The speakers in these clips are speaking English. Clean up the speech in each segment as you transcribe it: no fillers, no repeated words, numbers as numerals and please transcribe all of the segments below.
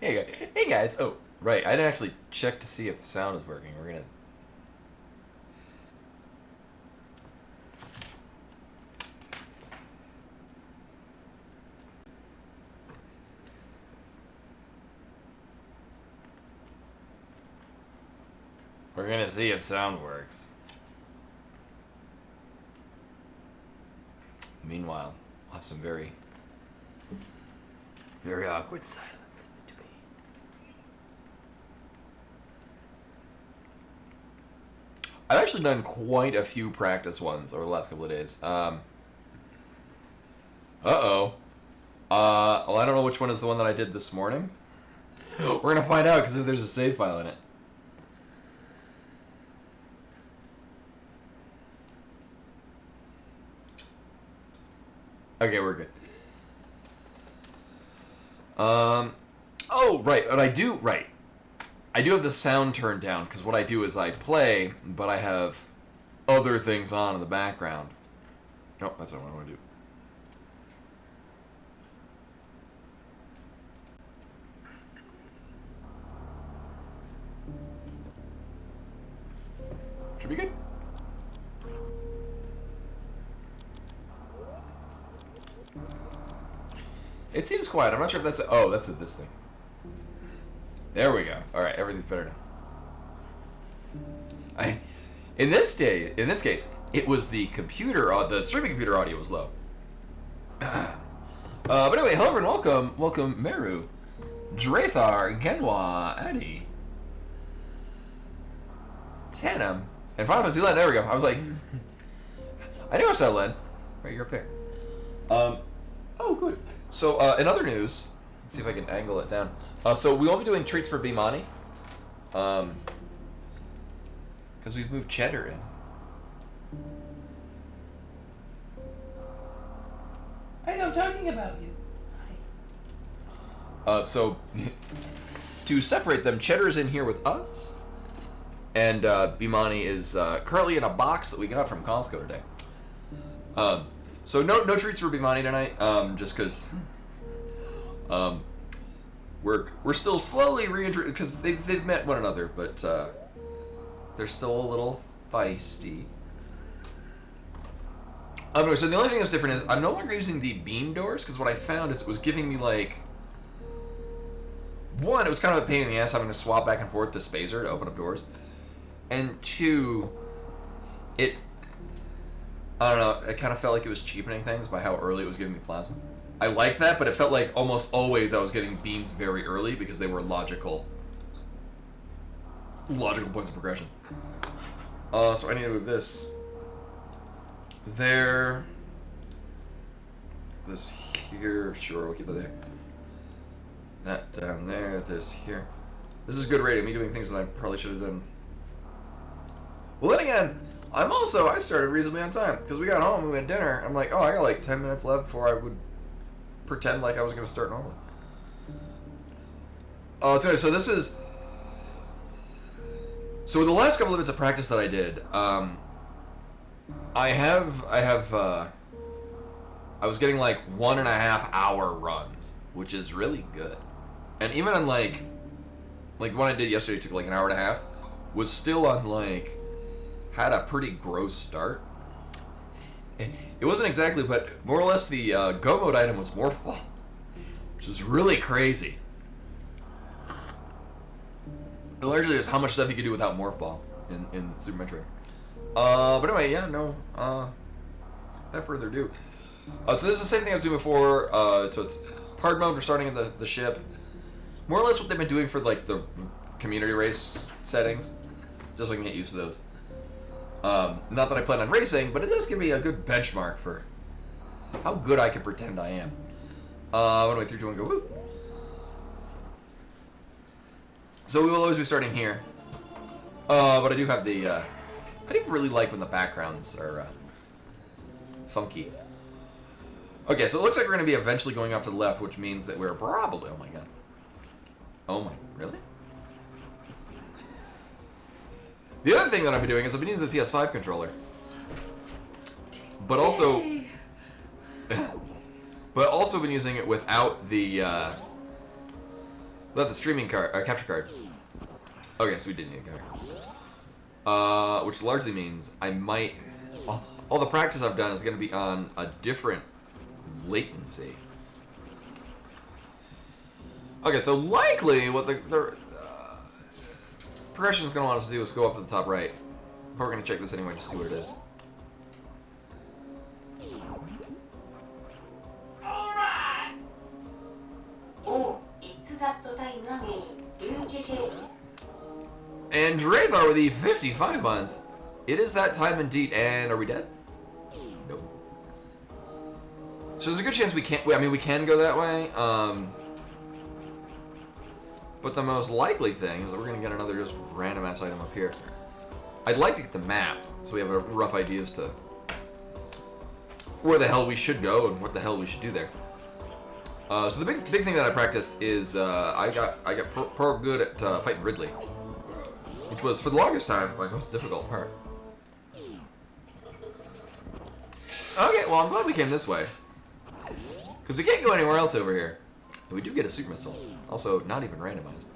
Hey guys. Oh, right. I didn't actually check to see if sound is working. We're gonna see if sound works. Meanwhile, I'll have some very awkward silence. I've actually done quite a few practice ones over the last couple of days. Well, I don't know which one is the one that I did this morning. We're gonna find out because there's a save file in it. Okay, we're good. Oh, right, and I do have the sound turned down, because what I do is I play, but I have other things on in the background. Oh, that's not what I want to do. Should be good. It seems quiet. I'm not sure if that's oh, that's this thing. There we go. All right, everything's better now. In this case, it was the computer. The streaming computer audio was low. But anyway, hello everyone. Welcome, Meru, Drathar, Genwa, Addy, Tanum, and Final Fantasy Len. There we go. I was like, I knew I saw Len. Right, you're up there. Oh, good. So, in other news, let's see if I can angle it down. So we won't be doing treats for Bimani. Because we've moved Cheddar in. I know, talking about you. So, to separate them, Cheddar's in here with us. And Bimani is currently in a box that we got from Costco today. So no treats for Bimani tonight, just because we're still slowly reintroducing, because they've met one another, but they're still a little feisty. So the only thing that's different is I'm no longer using the beam doors, because what I found is it was giving me like, one, it was kind of a pain in the ass having to swap back and forth to Spacer to open up doors, and two, I don't know, it kind of felt like it was cheapening things by how early it was giving me plasma. I like that, but it felt like almost always I was getting beams very early because they were logical points of progression. So I need to move this there, this here, sure, we'll keep that there. That down there, this here. This is good radio, me doing things that I probably should have done. Well, then again, I started reasonably on time, because we got home, we had dinner, I'm like, oh, I got like 10 minutes left before I would pretend like I was going to start normally. Oh, so this is... So the last couple of bits of practice that I did, I was getting like 1.5 hour runs, which is really good. And even on like one I did yesterday took like 1.5 hours, was still on like, had a pretty gross start. It wasn't exactly, but more or less the go mode item was Morph Ball, which is really crazy. Largely just how much stuff you could do without Morph Ball in Super Metroid. But anyway, yeah, no, without further ado. So this is the same thing I was doing before, so it's hard mode, we're starting at the ship. More or less what they've been doing for like the community race settings, just so I can get used to those. Not that I plan on racing, but it does give me a good benchmark for how good I can pretend I am. Anyway, 3, 2, 1, go, woo! So we will always be starting here. But I do have the, I do really like when the backgrounds are, funky. Okay, so it looks like we're going to be eventually going off to the left, which means that we're probably, oh my god. Oh my, really? The other thing that I've been doing is I've been using the PS5 controller. But also... but also been using it without the Without the streaming card, capture card. Okay, so we did need a card. Which largely means I might... all the practice I've done is going to be on a different latency. Okay, so likely what the progression is going to want us to do is go up to the top right. But we're going to check this anyway, just to see what it is. And Drathar with the 55 months. It is that time indeed. And are we dead? Nope. So there's a good chance we can't. I mean, we can go that way. But the most likely thing is that we're going to get another just random ass item up here. I'd like to get the map so we have a rough idea as to where the hell we should go and what the hell we should do there. So the big thing that I practiced is I got pro good at fighting Ridley, which was for the longest time my most difficult part. Okay, well I'm glad we came this way because we can't go anywhere else over here. And we do get a super missile, also not even randomized.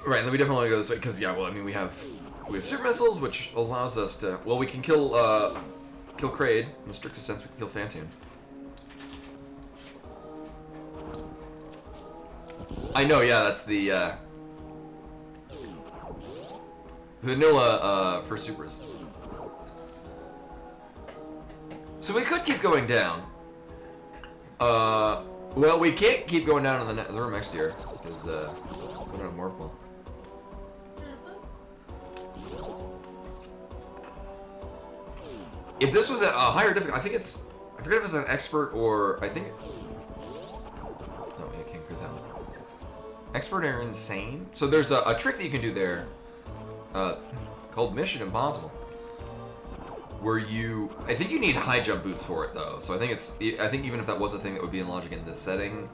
Right, and then we definitely want to go this way because yeah, well, I mean we have super missiles, which allows us to we can kill Kraid in the strictest sense. We can kill Phantoon. I know, yeah, that's the vanilla for supers. So we could keep going down. Well, we can't keep going down in the room next year because we don't have Morph Ball. If this was a higher difficulty, I think it's... I forget if it's an expert or... I think... No, I can't get that one. Expert or insane? So there's a trick that you can do there called Mission Impossible. Where you... I think you need high jump boots for it, though. So I think it's... I think even if that was a thing that would be in logic in this setting...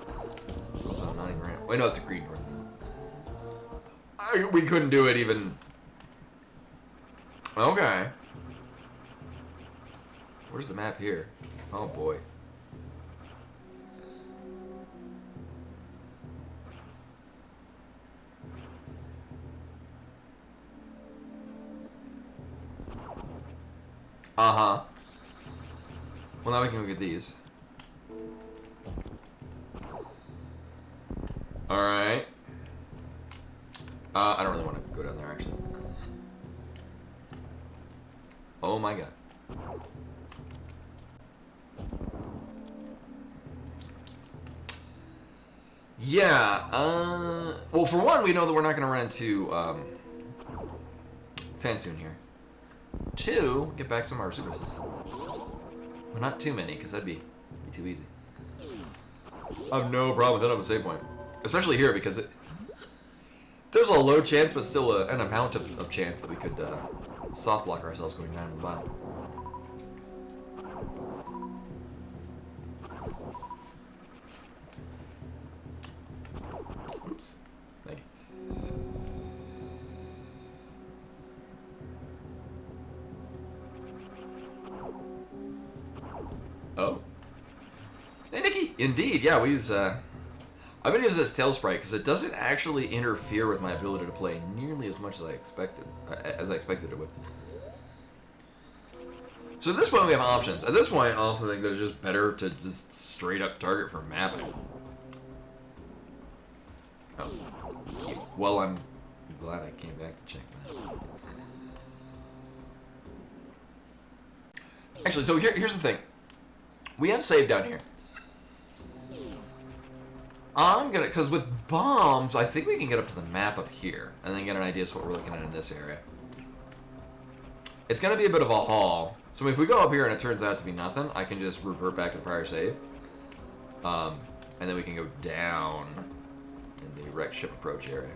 Also, not even right. Wait, no, it's a green one. We couldn't do it even... Okay. Where's the map here? Oh boy. Uh-huh. Well, now we can look at these. Alright. I don't really want to go down there, actually. Oh my god. Yeah, well, for one, we know that we're not going to run into, Phantoon here. Two, get back some of our super missiles. Well, not too many, because that'd be too easy. I have no problem with that on the save point. Especially here, because there's a low chance, but still an amount of chance that we could, soft lock ourselves going down to the bottom. Oops. Thank you. Oh. Hey, Nikki! Indeed, yeah, we use, I've been using this tail sprite because it doesn't actually interfere with my ability to play nearly as much as I expected it would. So at this point we have options. At this point I also think that it's just better to just straight up target for mapping. Oh, cute. Well, I'm glad I came back to check that. Actually, so here's the thing. We have save down here. I'm gonna, because with bombs, I think we can get up to the map up here, and then get an idea of what we're looking at in this area. It's gonna be a bit of a haul. So if we go up here and it turns out to be nothing, I can just revert back to the prior save. And then we can go down in the wrecked ship approach area.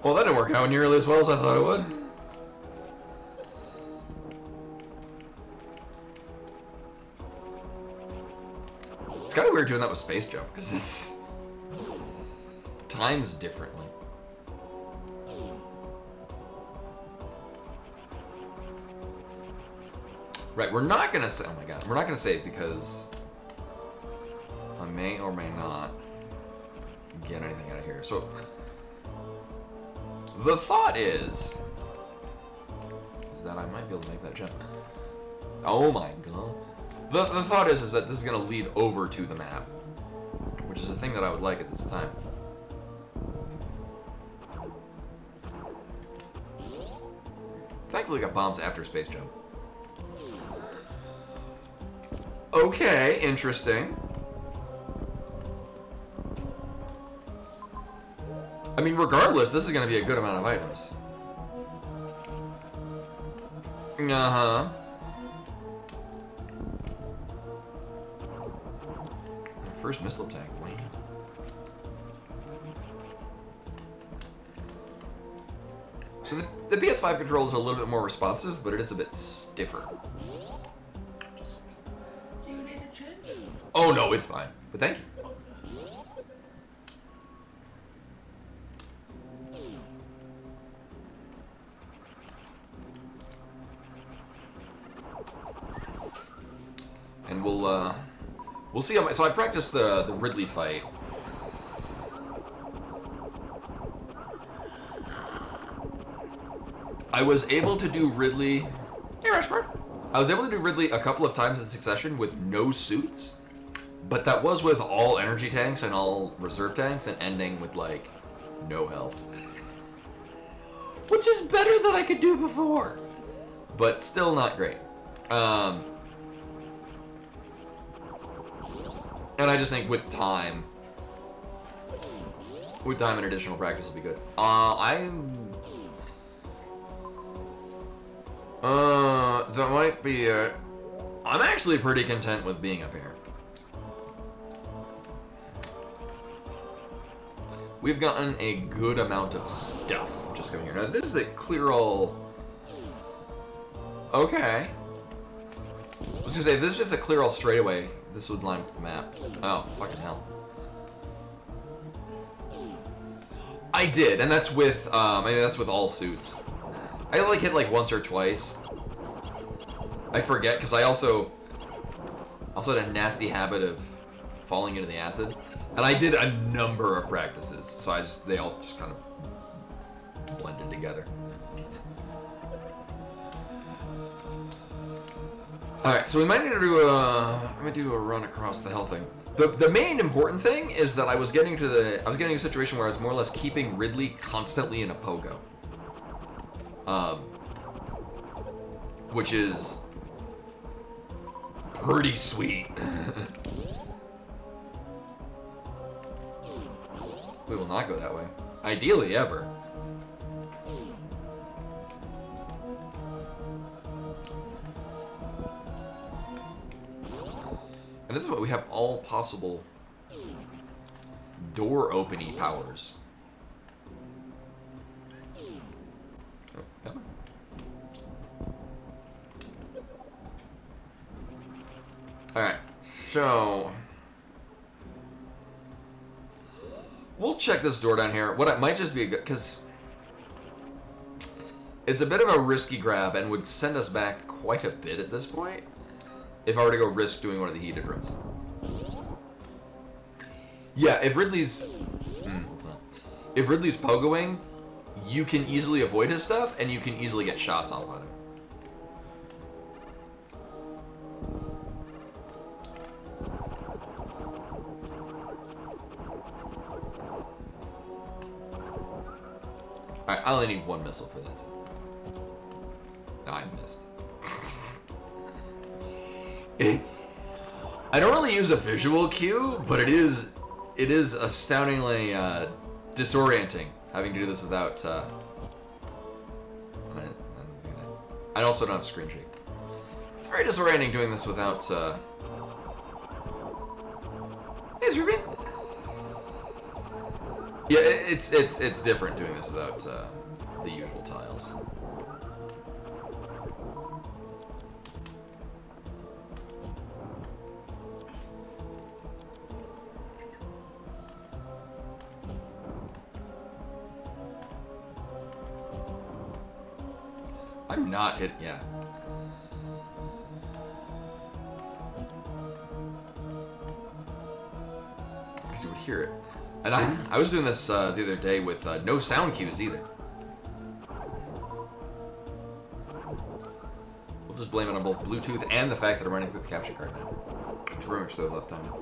Well, that didn't work out nearly as well as I thought it would. kind of weird doing that with space jump because it's times differently. Right, we're not gonna say. Oh my god, we're not gonna save because I may or may not get anything out of here. So the thought is that I might be able to make that jump. Oh my god. The thought is that this is gonna lead over to the map, which is a thing that I would like at this time. Thankfully, got bombs after space jump. Okay, interesting. I mean, regardless, this is going to be a good amount of items. Uh-huh. First missile tank, wow. So the PS5 controller is a little bit more responsive, but it is a bit stiffer. Do you need to change? Oh no, it's fine. But thank you. And we'll see how. So I practiced the Ridley fight. I was able to do Ridley. Hey, Rashford. I was able to do Ridley a couple of times in succession with no suits, but that was with all energy tanks and all reserve tanks, and ending with like no health, which is better than I could do before, but still not great. And I just think with time and additional practice will be good. That might be it. I'm actually pretty content with being up here. We've gotten a good amount of stuff just coming here. Now this is a clear all. Okay. I was gonna say, if this is just a clear all straightaway, this would line with the map. Oh, fucking hell. I did, and that's with, I mean, that's with all suits. I like hit like once or twice. I forget, because I also had a nasty habit of falling into the acid. And I did a number of practices, so they all just kind of blended together. Alright, so we might need to do a run across the hell thing. The main important thing is that I was getting to a situation where I was more or less keeping Ridley constantly in a pogo. Which is pretty sweet. We will not go that way. Ideally, ever. And this is what we have all possible door opening powers. Oh, come on. Alright, so we'll check this door down here. What it might just be a good, because it's a bit of a risky grab and would send us back quite a bit at this point if I were to go risk doing one of the heated rooms. Yeah, if Ridley's pogoing, you can easily avoid his stuff and you can easily get shots off on him. Alright, I only need one missile for this. No, I missed. I don't really use a visual cue, but it is astoundingly disorienting having to do this without. I also don't have screen shake. It's very disorienting doing this without. Hey, Ruby. Yeah, it's different doing this without the usual tiles. I'm not hitting. Yeah. Because you would hear it. And I was doing this the other day with no sound cues either. We'll just blame it on both Bluetooth and the fact that I'm running through the capture card now. Which very much throws off time.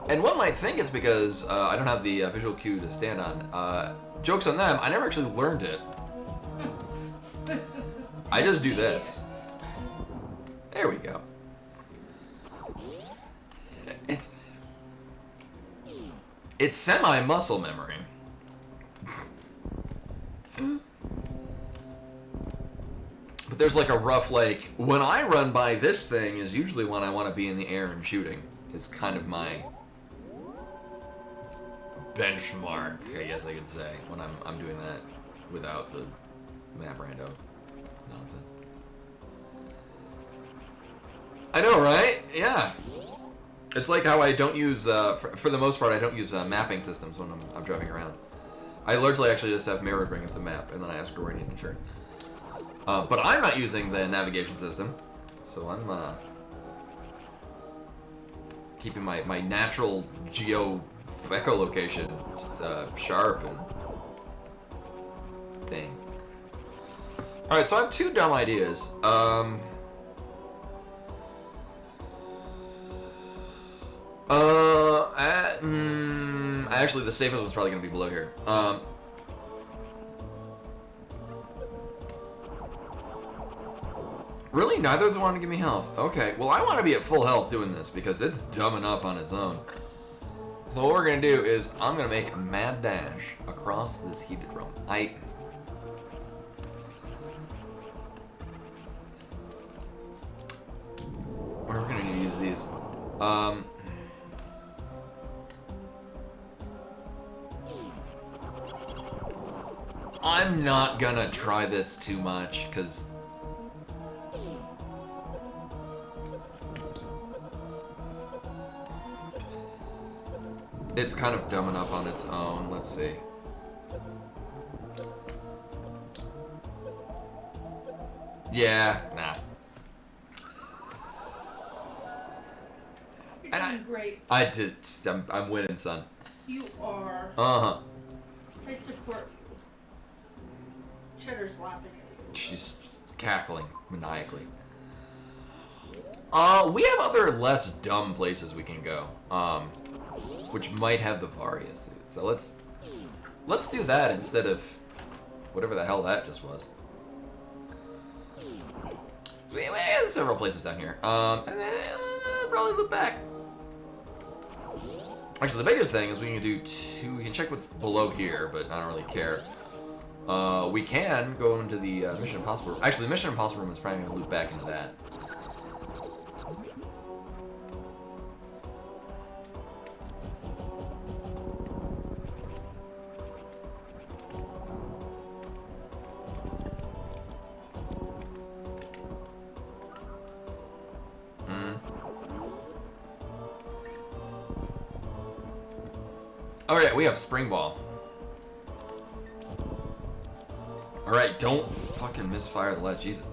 And one might think it's because I don't have the visual cue to stand on. Joke's on them, I never actually learned it. I just do this. There we go. It's semi-muscle memory. But there's like a rough, like, when I run by this thing is usually when I want to be in the air and shooting. Is kind of my benchmark, I guess I could say, when I'm doing that without the map rando nonsense. I know, right? Yeah. It's like how I don't use, for the most part, I don't use mapping systems when I'm driving around. I largely actually just have Metroid bring up the map, and then I ask her where I need to turn. But I'm not using the navigation system, so I'm keeping my natural echolocation sharp and things. Alright, so I have two dumb ideas. Actually, the safest one's probably going to be below here. Really? Neither of them want to give me health. Okay, well, I want to be at full health doing this because it's dumb enough on its own. So what we're going to do is I'm going to make a mad dash across this heated room. We're going to need to use these. I'm not gonna try this too much, because it's kind of dumb enough on its own. Let's see. Yeah, nah. You're doing great. I did. I'm winning, son. You are. Uh-huh. I support you. Cheddar's laughing at you. She's cackling maniacally. We have other less dumb places we can go, which might have the Varia suit. So let's do that instead of whatever the hell that just was. So we have several places down here, and then probably loop back. Actually, the biggest thing is we can do two. We can check what's below here, but I don't really care. We can go into the Mission Impossible room. Actually, the Mission Impossible room is probably going to loop back into that. Alright, we have Spring Ball. Alright, don't fucking misfire the ledge, Jesus.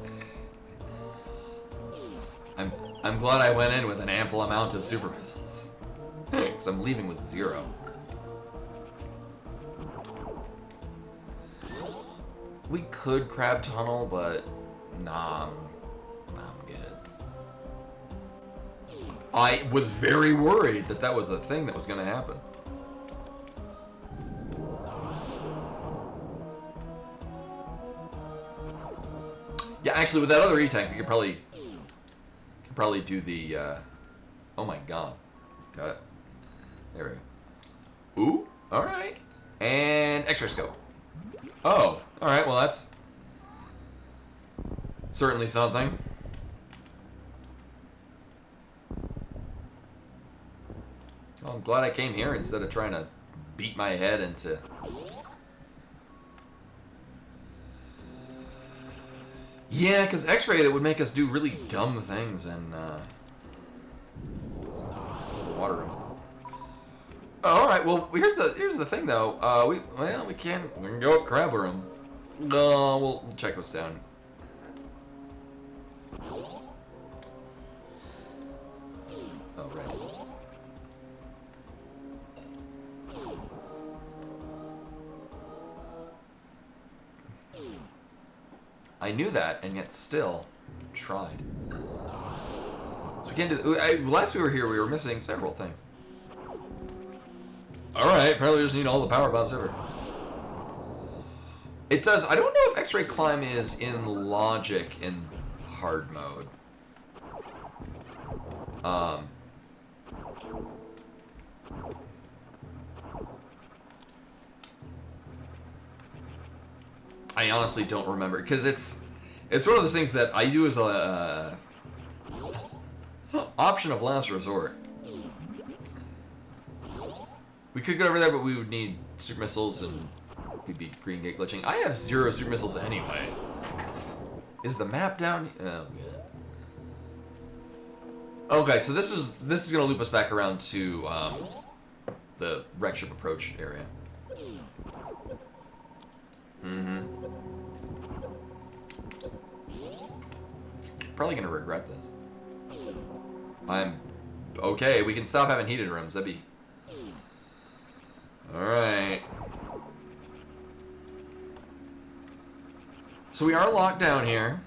I'm glad I went in with an ample amount of super missiles. Because I'm leaving with 0. We could crab tunnel, but nah, I'm good. I was very worried that that was a thing that was going to happen. Yeah, actually, with that other E-tank, we could probably do the, oh my god. Got it. There we go. Ooh, alright. And X-ray scope. Oh, alright, well that's certainly something. Well, I'm glad I came here instead of trying to beat my head into... Yeah, because X-ray, that would make us do really dumb things in some of the water rooms. All right. Well, here's the thing though. We can go up crab room. No, we'll check what's down. Oh right. I knew that, and yet still tried. So we can't do. Last we were here, we were missing several things. Alright, apparently we just need all the power bombs ever. It does. I don't know if X-Ray Climb is in logic in hard mode. I honestly don't remember, because it's one of those things that I do as a option of last resort. We could go over there, but we would need super missiles and we'd be green gate glitching. I have 0 super missiles anyway. Is the map down? Oh, good. Okay, so this is gonna loop us back around to the wreck ship approach area. Probably gonna regret this. Okay, we can stop having heated rooms. That'd be... Alright. So we are locked down here.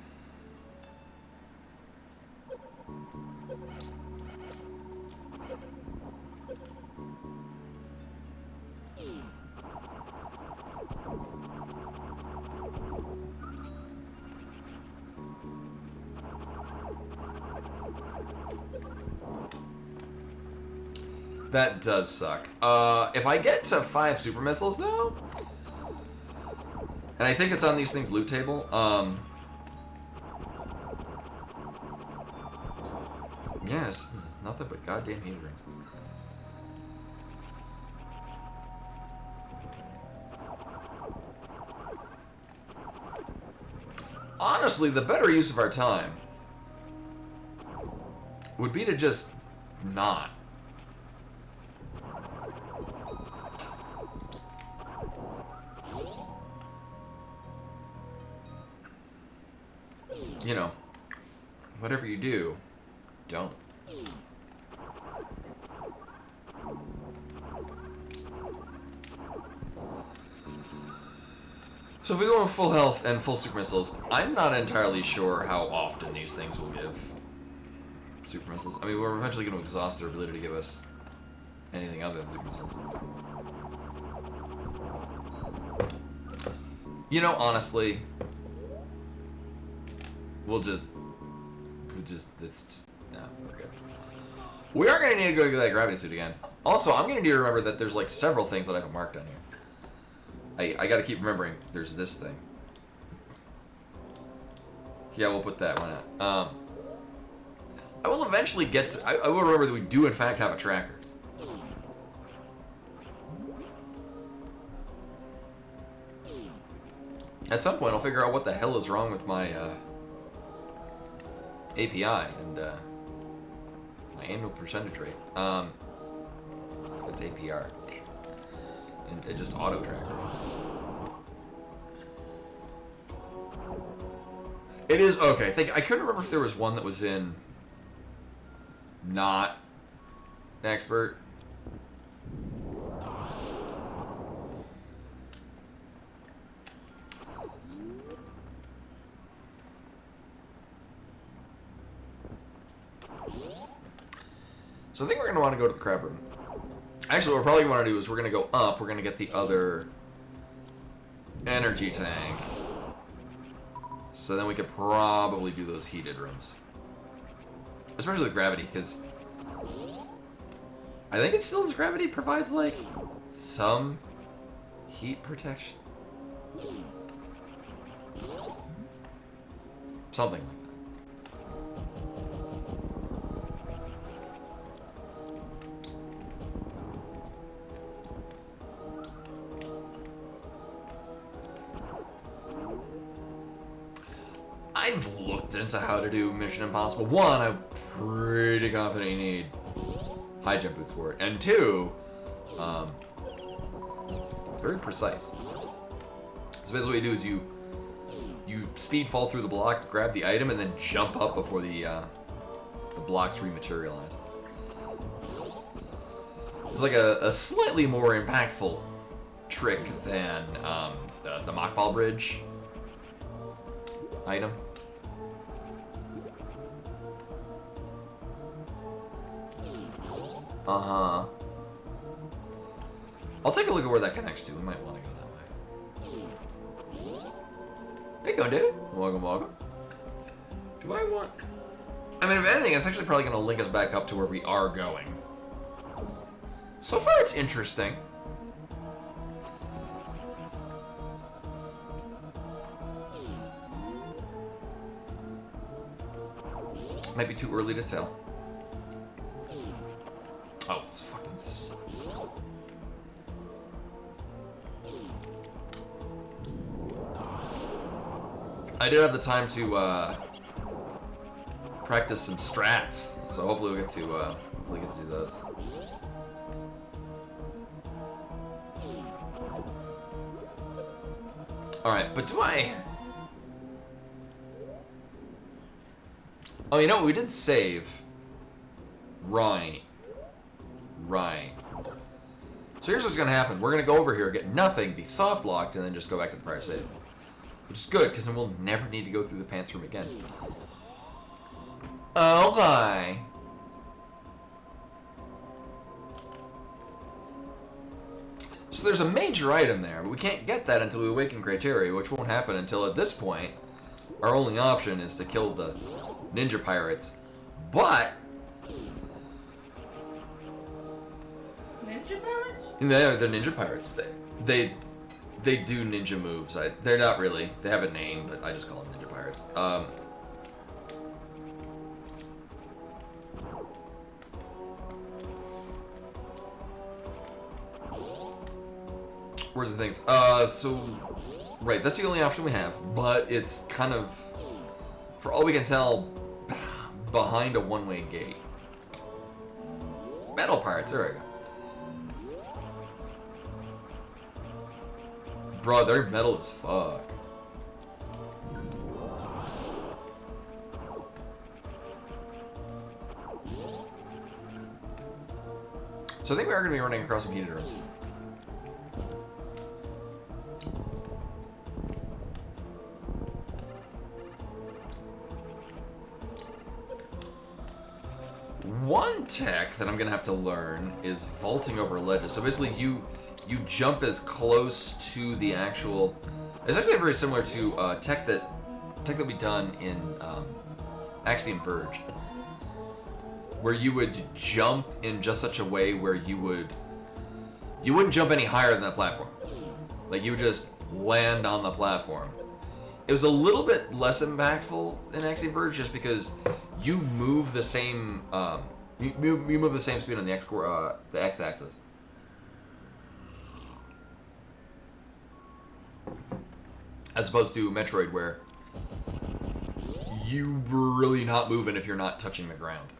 That does suck. If I get to 5 super missiles, though, and I think it's on these things' loot table, yeah, it's nothing but goddamn heat rings. Honestly, the better use of our time would be to just not. You know, whatever you do, don't. So if we go on full health and full super missiles, I'm not entirely sure how often these things will give super missiles. I mean, we're eventually going to exhaust their ability to give us anything other than super missiles. You know, honestly, it's just, no, we're good. We are going to need to go get that gravity suit again. Also, I'm going to need to remember that there's like several things that I haven't marked on here. I got to keep remembering there's this thing. Yeah, we'll put that one out. I will eventually get to, I will remember that we do in fact have a tracker. At some point, I'll figure out what the hell is wrong with my API and my annual percentage rate. That's APR. And it just auto tracker. It is okay. I couldn't remember if there was one that was in not expert. So I think we're going to want to go to the crab room. Actually, what we're probably going to do is we're going to go up. We're going to get the other energy tank. So then we could probably do those heated rooms. Especially with gravity, because I think it still has gravity provides, like, some heat protection. Something like that. I've looked into how to do Mission Impossible. One, I'm pretty confident you need high jump boots for it. And two, It's very precise. So basically what you do is you speed fall through the block, grab the item, and then jump up before the blocks rematerialize. It's like a slightly more impactful trick than the mock ball bridge item. Uh-huh. I'll take a look at where that connects to. We might want to go that way. Hey, go, dude. Welcome, welcome. Do I want... I mean, if anything, it's actually probably going to link us back up to where we are going. So far, it's interesting. Might be too early to tell. Oh, this fucking sucks. I did have the time to practice some strats, so hopefully we get to do those. All right, but do I? Oh, you know what? We did save. Right. Right. So here's what's gonna happen. We're gonna go over here, get nothing, be soft locked, and then just go back to the prior save. Which is good, because then we'll never need to go through the pants room again. Okay. So there's a major item there, but we can't get that until we awaken criteria, which won't happen until at this point, our only option is to kill the ninja pirates. But... Ninja pirates? They're ninja pirates. They do ninja moves. They're not really. They have a name, but I just call them ninja pirates. Where's the things? Right, that's the only option we have, but it's kind of, for all we can tell, behind a one-way gate. Metal pirates, there we go. Bro, they're metal as fuck. So I think we are going to be running across some heated rooms. One tech that I'm going to have to learn is vaulting over ledges. So basically you jump as close to the actual... It's actually very similar to tech that we done in Axiom Verge, where you would jump in just such a way where you wouldn't jump any higher than that platform. Like, you would just land on the platform. It was a little bit less impactful in Axiom Verge just because you move the same you move the same speed on the x-axis. As opposed to Metroid, where you really not moving if you're not touching the ground.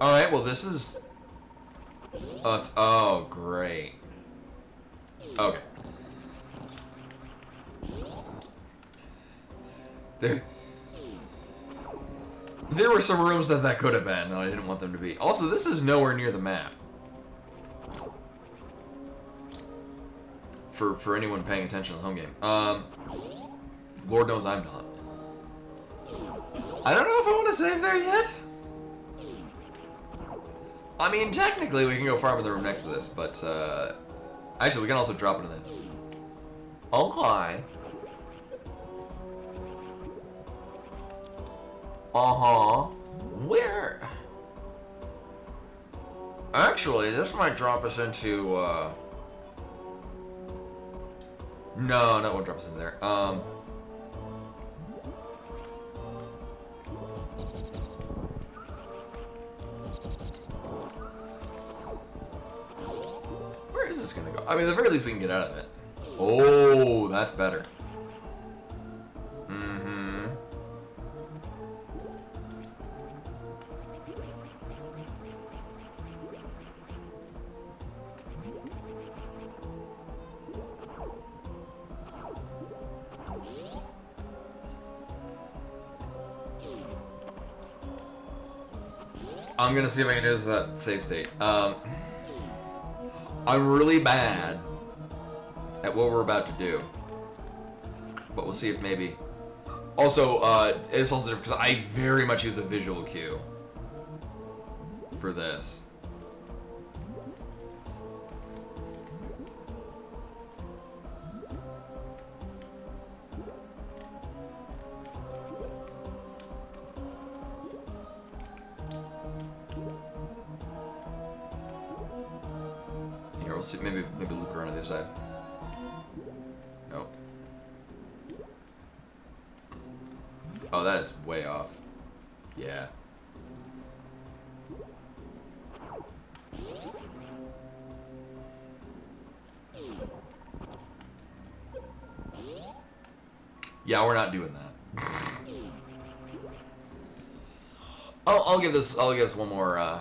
Alright, well this is... oh, great. Okay. There were some rooms that could have been that I didn't want them to be. Also, this is nowhere near the map. For anyone paying attention to the home game. Lord knows I'm not. I don't know if I want to save there yet. I mean, technically we can go farm in the room next to this, but actually we can also drop into this. Okay. Uh-huh. Where? Actually, this might drop us into, No, that won't drop us into there. Where is this gonna go? I mean, at the very least we can get out of it. Oh, that's better. Mm-hmm. I'm gonna see if I can do this at save state. I'm really bad at what we're about to do, but we'll see if maybe. Also, it's also different because I very much use a visual cue for this. Here, we'll see. Maybe loop it around to the other side. Nope. Oh, that is way off. Yeah. Yeah, we're not doing that. I'll give this one more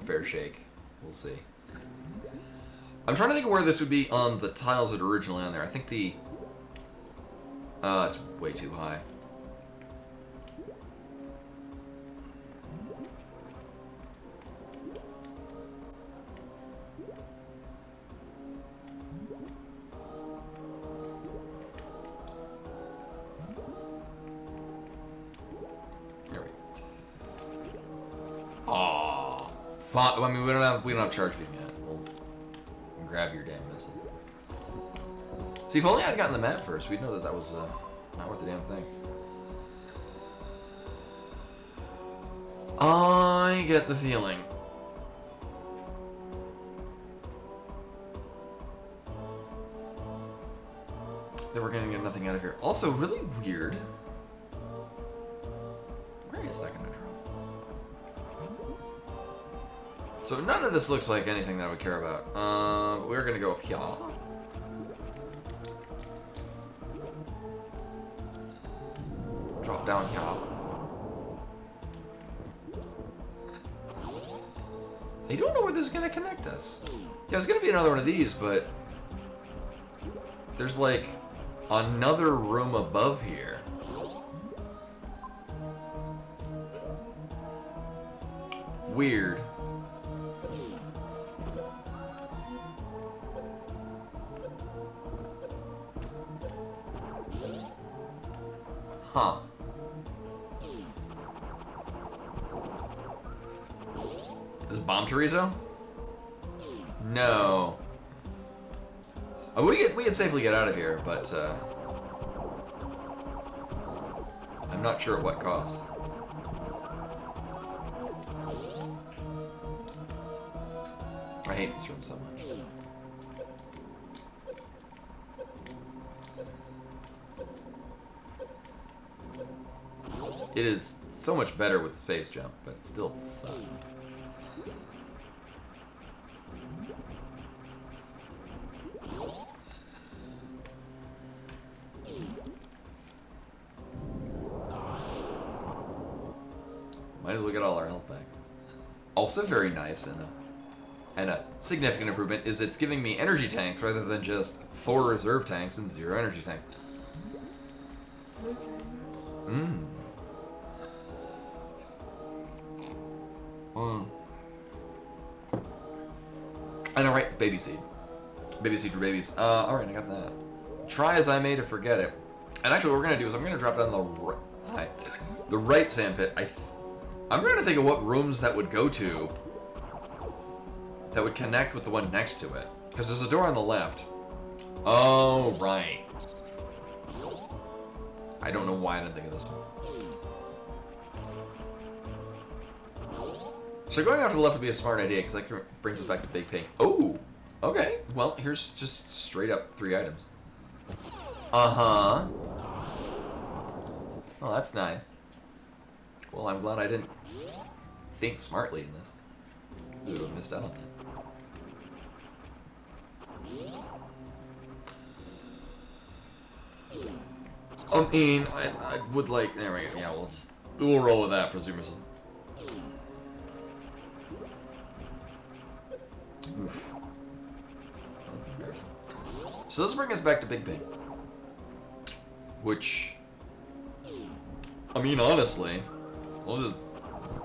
fair shake. We'll see. I'm trying to think of where this would be on the tiles that are originally on there. I think the it's way too high. I mean, we don't have charge beam yet. We'll grab your damn missiles. See, if only I'd gotten the map first, we'd know that was not worth the damn thing. I get the feeling that we're gonna get nothing out of here. Also, really weird. Where is that gonna drop? So none of this looks like anything that I would care about. We're gonna go up here. Drop down here. I don't know where this is gonna connect us. Yeah, it's gonna be another one of these, but there's like another room above here. Weird. Huh. Is it Bomb Chorizo? No. We could safely get out of here, but I'm not sure at what cost. I hate this room so much. It is so much better with space jump, but it still sucks. Might as well get all our health back. Also very nice and a significant improvement is it's giving me energy tanks rather than just 4 reserve tanks and 0 energy tanks. Mmm. I know, right? It's baby seed. Baby seed for babies. Alright, I got that. Try as I may to forget it. And actually what we're going to do is I'm going to drop down the right sandpit. I'm trying to think of what rooms that would go to that would connect with the one next to it. Because there's a door on the left. Oh, right. I don't know why I didn't think of this one. So going off to the left would be a smart idea, because that brings us back to Big Pink. Oh! Okay, well, here's just straight up 3 items. Uh-huh. Oh, that's nice. Well, I'm glad I didn't think smartly in this. Ooh, I missed out on that. I mean, I would like... There we go. Yeah, we'll roll with that for Zoomerson. Oof. That's embarrassing. So this will bring us back to Big Pink. Which... I mean, honestly, we'll just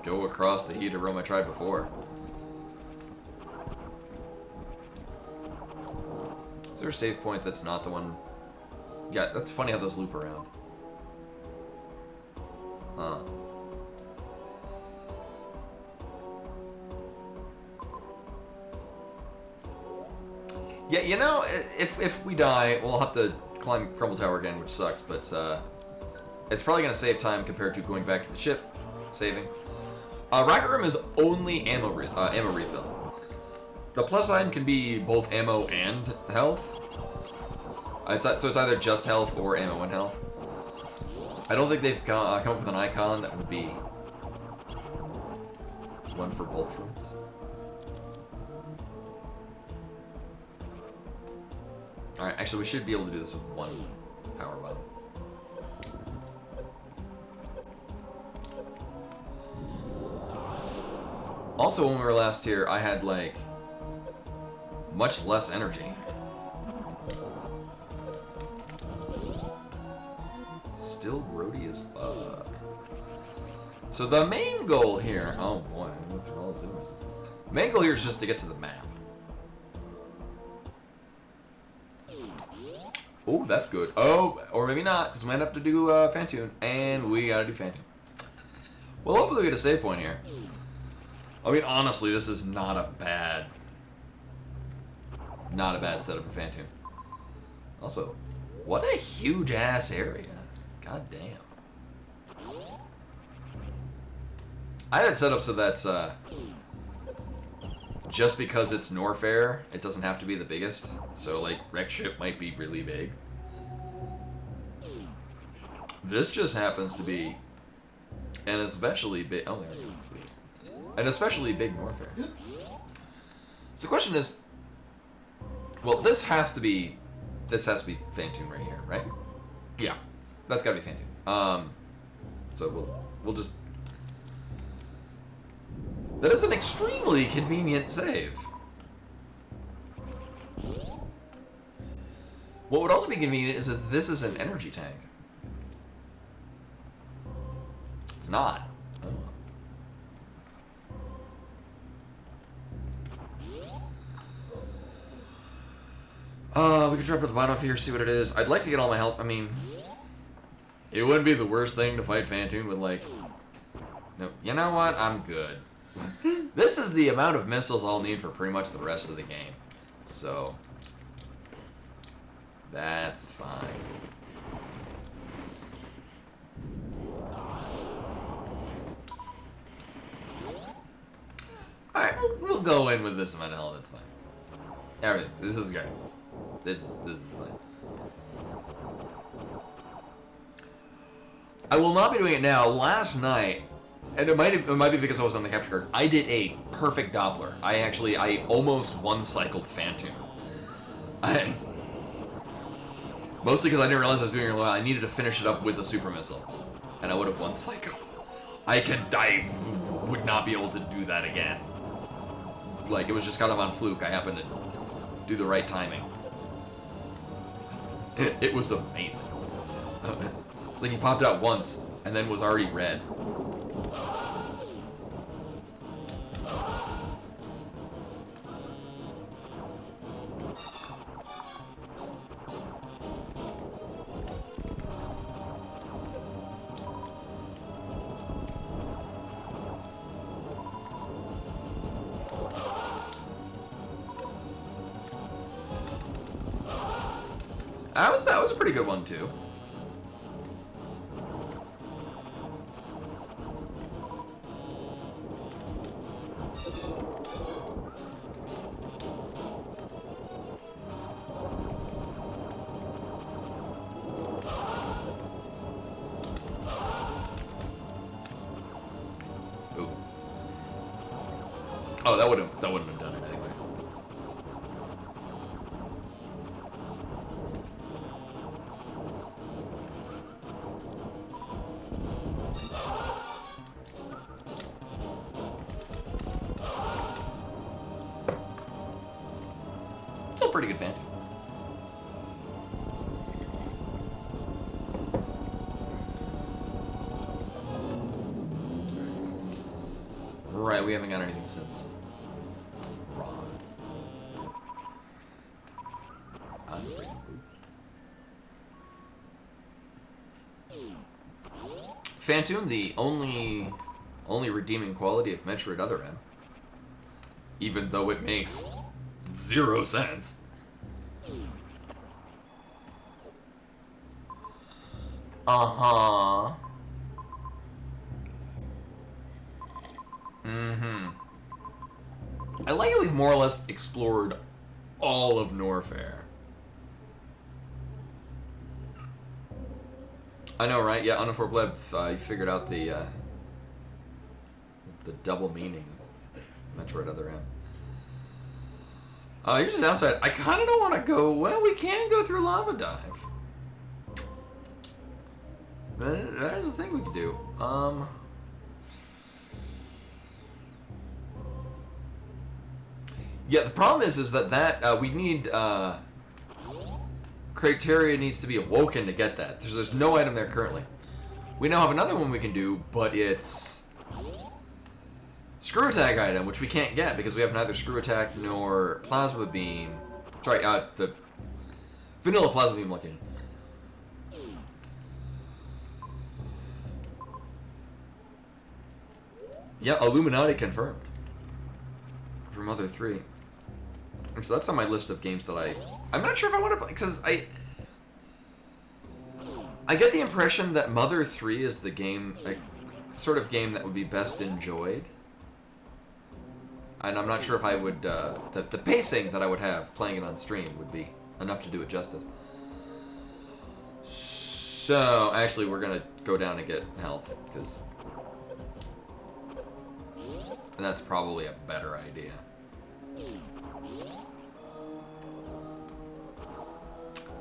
go across the heated realm I tried before. Is there a save point that's not the one? Yeah, that's funny how those loop around. Huh. Yeah, you know, if we die, we'll have to climb Crumble Tower again, which sucks, but it's probably going to save time compared to going back to the ship, saving. Rocket Room is only ammo refill. The plus sign can be both ammo and health. So it's either just health or ammo and health. I don't think they've come up with an icon that would be one for both rooms. Alright, actually we should be able to do this with one power bomb. Also, when we were last here, I had, like, much less energy. Still grody as fuck. So the main goal here... Oh boy, I went through all this images. The main goal here is just to get to the map. Oh, that's good. Oh, or maybe not, because we might have to do Fantoon, and we gotta do Fantoon. Well, hopefully we get a save point here. I mean, honestly, this is not a bad setup for Fantoon. Also, what a huge-ass area. God damn. I had it set up so that's, just because it's Norfair, it doesn't have to be the biggest. So, like, Wreck Ship might be really big. This just happens to be an especially big... Oh, there we go. Sweet. An especially big Norfair. So the question is... Well, this has to be Fantoon right here, right? Yeah. That's gotta be Fantoon. So we'll just... That is an extremely convenient save. What would also be convenient is if this is an energy tank. It's not. Oh. We could drop at the bottom of here, see what it is. I'd like to get all my health. I mean, it wouldn't be the worst thing to fight Fantoon with, like... No, you know what? I'm good. This is the amount of missiles I'll need for pretty much the rest of the game. So... that's fine. Alright, we'll go in with this amount of health, that's fine. Everything, this is great. This is fine. I will not be doing it now. Last night, and it might be because I was on the capture card, I did a perfect Doppler. I almost one-cycled Fantoon. Mostly because I didn't realize I was doing it well. I needed to finish it up with a super missile. And I would have one-cycled. I would not be able to do that again. Like, it was just kind of on fluke. I happened to do the right timing. It was amazing. It's like he popped out once, and then was already red. That was a pretty good one, too. Ooh. Oh, that wouldn't have done it anyway. Still pretty good Fantoon. we haven't got anything since. Ron. Unfreaking boost. Phantom, the only redeeming quality of Metroid Other M. Even though it makes 0 sense. Uh-huh. Mm-hmm. I like how we've more or less explored all of Norfair. I know, right? Yeah, Uninformed Pleb, you figured out the double meaning of Metroid Other M. Here's the downside. I kind of don't want to go... Well, we can go through Lava Dive. There's the thing we can do. Yeah, the problem is that we need... Criteria needs to be awoken to get that. There's no item there currently. We now have another one we can do, but it's... Screw Attack item, which we can't get because we have neither Screw Attack nor Plasma Beam. Sorry, the Vanilla Plasma Beam looking. Yeah, Illuminati confirmed. For Mother 3. And so that's on my list of games that I'm not sure if I want to play, because I get the impression that Mother 3 is the game, sort of game that would be best enjoyed. And I'm not sure if I would, the pacing that I would have playing it on stream would be enough to do it justice. So, actually, we're going to go down and get health, because that's probably a better idea.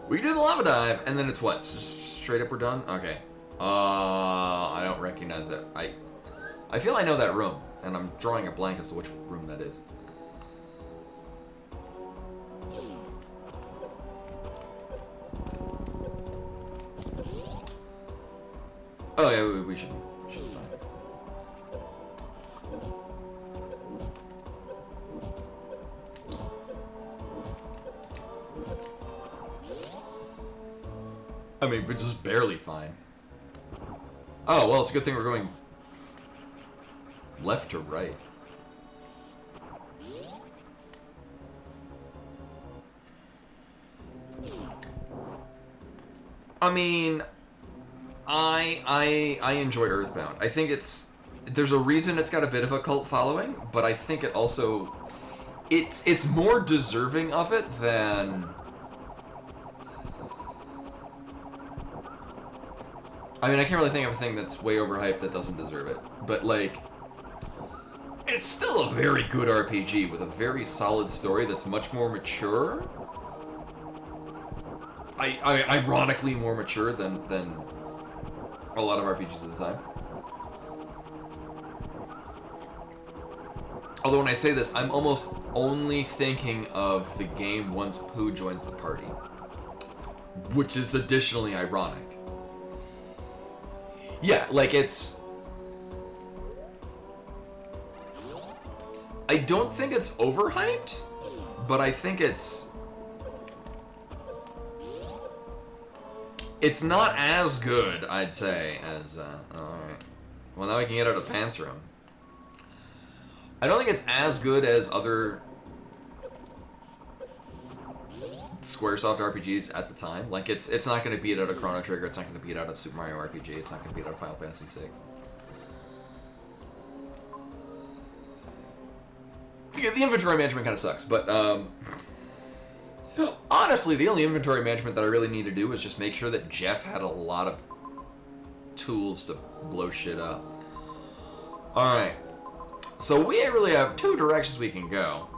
We can do the Lava Dive, and then it's what? Just straight up we're done? Okay. I don't recognize that. I feel I know that room, and I'm drawing a blank as to which room that is. Oh yeah, we should be fine. I mean, but just barely fine. Oh, well, it's a good thing we're going left to right. I mean, I enjoy Earthbound. I think there's a reason it's got a bit of a cult following, but I think it also it's more deserving of it than... I mean, I can't really think of a thing that's way overhyped that doesn't deserve it. But, like, it's still a very good RPG with a very solid story that's much more mature. Ironically more mature than a lot of RPGs at the time. Although when I say this, I'm almost only thinking of the game once Pooh joins the party. Which is additionally ironic. Yeah, like it's... I don't think it's overhyped, but I think it's not as good, I'd say, as, alright. Well, now we can get out of the pants room. I don't think it's as good as other Squaresoft RPGs at the time. Like, it's not going to beat out of Chrono Trigger, it's not going to beat out of Super Mario RPG, it's not going to beat out of Final Fantasy VI. Yeah, the inventory management kind of sucks, but, honestly, the only inventory management that I really need to do is just make sure that Jeff had a lot of tools to blow shit up. Alright. So we really have two directions we can go.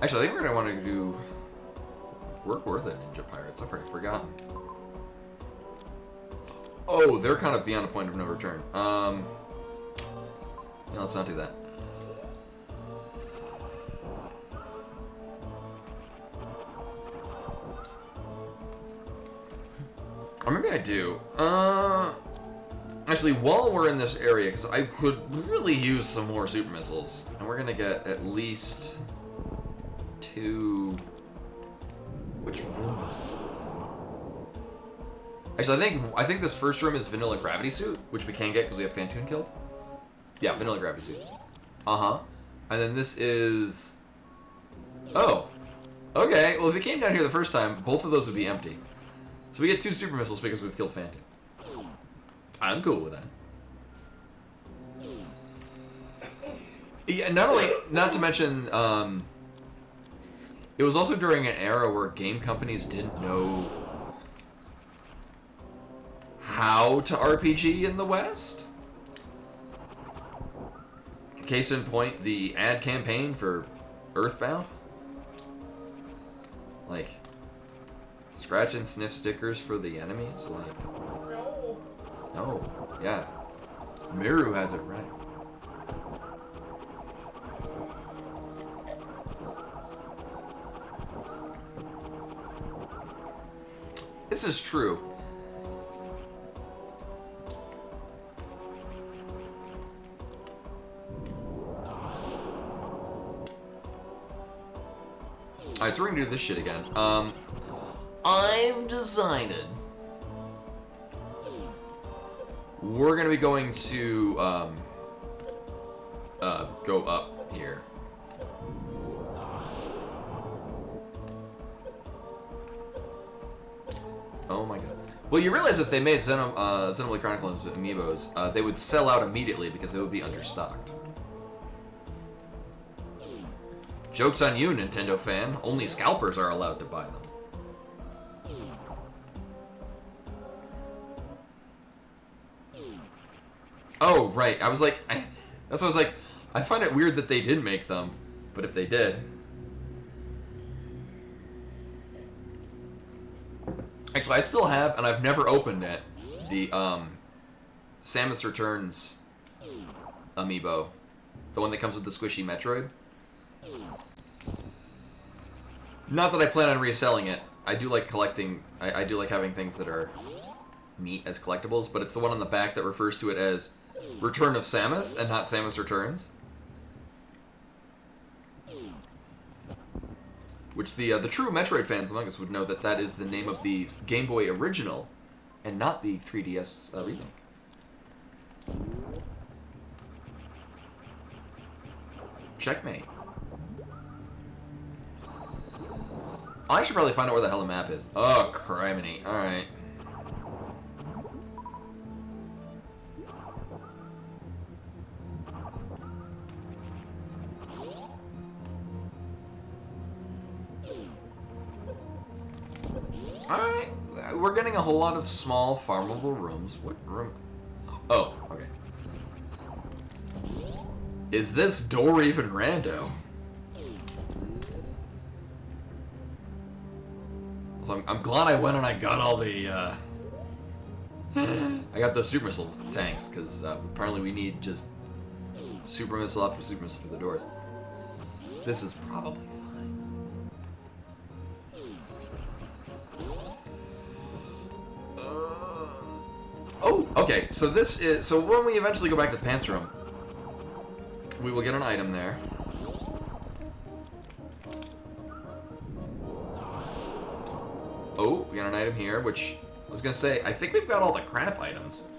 Actually, I think we're going to want to do... Work with the Ninja Pirates. I've already forgotten. Oh, they're kind of beyond a point of no return. Yeah, let's not do that. Or maybe I do. Actually, while we're in this area, because I could really use some more super missiles, and we're gonna get at least 2. Which room is this? Actually, I think this first room is vanilla gravity suit, which we can get because we have Fantoon killed. Yeah, vanilla gravity suit. And then this is. Oh. Okay. Well, if we came down here the first time, both of those would be empty. So we get 2 super missiles because we've killed Fantoon. I'm cool with that. Yeah, not to mention, it was also during an era where game companies didn't know how to RPG in the West. Case in point, the ad campaign for Earthbound. Like, scratch and sniff stickers for the enemies, like... No, yeah. Miru has it right. This is true. Alright, so we're gonna do this shit again. I've decided we're gonna be going to go up here. Oh my god. Well, you realize if they made Xenoblade Chronicles amiibos, they would sell out immediately because they would be understocked. Joke's on you, Nintendo fan. Only scalpers are allowed to buy them. Oh, right. That's what I was like, I find it weird that they didn't make them, but if they did. Actually, I still have, and I've never opened it, the, Samus Returns amiibo. The one that comes with the squishy Metroid. Not that I plan on reselling it. I do like collecting, I do like having things that are neat as collectibles, but it's the one on the back that refers to it as Return of Samus and not Samus Returns. Which the true Metroid fans among us would know that that is the name of the Game Boy original and not the 3DS remake. Checkmate. I should probably find out where the hell the map is. Oh, criminy. Alright. Alright. We're getting a whole lot of small, farmable rooms. What room? Oh, okay. Is this door even rando? So I'm glad I went and I got all the, I got those super missile tanks, because apparently we need just super missile after super missile for the doors. This is probably fine. Oh, okay, so this is, so when we eventually go back to the pants room, we will get an item there. Oh, we got an item here, which I was gonna say, I think we've got all the crap items.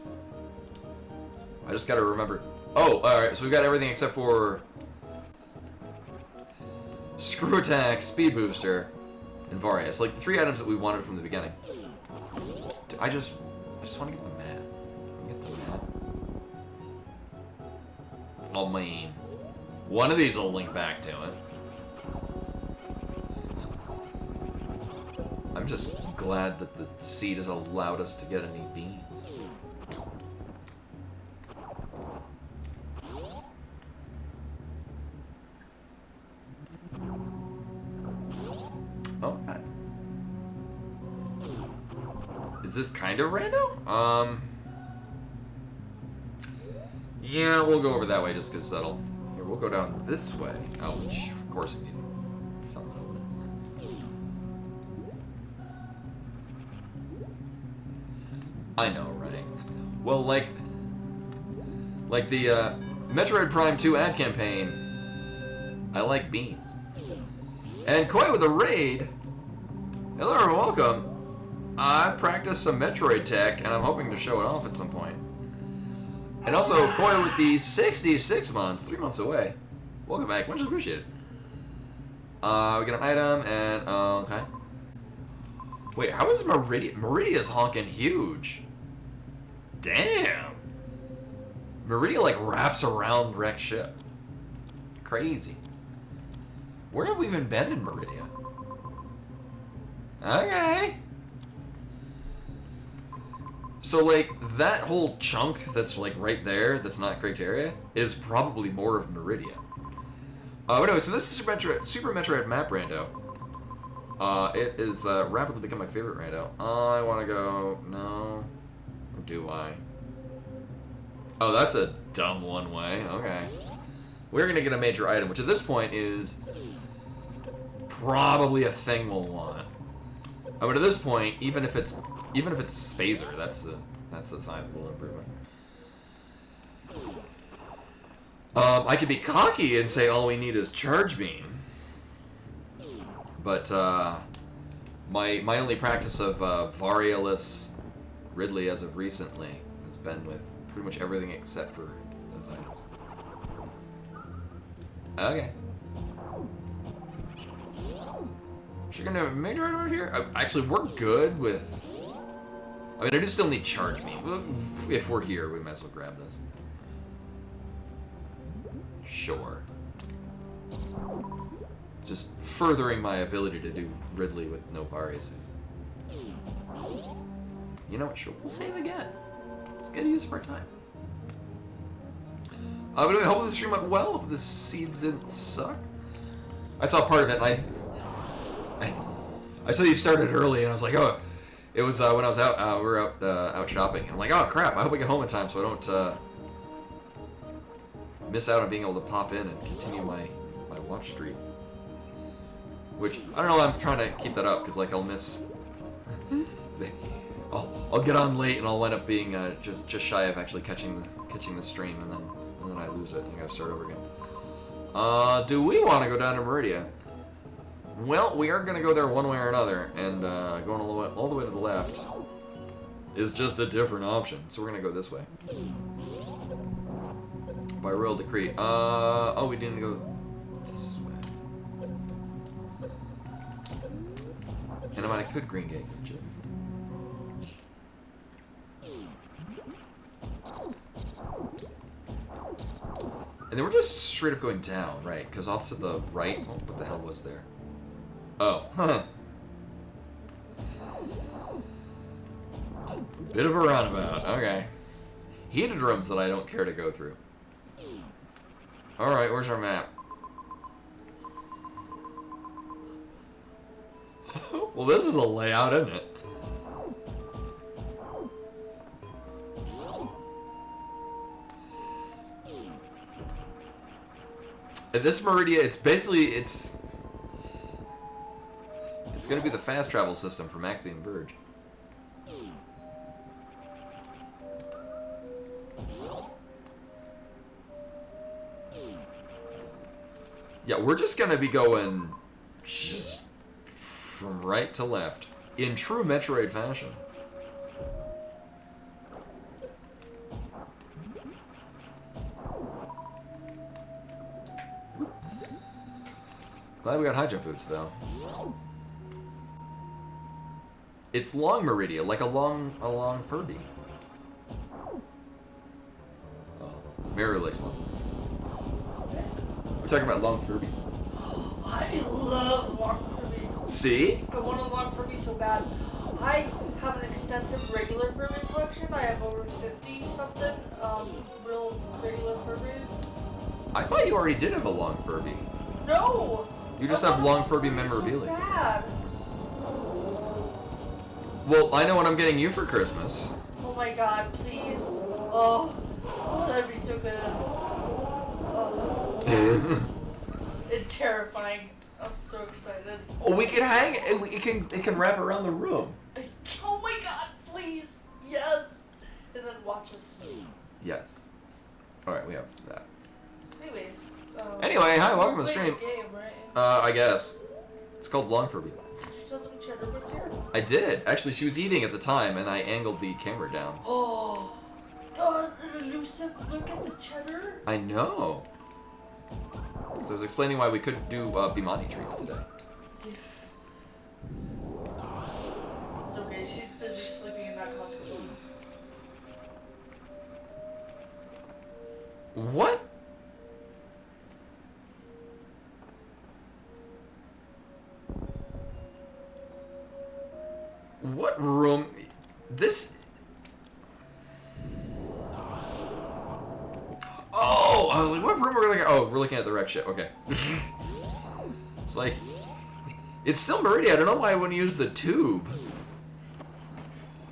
I just gotta remember. Oh, alright, so we've got everything except for Screw Attack, Speed Booster, and Varius. Like the 3 items that we wanted from the beginning. I just want to get the map. Get the map. Oh man. One of these will link back to it. I'm just glad that the seed has allowed us to get any beans. Okay. Is this kind of rando? Yeah, we'll go over that way just because that'll... Here, we'll go down this way. Oh, which, of course, you need something open. I know, right? Well, like the Metroid Prime 2 ad campaign, I like beans. And Koi with a raid. Hello and welcome. I practiced some Metroid tech, and I'm hoping to show it off at some point. And also, Koi with the 66 months, 3 months away. Welcome back, much appreciated. We get an item, and, okay. Wait, how is Meridia? Meridia's honking huge. Damn. Meridia, like, wraps around wrecked ship. Crazy. Where have we even been in Meridia? Okay. So, like, that whole chunk that's, like, right there, that's not criteria, is probably more of Meridia. But anyway, so this is Super Metroid map rando. It is rapidly become my favorite rando. I want to go... No. Or do I? Oh, that's a dumb one way. Okay. We're going to get a major item, which at this point is probably a thing we'll want. But at this point, even if it's Spazer, that's a sizable improvement. I could be cocky and say all we need is Charge Beam, but my only practice of Variolus Ridley as of recently has been with pretty much everything except for those items. Okay. So you're gonna have a major item right here? Actually, we're good with... I mean, I do still need Charge Beam. If we're here, we might as well grab this. Sure. Just furthering my ability to do Ridley with no Varius. You know what? Sure, we'll save again. It's good use of our time. But anyway, hopefully the stream went well. Hope the seeds didn't suck. I saw part of it, and I saw you started early, and I was like, oh, it was when I was out. We were out shopping, and I'm like, oh crap! I hope I get home in time so I don't miss out on being able to pop in and continue my watch streak. Which I don't know. I'm trying to keep that up because like I'll miss. I'll get on late and I'll end up being just shy of actually catching the stream, and then I lose it and I gotta start over again. Do we want to go down to Meridia? Well, we are gonna go there one way or another, and going all the way to the left is just a different option. So we're gonna go this way by royal decree. Oh, we didn't go this way. And I could green gate, legit. And then we're just straight up going down, right? Because off to the right, what the hell was there? Oh, huh. Bit of a roundabout, okay. Heated rooms that I don't care to go through. Alright, where's our map? Well, this is a layout, isn't it? And this Meridia, it's basically, it's going to be the fast travel system for Maxie and Verge. Yeah, we're just going to be going just from right to left in true Metroid fashion. Glad we got high jump boots, though. It's long Meridia, like a long Furby. Oh, Mirror Lake's long. We're talking about long Furbies. I love long Furbies. See? I want a long Furby so bad. I have an extensive regular Furby collection. I have over 50-something real regular Furbies. I thought you already did have a long Furby. No! You just have long Furby memorabilia. So bad. Well, I know what I'm getting you for Christmas. Oh my god, please. Oh, that'd be so good. Oh. It's terrifying. I'm so excited. Oh, we can hang it. It can wrap around the room. Oh my god, please. Yes. and watch us. Yes. Alright, we have that. Anyways. Anyway, hi, welcome to the playing stream. a game, right? I guess. It's called Long Furby. Did you tell them Cheddar was here? I did. Actually, she was eating at the time, and I angled the camera down. Oh. God, elusive, look at the Cheddar. I know. So I was explaining why we couldn't do Bimani treats today. It's okay, she's busy sleeping in that costume. What? What room? This... Oh! I was like, what room are we looking at? Oh, we're looking at the wreck ship. Okay. It's like... It's still Meridia. I don't know why I wouldn't use the tube.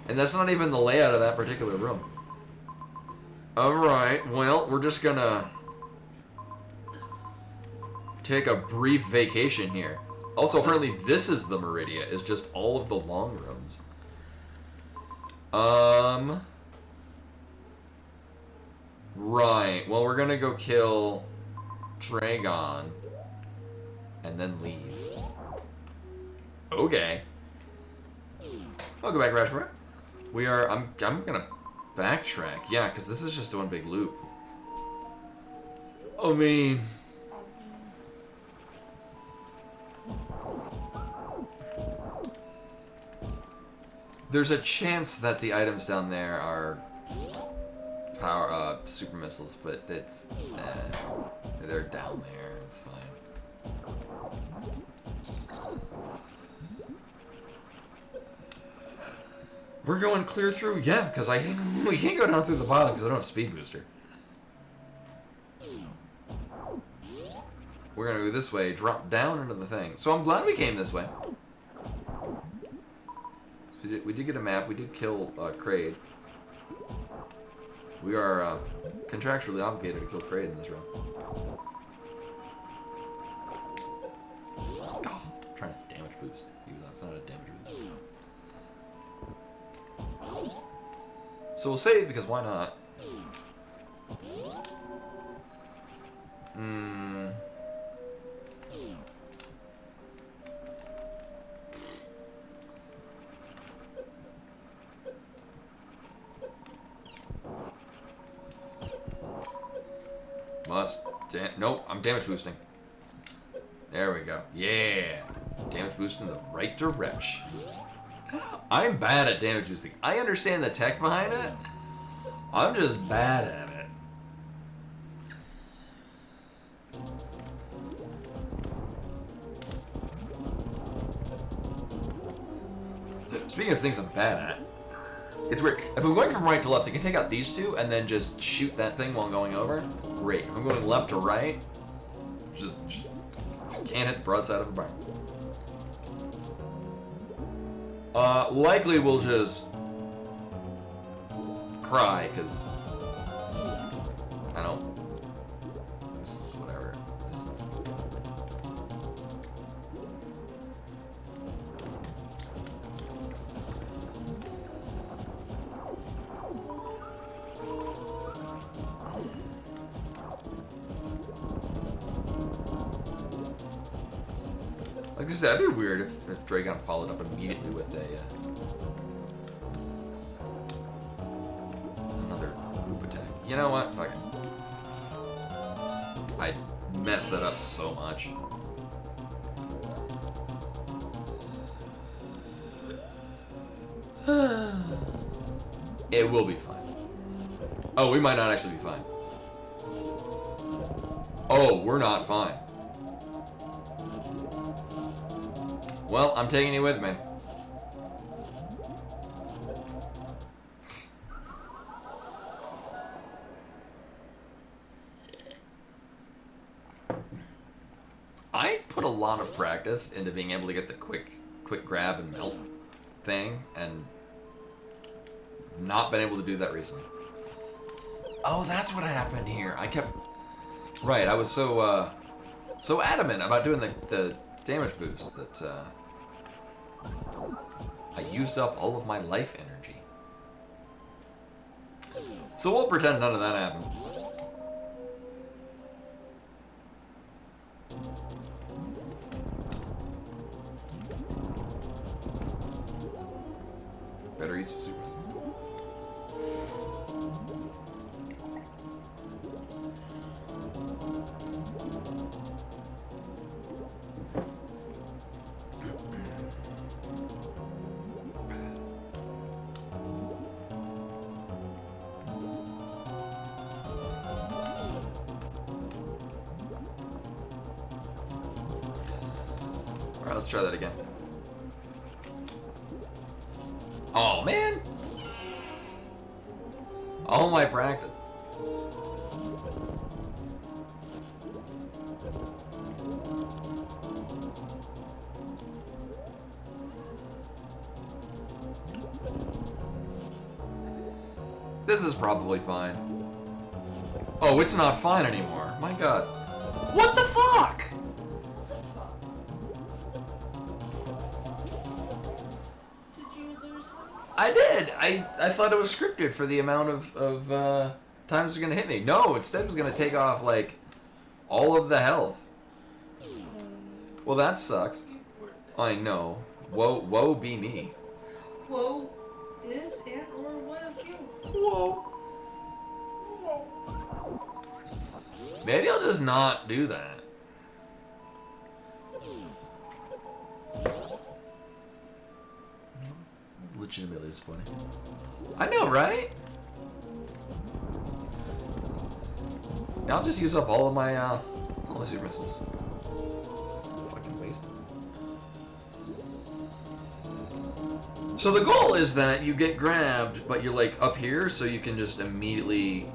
And that's not even the layout of that particular room. Alright, well, we're just gonna... take a brief vacation here. Also, apparently this is the Meridia. It's just all of the long rooms. Right. Well, we're gonna go kill Dragon and then leave. Okay. I'll go back, Rashmore. We are. I'm gonna backtrack. Yeah, because this is just one big loop. I mean. There's a chance that the items down there are super missiles, but it's they're down there. It's fine. We're going clear through, yeah, because we can't go down through the bottom because I don't have speed booster. We're gonna go this way, drop down into the thing. So I'm glad we came this way. We did get a map. We did kill Kraid. We are contractually obligated to kill Kraid in this run. Oh, I'm trying to damage boost. Even though that's not a damage boost. So we'll save because why not? Nope, I'm damage boosting. There we go. Yeah. Damage boost in the right direction. I'm bad at damage boosting. I understand the tech behind it. I'm just bad at it. Speaking of things I'm bad at, it's weird. If I'm going from right to left, I can take out these two and then just shoot that thing while going over. Great. If I'm going left to right, just can't hit the broadside of a barn. Likely we'll just cry, because I don't... whatever. Like I said, that'd be weird if Dragon followed up immediately with another group attack. You know what? Fuck it. I messed that up so much. It will be fine. Oh, we might not actually be fine. Oh, we're not fine. Well, I'm taking you with me. I put a lot of practice into being able to get the quick grab and melt thing, and not been able to do that recently. Oh, that's what happened here. I kept... Right, I was so adamant about doing the damage boost that I used up all of my life energy. So we'll pretend none of that happened. Better eat some super missiles. Alright, let's try that again. Oh, man! All my practice. This is probably fine. Oh, it's not fine anymore. My god. What the fuck? Did you lose them? I did. I thought it was scripted for the amount of times it's gonna hit me. No, instead it was gonna take off like all of the health. Well, that sucks. I know. Woe be me. Woe is and or was you. Whoa. Maybe I'll just not do that. Legitimately disappointing. I know, right? Now I'll just use up all of my all the super missiles. Fucking wasted. So the goal is that you get grabbed, but you're like up here, so you can just immediately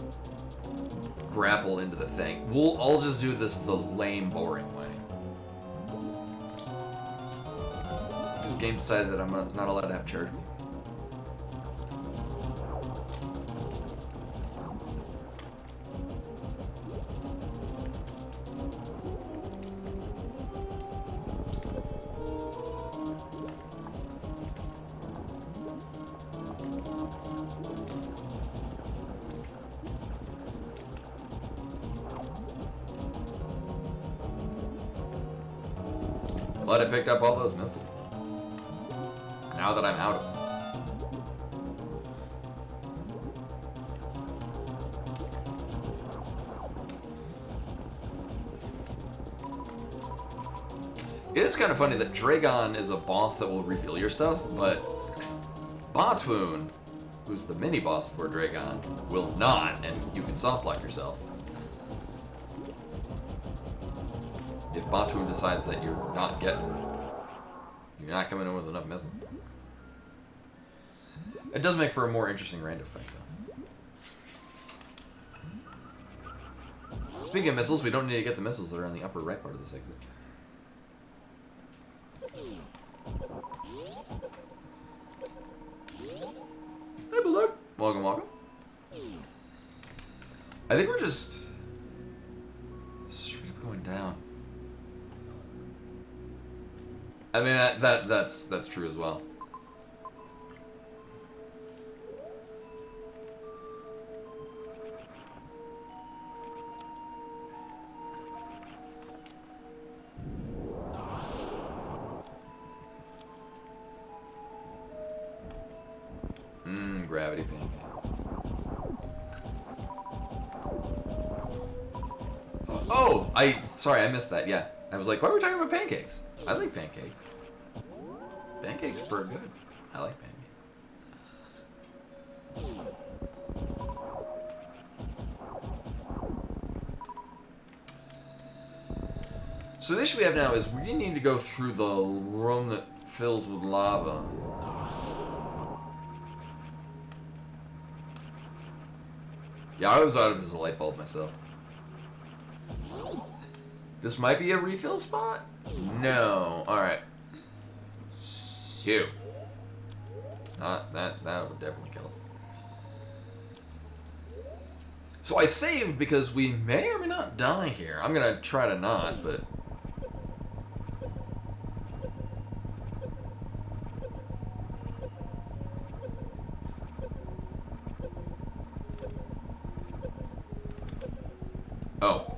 grapple into the thing. I'll just do this the lame, boring way. This game decided that I'm not allowed to have charge me. Glad I picked up all those missiles. Now that I'm out of them. It is kind of funny that Dragon is a boss that will refill your stuff, but Botswoon, who's the mini boss before Dragon, will not, and you can soft lock yourself. If Botswoon decides that you're not coming in with enough missiles. It does make for a more interesting random effect, though. Speaking of missiles, we don't need to get the missiles that are on the upper right part of this exit. Hey, Blizzard. Welcome, welcome. I think we're just straight up going down. I mean, that's true as well. Gravity pancakes. Oh, sorry, I missed that. Yeah, I was like, why are we talking about pancakes? I like pancakes. Pancakes are pretty good. I like pancakes. So the issue we have now is we need to go through the room that fills with lava. Yeah, I was out of as a light bulb myself. This might be a refill spot? No. Alright. Shoot. That would definitely kill us. So I saved because we may or may not die here. I'm gonna try to not, but... Oh.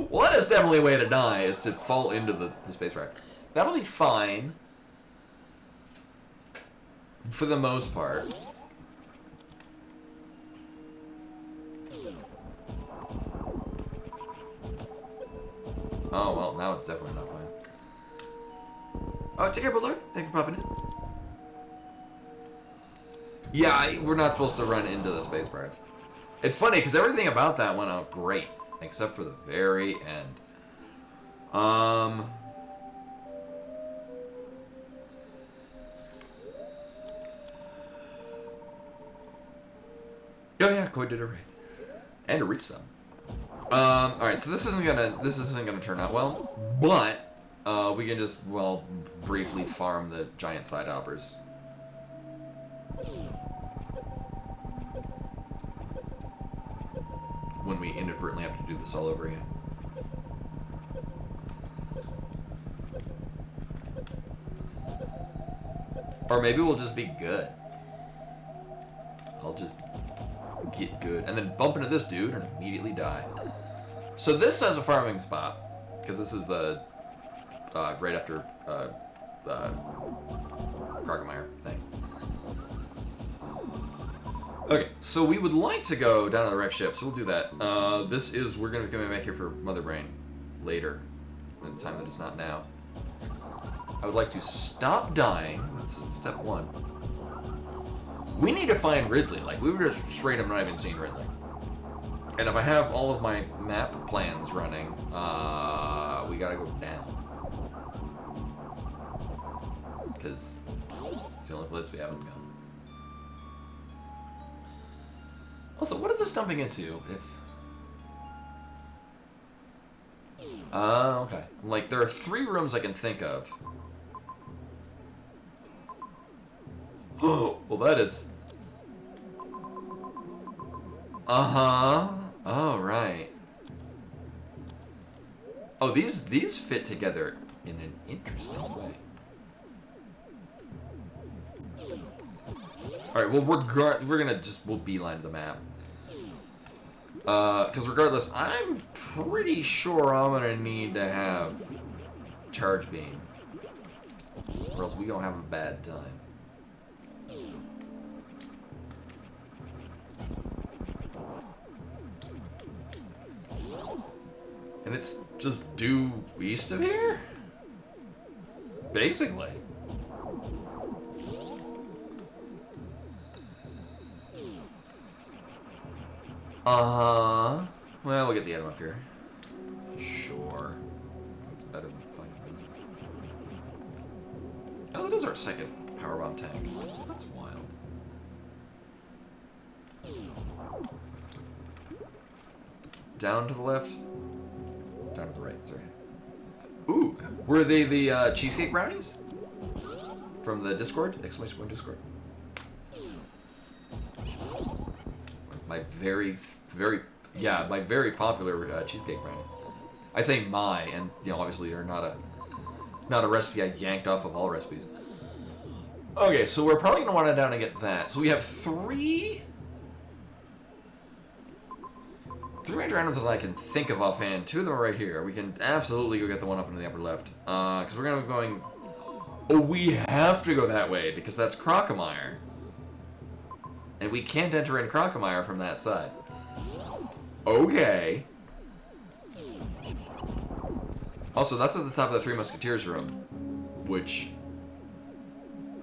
Well, that is definitely a way to die, is to fall into the space bar. That'll be fine. For the most part. Oh, well, now it's definitely not fine. Oh, take care, Butler. Thanks for popping in. Yeah, we're not supposed to run into the space bar. It's funny, because everything about that went out great. Except for the very end. Oh yeah, Koi did it right. And a reach some. Alright, so this isn't gonna turn out well. But we can just, well, briefly farm the giant side hoppers. When we inadvertently have to do this all over again. Or maybe we'll just be good. I'll just get good. And then bump into this dude and immediately die. So this has a farming spot. Because this is the... right after... Krogmeyer thing. Okay, so we would like to go down to the wreck ship, so we'll do that. We're going to be coming back here for Mother Brain later, in a time that is not now. I would like to stop dying. That's step one. We need to find Ridley. Like, we were just straight up not even seeing Ridley. And if I have all of my map plans running, we gotta go down. Because it's the only place we haven't gone. Also, what is this dumping into? Okay. Like, there are 3 rooms I can think of. Oh, well that is... Uh-huh. Oh, right. Oh, these fit together in an interesting way. Alright, well, we'll beeline to the map. Because regardless, I'm pretty sure I'm gonna need to have charge beam. Or else we gonna have a bad time. And it's just due east of here? Basically. Well, we'll get the item up here. Sure. It's better than fucking business. Oh, that is our second powerbomb tank. That's wild. Down to the left? Down to the right, sorry. Ooh, were they the cheesecake brownies? From the Discord? Exclamation point Discord. My very popular cheesecake brownie. I say my, and you know, obviously they're not a recipe I yanked off of all recipes. Okay, so we're probably gonna want to down and get that. So we have three major items that I can think of offhand. 2 of them are right here. We can absolutely go get the one up in the upper left. Because we're gonna be going. Oh, we have to go that way because that's Krogmeyer. And we can't enter in Krogmeyer from that side. Okay. Also, that's at the top of the Three Musketeers room. Which...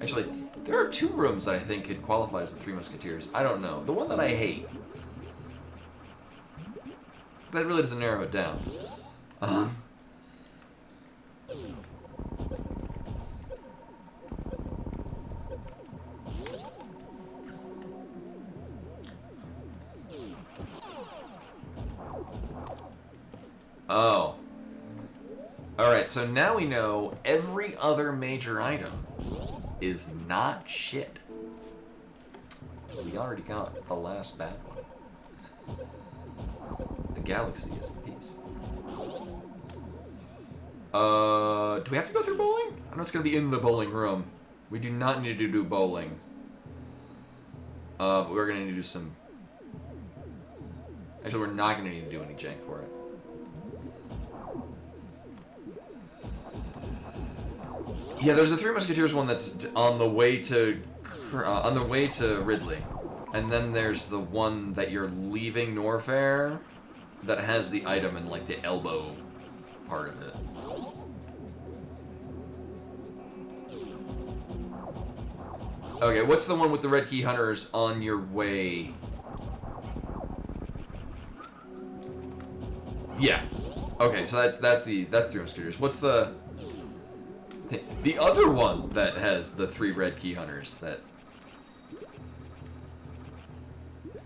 Actually, there are 2 rooms that I think could qualify as the Three Musketeers. I don't know. The one that I hate. That really doesn't narrow it down. Oh. Alright, so now we know every other major item is not shit. We already got the last bad one. The galaxy is in peace. Do we have to go through bowling? I know it's gonna be in the bowling room. We do not need to do bowling. But we're gonna need to do some... Actually, we're not gonna need to do any jank for it. Yeah, there's a Three Musketeers one that's on the way to Ridley, and then there's the one that you're leaving Norfair that has the item in like the elbow part of it. Okay, what's the one with the red key hunters on your way? Yeah. Okay, so that's Three Musketeers. What's the other one that has the 3 red key hunters? That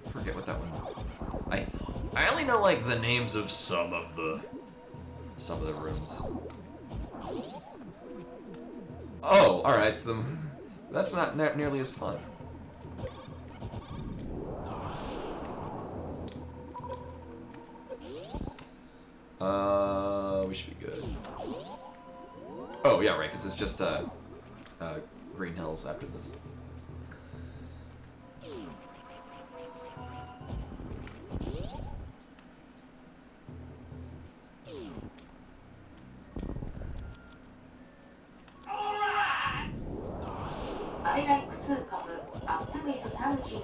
I forget what that one. I only know like the names of some of the rooms. Oh, all right. That's not nearly as fun. We should be good. Oh, yeah, right, because it's just Green Hills after this. I like to come up with something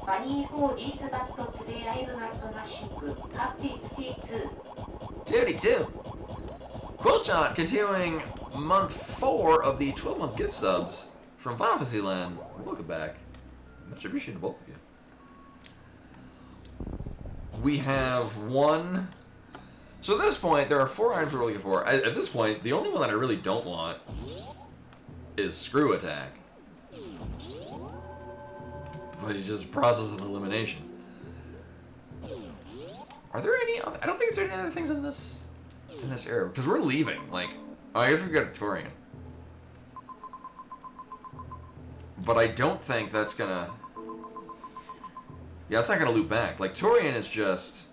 funny for this but today I've got nothing. Happy Steve too. Duty too. Quillshot continuing month 4 of the 12-month gift subs from Final Fantasy Land. Welcome back. Much appreciated to both of you. We have one. So at this point, there are 4 items we're looking for. At this point, the only one that I really don't want is Screw Attack. But it's just a process of elimination. Are there any other... I don't think there's any other things in this area. Because we're leaving. Like, I guess we got a Torian. But I don't think that's gonna... Yeah, it's not gonna loop back. Like, Torian is just...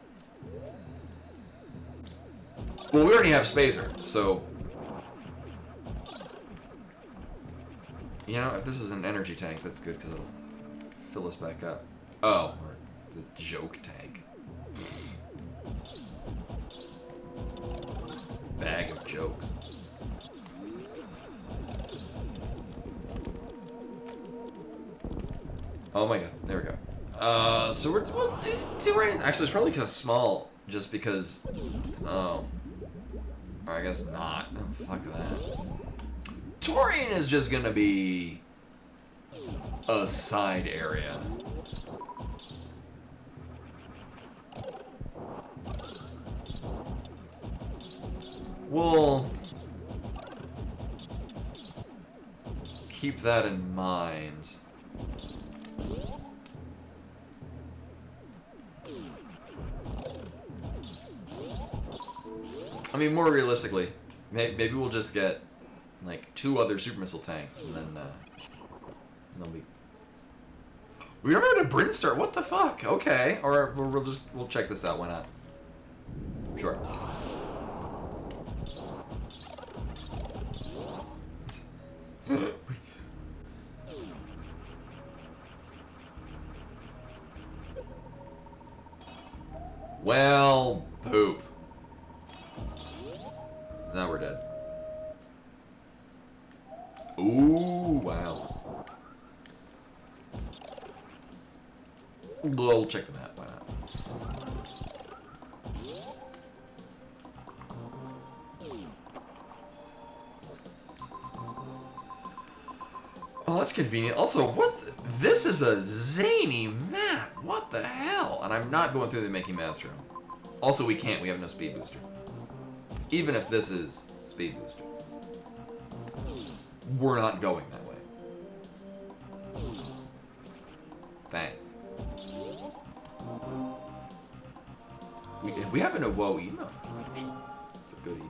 Well, we already have Spacer, so... You know, if this is an energy tank, that's good, because it'll fill us back up. Oh, or the joke tank. Bag of jokes. Oh my god, there we go. So we'll do right. Actually, it's probably because small, just because. Oh, or I guess not. Oh, fuck that. Torian is just gonna be a side area. We'll keep that in mind. I mean, more realistically, maybe we'll just get like 2 other super missile tanks, and then we remembered a Brinstar. What the fuck? Okay, or we'll check this out. Why not? Sure. Well, poop. Now we're dead. Ooh, wow. We'll check the map, why not? Oh, that's convenient. Also, this is a zany map. What the hell? And I'm not going through the Making Master. Also, we can't. We have no speed booster. Even if this is speed booster. We're not going that way. Thanks. We have an Awo emo, actually. It's a good emo.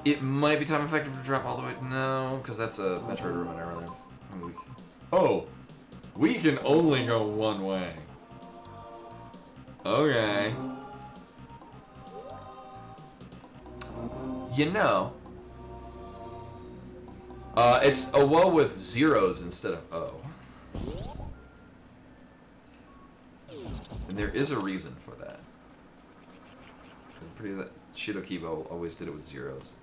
It might be time effective to drop all the way. No, because that's a Metroid room and I really. Oh, we can only go one way. Okay. You know, it's Awo with zeros instead of O. And there is a reason for that. I'm pretty that Shidokibo always did it with zeros.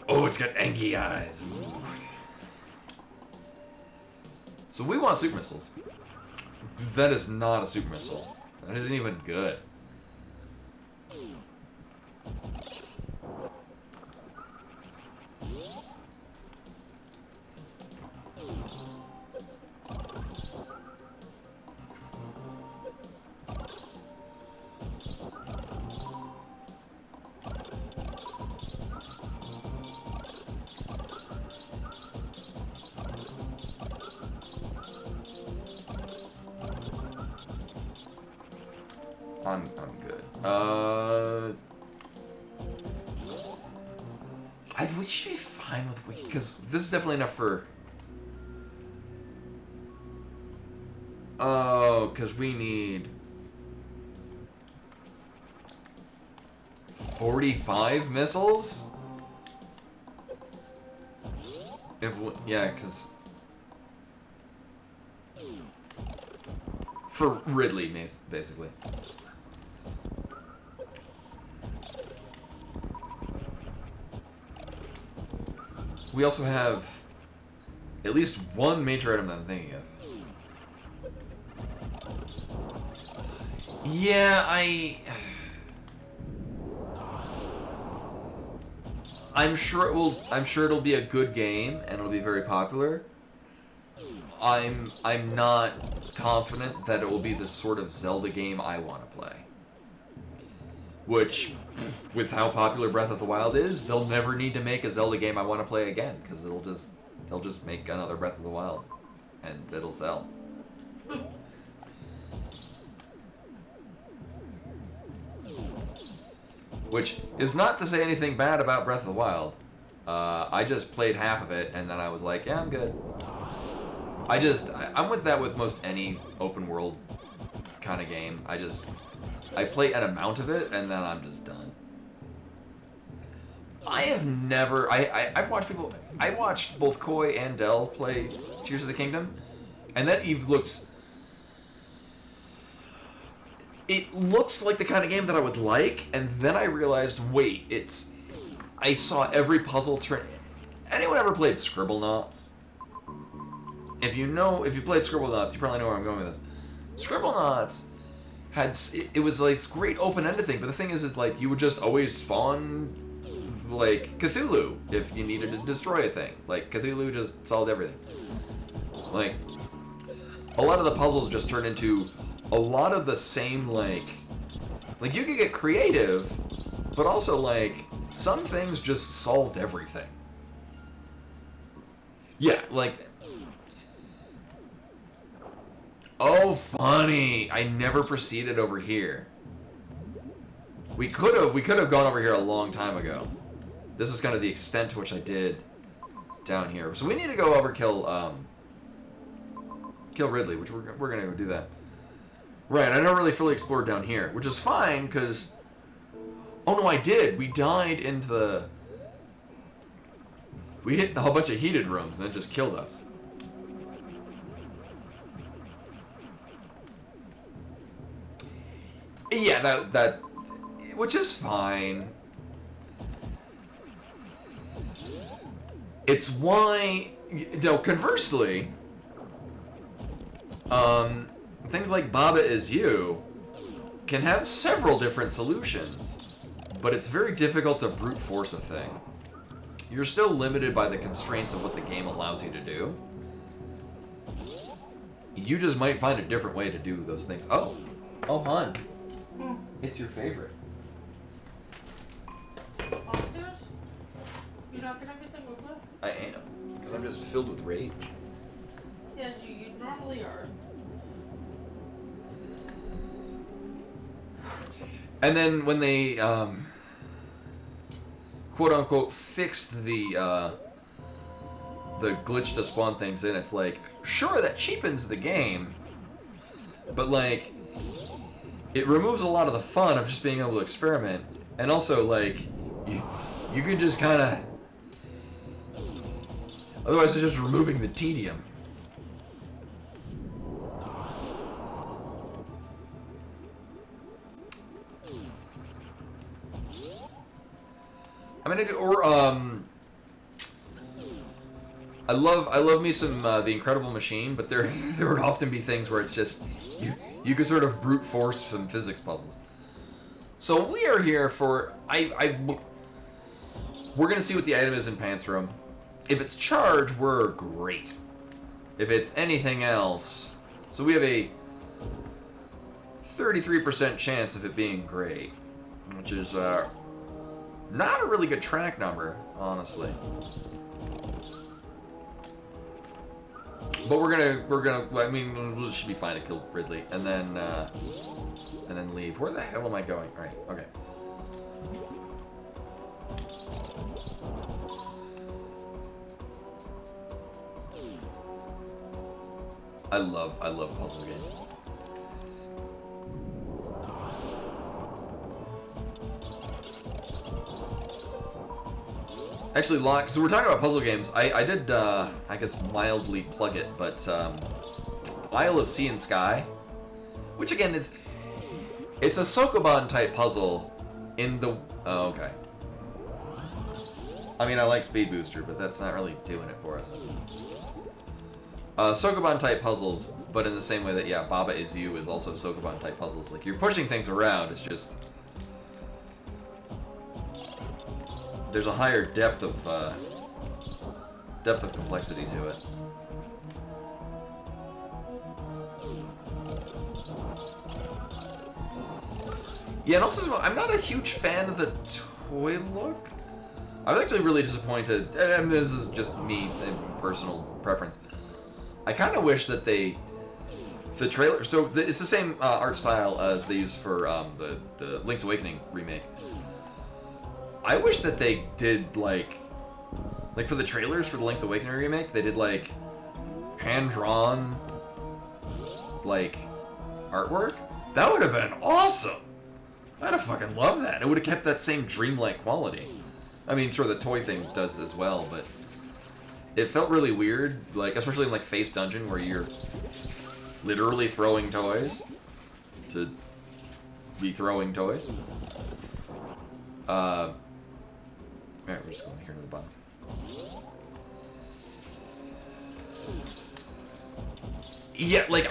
Oh, it's got angry eyes. Ooh. So we want super missiles. That is not a super missile. That isn't even good. I'm good. We should be fine with wiki, because this is definitely enough for... Oh, because we need... 45 missiles? Yeah, because... For Ridley, basically. We also have at least one major item that I'm thinking of. Yeah, I'm sure it'll be a good game and it'll be very popular. I'm not confident that it will be the sort of Zelda game I want to play. Which, with how popular Breath of the Wild is, they'll never need to make a Zelda game I want to play again, because they'll just make another Breath of the Wild, and it'll sell. Which is not to say anything bad about Breath of the Wild. I just played half of it, and then I was like, yeah, I'm good. I'm with that with most any open world kind of game. I play an amount of it, and then I'm just done. I have never... I've watched people... I watched both Koi and Dell play Tears of the Kingdom, and that Eve looks... It looks like the kind of game that I would like, and then I realized, wait, it's... I saw every puzzle turn... Anyone ever played Scribblenauts? If you played Scribblenauts, you probably know where I'm going with this. Scribblenauts... It was like this great open-ended thing, but the thing is like you would just always spawn like Cthulhu if you needed to destroy a thing. Like Cthulhu just solved everything. Like a lot of the puzzles just turn into a lot of the same like you could get creative, but also like some things just solved everything. Yeah, like. Oh, funny! I never proceeded over here. We could have gone over here a long time ago. This is kind of the extent to which I did down here. So we need to go over kill Ridley, which we're gonna go do that. Right, I never really fully explored down here, which is fine because. Oh no, I did. We died into the. We hit a whole bunch of heated rooms and it just killed us. Yeah, that, which is fine. It's why, conversely, things like Baba Is You can have several different solutions, but it's very difficult to brute force a thing. You're still limited by the constraints of what the game allows you to do. You just might find a different way to do those things. Oh, hon. It's your favorite. Upstairs? You're not gonna get them over? I am, because I'm just filled with rage. Yes, you normally are. And then when they, quote unquote, fixed the glitch to spawn things in, it's like, sure, that cheapens the game, but like, it removes a lot of the fun of just being able to experiment, and also like you could just kind of. Otherwise, it's just removing the tedium. I mean, I love me some The Incredible Machine, but there would often be things where it's just you could sort of brute force some physics puzzles. So we are here for we're gonna see what the item is in Pants Room. If it's charge, we're great. If it's anything else, so we have a 33% chance of it being great, which is not a really good track number, honestly. But we're gonna. I mean, we should be fine to kill Ridley, and then leave. Where the hell am I going? All right, okay. I love puzzle games. Actually, so we're talking about puzzle games. I did, I guess, mildly plug it, but Isle of Sea and Sky, which again it's a Sokoban type puzzle in the. Oh, okay. I mean, I like Speed Booster, but that's not really doing it for us. Sokoban type puzzles, but in the same way that, yeah, Baba Is You is also Sokoban type puzzles. Like, you're pushing things around, it's just. There's a higher depth of complexity to it. Yeah, and also, I'm not a huge fan of the toy look. I was actually really disappointed, and this is just me and personal preference. I kind of wish that the trailer, so it's the same art style as they used for the Link's Awakening remake. I wish that they did like for the trailers for the Link's Awakening remake, they did like hand-drawn like artwork. That would have been awesome. I'd have fucking loved that. It would have kept that same dreamlike quality. I mean, sure, the toy thing does as well, but it felt really weird, like especially in like Face Dungeon where you're literally throwing toys to be throwing toys. Alright, we're just going here to the bottom. Yeah, like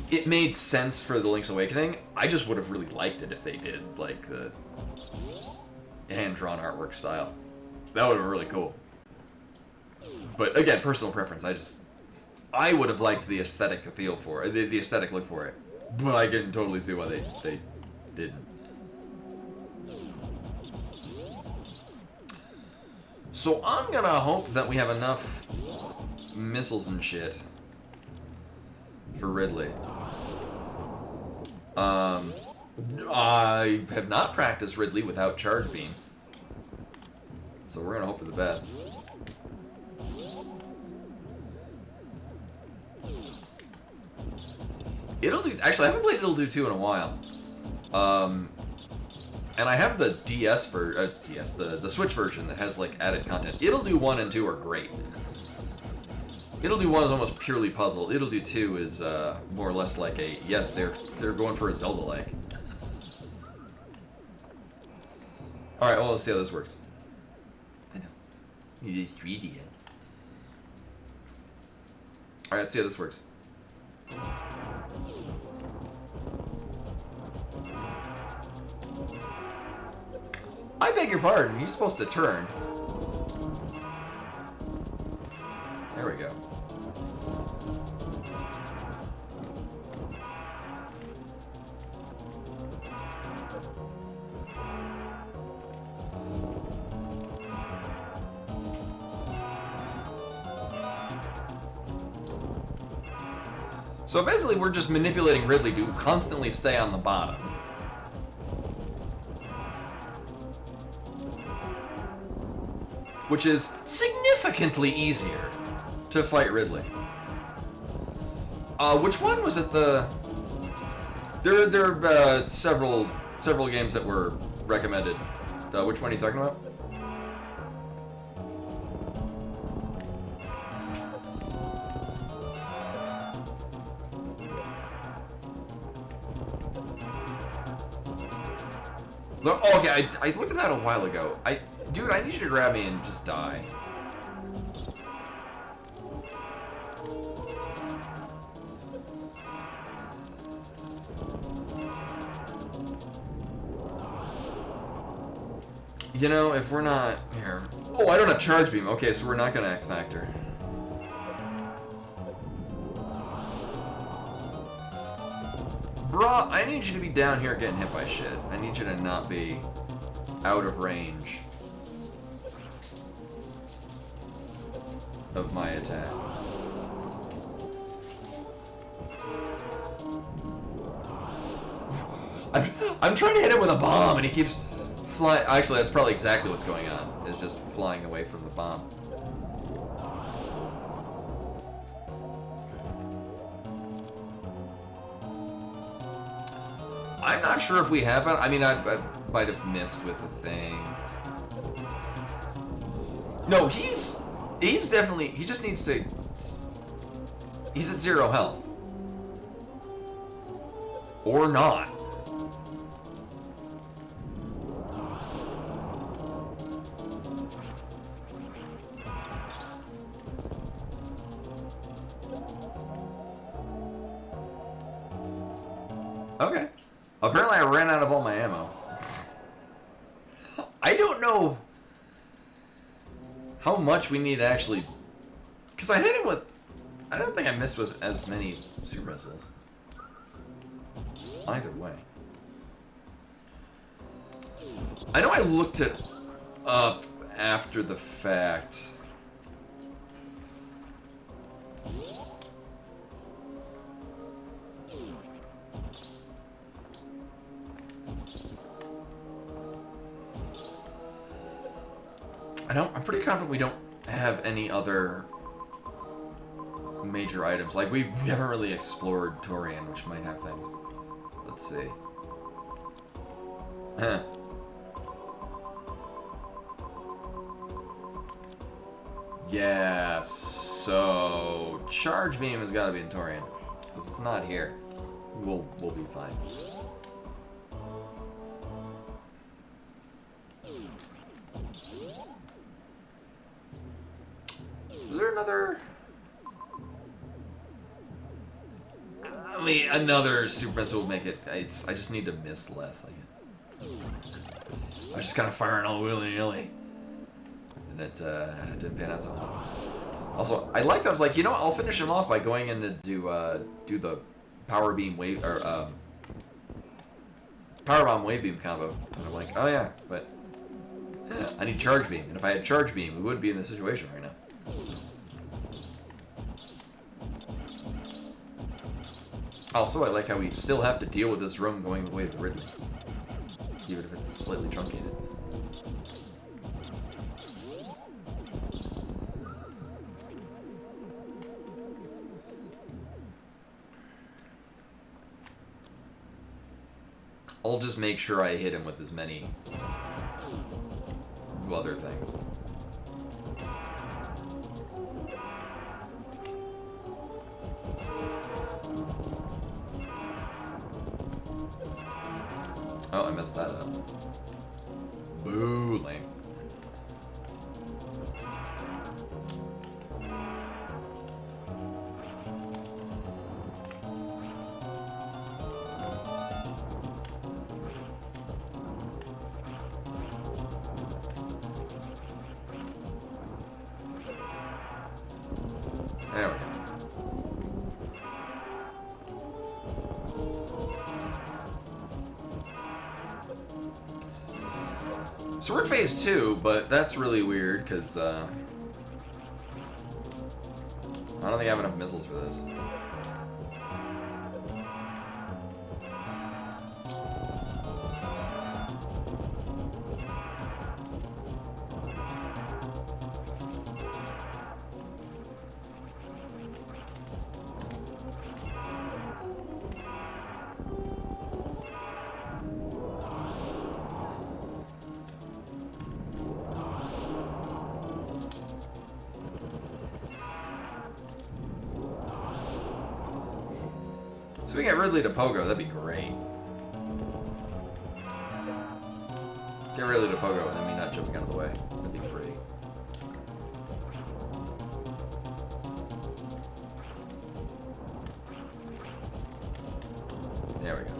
it made sense for the Link's Awakening. I just would have really liked it if they did like the hand-drawn artwork style. That would have been really cool. But again, personal preference. I would have liked the aesthetic appeal for it, the aesthetic look for it. But I can totally see why they didn't. So I'm gonna hope that we have enough missiles and shit for Ridley. I have not practiced Ridley without Charge Beam, so we're gonna hope for the best. It'll do. Actually, I haven't played It'll Do 2 in a while. And I have the the Switch version that has like added content. It'll Do 1 and 2 are great. It'll Do 1 is almost purely puzzle. It'll Do 2 is more or less like a, yes, they're going for a Zelda-like. Alright, well, let's see how this works. I know. It is 3DS. Alright, let's see how this works. I beg your pardon, you're supposed to turn. There we go. So basically we're just manipulating Ridley to constantly stay on the bottom. Which is significantly easier to fight Ridley. Which one was it? There are several games that were recommended. Which one are you talking about? Oh, okay, I looked at that a while ago. Dude, I need you to grab me and just die. You know, if we're not... Here. Oh, I don't have Charge Beam. Okay, so we're not gonna X Factor. Bruh, I need you to be down here getting hit by shit. I need you to not be out of range of my attack. I'm trying to hit him with a bomb and he keeps flying. Actually, that's probably exactly what's going on. Is just flying away from the bomb. I'm not sure if we have it. I mean, I might have missed with the thing. No, he's definitely, he just needs to, he's at 0 health. Or not. Okay. Apparently I ran out of all my ammo. I don't know how much we need to actually... Because I hit him with... I don't think I missed with as many super missiles. Either way. I know I looked it up after the fact. I'm pretty confident we don't have any other major items. Like, we haven't really explored Torian, which might have things. Let's see. Huh. Yeah, so... Charge Beam has got to be in Torian. Because it's not here. We'll be fine. Is there another... I mean, another super missile would make it... I just need to miss less, I guess. I was just kind of firing all willy-nilly. And it didn't pan out so well. Also, I liked that. I was like, you know what? I'll finish him off by going in to do the power beam wave... Or, power bomb wave beam combo. And I'm like, oh yeah, but... I need charge beam. And if I had charge beam, we wouldn't be in this situation right now. Also, I like how we still have to deal with this room going the way of the Ridley. Even if it's slightly truncated. I'll just make sure I hit him with as many other things. Oh, I messed that up. Boo, lame. There we go. So we're in phase 2, but that's really weird because I don't think I have enough missiles for this. So we get Ridley to Pogo, that'd be great. Get rid of the pogo and then me not jumping out of the way. That'd be great. There we go.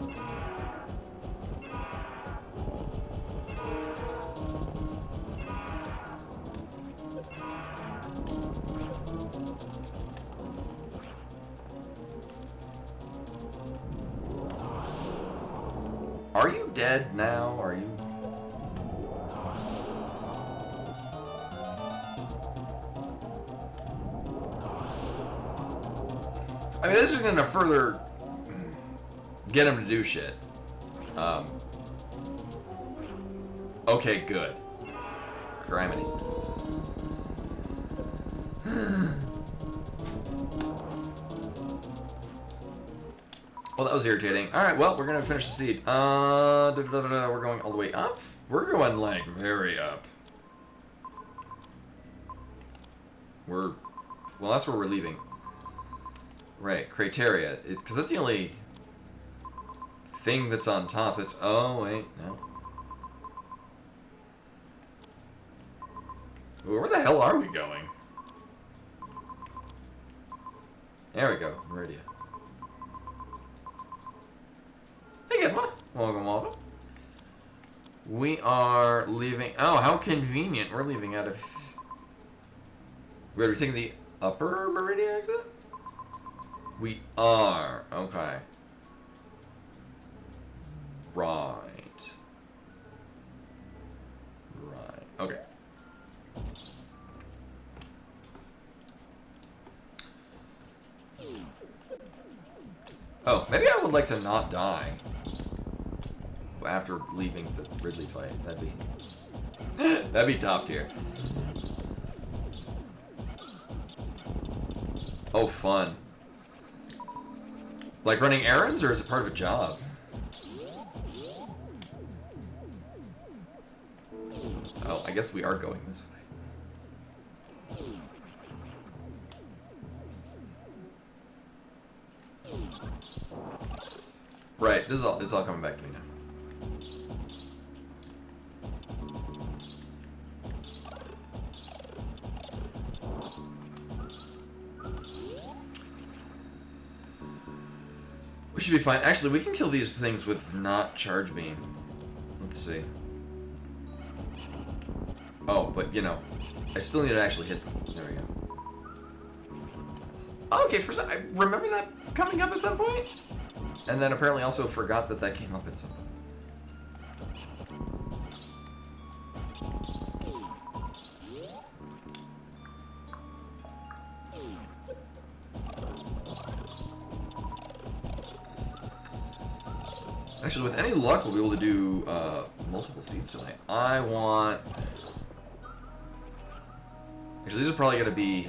Are you dead now? Are you? I mean, this is gonna further get him to do shit. Okay, good. Criminy. Well, that was irritating. Alright, well, we're gonna finish the seed. We're going all the way up? We're going, like, very up. Well, that's where we're leaving. Right, criteria. Because that's the only thing that's on top. It's, oh, wait, no. Where the hell are we going? There we go, Meridia. Hey, Gemma. Welcome, welcome. We are leaving. Oh, how convenient. We're leaving out of. We're taking the upper Meridian exit? We are. Okay. Right. Right. Okay. Oh, maybe I would like to not die after leaving the Ridley fight. That'd be top tier. Oh, fun. Like running errands, or is it part of a job? Oh, I guess we are going this way. Right, it's all coming back to me now. We should be fine. Actually, we can kill these things with not charge beam. Let's see. Oh, but you know, I still need to actually hit them. There we go. Okay, I remember that coming up at some point? And then apparently also forgot that came up at some point. Actually, with any luck, we'll be able to do multiple seeds tonight. I want... Actually, these are probably going to be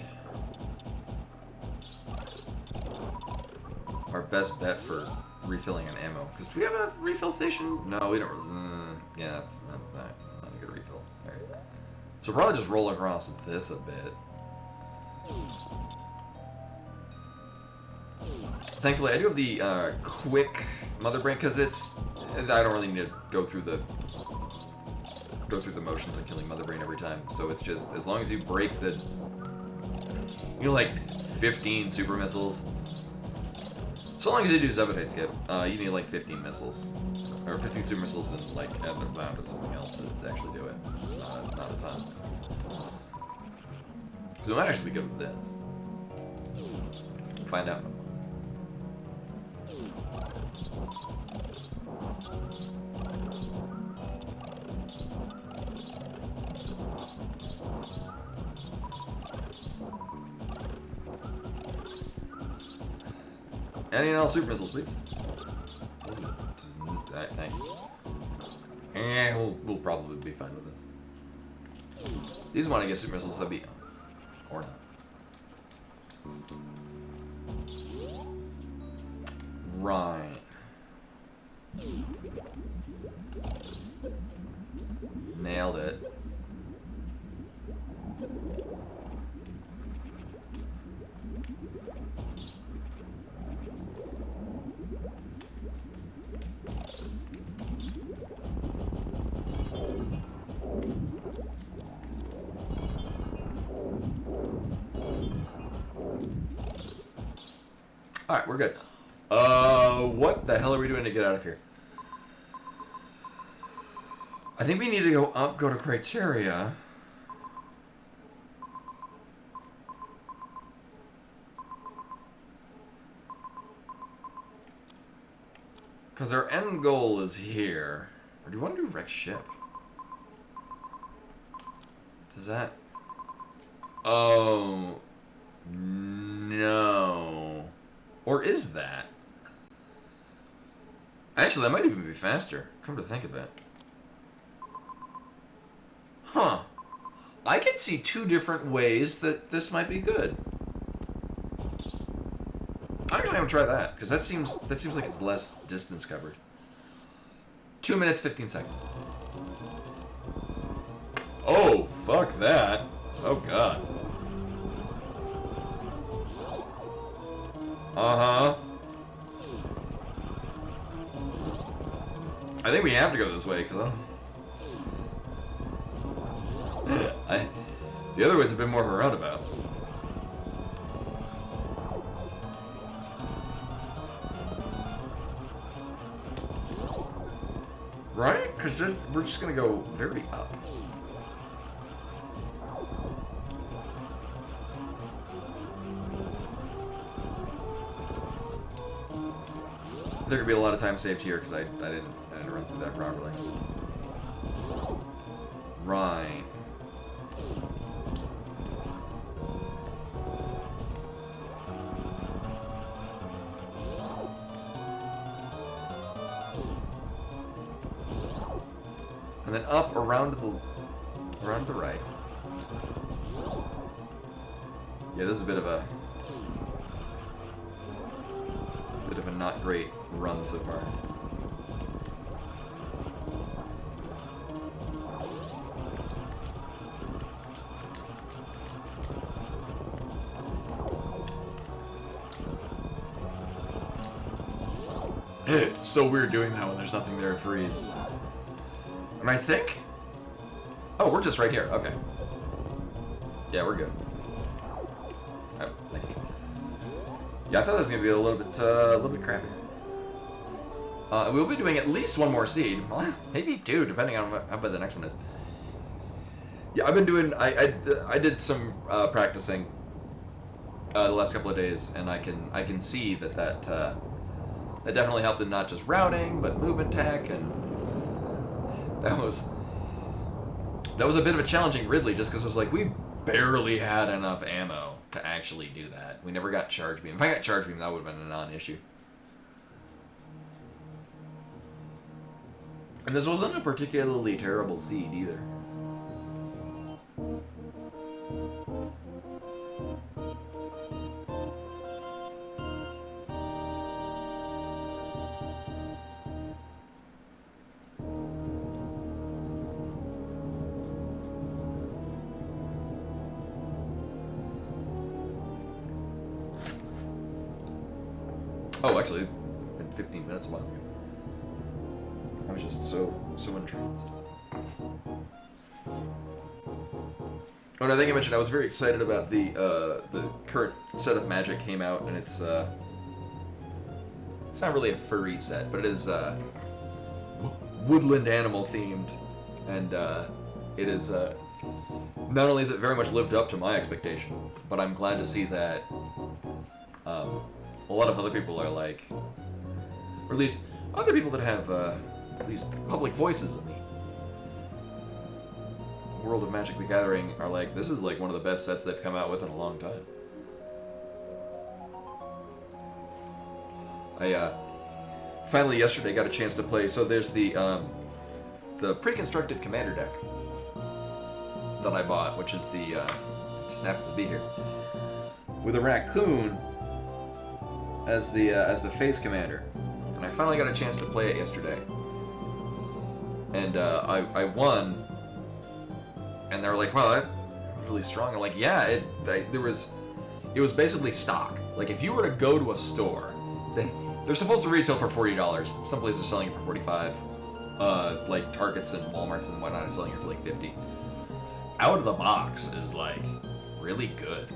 our best bet for refilling on ammo. Because do we have a refill station? No, we don't really... yeah, that's not a good refill. All right. So we'll probably just roll across this a bit. Thankfully, I do have the quick mother brain because I don't really need to go through the motions of killing mother brain every time. So it's just as long as you break the, like 15 super missiles. So long as you do Zebedee skip, you need like 15 missiles or 15 super missiles and like add an amount of something else to actually do it. It's not a ton. So it might actually be good with this. We'll find out. Any and all super missiles, please. Alright, thank you. We'll probably be fine with this. These want to get super missiles, that'd be... or not. Right. Nailed it. Alright, we're good. What the hell are we doing to get out of here? I think we need to go up, go to criteria. Because our end goal is here. Or do you want to do wreck ship? Does that... Oh... No. Or is that? Actually, that might even be faster. Come to think of it. Huh. I can see two different ways that this might be good. I'm actually gonna try that, because that seems like it's less distance covered. 2 minutes, 15 seconds. Oh, fuck that. Oh, God. Uh-huh. I think we have to go this way, because the other way's a bit more of a roundabout. Right? Because we're just going to go very up. There could be a lot of time saved here because I didn't run through that properly. Right. And then up around to the right. Yeah, this is a bit of a not great run so far. It's so weird doing that when there's nothing there to freeze. And I think... Oh, we're just right here. Okay. Yeah, we're good. Oh, thank you. Yeah, I thought that was going to be a little bit crappier. We'll be doing at least one more seed. Well, maybe two, depending on how bad the next one is. Yeah, I've been doing... I did some practicing the last couple of days, and I can see that definitely helped in not just routing, but movement tech, and that was a bit of a challenging Ridley, just because it was like, we barely had enough ammo to actually do that. We never got charge beam. If I got charge beam, that would have been a non-issue. And this wasn't a particularly terrible seed either. Oh, actually, it's been 15 minutes a while. I was just so entranced. Oh, and I think I mentioned I was very excited about the current set of Magic came out, and it's not really a furry set, but it is woodland animal themed, and it is not only is it very much lived up to my expectation, but I'm glad to see that a lot of other people are like, or at least other people that have at least public voices in the world of Magic the Gathering are like, this is like one of the best sets they've come out with in a long time. I finally yesterday got a chance to play. So there's the pre-constructed commander deck that I bought, which is the just happens to be here with a raccoon as the face commander, and I finally got a chance to play it yesterday, and I won, and they were like, "Wow, that was really strong." I'm like, "Yeah, it was basically stock. Like if you were to go to a store, they're supposed to retail for $40. Some places are selling it for $45. Like Targets and Walmarts and whatnot are selling it for like $50. Out of the box is like really good."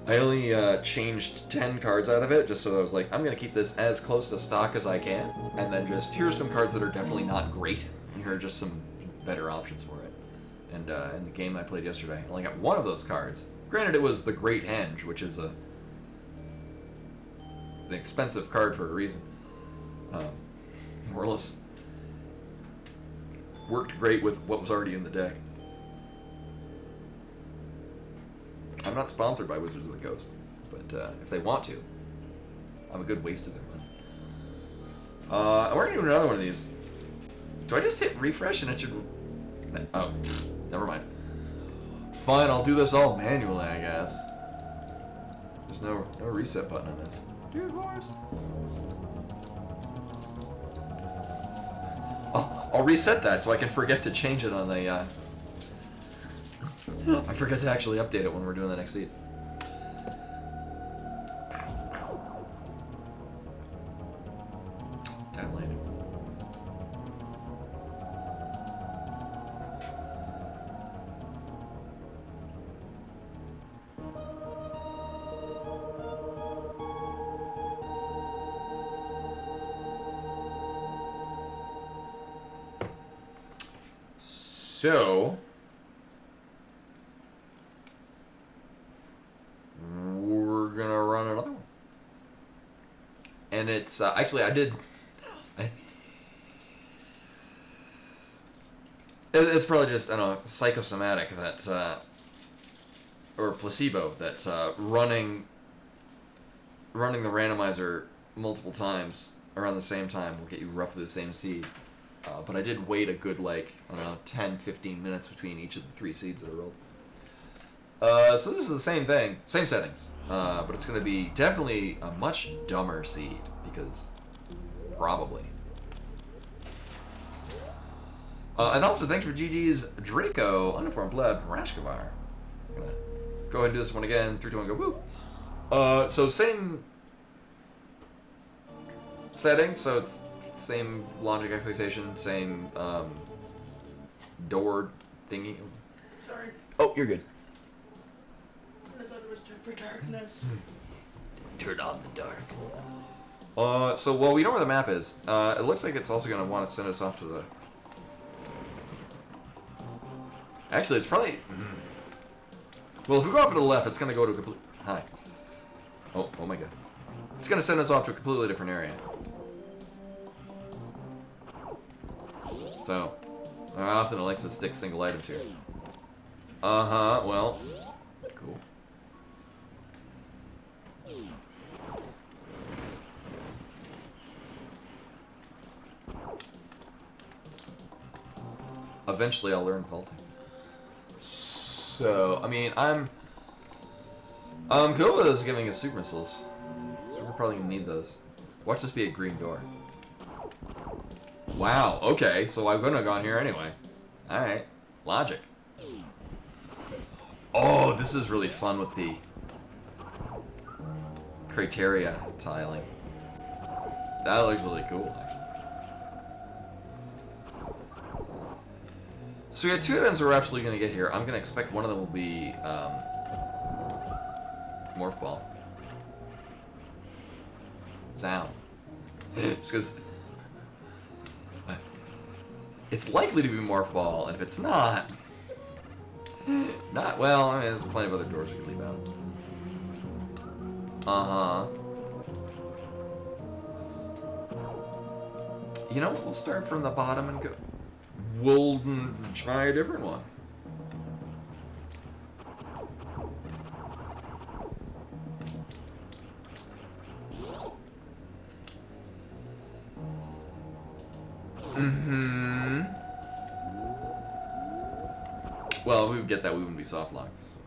I only changed 10 cards out of it, just so I was like, I'm going to keep this as close to stock as I can, and then just, here's some cards that are definitely not great, and here are just some better options for it. And in the game I played yesterday, I only got one of those cards. Granted, it was the Great Henge, which is an expensive card for a reason. More or less worked great with what was already in the deck. I'm not sponsored by Wizards of the Coast, but if they want to, I'm a good waste of their money. We're gonna do another one of these. Do I just hit refresh and it should... Oh, never mind. Fine, I'll do this all manually, I guess. There's no reset button on this. Dude, of course. I'll reset that so I can forget to change it on the... I forget to actually update it when we're doing the next seed. Downloading. So... And it's, actually, I did, it's probably just, I don't know, psychosomatic that's, or placebo that's, running the randomizer multiple times around the same time will get you roughly the same seed. But I did wait a good, like, I don't know, 10, 15 minutes between each of the 3 seeds that I rolled. So this is the same thing, same settings, but it's going to be definitely a much dumber seed, because probably. And also thanks for GG's Draco, Uniform Blood, Rashkavar. I'm going to go ahead and do this one again, 3, 2, 1, go, woo! So same settings, so it's same logic expectation, same door thingy. Sorry. Oh, you're good. I thought it was time for darkness. Turn on the dark. So, well, we know where the map is. It looks like it's also going to want to send us off to the... Actually, it's probably... Well, if we go off to the left, it's going to go to a complete... Hi. Oh my god. It's going to send us off to a completely different area. So, how often it likes to stick single items here. Uh-huh, well... Cool. Eventually I'll learn vaulting. So, I mean, I'm cool with us giving us super missiles. So we're probably gonna need those. Watch this be a green door. Wow, okay, so I couldn't have gone here anyway. Alright, logic. Oh, this is really fun with the criteria tiling. That looks really cool, actually. So we got 2 items we're absolutely going to get here. I'm going to expect one of them will be Morph Ball. Sound. Just because it's likely to be Morph Ball, and if it's not, well, I mean, there's plenty of other doors we can leave out. Uh-huh. You know, we'll start from the bottom and go. We'll try a different one. Mm-hmm. Well, if we would get that, we wouldn't be soft locked. So.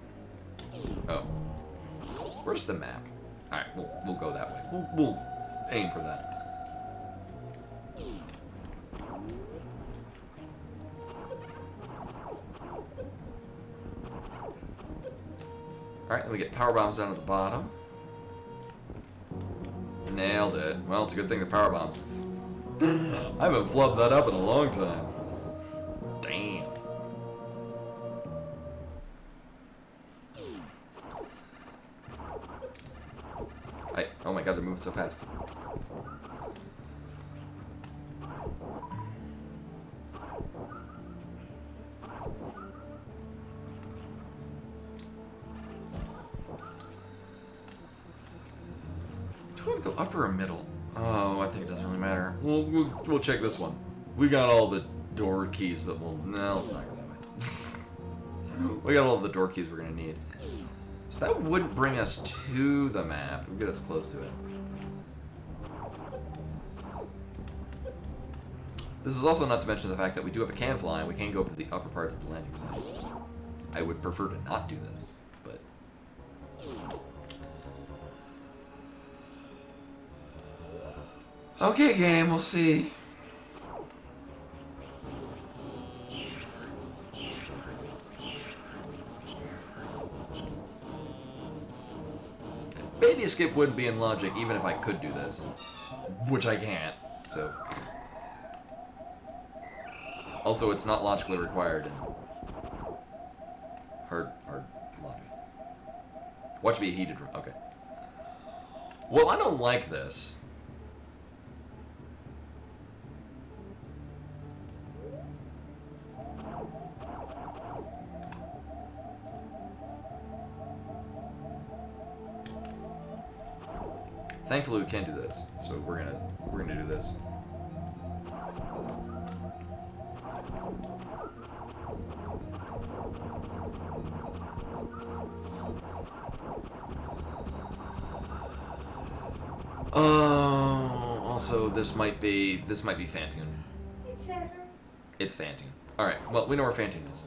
Oh. Where's the map? Alright, we'll go that way. We'll aim for that. Alright, then we get power bombs down at the bottom. Nailed it. Well, it's a good thing the power bombs is... I haven't flubbed that up in a long time. Damn. moving so fast? Do we want to go upper or middle? Oh, I think it doesn't really matter. We'll check this one. We got all the door keys that will... No, let's not go that way. We got all the door keys we're going to need. So that wouldn't bring us to the map. It would get us close to it. This is also not to mention the fact that we do have a can fly and we can go up to the upper parts of the landing site. I would prefer to not do this, but... Okay, game, we'll see. Baby skip wouldn't be in logic even if I could do this, which I can't, so... Also, it's not logically required in hard logic. Watch be a heated room. Okay. Well, I don't like this. Thankfully, we can do this, so we're gonna do this. Also, this might be Fantune. It's Fantune. All right. Well, we know where Fantune is.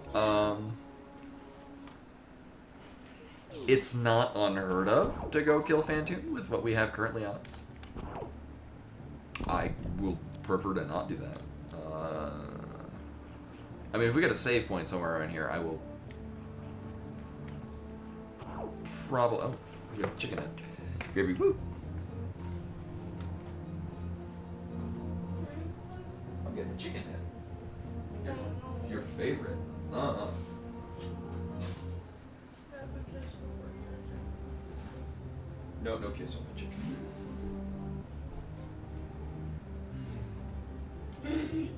It's not unheard of to go kill Fantune with what we have currently on us. I will prefer to not do that. I mean, if we get a save point somewhere around here, I will probably. Oh, we have chicken head. Gravy woo. I'm getting a chicken head. Your favorite. Uh-huh. No kiss on the chicken.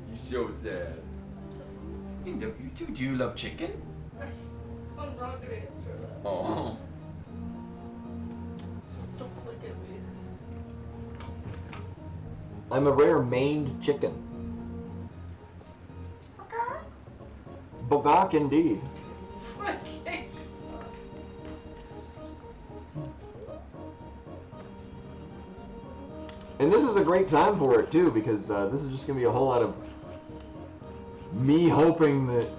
You're so sad. You too. Do you love chicken? I'm not gonna answer that. Oh. Just don't look at me. I'm a rare maned chicken. Bogak indeed. Freaking. And this is a great time for it too, because this is just gonna be a whole lot of me hoping that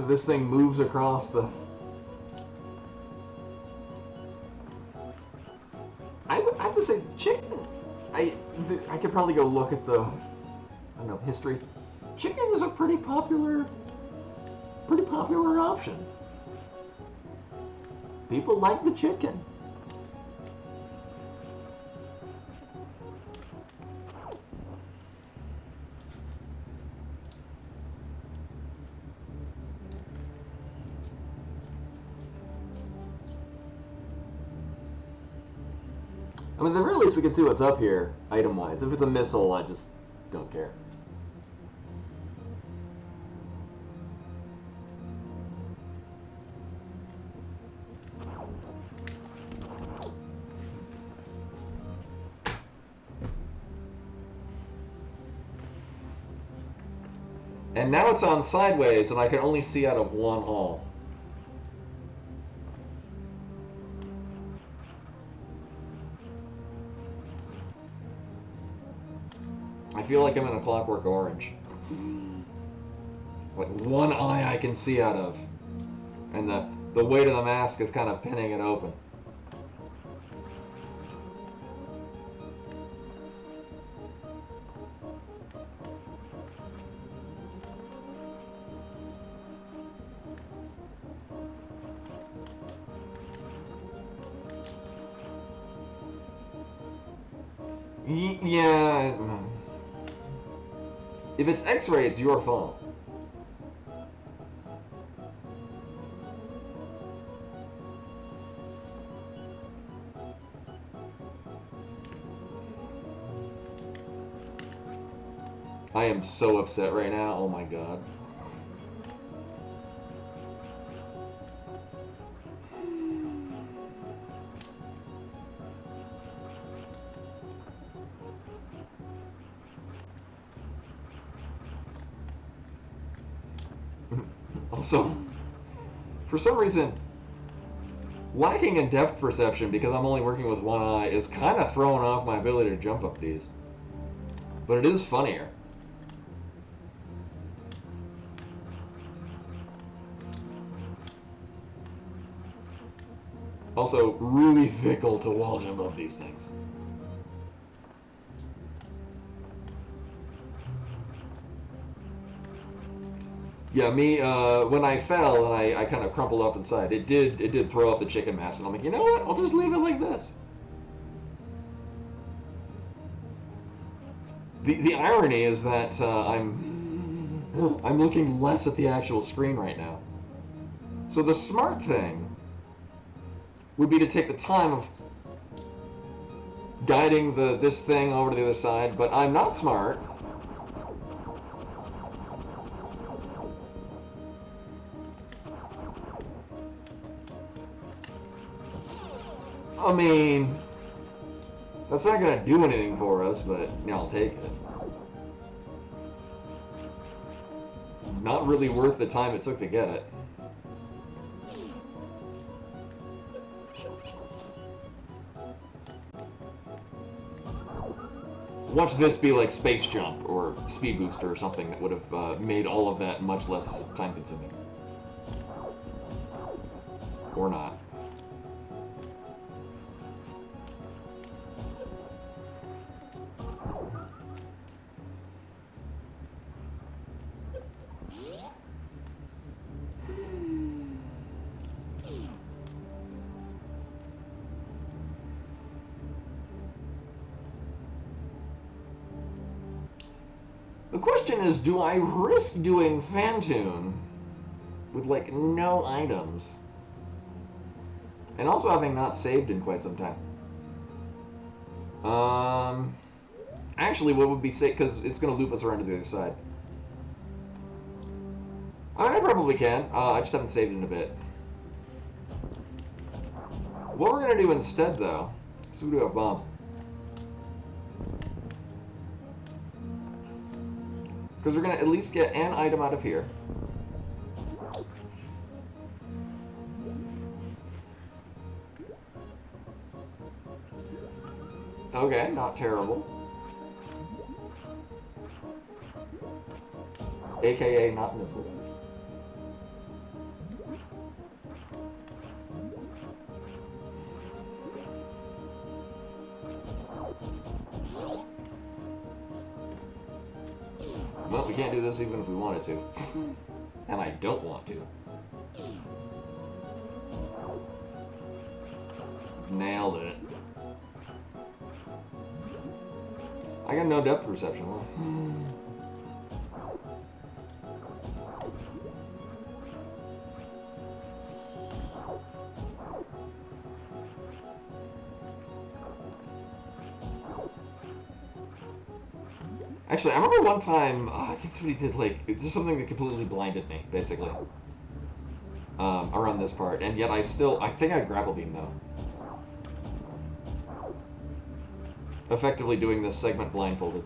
this thing moves across the. I would say chicken. I could probably go look at the, I don't know, history. Chicken is a pretty popular option. People like the chicken. I mean, at the very least, we can see what's up here, item-wise. If it's a missile, I just don't care. And now it's on sideways, and I can only see out of one hall. I feel like I'm in a Clockwork Orange. Like one eye I can see out of. And the weight of the mask is kind of pinning it open. Yeah. If it's X-ray, it's your fault. I am so upset right now. Oh my god. Also, for some reason, lacking in depth perception because I'm only working with one eye is kind of throwing off my ability to jump up these. But it is funnier. Also, really fickle to wall jump up these things. Yeah, me, when I fell and I kind of crumpled up inside, it did throw off the chicken mask, and I'm like, you know what? I'll just leave it like this. The irony is that I'm looking less at the actual screen right now. So the smart thing would be to take the time of guiding this thing over to the other side, but I'm not smart. I mean, that's not gonna do anything for us, but yeah, I'll take it. Not really worth the time it took to get it. Watch this be like Space Jump or Speed Booster or something that would have made all of that much less time consuming. Or not. The question is, do I risk doing Fantune with, like, no items? And also having not saved in quite some time. Actually, what would be safe, because it's going to loop us around to the other side. I probably can. I just haven't saved in a bit. What we're going to do instead, though, because we do have bombs. Because we're going to at least get an item out of here. Okay, not terrible. AKA not missiles. Well, we can't do this even if we wanted to. And I don't want to. Nailed it. I got no depth perception. Actually, I remember one time, I think somebody did, like, it's just something that completely blinded me, basically. Around this part, and yet I think I grapple beam, though. Effectively doing this segment blindfolded.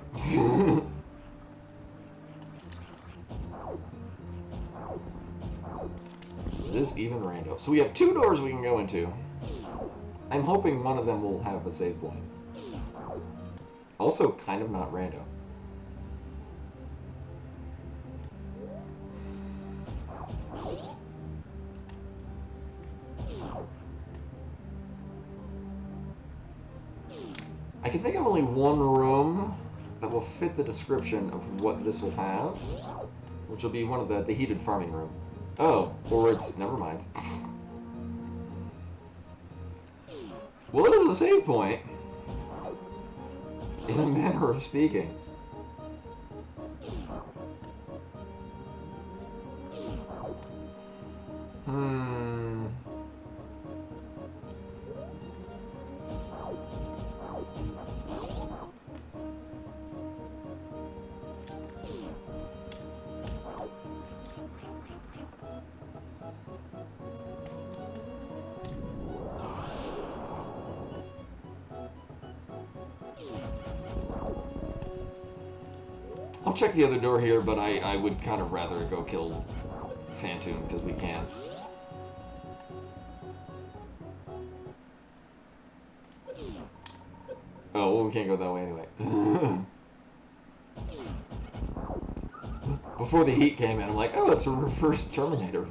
Is this even rando? So we have 2 doors we can go into. I'm hoping one of them will have a save point. Also, kind of not rando. I can think of only one room that will fit the description of what this will have, which will be one of the heated farming room. Oh, or it's, never mind. Well, it is a save point, in a manner of speaking. I'll check the other door here, but I would kind of rather go kill Phantom because we can. Oh, well, we can't go that way anyway. Before the heat came in, I'm like, oh, it's a reverse Terminator.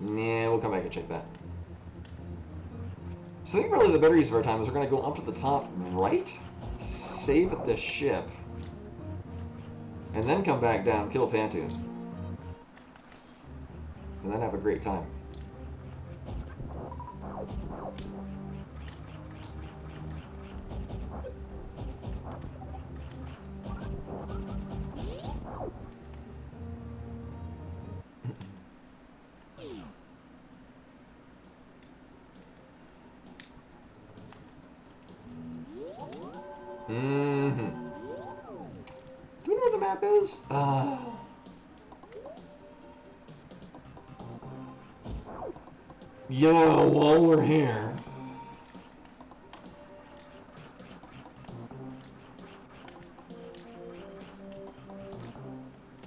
Yeah, we'll come back and check that. So I think probably the better use of our time is we're going to go up to the top right, save at the ship, and then come back down, kill Phantom, and then have a great time. Do we know where the map is? Yo, while we're here.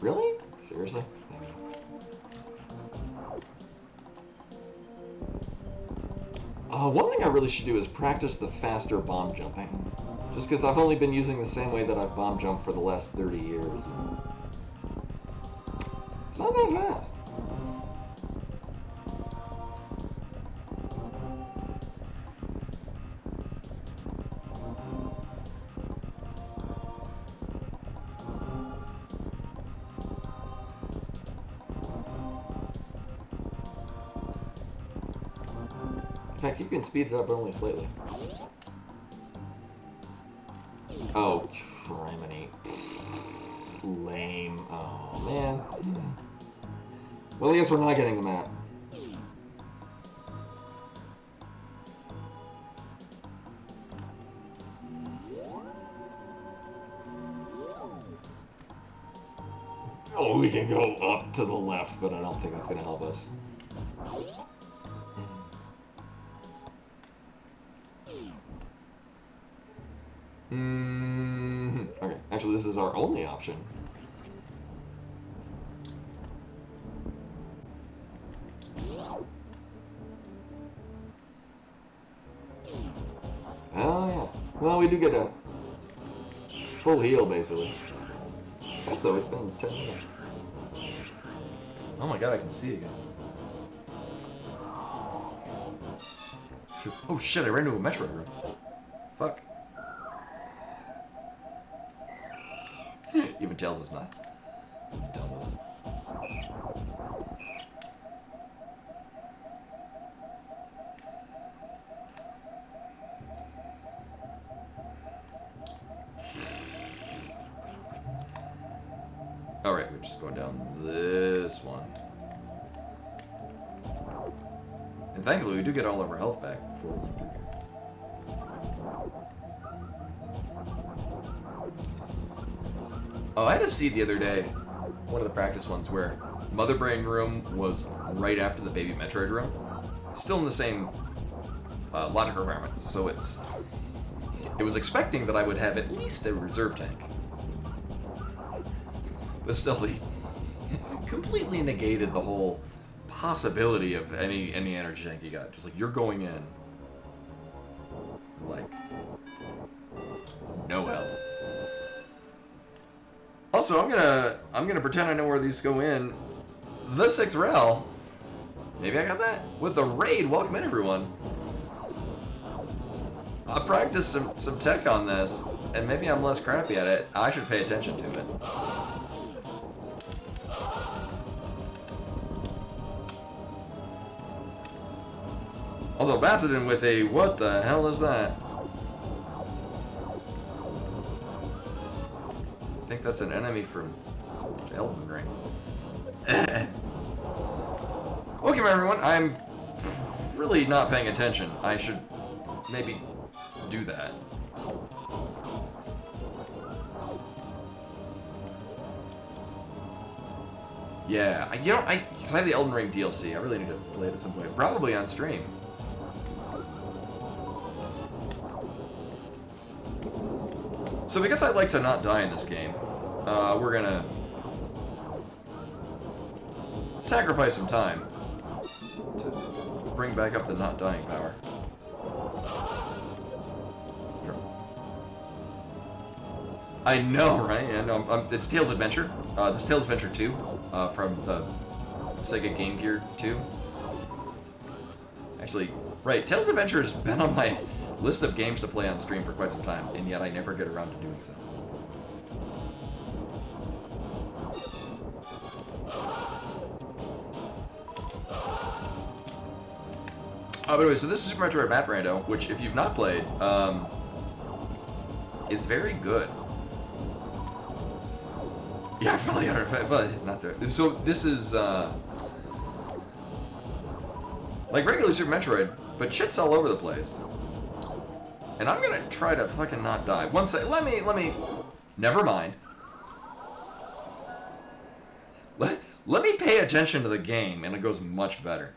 Really? Seriously? One thing I really should do is practice the faster bomb jumping. Just because I've only been using the same way that I've bomb jumped for the last 30 years. It's not that fast. In fact, you can speed it up only slightly. Oh, criminy. Lame. Oh, man. Well, I guess we're not getting the map. Oh, we can go up to the left, but I don't think that's going to help us. Okay, actually this is our only option. Oh yeah. Well, we do get a full heal basically. Also, it's been 10 minutes. Oh my god, I can see again. Oh shit, I ran into a Metroid room. Fuck. Even Tails is not done with us. Alright, we're just going down this one. And thankfully, we do get all of our health back before we went through here. Oh, I had a seed the other day, one of the practice ones, where Mother Brain room was right after the Baby Metroid room. Still in the same logic requirement, so it was expecting that I would have at least a reserve tank. But still, they completely negated the whole possibility of any energy tank you got. Just like, you're going in, like, no health. Also, I'm gonna pretend I know where these go in. The 6th rel. Maybe I got that? With the raid, welcome in everyone. I practiced some tech on this, and maybe I'm less crappy at it. I should pay attention to it. Also, Bassadin with a, what the hell is that? think that's an enemy from Elden Ring. Okay, everyone, I'm really not paying attention. I should maybe do that. Yeah, so I have the Elden Ring DLC. I really need to play it at some point. Probably on stream. So because I like to not die in this game, we're gonna sacrifice some time to bring back up the not dying power. Sure. I know, right? And it's Tales Adventure. This is Tales Adventure 2 from the Sega Game Gear 2. Actually, right, Tales Adventure has been on my list of games to play on stream for quite some time, and yet I never get around to doing so. But anyway, so this is Super Metroid Map Rando, which, if you've not played, is very good. Yeah, I finally got it, but not there. So this is like regular Super Metroid, but shit's all over the place. And I'm gonna try to fucking not die. One sec. Let me. Never mind. Let me pay attention to the game, and it goes much better.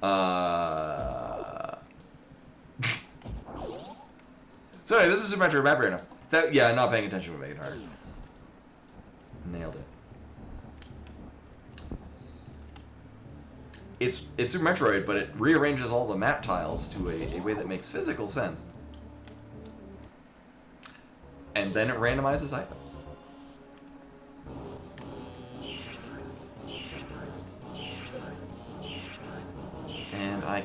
So anyway, this is Super Metroid Map Rando. Yeah, not paying attention would make it harder. Nailed it. It's Super Metroid, but it rearranges all the map tiles to a way that makes physical sense. And then it randomizes items. And I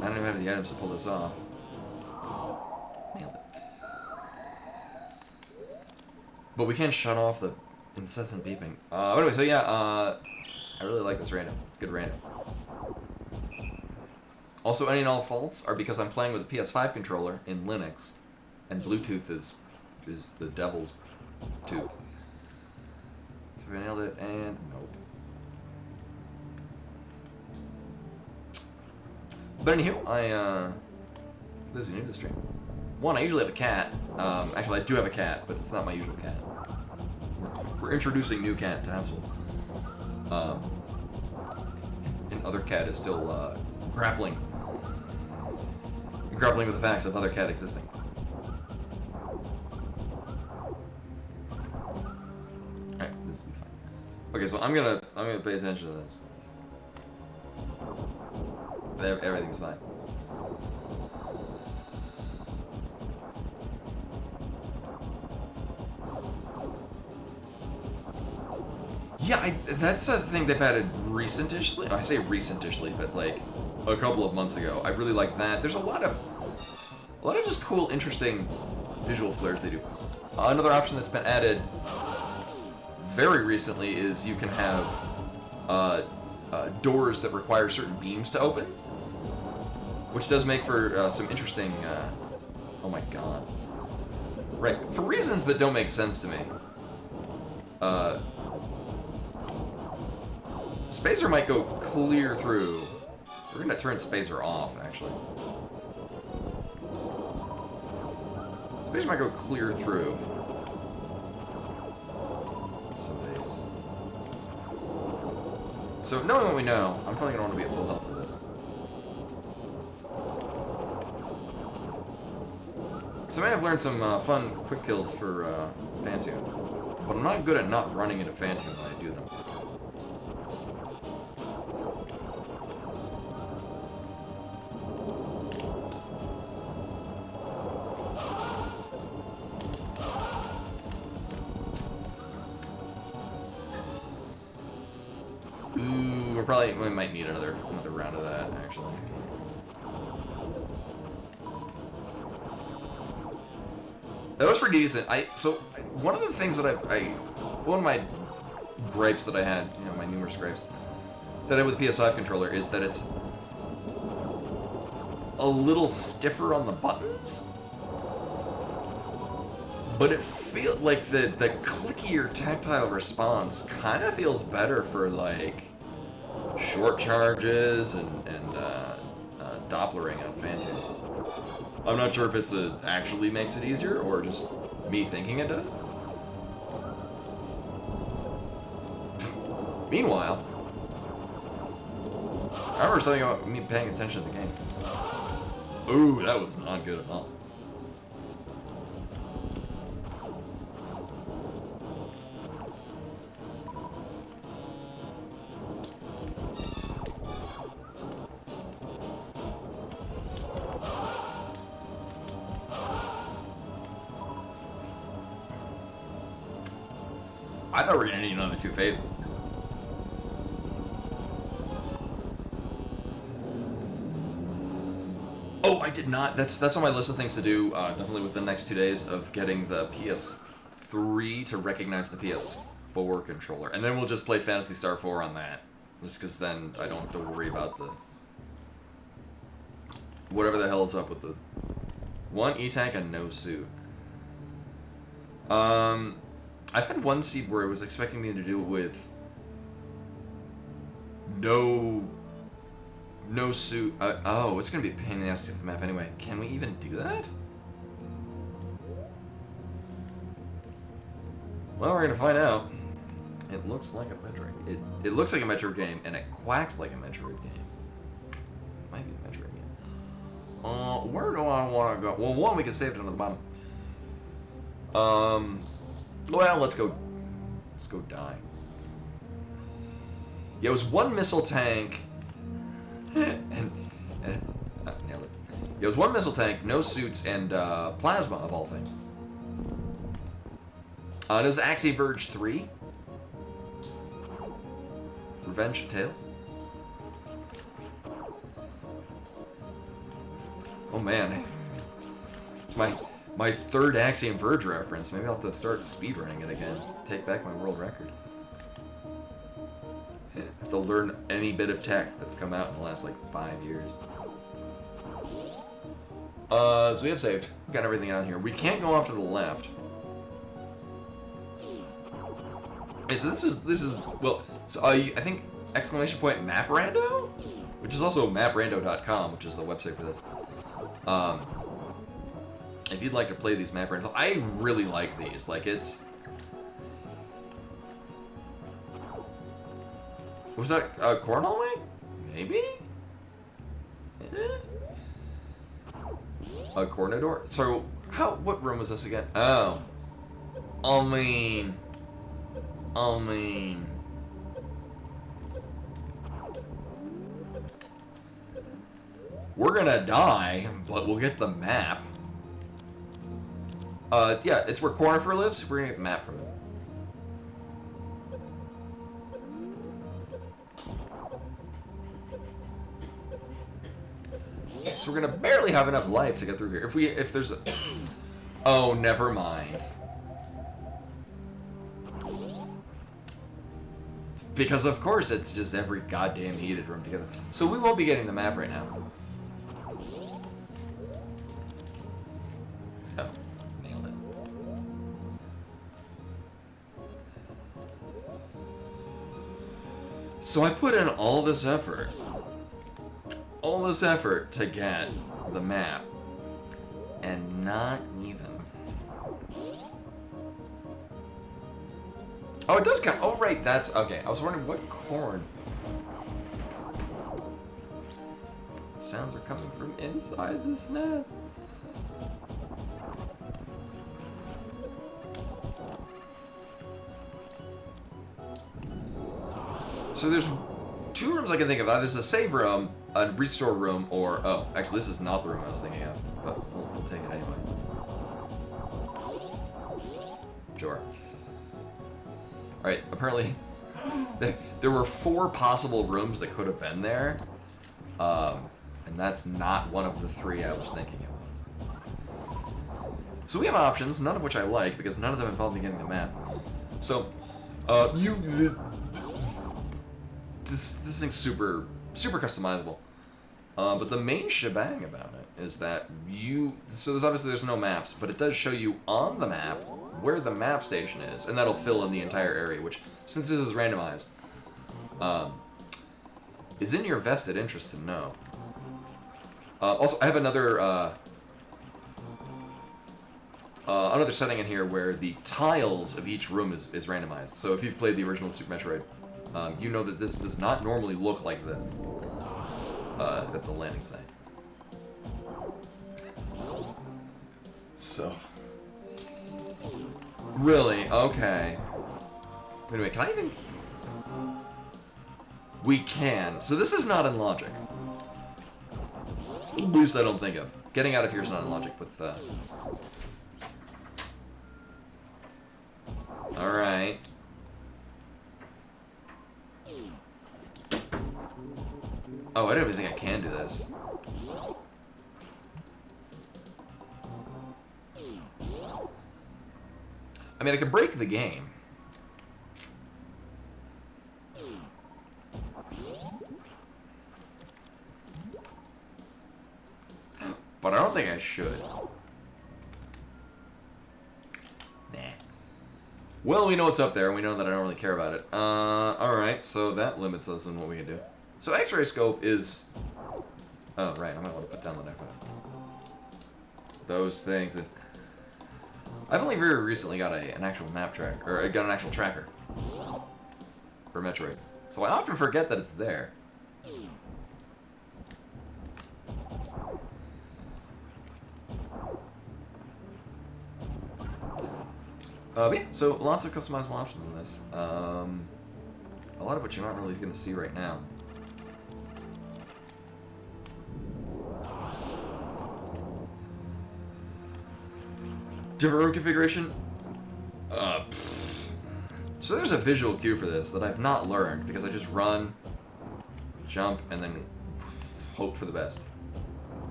don't even have the items to pull this off. Nailed it. But we can't shut off the incessant beeping. Anyway, so yeah, I really like this random. It's good random. Also, any and all faults are because I'm playing with a PS5 controller in Linux, and Bluetooth is the devil's tooth. So I nailed it, and nope. But anywho, this is new to the stream. One, I usually have a cat. Actually, I do have a cat, but it's not my usual cat. We're introducing new cat to household. And other cat is still grappling with the facts of other cat existing. Alright, this will be fine. Okay, so I'm gonna pay attention to this. Everything's fine. Yeah, that's a thing they've added recentishly. I say recentishly, but like a couple of months ago. I really like that. There's a lot of just cool, interesting visual flares they do. Another option that's been added very recently is you can have doors that require certain beams to open, which does make for some interesting. Oh my god! Right, for reasons that don't make sense to me. Spacer might go clear through. We're gonna turn Spacer off, actually. Spacer might go clear through some of these. So, knowing what we know, I'm probably gonna want to be at full health for this. So I may have learned some fun quick kills for Phantom, but I'm not good at not running into Phantom when I do them. We might need another round of that, actually. That was pretty decent. One of the things that one of my gripes that I had, my numerous gripes that I had with the PS5 controller is that it's a little stiffer on the buttons. But it feels like the clickier tactile response kind of feels better for like short charges and Dopplering on Phantom. I'm not sure if it's actually makes it easier or just me thinking it does. Meanwhile, I remember something about me paying attention to the game. Ooh, that was not good at all. I thought we were gonna need another 2 phases. Oh, I did not. That's on my list of things to do. Definitely within the next 2 days of getting the PS3 to recognize the PS4 controller, and then we'll just play Phantasy Star 4 on that. Just because then I don't have to worry about the whatever the hell is up with the 1 E-Tank and no suit. I've had one seed where it was expecting me to do it with no suit. Oh, it's gonna be a pain in the ass to get the map anyway. Can we even do that? Well, we're gonna find out. It looks like a Metroid. It looks like a Metroid game, and it quacks like a Metroid game. Might be a Metroid game. Where do I want to go? Well, one, we can save it under the bottom. Well, let's go die. Yeah, it was 1 missile tank, and nailed it. Yeah, it was 1 missile tank, no suits, and plasma of all things. It was Axie Verge 3. Revenge of Tales. Oh man, it's my third Axiom Verge reference. Maybe I'll have to start speedrunning it again. Take back my world record. I have to learn any bit of tech that's come out in the last, like, 5 years. So we have saved. We got everything on here. We can't go off to the left. Okay, so this is, well, so I think exclamation point map rando? Which is also maprando.com, which is the website for this. If you'd like to play these map rentals, I really like these. Like, it's... Was that a cornhole way? Maybe? A cornador? So, what room was this again? Oh. I mean... We're gonna die, but we'll get the map. Yeah, it's where Cornifer lives. We're gonna get the map from him. So we're gonna barely have enough life to get through here. If there's a... Oh, never mind. Because of course it's just every goddamn heated room together. So we won't be getting the map right now. So I put in all this effort to get the map, and not even. Oh, it does count. Oh, right, that's okay. I was wondering what corn sounds are coming from inside this nest. So there's 2 rooms I can think of. Either there's a save room, a restore room, or... Oh, actually, this is not the room I was thinking of, but we'll take it anyway. Sure. Alright, apparently there were 4 possible rooms that could have been there, and that's not one of the 3 I was thinking it was. So we have options, none of which I like, because none of them involve me getting the map. So, this thing's super customizable. But the main shebang about it is that so there's no maps, but it does show you on the map where the map station is, and that'll fill in the entire area, which, since this is randomized, is in your vested interest to know. Also, I have another setting in here where the tiles of each room is randomized. So if you've played the original Super Metroid, you know that this does not normally look like this at the landing site. So, really? Okay. Wait a minute, can I even... We can. So this is not in logic. At least I don't think of. Getting out of here is not in logic with... Alright. Oh, I don't even think I can do this. I mean, I could break the game. But I don't think I should. Nah. Well, we know what's up there, and we know that I don't really care about it. Alright, so that limits us on what we can do. So X-ray scope is... Oh, right, I might want to put down the knife. Those things. And I've only very recently got an actual map track, or I got an actual tracker for Metroid. So I often forget that it's there. But yeah, so lots of customizable options in this. A lot of which you're not really going to see right now. Different room configuration? So there's a visual cue for this that I've not learned because I just run, jump, and then hope for the best.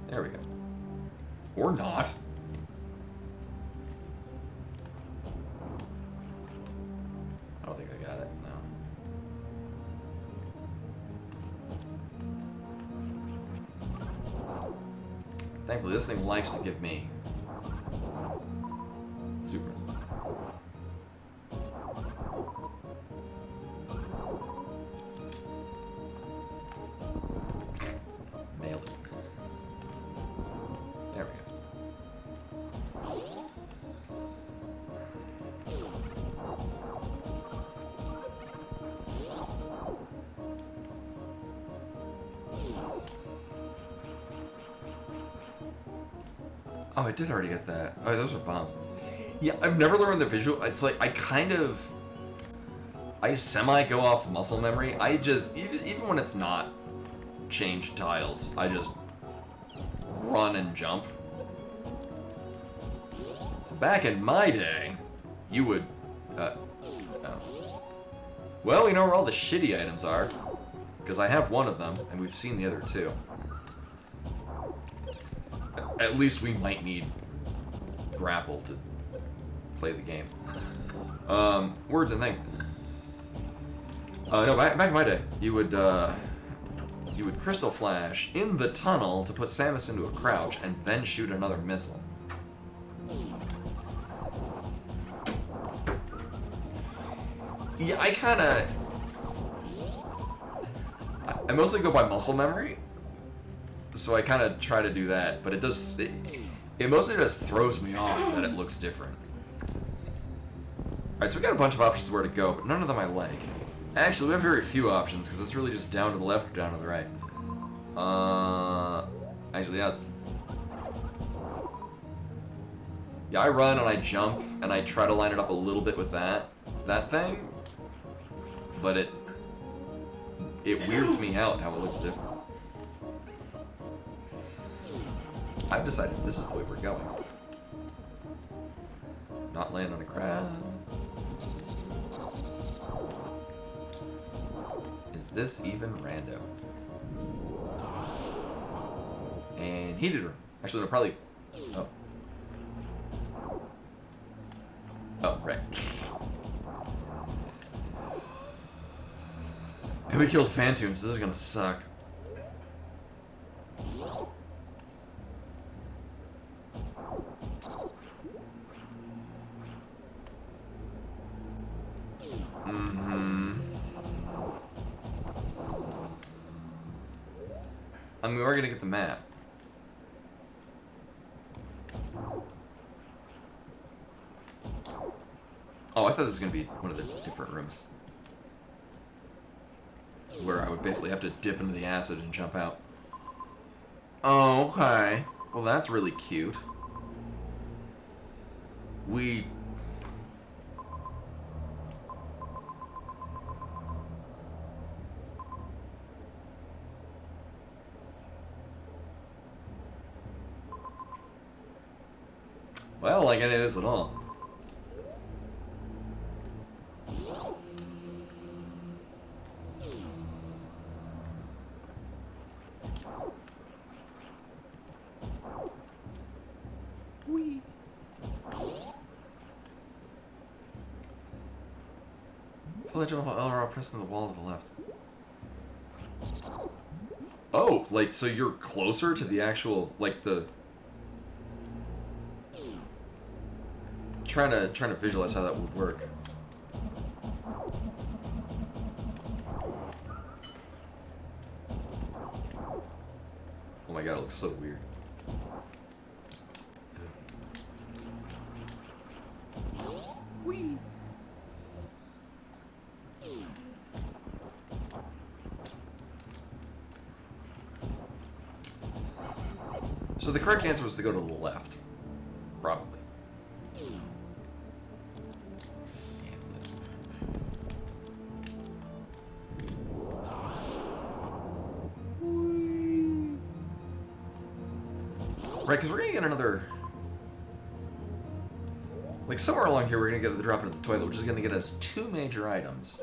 There we go. Or not. I don't think I got it, no. Thankfully, this thing likes to give me super misses. Nailed it. There we go. Oh, I did already get that. Oh, those are bombs. Yeah, I've never learned the visual. It's like, I semi go off muscle memory. I just, even when it's not changed tiles, I just run and jump. So back in my day, you would, oh. Well, we know where all the shitty items are, because I have one of them, and we've seen the other two. At least we might need grapple to play the game. Words and things. No, back in my day, you would crystal flash in the tunnel to put Samus into a crouch and then shoot another missile. Yeah, I mostly go by muscle memory, so I kind of try to do that, but it mostly just throws me off that it looks different. Alright, so we got a bunch of options where to go, but none of them I like. Actually, we have very few options, because it's really just down to the left or down to the right. Actually, yeah, yeah, I run and I jump, and I try to line it up a little bit with that thing, but it weirds me out how it looks different. I've decided this is the way we're going. Not land on a crab. Is this even rando? And heated room. Actually, no, probably... Oh. Oh, right. And we killed Phantoons, so this is gonna suck. I mean, we're gonna get the map. Oh, I thought this was gonna be one of the different rooms. Where I would basically have to dip into the acid and jump out. Oh, okay. Well, that's really cute. Well, I don't like any of this at all. Legend of LR pressed on the wall to the left. Oh, like, so you're closer to the actual, like, the... Trying to visualize how that would work. Oh my god, it looks so weird. So the correct answer was to go to the left. Probably. Right, because we're gonna get another... Like, somewhere along here we're gonna get the drop into the toilet, which is gonna get us 2 major items.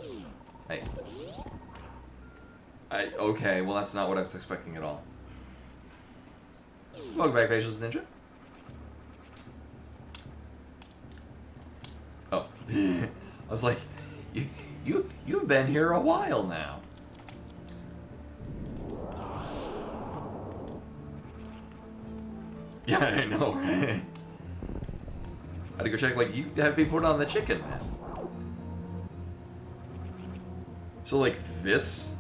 Okay, well that's not what I was expecting at all. Welcome back, Facials Ninja. Oh. I was like, you've been here a while now. Yeah, I know, right? I had to go check, like, you have to be put on the chicken mask. So, like, this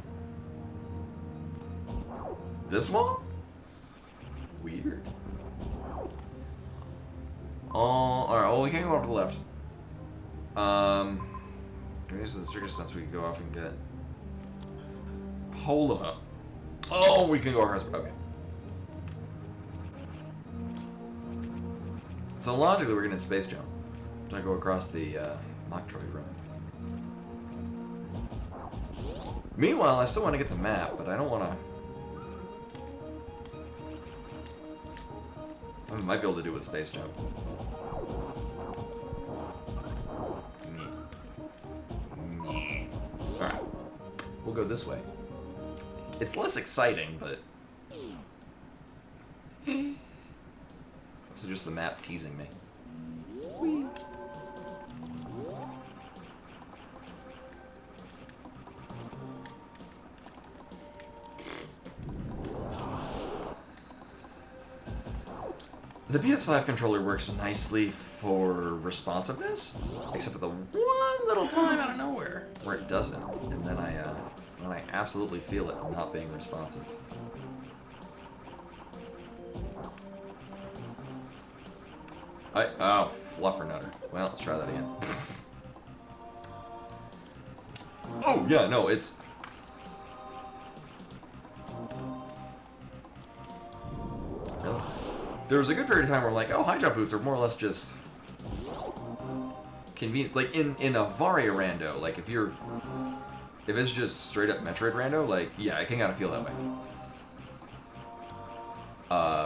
one? Weird. Alright, well, we can't go off to the left. This is the strictest sense we can go off and get. Hold up. Oh, we can go across. Okay. So logically, we're gonna space jump to go across the Metroid room. Meanwhile, I still want to get the map, but I don't want to. I might be able to do it with space jump. Alright. We'll go this way. It's less exciting, but... So just the map teasing me. The PS5 controller works nicely for responsiveness, except for the one little time out of nowhere where it doesn't, and then I absolutely feel it not being responsive. Oh, fluffernutter. Well, let's try that again. Oh yeah, no, it's. Really? There was a good period of time where I'm like, oh, high jump boots are more or less just convenient. Like in a Varia rando, like if it's just straight up Metroid rando, like yeah, I can kind of feel that way.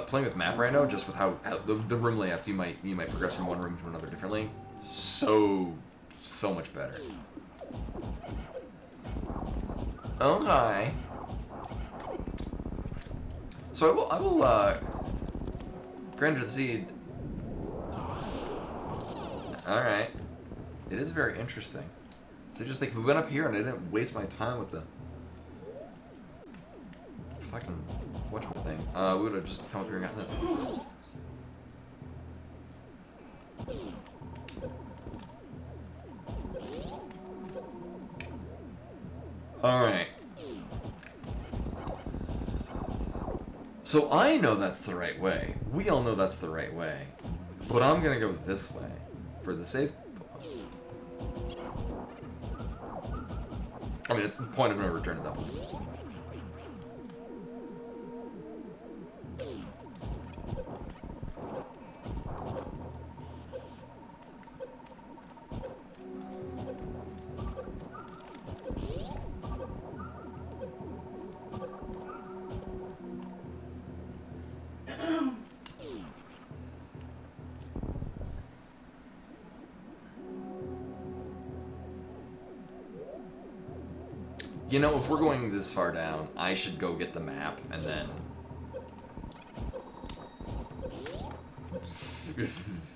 Playing with map rando, just with how the room layouts, you might progress from one room to another differently. So much better. Okay. So I will Grander the Seed. Alright. It is very interesting. So just like, we went up here and I didn't waste my time with the fucking whatchamacallit thing. We would have just come up here and gotten this. Alright. So I know that's the right way. We all know that's the right way. But I'm gonna go this way for the safe. I mean, it's the point of no return at that point. You know, if we're going this far down, I should go get the map, and then...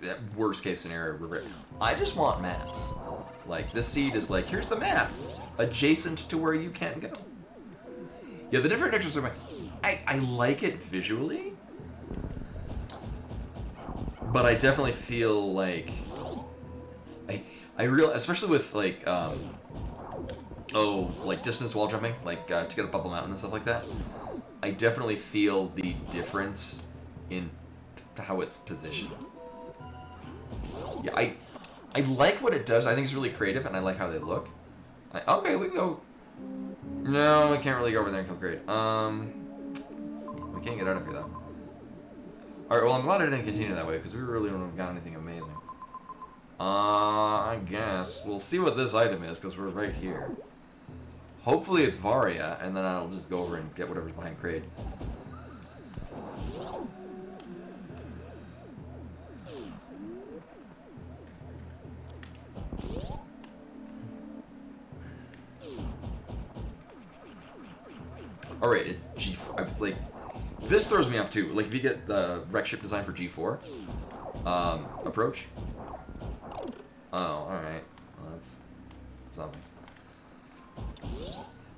that worst case scenario, I just want maps. Like, this seed is like, here's the map, adjacent to where you can't go. Yeah, the different textures are... I like it visually, but I definitely feel like... especially with, like, like distance wall jumping, like to get up Bubble Mountain and stuff like that. I definitely feel the difference in how it's positioned. Yeah, I like what it does. I think it's really creative, and I like how they look. Okay, we can go. No, we can't really go over there and kill Kraid. We can't get out of here though. All right, well, I'm glad I didn't continue that way because we really don't have got anything amazing. I guess we'll see what this item is because we're right here. Hopefully it's Varia, and then I'll just go over and get whatever's behind Kraid. Alright, it's G4. I was like, this throws me off too. Like, if you get the wreck ship design for G4, approach. Oh, alright. Well, that's something.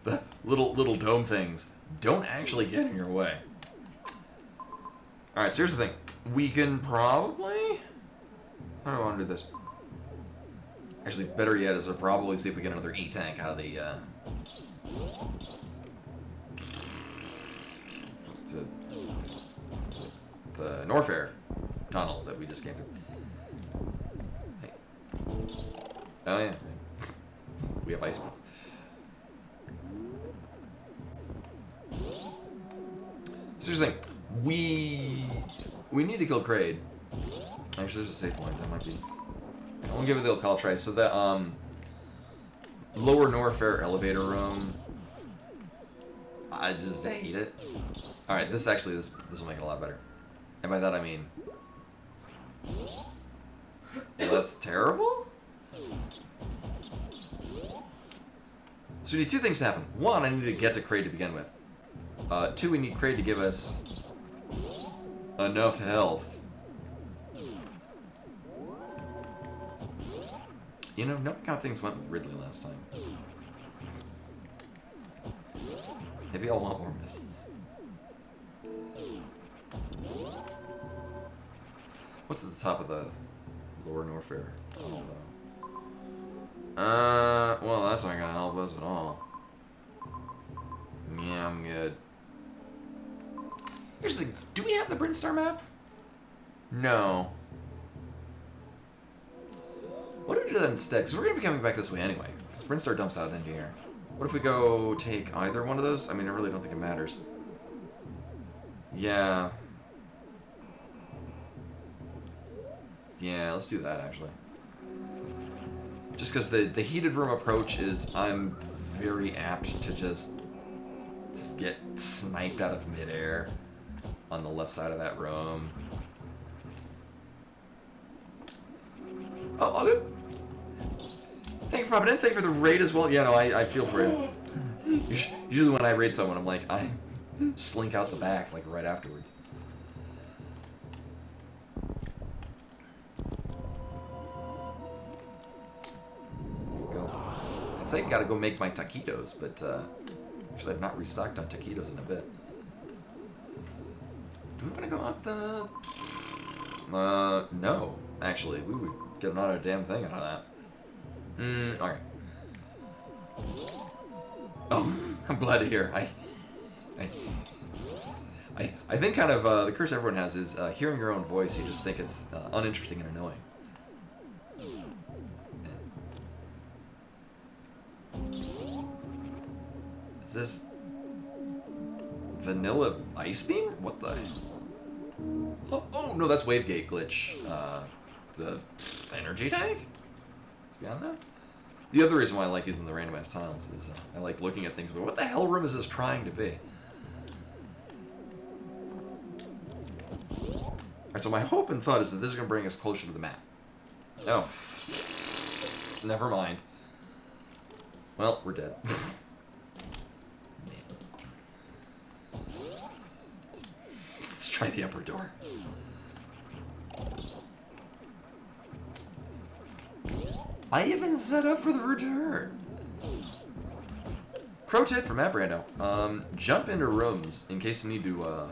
The little dome things don't actually get in your way. Alright, so here's the thing. We can probably... How do I want to do this? Actually, better yet is to probably see if we get another E-tank out of the Norfair tunnel that we just came through. Hey. Oh yeah. We have ice. So here's the thing. We need to kill Kraid. Actually, there's a safe point. That might be... I won't give it the old call try. So that, lower Norfair elevator room... I just hate it. Alright, this will make it a lot better. And by that I mean... less terrible? So we need two things to happen. One, I need to get to Kraid to begin with. Two, we need Kraid to give us enough health. You know, knowing how things went with Ridley last time. Maybe I'll want more missiles. What's at the top of the lower Norfair? I don't know. Well, that's not gonna help us at all. Yeah, I'm good. Here's the thing. Do we have the Brinstar map? No. What if we do that instead? Because we're gonna be coming back this way anyway. Because Brinstar dumps out into here. What if we go take either one of those? I mean, I really don't think it matters. Yeah. Yeah, let's do that, actually. Just because the heated room approach is, I'm very apt to just get sniped out of midair on the left side of that room. Oh, good. Thank you for popping in. Thank you for the raid as well. Yeah, no, I feel for you. Usually when I raid someone, I'm like, I slink out the back, like, right afterwards. I'd say I gotta go make my taquitos, but actually I've not restocked on taquitos in a bit. Do we want to go up the... no. Actually, we would get another damn thing out of that. Okay. Oh, I'm glad to hear. I think kind of the curse everyone has is hearing your own voice. You just think it's uninteresting and annoying. Is this vanilla ice beam? What the? Oh no, that's wavegate glitch. The energy tank. It's beyond that. The other reason why I like using the randomized tiles is I like looking at things. But what the hell room is this trying to be? Alright, so my hope and thought is that this is going to bring us closer to the map. Oh. Never mind. Well, we're dead. Let's try the upper door. I even set up for the return. Pro tip from Map Rando. Jump into rooms in case you need to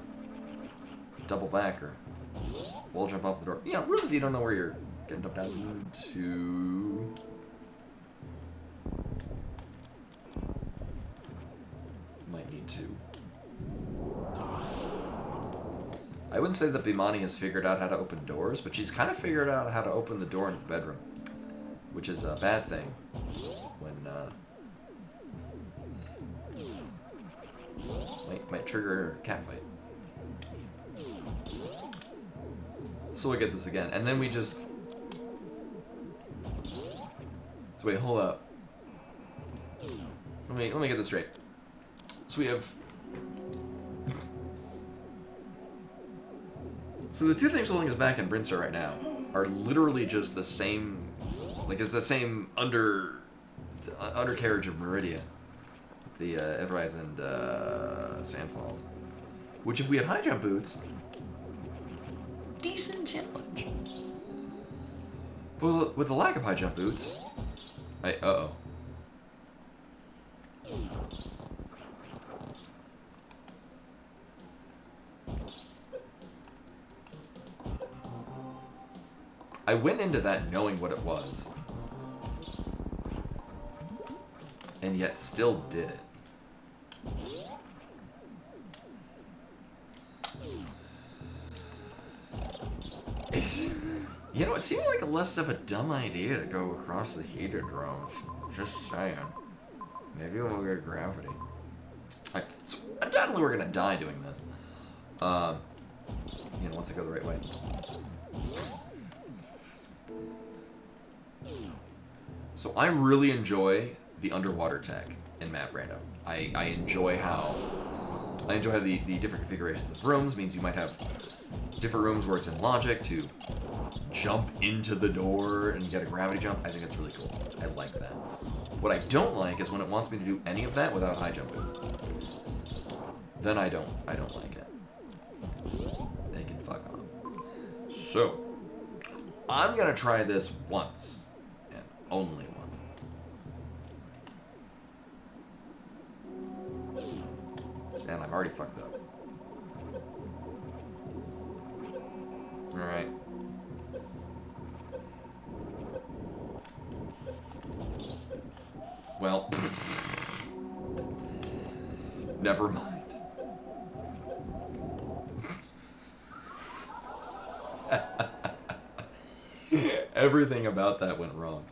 double back or wall jump off the door. You know, rooms you don't know where you're getting dumped down to. Might need to. I wouldn't say that Bimani has figured out how to open doors, but she's kind of figured out how to open the door into the bedroom, which is a bad thing when might trigger a cat fight. So we'll get this again, and then we just. So wait, hold up. Let me get this straight. So we have. So the two things holding us back in Brinstar right now are literally just the same. Like it's the same undercarriage of Meridia, the Everrise and Sandfalls. Which, if we had high jump boots, decent challenge. But with the lack of high jump boots, I went into that knowing what it was, and yet still did it. You know, it seemed like less of a dumb idea to go across the heated rooms. Just saying. Maybe we'll get gravity. Alright, so undoubtedly we're gonna die doing this. You know, once I go the right way. So I really enjoy the underwater tech in Map Rando. I enjoy how the different configurations of rooms means you might have different rooms where it's in logic to jump into the door and get a gravity jump. I think that's really cool. I like that. What I don't like is when it wants me to do any of that without high jump boots. Then I don't like it. They can fuck off. So I'm gonna try this once and only once. And I'm already fucked up. Alright. Well, never mind. Everything about that went wrong.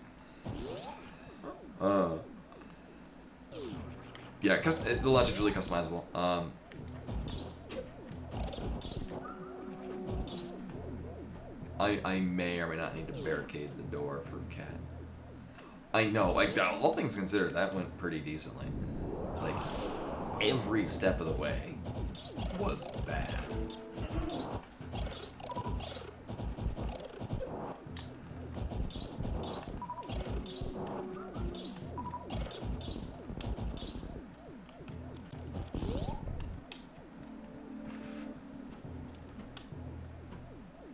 Yeah, the logic's really customizable. I may or may not need to barricade the door for Cat. I know, like, all things considered, that went pretty decently. Like, every step of the way was bad.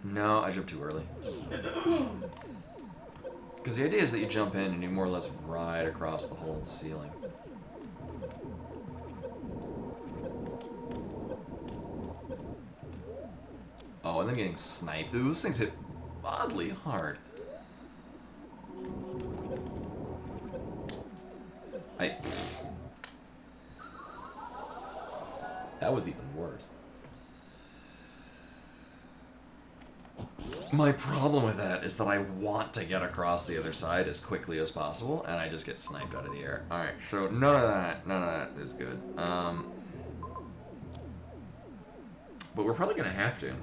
No, I jumped too early. Because the idea is that you jump in and you more or less ride across the whole ceiling. Oh, and then getting sniped. Those things hit oddly hard. That was even worse. My problem with that is that I want to get across the other side as quickly as possible, and I just get sniped out of the air. Alright, so none of that is good. But we're probably gonna have to.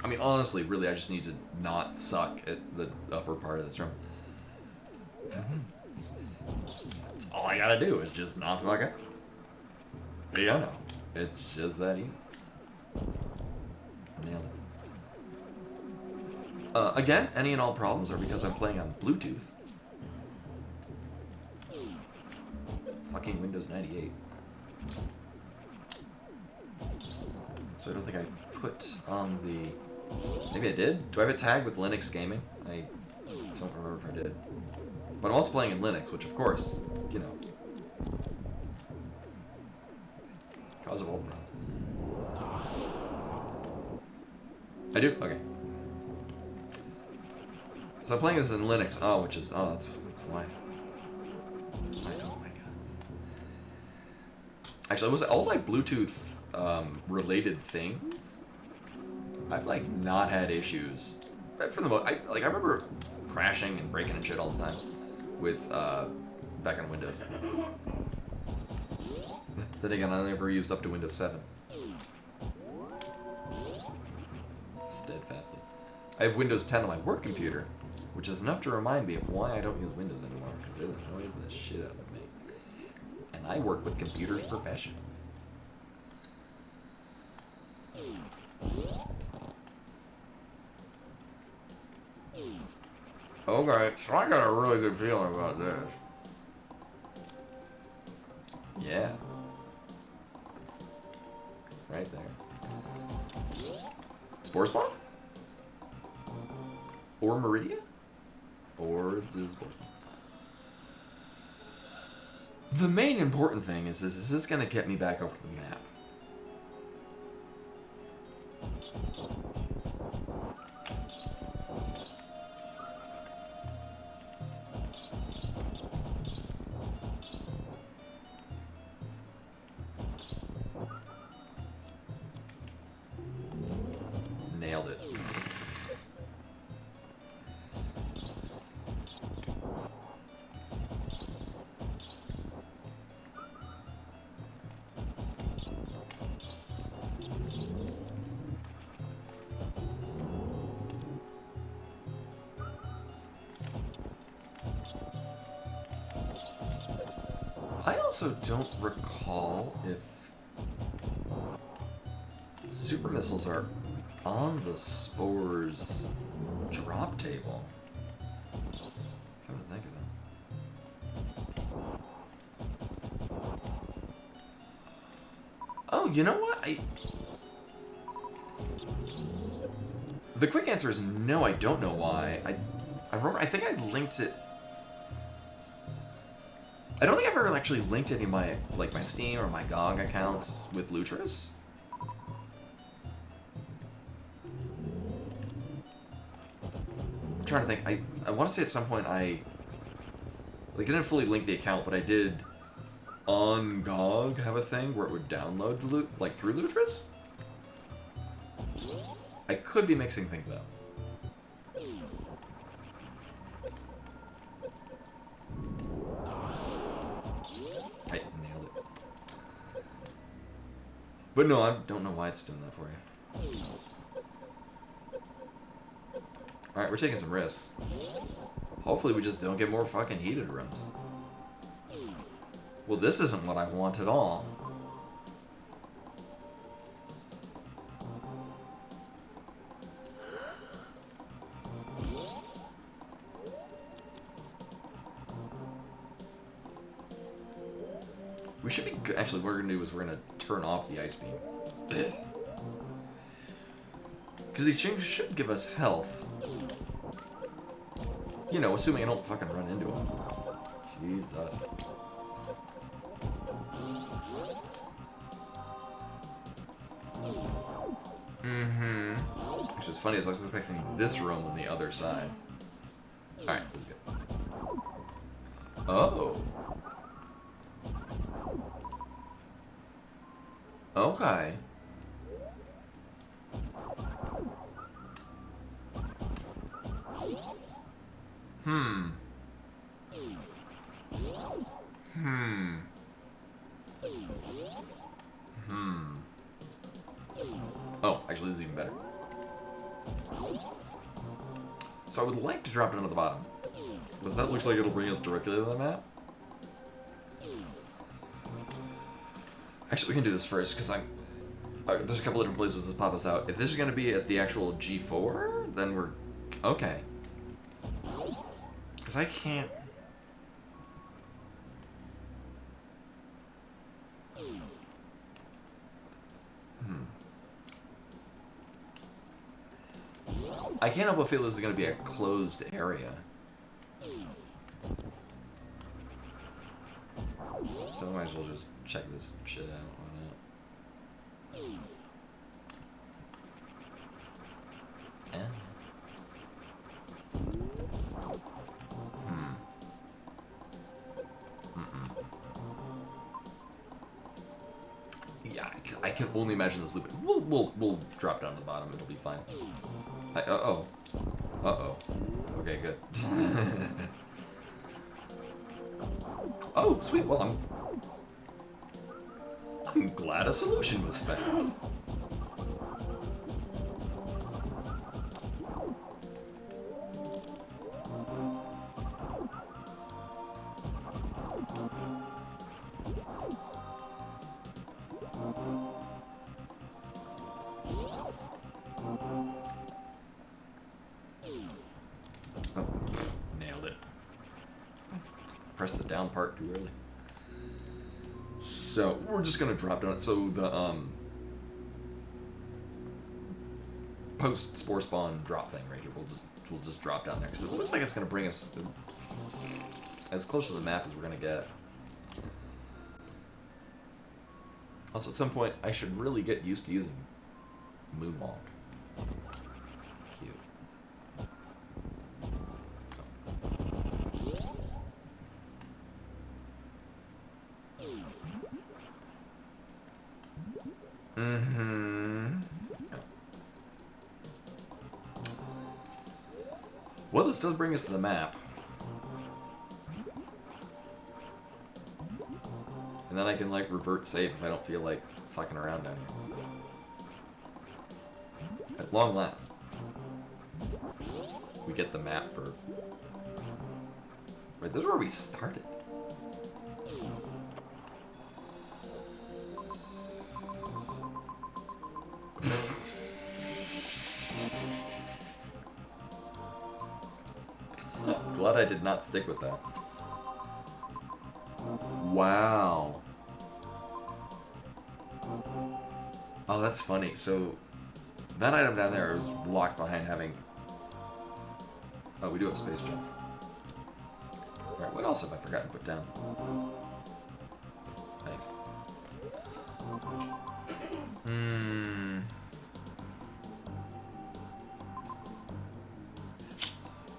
I mean, honestly, really, I just need to not suck at the upper part of this room. That's all I gotta do is just not fuck up. Yeah, I know. It's just that easy. Nailed it. Again, any and all problems are because I'm playing on Bluetooth. Fucking Windows 98. So I don't think I put on the... Maybe I did? Do I have it tagged with Linux Gaming? I don't remember if I did. But I'm also playing in Linux, which of course, you know... Cause of all the problems. I do? Okay. So I'm playing this in Linux. Oh, which is... Oh, that's why. That's why. Oh my god. Actually, it was all my Bluetooth related things. I've like not had issues. For the most, I remember crashing and breaking and shit all the time with back on Windows. Then again, I never used up to Windows 7. Steadfastly. I have Windows 10 on my work computer, which is enough to remind me of why I don't use Windows anymore, because it annoys the shit out of me. And I work with computers professionally. Okay, so I got a really good feeling about this. Yeah. Right there. Spore Spawn? Or Meridia? Or the Spore Spawn? The main important thing is this going to get me back over the map? Nailed it. I also don't recall if super missiles are on the Spore's drop table. Come to think of it. Oh, you know what? The quick answer is no, I don't know why. I remember, I think I linked it. I don't think I've ever actually linked any of my, like, my Steam or my GOG accounts with Lutris. I'm trying to think. I want to say at some point I didn't fully link the account, but I did on GOG have a thing where it would download through Lutris. I could be mixing things up. I nailed it. But no, I don't know why it's doing that for you. Alright, we're taking some risks. Hopefully we just don't get more fucking heated rooms. Well, this isn't what I want at all. We should be good. Actually, what we're gonna do is we're gonna turn off the ice beam. Because these things should give us health. You know, assuming I don't fucking run into them. Jesus. Mm-hmm. Which is funny, as I was expecting this room on the other side. Alright, let's go. Oh. Okay. Hmm. Hmm. Hmm. Oh, actually, this is even better. So I would like to drop down to the bottom, because that looks like it'll bring us directly to the map. Actually, we can do this first, because there's a couple of different places that pop us out. If this is going to be at the actual G4, then we're... Okay. Because I can't... I can't help but feel this is going to be a closed area. So I might as well just check this shit out. Why not? Yeah, I can only imagine this looping. We'll drop down to the bottom. It'll be fine. Uh-oh. Uh-oh. Okay, good. Oh, sweet. Well, I'm glad a solution was found. Oh, nailed it. Press the down part too early. So we're just gonna drop down. So the post spore spawn drop thing right here. We'll just drop down there because it looks like it's gonna bring us as close to the map as we're gonna get. Also, at some point, I should really get used to using Moonwalk. Cute. Well, this does bring us to the map. And then I can, like, revert save if I don't feel like fucking around down here. At long last, we get the map for... Wait, this is where we started. Glad I did not stick with that. Wow. Oh, that's funny. So, that item down there is locked behind having... Oh, we do have space jump. Alright, what else have I forgotten to put down? Nice.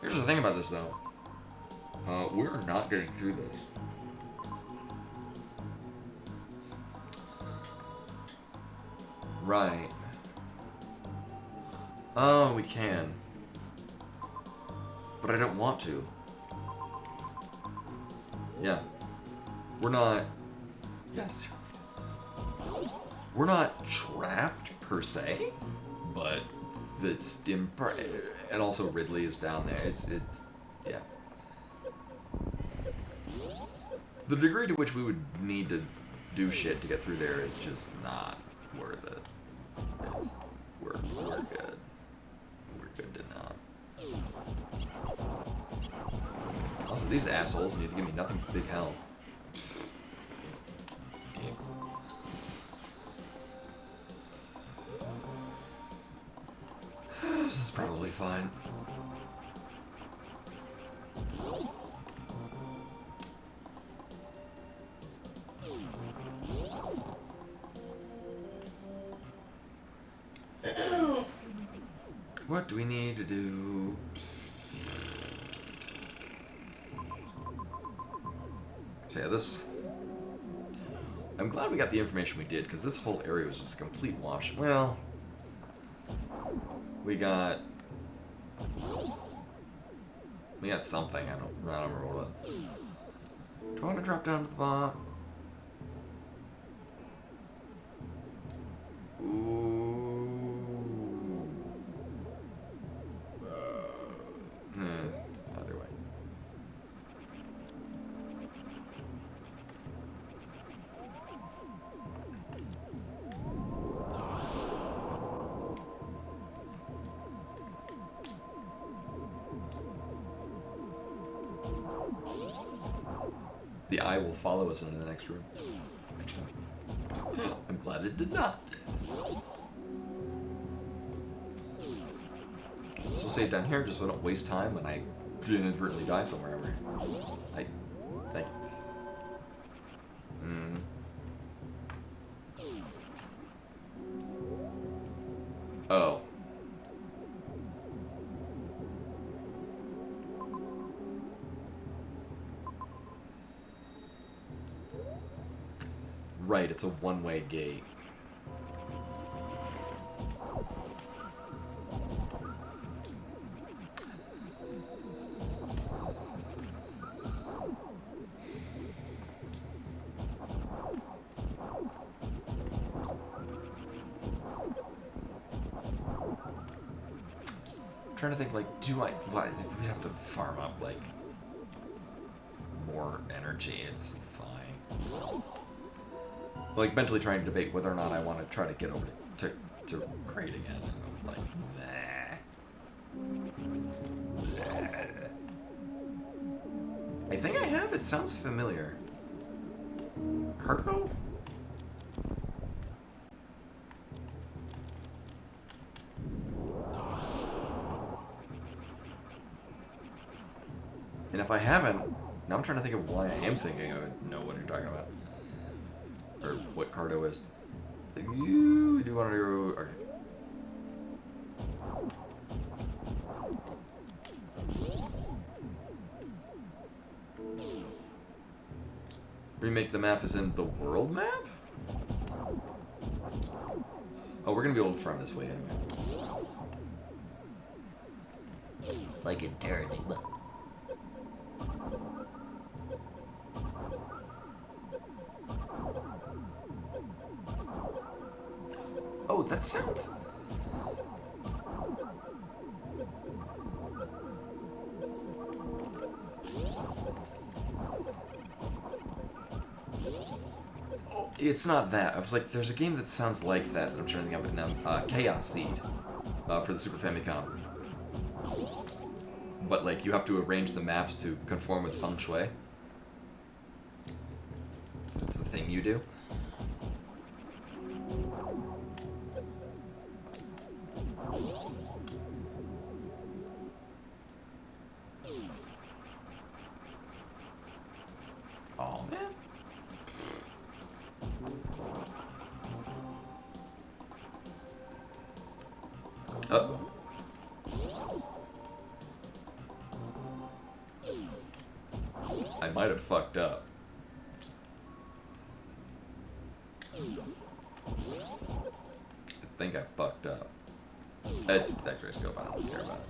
Here's the thing about this, though. We're not getting through this. Right. Oh, we can. But I don't want to. Yeah. We're not... Yes. We're not trapped, per se, but it's... And also Ridley is down there. It's... Yeah. The degree to which we would need to do shit to get through there is just not worth it. We're good. We're good to not. Also, these assholes need to give me nothing but big health. Thanks. This is probably fine. What do we need to do? Okay, this... I'm glad we got the information we did, because this whole area was just a complete wash. Well... We got... We got something. I don't remember what it was. Do I want to drop down to the bottom? Ooh. It's either way. The eye will follow us into the next room. Actually, I'm glad it did not. So we'll save down here just so I don't waste time when I inadvertently die somewhere over here. I think. Oh. Right, it's a one-way gate. I'm trying to think, like, we have to farm up, like, more energy. It's fine. Like, mentally trying to debate whether or not I want to try to get over to Crate again. And I'm like, nah. I think I have. It sounds familiar. Cargo? And if I haven't, now I'm trying to think of why I am thinking I would know what you're talking about. Or what Cardo is. You do want to do... Okay. Remake the map as in the world map? Oh, we're gonna be able to farm this way anyway. Like in Terra Enigma. Oh, that sounds... Oh, it's not that. I was like, there's a game that sounds like that I'm trying to think of it now. Chaos Seed for the Super Famicom. But, like, you have to arrange the maps to conform with feng shui. That's the thing you do. Oh, man. Uh-oh. I might have fucked up. I think I fucked up. It's X-ray scope, I don't care about it.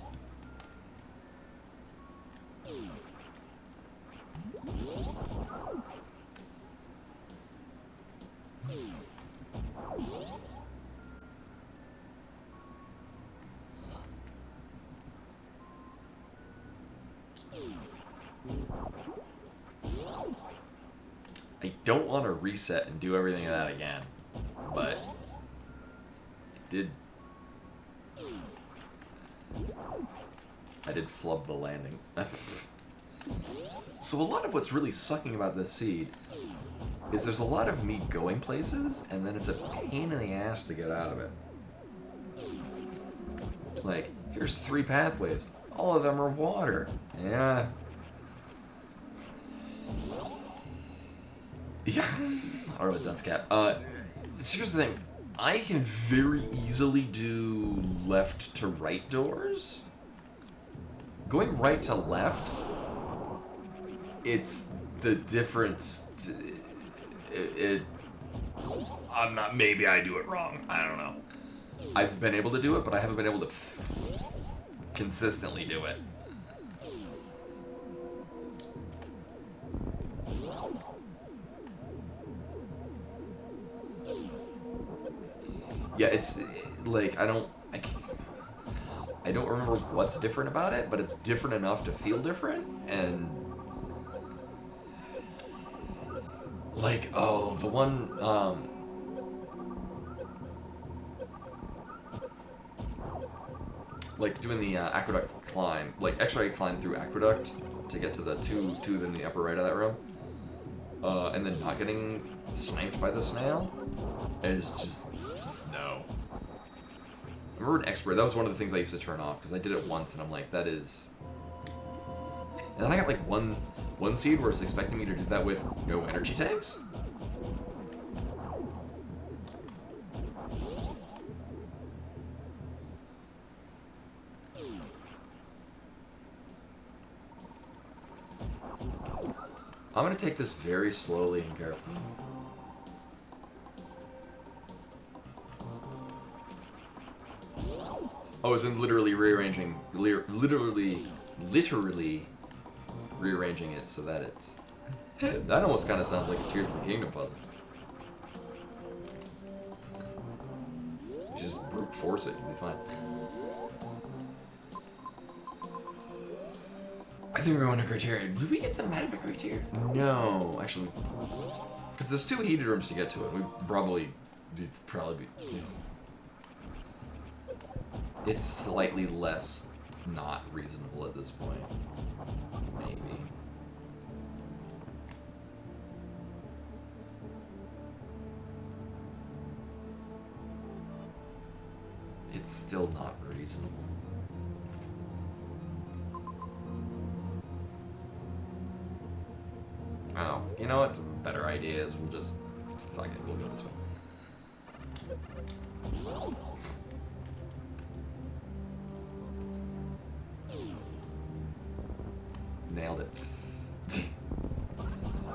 I don't want to reset and do everything of that again, but I did flub the landing. So a lot of what's really sucking about this seed is there's a lot of me going places, and then it's a pain in the ass to get out of it. Like, here's 3 pathways. All of them are water. Yeah. Yeah. I don't know, dunce cap. Here's the thing. I can very easily do left to right doors. Going right to left, it's the difference. I'm not, maybe I do it wrong. I don't know. I've been able to do it, but I haven't been able to consistently do it. Yeah, it's like I don't remember what's different about it, but it's different enough to feel different. And like, oh, the one like doing the aqueduct climb, like X-ray climb through aqueduct to get to the two in the upper right of that room, and then not getting sniped by the snail is just no. I remember an expert, that was one of the things I used to turn off, because I did it once and I'm like, that is... And then I got like one seed where it's expecting me to do that with no energy tanks. I'm gonna take this very slowly and carefully. Oh, as in literally rearranging, literally rearranging it so that it's... That almost kind of sounds like a Tears of the Kingdom puzzle. You just brute force it, you'll be fine. I think we're going to criteria. Did we get the map of criteria? No, actually, because there's 2 heated rooms to get to it. We probably be. It's slightly less not reasonable at this point. Maybe. It's still not reasonable. Oh, you know what? A better idea is we'll just... Fuck it, we'll go this way. Nailed it.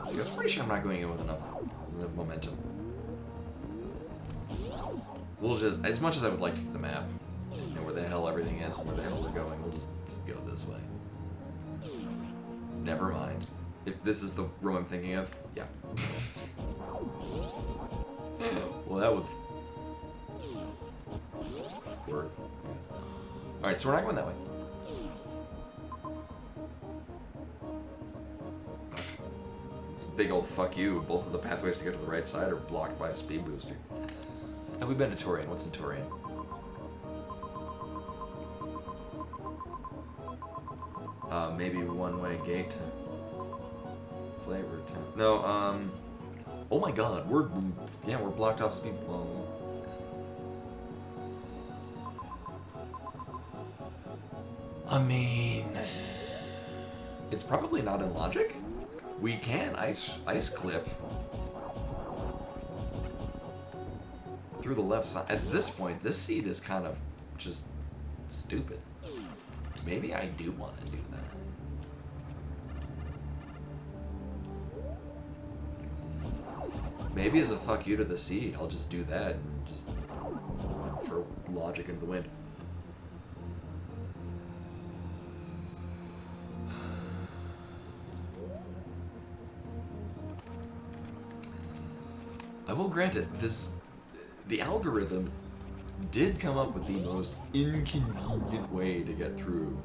I was pretty sure I'm not going in with enough momentum. We'll just, as much as I would like to get the map, know where the hell everything is and where the hell we're going, we'll just go this way. Never mind. If this is the room I'm thinking of, yeah. Well, that was worth. Alright, so we're not going that way. Big old fuck you. Both of the pathways to get to the right side are blocked by a speed booster. Have we been to Torian? What's in Torian? Maybe one-way gate to Flavor Town. No, oh my god, we're blocked off speed. Well, I mean, it's probably not in logic. We can ice clip through the left side. At this point, this seed is kind of just stupid. Maybe I do want to do that. Maybe as a fuck you to the seed, I'll just do that and just throw logic into the wind. I will grant it, the algorithm did come up with the most inconvenient way to get through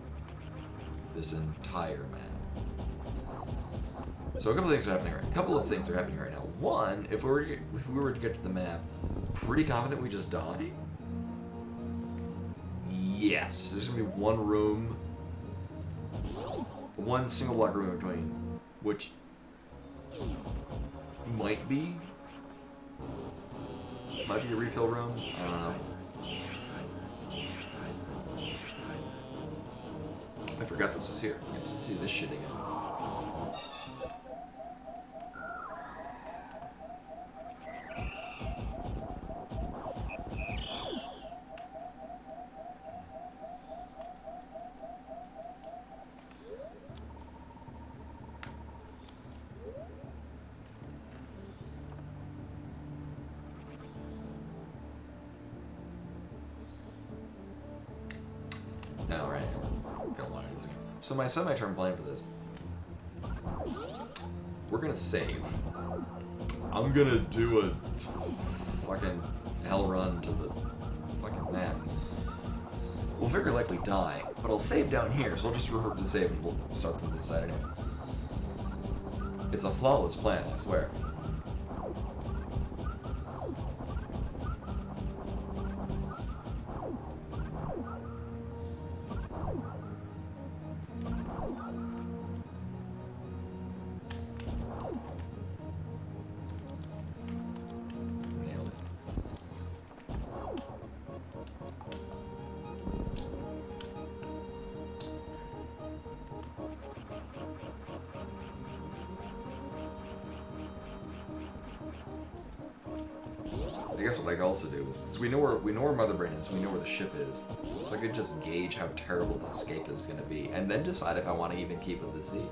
this entire map. So a couple of things are happening right now. One, if we were to get to the map, pretty confident we just die. Yes, there's gonna be one room, one single block room in between, which might be a refill room. I don't know. I forgot this was here. I have to see this shit again. Alright, don't want to do this. So my semi-term plan for this, we're gonna save. I'm gonna do a fucking hell run to the fucking map, we'll very likely die. But I'll save down here, so I'll just revert to the save and we'll start from this side anyway. It's a flawless plan, I swear. I guess what I could also do is, because we know where Mother Brain is, we know where the ship is, so I could just gauge how terrible the escape is going to be, and then decide if I want to even keep with the seed.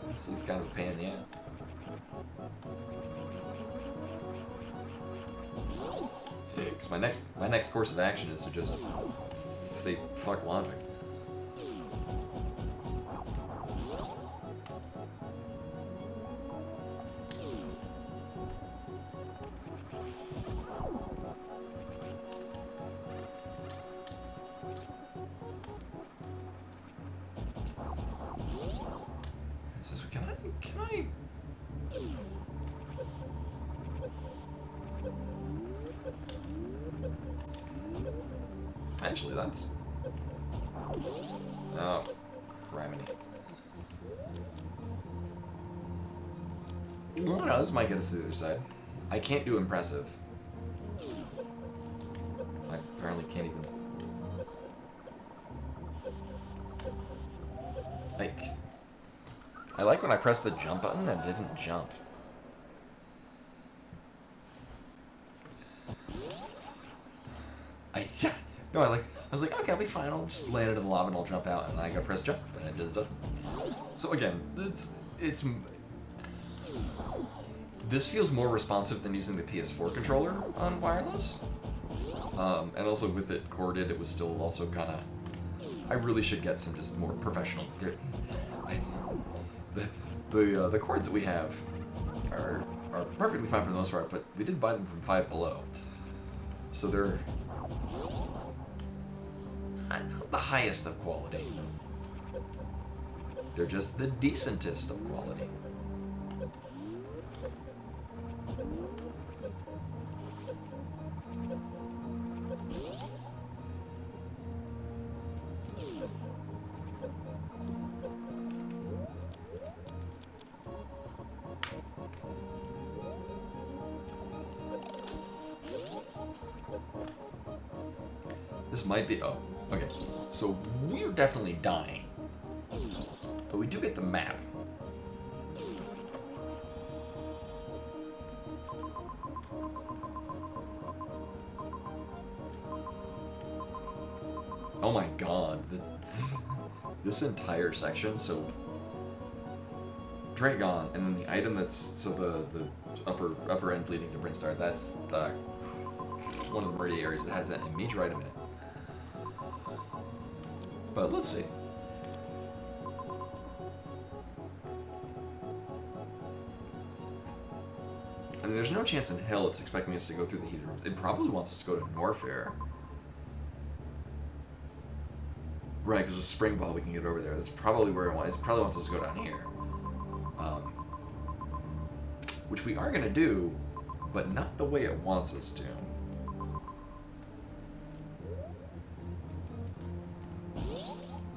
This is kind of a pain in the ass. Because my next course of action is to just say fuck logic. Can I? Actually, that's... Oh, criminy. No, this might get us to the other side. I can't do impressive. I apparently can't even... I like when I pressed the jump button and it didn't jump. I was like, okay, I'll be fine. I'll just land it in the lava and I'll jump out, and I gotta press jump, and it just doesn't. So again, this feels more responsive than using the PS4 controller on wireless. And also with it corded, it was still also kind of. I really should get some just more professional. The cords that we have are perfectly fine for the most part, but we did buy them from Five Below, so they're not the highest of quality. They're just the decentest of quality. This might be... Oh, okay. So we're definitely dying. But we do get the map. Oh my god. This entire section, so... Dragon, and then the item that's... So the upper end leading to Brinstar, that's the... one of the murdy areas that has a major item in it. But let's see. I mean, there's no chance in hell it's expecting us to go through the heated rooms. It probably wants us to go to Norfair. Right, because with Spring Ball we can get over there. That's probably where it wants. It probably wants us to go down here. Which we are going to do, but not the way it wants us to.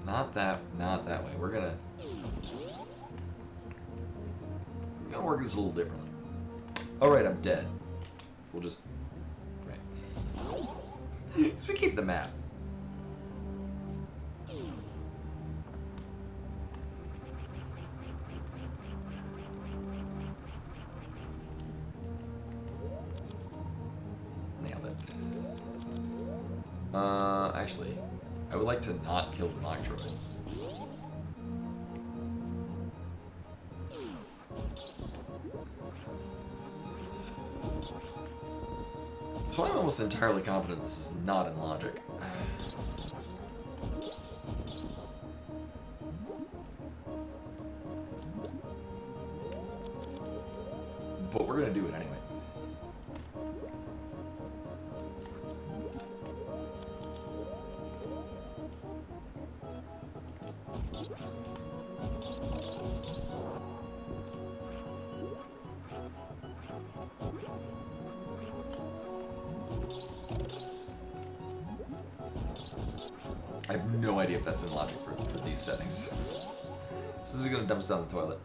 Not that way. We're gonna work this a little differently. Alright, I'm dead. We'll just... Right. So we keep the map. Nailed it. Actually... I would like to not kill the Metroid. So I'm almost entirely confident this is not in logic. But we're gonna do it anyway. no idea if that's in logic for these settings. So this is gonna dump us down the toilet.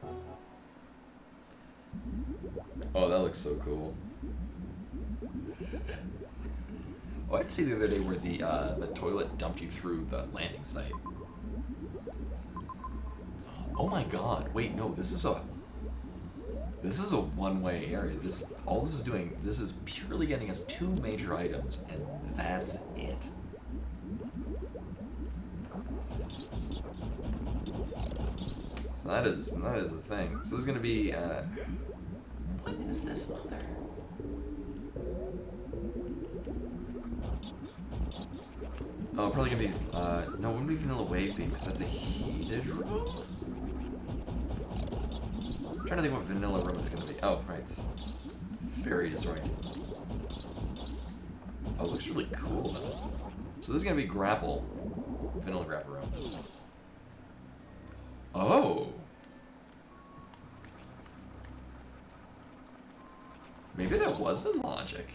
Oh, that looks so cool. Oh, I had to see the other day where the toilet dumped you through the landing site. Oh my god! Wait, no, this is a one-way area. All this is doing. This is purely getting us 2 major items, and that's it. So that is the thing. So there's gonna be. What is this other? Oh, probably gonna be. No, it wouldn't be vanilla wave beam because that's a heated room. I'm trying to think what vanilla room it's gonna be. Oh, right. It's very disorienting. Oh, it looks really cool though. So this is gonna be grapple. Vanilla grapple room. Oh. Maybe that wasn't logic.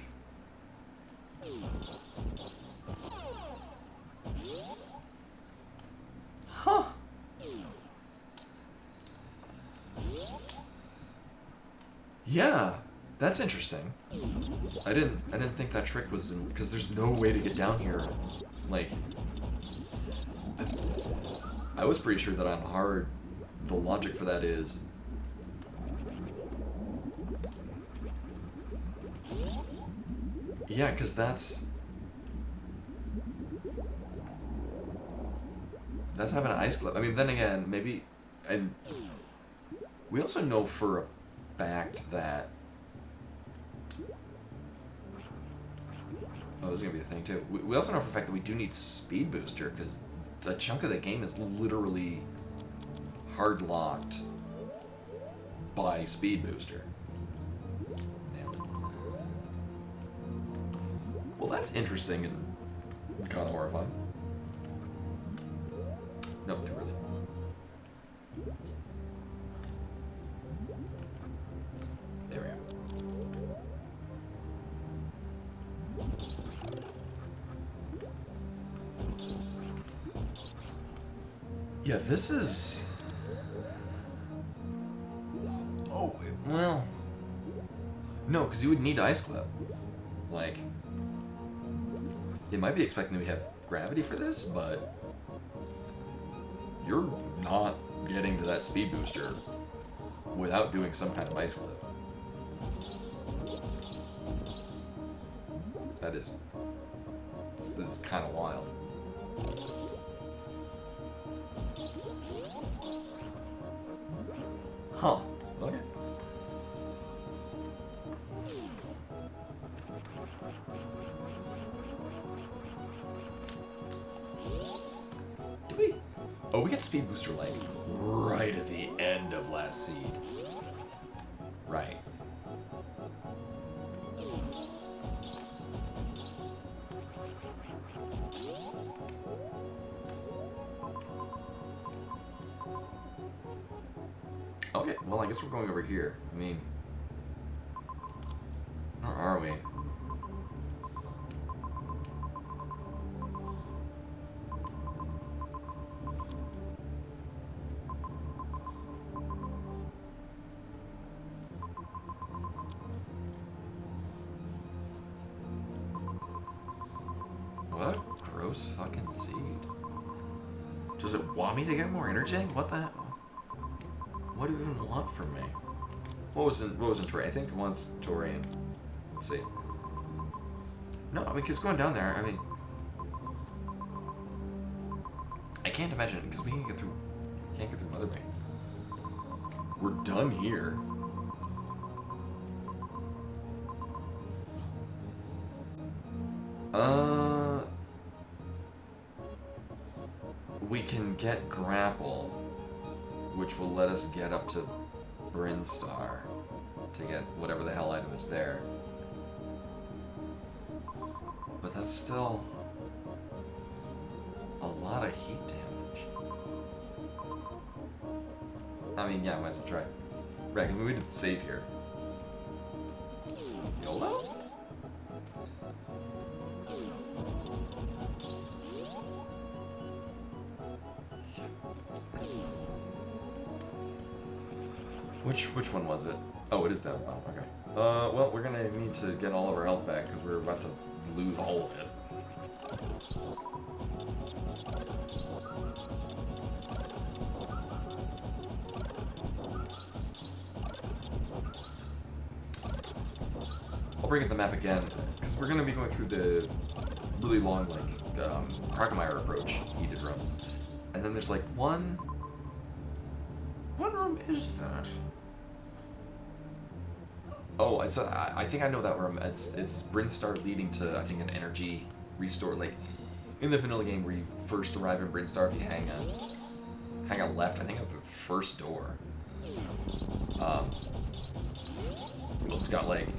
Huh. Yeah, that's interesting. I didn't think that trick was in, because there's no way to get down here. Like, I was pretty sure that on hard, the logic for that is. Yeah, because that's having an ice glove. I mean, then again, maybe, and we also know for a fact that. Oh, this is gonna be a thing too. We also know for a fact that we do need speed booster because a chunk of the game is literally hard locked by speed booster. Well, that's interesting and kind of horrifying. Nope, too early. There we go. Yeah, this is... Oh, well... No, because you would need Ice Club. Like... You might be expecting that we have gravity for this, but... You're not getting to that speed booster without doing some kind of ice clip. That is... This is kind of wild. Huh. Okay. Oh, we get speed booster like right at the end of last seed. Right. Okay, well I guess we're going over here. I mean, where are we? What a gross fucking seed. Does it want me to get more energy? What the hell? What do you even want from me? What was in Tori? I think it wants Tori and let's see. No, I mean, cause going down there, I mean, I can't imagine it because we can't get through Mother Brain. We're done here. We can get grapple, which will let us get up to Brinstar to get whatever the hell item is there. But that's still a lot of heat damage. I mean, yeah, might as well try. Right, we did save here. YOLO? Which one was it? Oh, it is down at the bottom. Okay. Well, we're gonna need to get all of our health back because we're about to lose all of it. I'll bring up the map again because we're gonna be going through the really long, like, Crocomire approach heated room, and then there's like one. What room is that? Oh, it's I think I know that room. It's Brinstar leading to, I think, an energy restore. Like in the vanilla game where you first arrive in Brinstar, if you hang a left, I think at the first door. Well, it's got like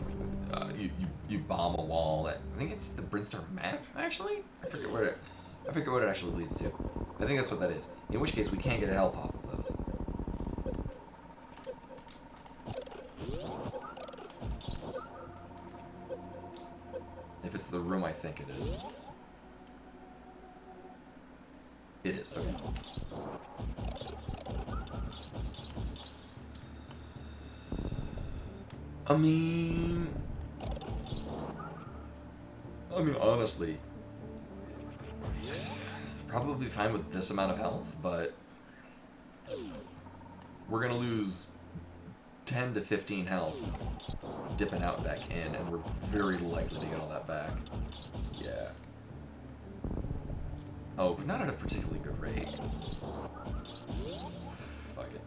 you bomb a wall. I think it's the Brinstar map actually. I forget what it actually leads to. I think that's what that is. In which case we can't get a health off of those. If it's the room I think it is. It is, okay. I mean, honestly, probably fine with this amount of health, but we're gonna lose 10 to 15 health dipping out back in, and we're very likely to get all that back. Yeah. Oh, but not at a particularly good rate. Fuck it.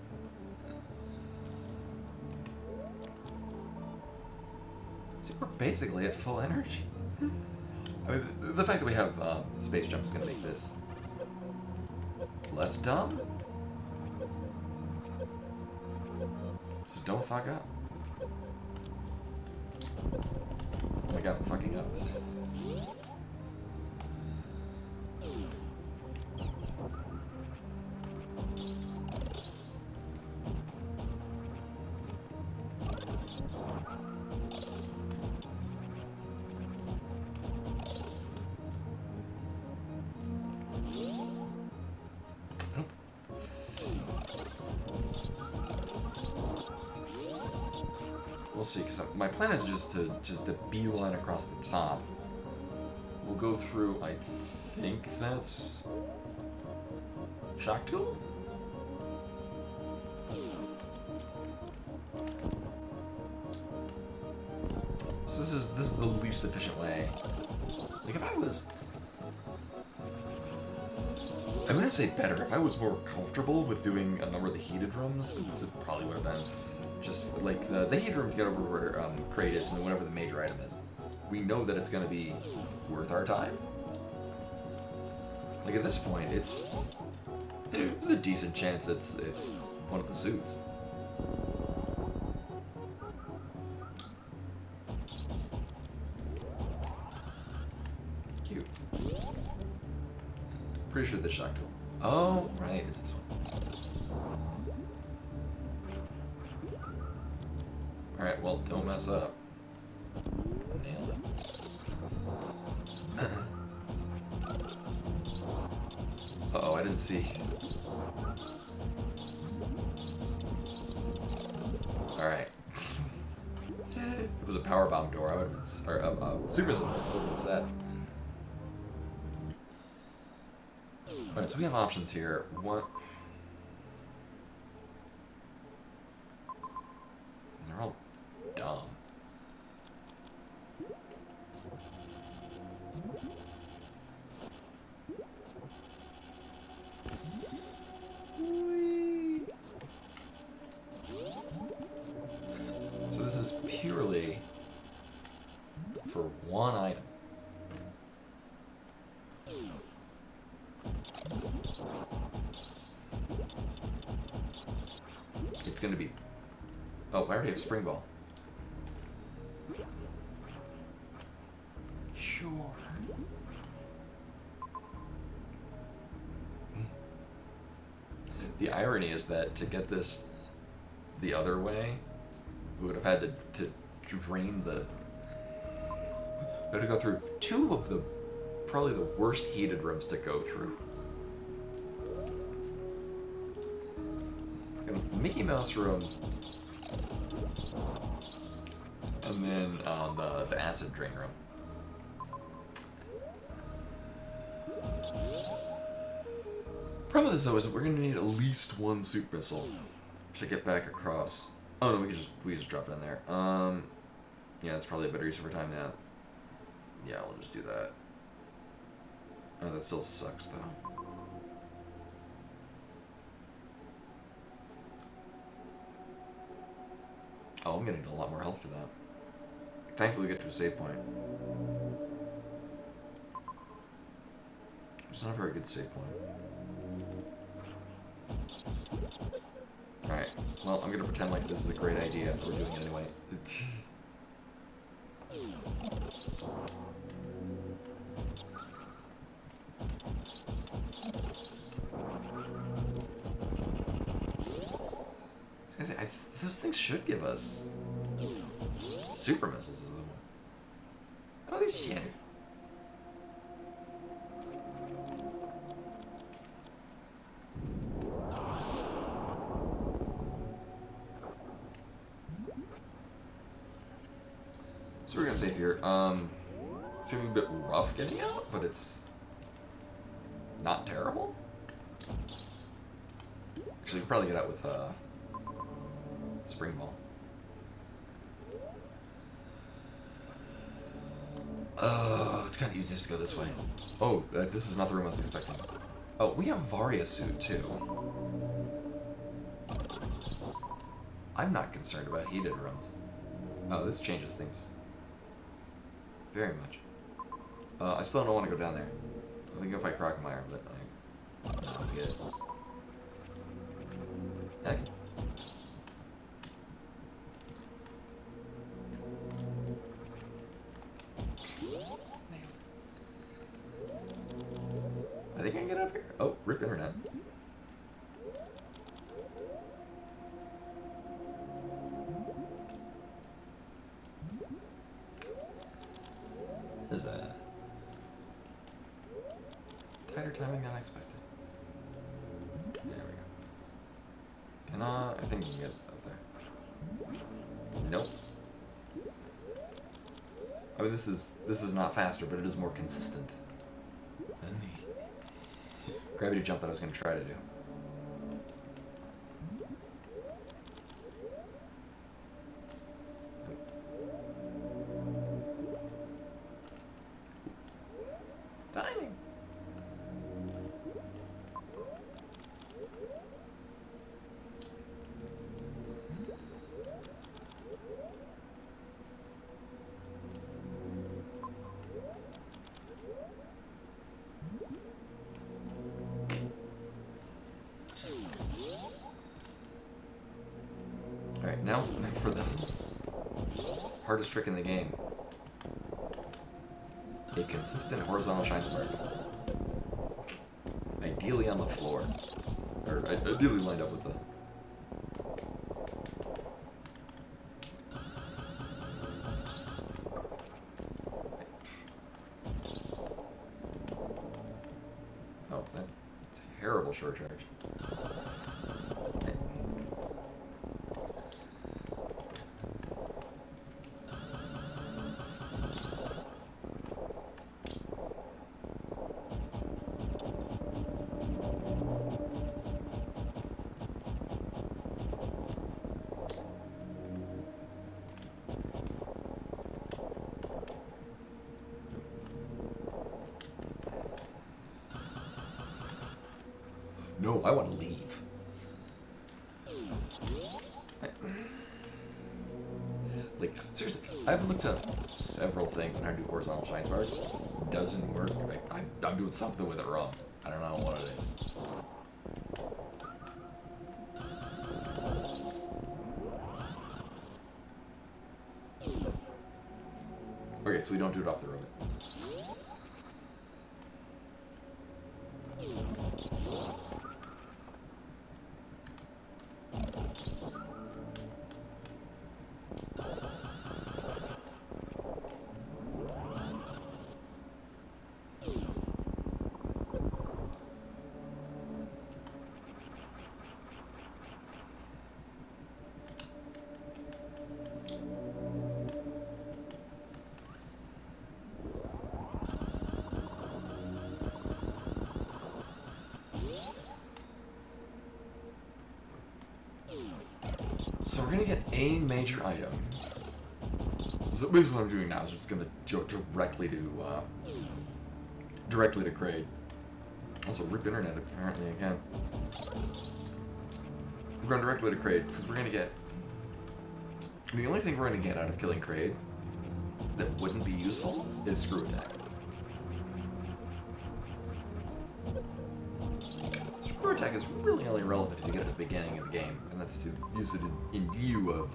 See, we're basically at full energy. I mean, the fact that we have space jump is going to make this less dumb. Just don't fuck up. Oh my god, I'm fucking up. We'll see, because my plan is just to beeline across the top. We'll go through, I think that's Shock Tool? So this is the least efficient way. Like if I was, I'm gonna say better, if I was more comfortable with doing a number of the heated rooms, it probably would have been just like the heated room to get over where Crate is and then whatever the major item is. We know that it's gonna be worth our time. Like at this point, there's a decent chance it's one of the suits. Cute. Pretty sure this Shock Tool. Oh, right, it's this one. Alright, well, don't mess up. Nailed it. Uh-oh, I didn't see. Alright. If it was a power bomb door, I would have been... Or super missile door, I would have been sad. Alright, so we have options here. One... They're all dumb. So this is purely for one item. It's gonna be... Oh, I already have Spring Ball. Sure. The irony is that to get this the other way, we would have had to drain the... We had to go through two of the probably the worst heated rooms to go through. freaking Mickey Mouse room. And then the acid drain room. Problem with this though is that we're gonna need at least one super missile to get back across. Oh no, we can just drop it in there. Yeah, that's probably a better use of our time now. Yeah, we'll just do that. Oh, that still sucks though. Oh, I'm gonna need a lot more health for that. Thankfully, we get to a save point. It's not a very good save point. Alright, well, I'm gonna pretend like this is a great idea. We're doing it anyway. I was gonna say, those things should give us super missiles as well. Oh, they're shattered. So we're gonna save here. It's gonna be a bit rough getting out, but it's not terrible. Actually, we can probably get out with spring ball. Oh, it's kind of easiest to go this way. Oh, this is not the room I was expecting. Oh, we have Varia suit too. I'm not concerned about heated rooms. Oh, this changes things very much. I still don't want to go down there. I think if I Crocomire, but I'm good. Okay. I think I can get up here. Oh, rip internet. This is a tighter timing than I expected. There we go. Can I think we can get up there. Nope. I mean, this is not faster, but it is more consistent than the gravity jump that I was going to try to do. Timing. Alright, now for the hardest trick in the game. A consistent horizontal shine spark. Ideally on the floor. Or ideally lined up with the... Oh, that's terrible short charge. No, I want to leave. Like, seriously, I've looked up several things on how to do horizontal shine sparks. It doesn't work. I'm doing something with it wrong. I don't know what it is. Okay, so we don't do it off the robot. So we're gonna get a major item. So basically what I'm doing now is just gonna go directly to Kraid. Also, rip internet apparently again. We're going directly to Kraid because we're gonna get... The only thing we're gonna get out of killing Kraid that wouldn't be useful is Screw Attack. Screw Attack is really only relevant if you get it at the beginning of the game, and that's to use it in lieu of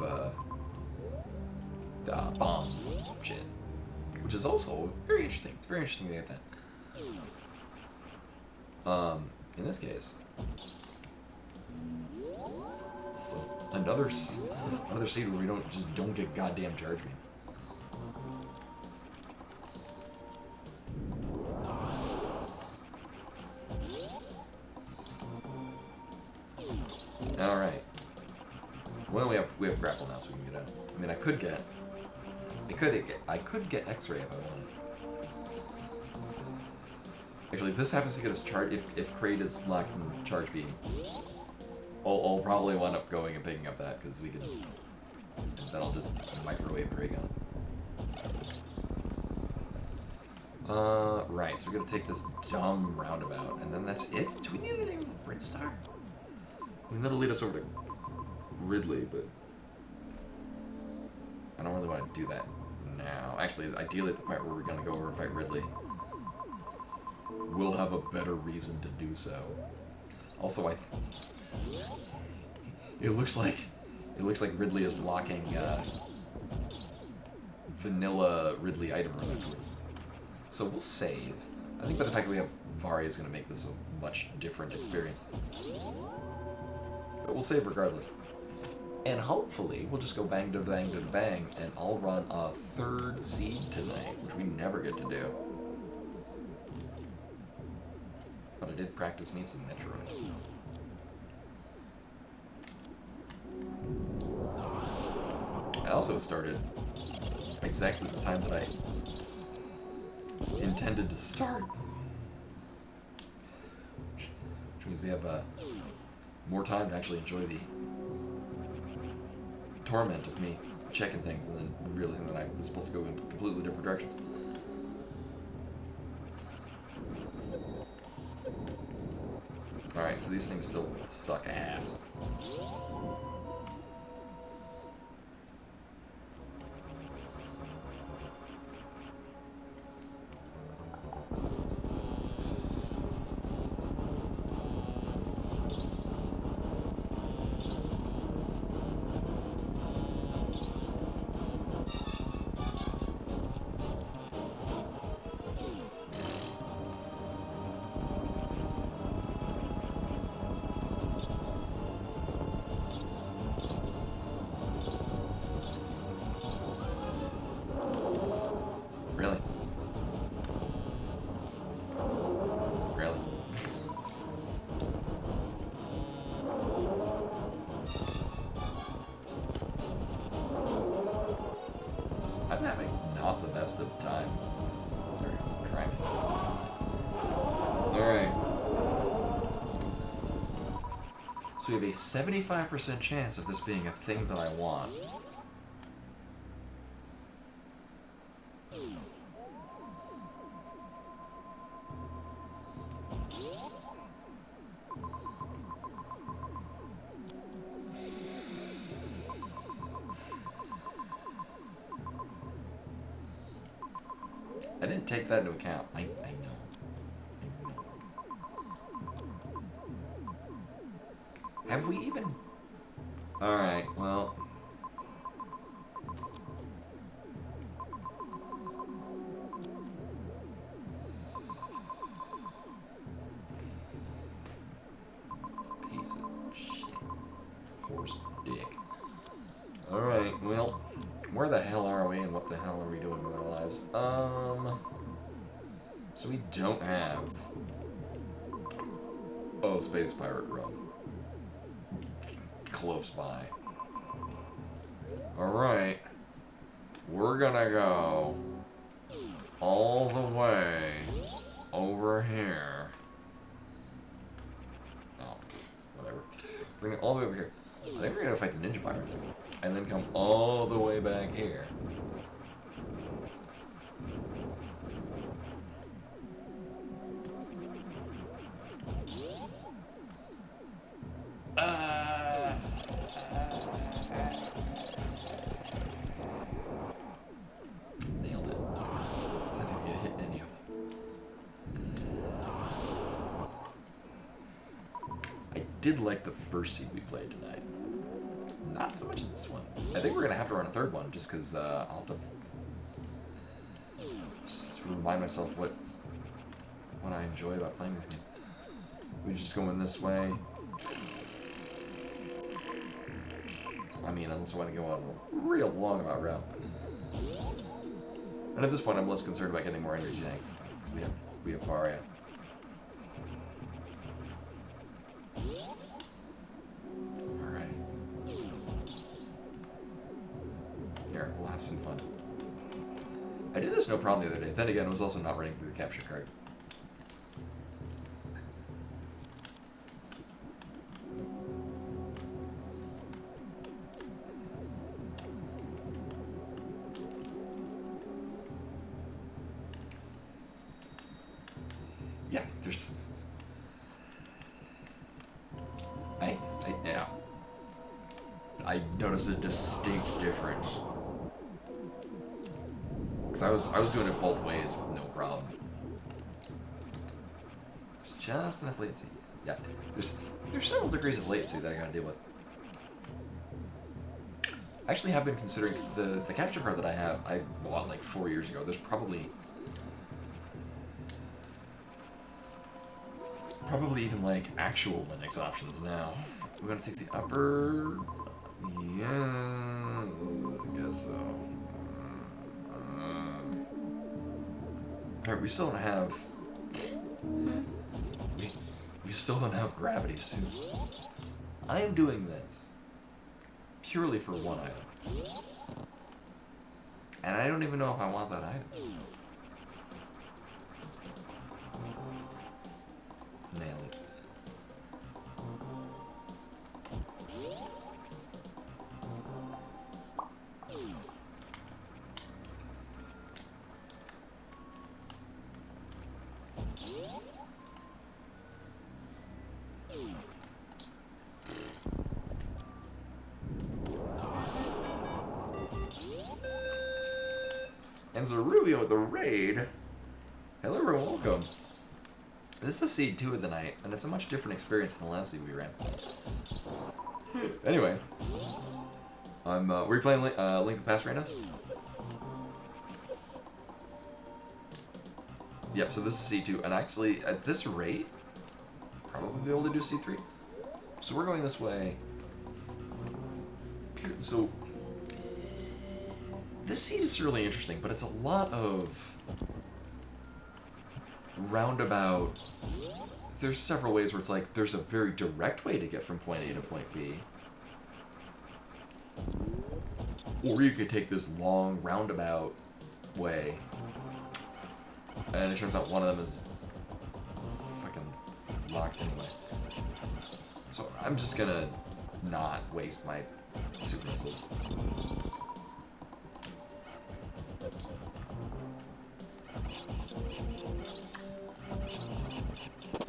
bombs and shit. Which is also very interesting. It's very interesting to get that. In this case, also another seed where we don't get goddamn charge beam. All right. Well, we have grapple now, so we can get out. I mean, I could get X-ray if I wanted. Actually, if this happens to get us charge, if Kraid is locked in charge beam, I'll probably wind up going and picking up that because we can. And then I'll just microwave Dragon. Right. So we're gonna take this dumb roundabout, and then that's it. Do we need anything from Brinstar? I mean, that'll lead us over to Ridley, but I don't really want to do that now. Actually, ideally at the part where we're gonna go over and fight Ridley, we'll have a better reason to do so. Also, it looks like Ridley is locking vanilla Ridley item room afterwards. So we'll save. I think by the fact that we have Varia is going to make this a much different experience. But we'll save regardless. And hopefully we'll just go bang to bang to bang, and I'll run a third seed tonight, which we never get to do. But I did practice me some Metroid. I also started exactly the time that I intended to start. Which means we have more time to actually enjoy the torment of me checking things and then realizing that I was supposed to go in completely different directions. Alright, so these things still suck ass. Really? Really? I'm having not the best of time. There we go. Try me. Alright. So we have a 75% chance of this being a thing that I want. I didn't take that into account. I know. Have we even... Alright, well... Piece of shit. Horse dick. Alright, well... Where the hell are we and what the hell are we doing with our lives? So we don't have... Oh, Space Pirate Run. Close by. Alright. We're gonna go all the way over here. Oh, whatever. We're gonna all the way over here. I think we're gonna fight the ninja pirates, and then come all the way back here. Nailed it. So I didn't get hit any of them. I did like the first seed we played tonight. Not so much this one. I think we're gonna have to run a third one just because I'll have to remind myself what I enjoy about playing these games. We just go in this way. I mean, unless I want to go on a real long about route. And at this point, I'm less concerned about getting more energy tanks because we have Varia. All right. Here, we'll have some fun. I did this no problem the other day. Then again, it was also not running through the capture card. Yeah, there's... yeah. I noticed a distinct difference. Because I was doing it both ways with no problem. There's just enough latency. Yeah, there's several degrees of latency that I gotta deal with. I actually have been considering, because the capture card that I have, I bought like 4 years ago. There's probably even like actual Linux options now. We're gonna take the upper. Yeah, I guess so. Alright, we still don't have. We still don't have gravity suit. I am doing this purely for one item, and I don't even know if I want that item. Nail it. And Zeruvio with the raid. Hello everyone, welcome. This is a seed 2 of the night, and it's a much different experience than the last seed we ran. Anyway, were you playing Link to the Past Randos? Yep, so this is C2, and actually, at this rate, probably be able to do C3. So we're going this way. So, this seed is really interesting, but it's a lot of roundabout. There's several ways where it's like, there's a very direct way to get from point A to point B. Or you could take this long roundabout way. And it turns out one of them is fucking locked anyway. So I'm just gonna not waste my super missiles.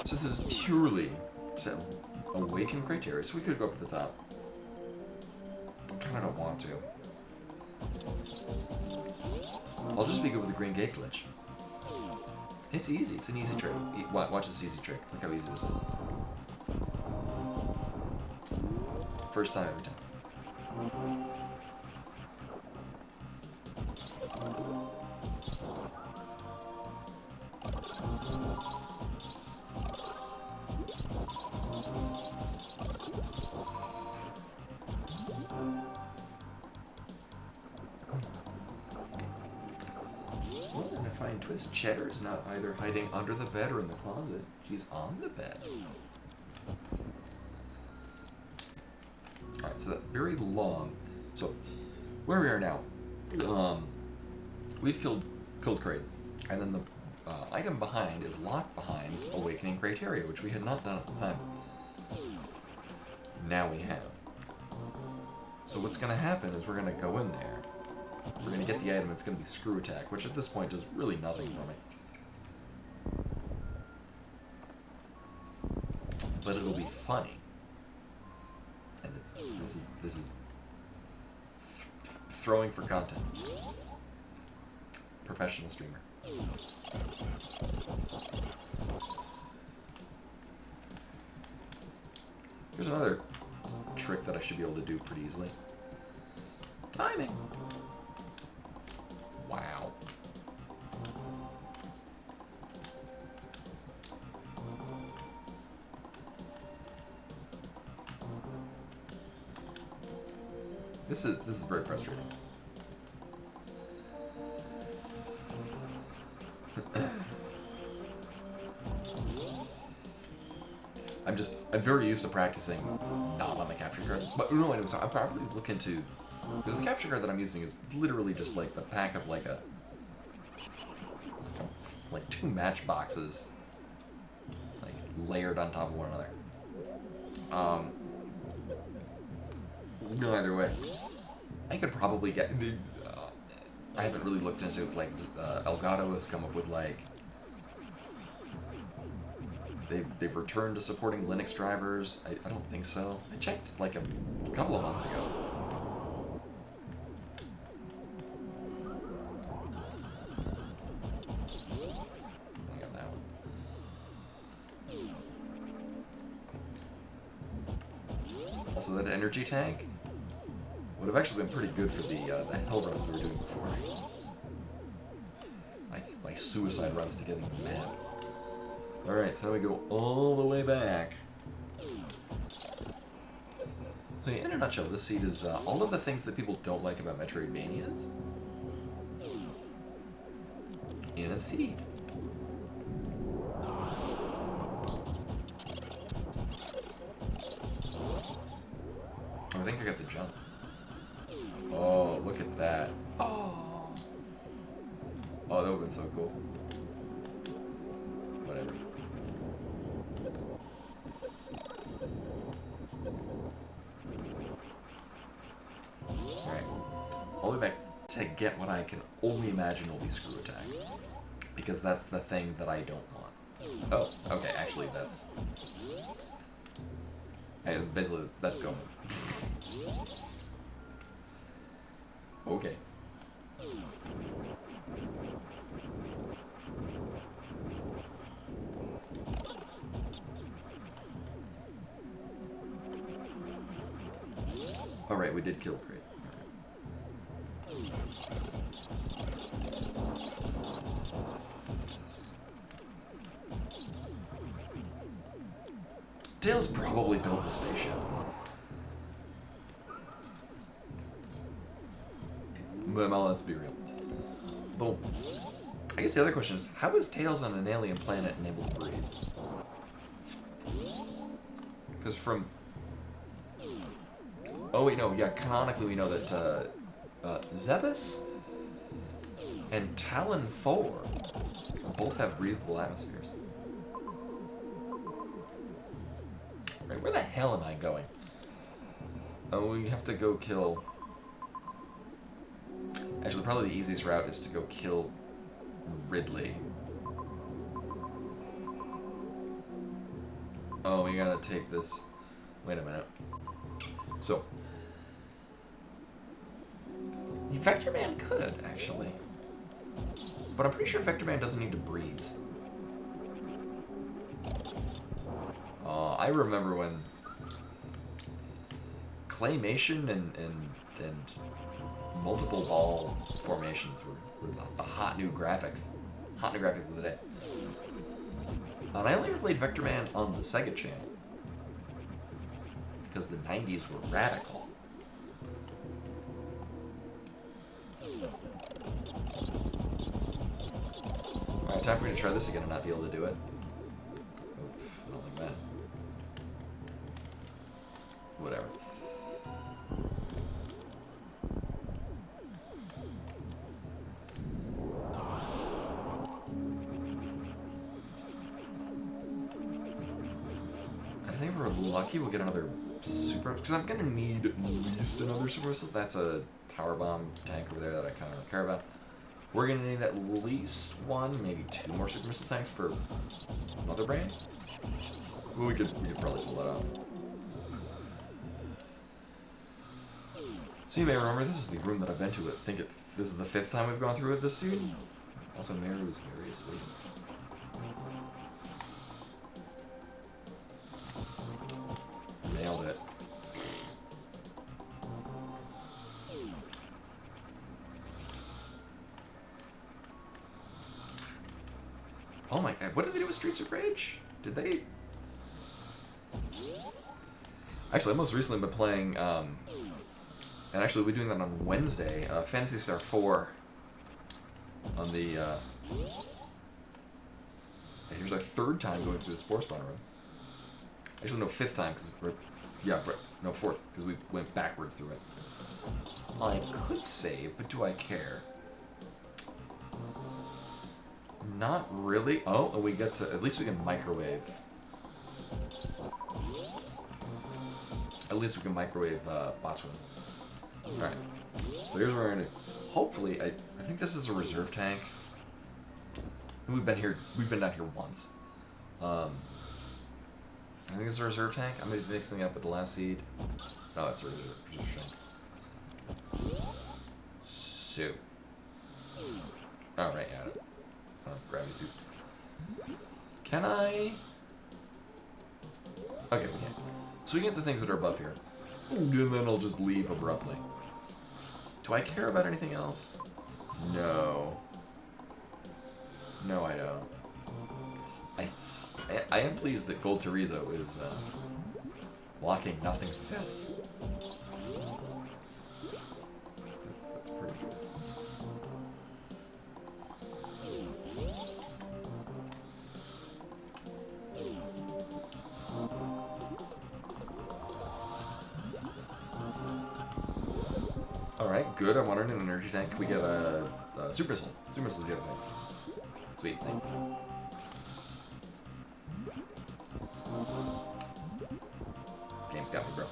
So this is purely awaken criteria, so we could go up to the top. I kind of don't want to. I'll just be good with the green gate glitch. It's easy. It's an easy trick. Watch this easy trick. Look how easy this is. First time every time. And I find Twist Cheddar is not either hiding under the bed or in the closet. She's on the bed. Alright, so that very long. So, where we are now, we've killed Kraid, and then the item behind is locked behind Awakening Criteria, which we had not done at the time. Now we have. So what's gonna happen is we're gonna go in there. We're gonna get the item. It's gonna be screw attack, which at this point does really nothing for me. But it'll be funny. And this is throwing for content. Professional streamer. Here's another trick that I should be able to do pretty easily. Timing. Wow. This is very frustrating. I'm very used to practicing not on the capture card. But no, anyway, so I'll probably look into, because the capture card that I'm using is literally just like the pack of like two matchboxes, like layered on top of one another. No, either way, I could probably get the. I haven't really looked into if like Elgato has come up with like. They've returned to supporting Linux drivers. I don't think so. I checked like a couple of months ago. I got that one. Also, that energy tank would have actually been pretty good for the hell runs we were doing before. Like suicide runs to get into the map. Alright, so now we go all the way back. So in a nutshell, this seed is all of the things that people don't like about Metroidvanias in a seed. Oh, I think I got the jump. Oh, look at that. Oh, that would have been so cool. Whatever. Alright. All the way back to get what I can only imagine will be screw attack. Because that's the thing that I don't want. Oh, okay, actually that's... Hey, basically, that's going. Okay. Alright, we did kill Crate. Tails probably built the spaceship. But let's be real. Though, I guess the other question is, how is Tails on an alien planet and able to breathe? Because from... Oh wait, no, yeah, canonically we know that Zebus and Talon 4 both have breathable atmospheres. Right, where the hell am I going? Oh, we have to go kill... Actually, probably the easiest route is to go kill Ridley. Oh, we gotta take this... Wait a minute. So... Vector Man could, actually. But I'm pretty sure Vector Man doesn't need to breathe. I remember when claymation and multiple ball formations were the hot new graphics of the day. And I only ever played Vector Man on the Sega channel because the 90s were radical. Alright, time for me to try this again and not be able to do it. Oof, I don't like that. Whatever. I think we're lucky lucky, we'll get another super... Because I'm going to need at least another super missile. That's a power bomb tank over there that I kind of don't care about. We're going to need at least one, maybe two more super missile tanks for Mother Brain. Well, we could probably pull that off. So you may remember, this is the room that I've been to. I think this is the 5th time we've gone through it this season. Also, Mary was very asleep. Nailed it. Oh my god, what did they do with Streets of Rage? Did they... Actually, I most recently been playing, and actually we'll be doing that on Wednesday, Phantasy Star 4 on the, here's our 3rd time going through the Spore Spawn run. Actually, no, 5th time, because we're, yeah, no, 4th, because we went backwards through it. I could save, but do I care? Not really. Oh, and we get to, at least we can microwave. At least we can microwave Botswana. Alright. So here's what we're gonna do. Hopefully, I think this is a reserve tank. We've been down here once. I think it's a reserve tank. I'm gonna be mixing it up with the last seed. Oh, it's a reserve tank. So. Alright, yeah. Gravity suit. Can I? Okay, we can. So we get the things that are above here. And then I'll just leave abruptly. Do I care about anything else? No. No, I don't. I am pleased that Gold Terizo is blocking nothing Philly. That's pretty good. Alright, good. I wanted an energy tank. Can we get a super missile? Super missile is the other thing. Sweet, thank you. Game's got me, bro.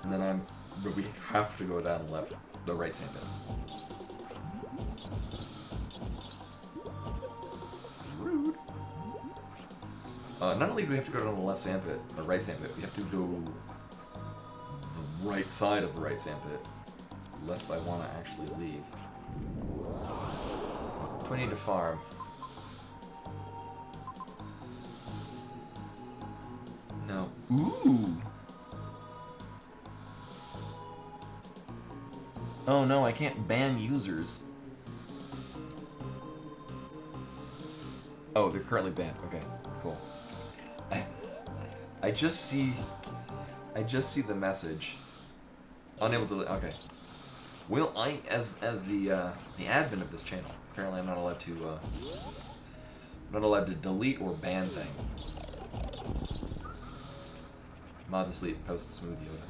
And then but we have to go down the right sandpit. Rude. Not only do we have to go down the left sandpit, or right sandpit, we have to go the right side of the right sandpit, lest I want to actually leave. Do I need to farm? No. Ooh! Oh no, I can't ban users. Oh, they're currently banned. Okay, cool. I just see the message. Unable to. Okay. Will I, as the admin of this channel, apparently I'm not allowed to delete or ban things. Mod asleep. Post smooth Yoda.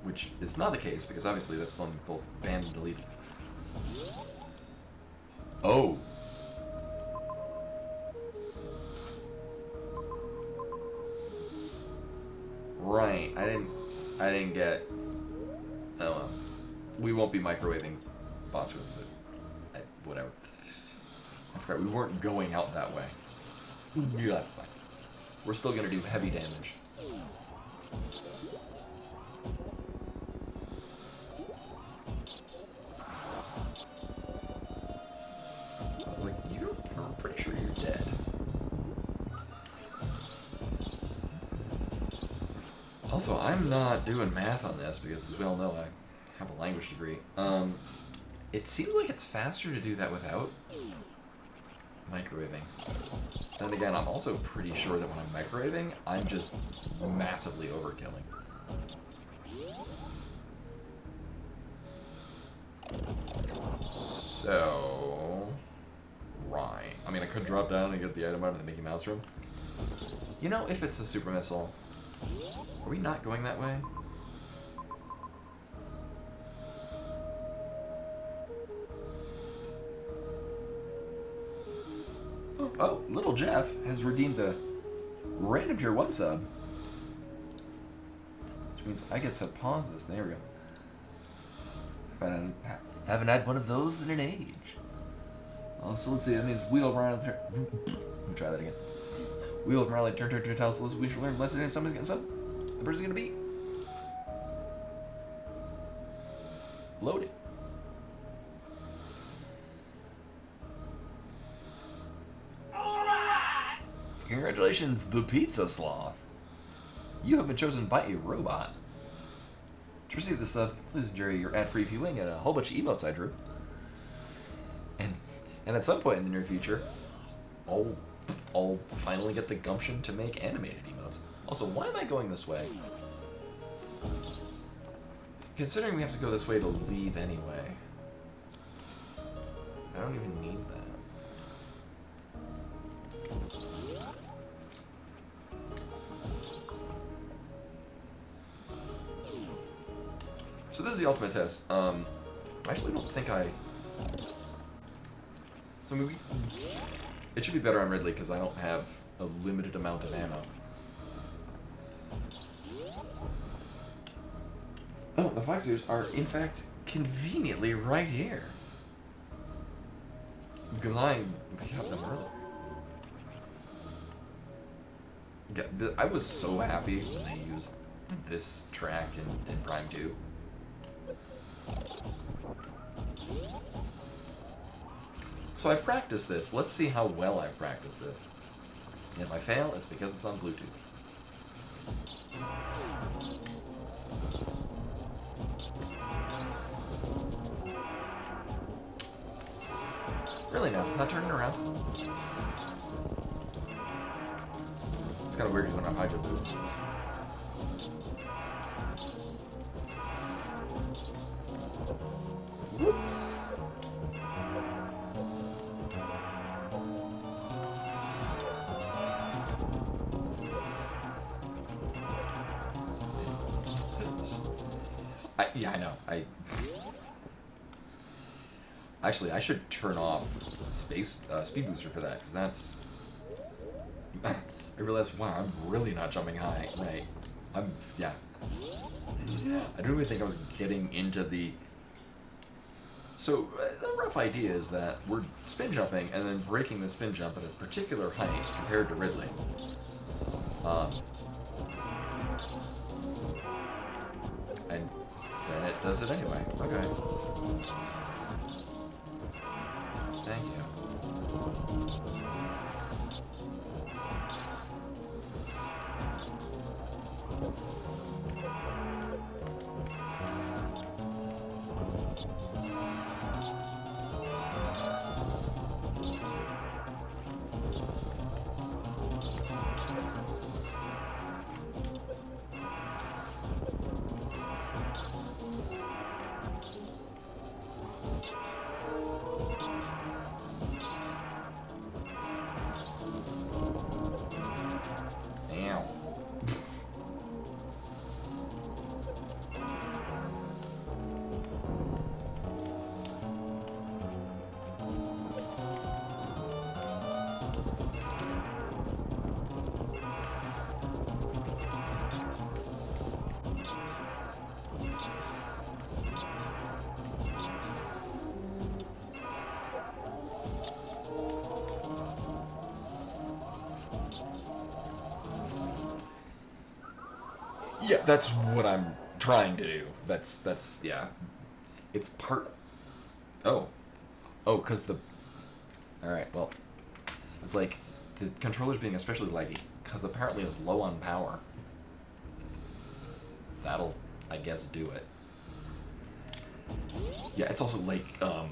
Which is not the case, because obviously that's both banned and deleted. Oh. Right, I didn't get... Oh well. We won't be microwaving bots with it, but whatever. I forgot, we weren't going out that way. Yeah, that's fine. We're still gonna do heavy damage. I was like, I'm pretty sure you're dead. Also, I'm not doing math on this because, as we all know, I have a language degree. It seems like it's faster to do that without microwaving. And again, I'm also pretty sure that when I'm microwaving, I'm just massively overkilling. So... right. I mean, I could drop down and get the item out of the Mickey Mouse room. You know, if it's a super missile... Are we not going that way? Oh, Little Jeff has redeemed the random tier 1 sub. Which means I get to pause this. There we go. Haven't had one of those in an age. Also, let's see, that means Wheel of Morality. Let me try that again. Wheel of Morality, turn, tell us, we should learn lessons in something's getting sub. The person's gonna be. Loaded. Congratulations, the Pizza Sloth. You have been chosen by a robot. To receive this sub, please enjoy your ad-free viewing and a whole bunch of emotes I drew. And at some point in the near future, I'll finally get the gumption to make animated emotes. Also, why am I going this way? Considering we have to go this way to leave anyway. I don't even need that. So this is the ultimate test. I actually don't think I... So maybe it should be better on Ridley because I don't have a limited amount of ammo. Oh, the Foxers are in fact conveniently right here. Because I got them earlier. Yeah, I was so happy when they used this track in Prime 2. So I've practiced this. Let's see how well I've practiced it. And if I fail, it's because it's on Bluetooth. Really now, not turning around. It's kind of weird when I have hydro boots. Whoops. Yeah, I know. Actually, I should turn off speed booster for that, because that's... I realized, wow, I'm really not jumping high. Right. Yeah. I don't even think I was getting into the... So, the rough idea is that we're spin jumping and then breaking the spin jump at a particular height compared to Ridley. And then it does it anyway. Okay. Thank you. Yeah, that's what I'm trying to do. That's yeah. It's part... Oh, because the... Alright, well, it's like, the controller's being especially laggy, because apparently it's low on power. That'll, I guess, do it. Yeah, it's also like, the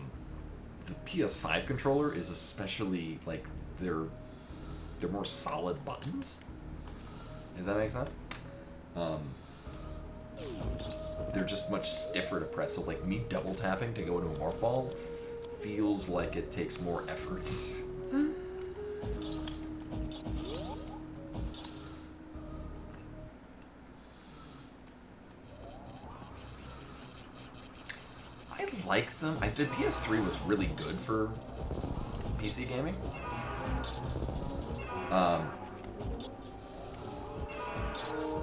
PS5 controller is especially, like, they're more solid buttons. Does that make sense? They're just much stiffer to press, so like me double tapping to go into a morph ball feels like it takes more efforts. I like them. The PS3 was really good for PC gaming.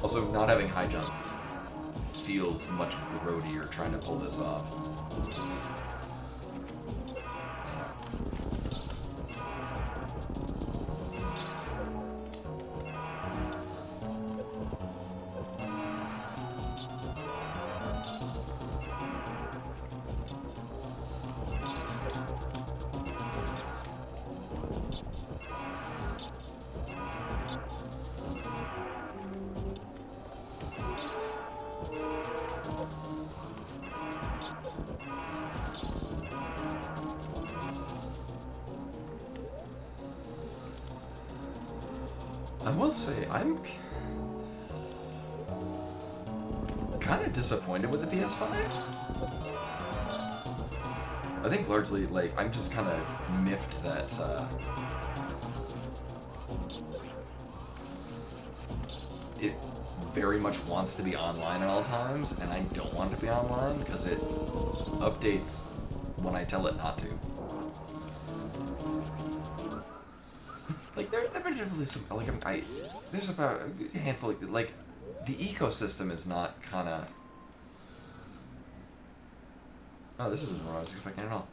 Also, not having high jump feels much grodier trying to pull this off. I will say, I'm kind of disappointed with the PS5. I think largely, like, I'm just kind of miffed that, it very much wants to be online at all times, and I don't want it to be online because it updates when I tell it not to. Like, there have been definitely some, like, there's about a handful of, like, the ecosystem is not kind of... Oh, this isn't what I was expecting at all.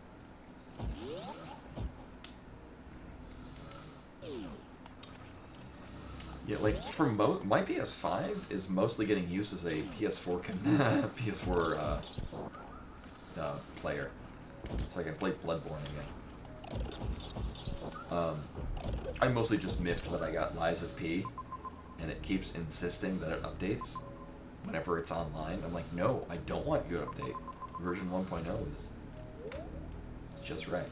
Yeah, like, for my PS5 is mostly getting used as a PS4 PS4 player, so I can play Bloodborne again. I'm mostly just miffed that I got Lies of P, and it keeps insisting that it updates whenever it's online. I'm like, no, I don't want you to update. Version 1.0 is just right.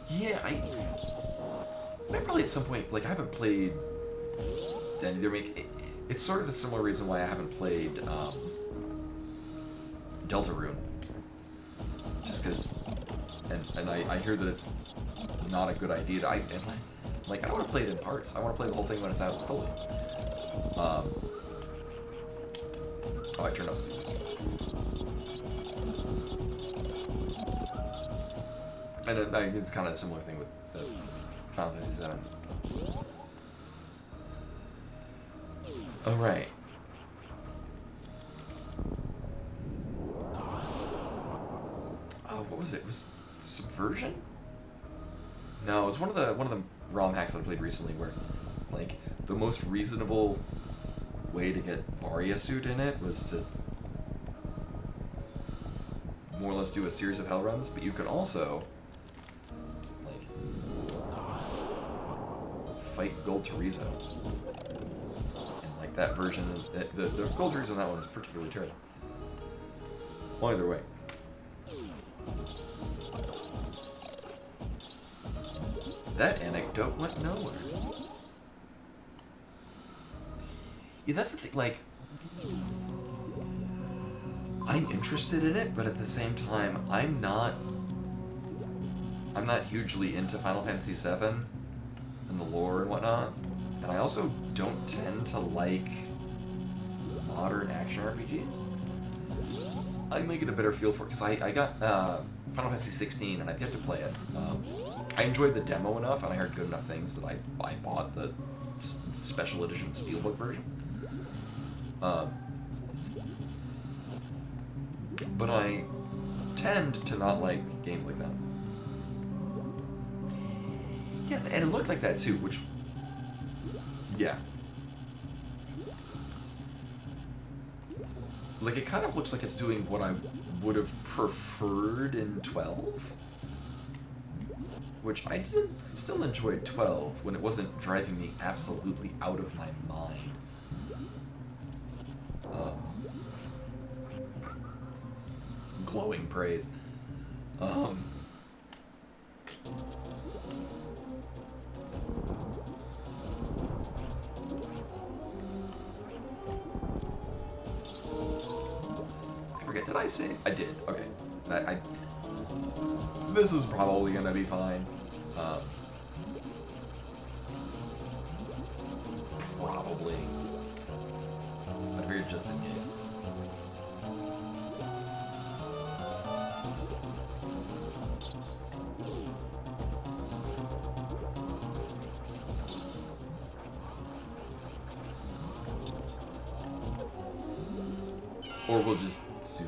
Yeah, I probably at some point, like, I haven't played then either. It's sort of the similar reason why I haven't played Deltarune. Just because, and I hear that it's not a good idea to, I don't want to play it in parts. I want to play the whole thing when it's out fully. Oh, I turned off speakers. And it's kind of a similar thing with the Final Fantasy VII. All right. What was it? Was it Subversion? No, it was one of the ROM hacks I played recently where, like, the most reasonable way to get Varia suit in it was to more or less do a series of hell runs, but you could also, like, fight Gold Chorizo. And, like, that version, the Gold Chorizo on that one is particularly terrible. Well, either way. That anecdote went nowhere. Yeah, that's the thing, like, I'm interested in it, but at the same time, I'm not hugely into Final Fantasy VII and the lore and whatnot, and I also don't tend to like modern action RPGs. I may get a better feel for it, because I got Final Fantasy 16, and I've yet to play it. I enjoyed the demo enough, and I heard good enough things that I bought the special edition Steelbook version. But I tend to not like games like that. Yeah, and it looked like that too, which... Yeah. Like, it kind of looks like it's doing what I would have preferred in 12. Which I still enjoyed 12 when it wasn't driving me absolutely out of my mind. Glowing praise. I forget, did I say? I did, okay. This is probably gonna be fine. Probably. I figured just in case. Or we'll just do...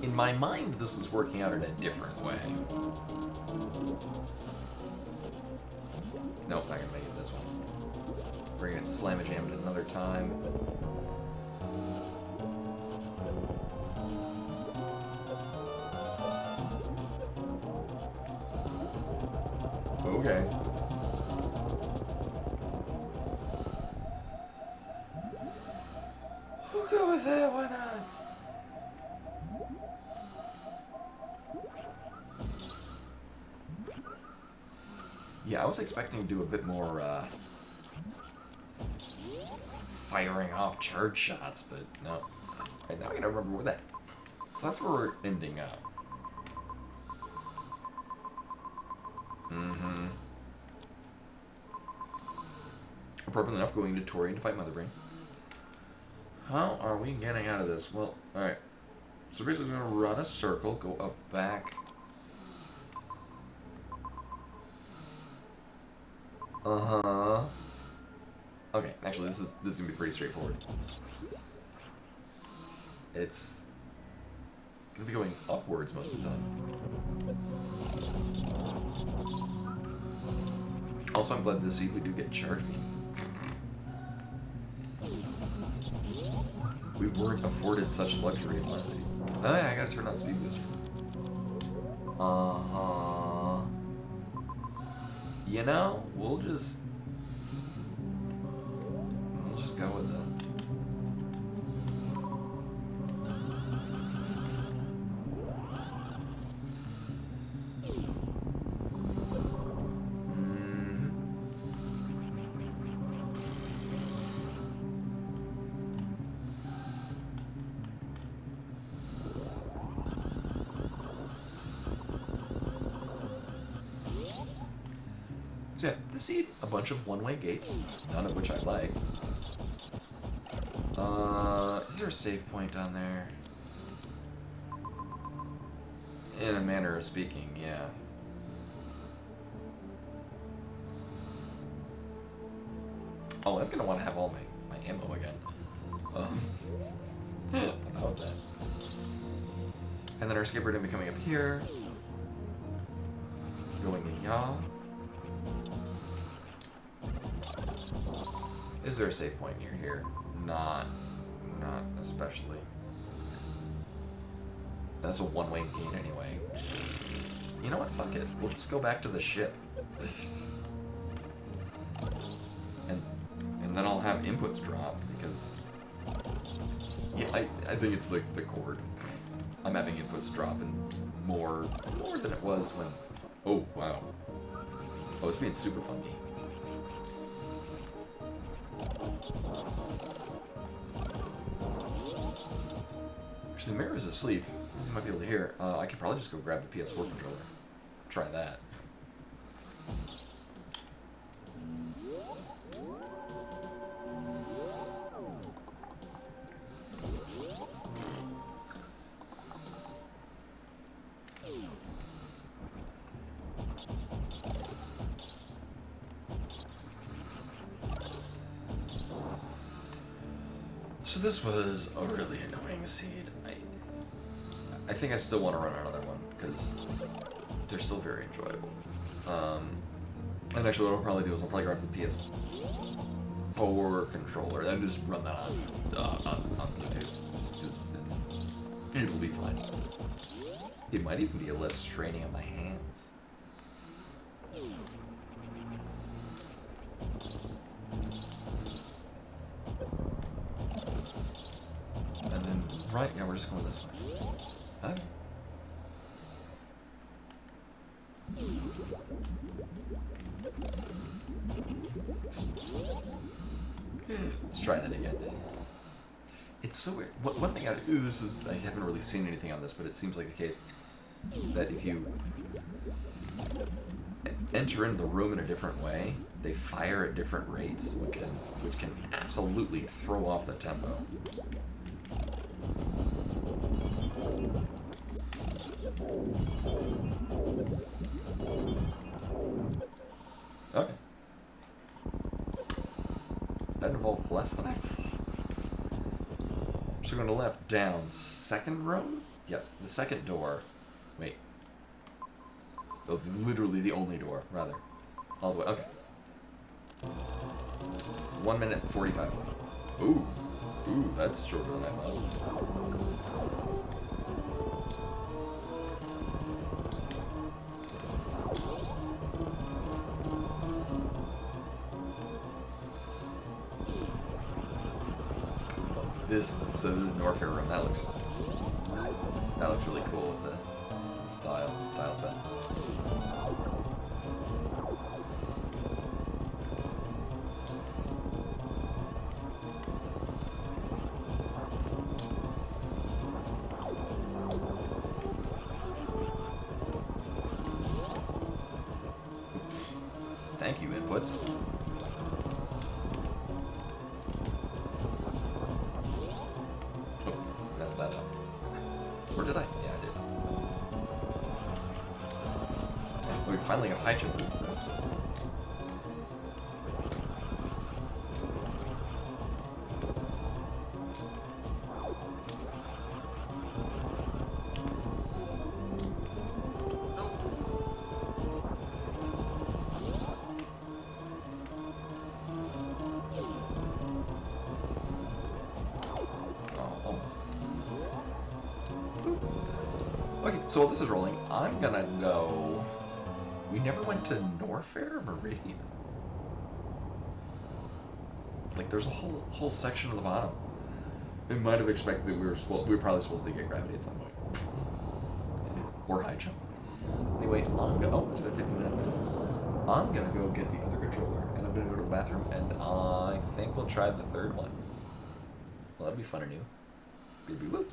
In my mind, this is working out in a different way. Nope, not gonna make it this one. We're gonna slam a jam at another time. Okay. We'll go with that, why not? Yeah, I was expecting to do a bit more, firing off charge shots, but no. Right, now I gotta remember where that... So that's where we're ending up. Mm-hmm. Appropriate enough, going to Tori to fight Mother Brain. How are we getting out of this? Well, alright. So basically we're gonna run a circle, go up, back. Uh-huh. Okay, actually this is gonna be pretty straightforward. It's gonna be going upwards most of the time. Also, I'm glad this seed we do get charge beam. We weren't afforded such luxury in last seed. Oh yeah, I gotta turn on speed booster. Uh-huh. You know, we'll just go with this. So yeah, the seed, a bunch of one-way gates, none of which I like. Is there a save point down there? In a manner of speaking, yeah. Oh, I'm gonna want to have all my ammo again. About that. And then our escape route gonna be coming up here. Going in yaw. Is there a save point near here? Not especially. That's a one-way gain anyway. You know what? Fuck it. We'll just go back to the ship. and then I'll have inputs drop because yeah, I think it's like the cord. I'm having inputs drop and more than it was when. Oh wow. Oh, it's being super funky. Actually, Mira's asleep. He might be able to hear. I could probably just go grab the PS4 controller. Try that. So this was a really annoying seed. I think I still want to run another one because they're still very enjoyable. And actually, what I'll probably do is I'll probably grab the PS4 controller and just run that on Bluetooth. It'll be fine. It might even be less straining on my hands. And then, right, yeah, we're just going this way. Okay. Let's try that again. It's so weird. One thing I haven't really seen anything on this, but it seems like the case that if you enter into the room in a different way, they fire at different rates, which can absolutely throw off the tempo. Okay. That involved less than I thought. So going to left, down, second room? Yes, the second door. Wait. Oh, literally the only door, rather. All the way, okay. 1 minute 45. Ooh. Ooh, that's shorter than I thought. So this is Norfair room. That looks really cool with the tile set. Thank you, inputs. Oh, messed that up. Or did I? Yeah, I did. We finally got high jump boots though. Okay, so while this is rolling, I'm gonna go. We never went to Norfair or Meridian. Like, there's a whole section at the bottom. They might have expected that we were probably supposed to get gravity at some point, or high jump. Anyway, it's been 50 minutes. I'm gonna go get the other controller, and I'm gonna go to the bathroom, and I think we'll try the third one. Well, that'd be fun and new. Baby whoop.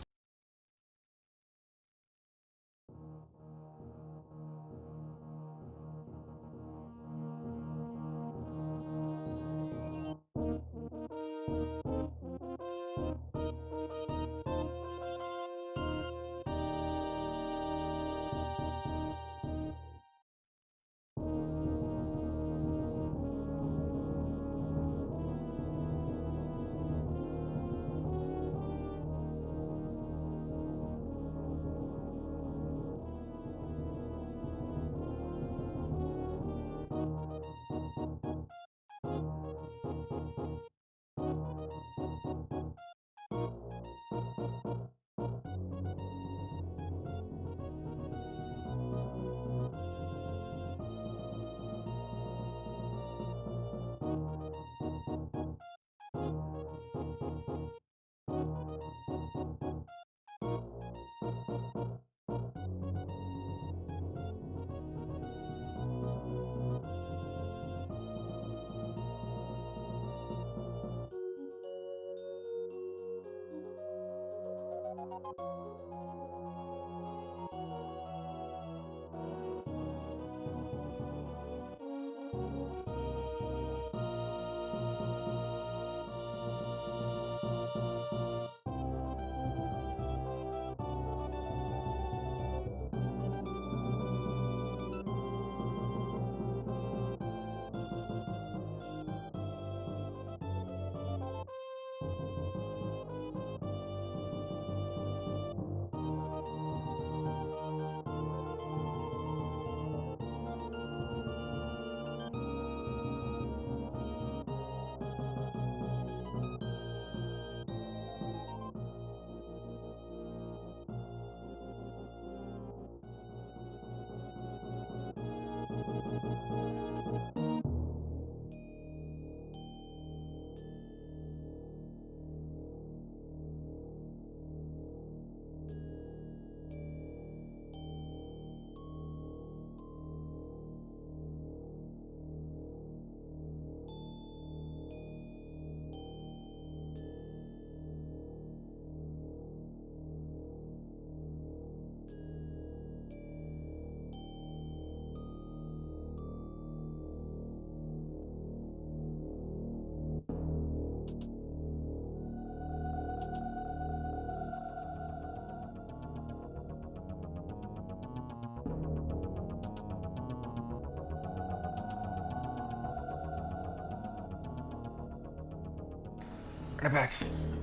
Right back.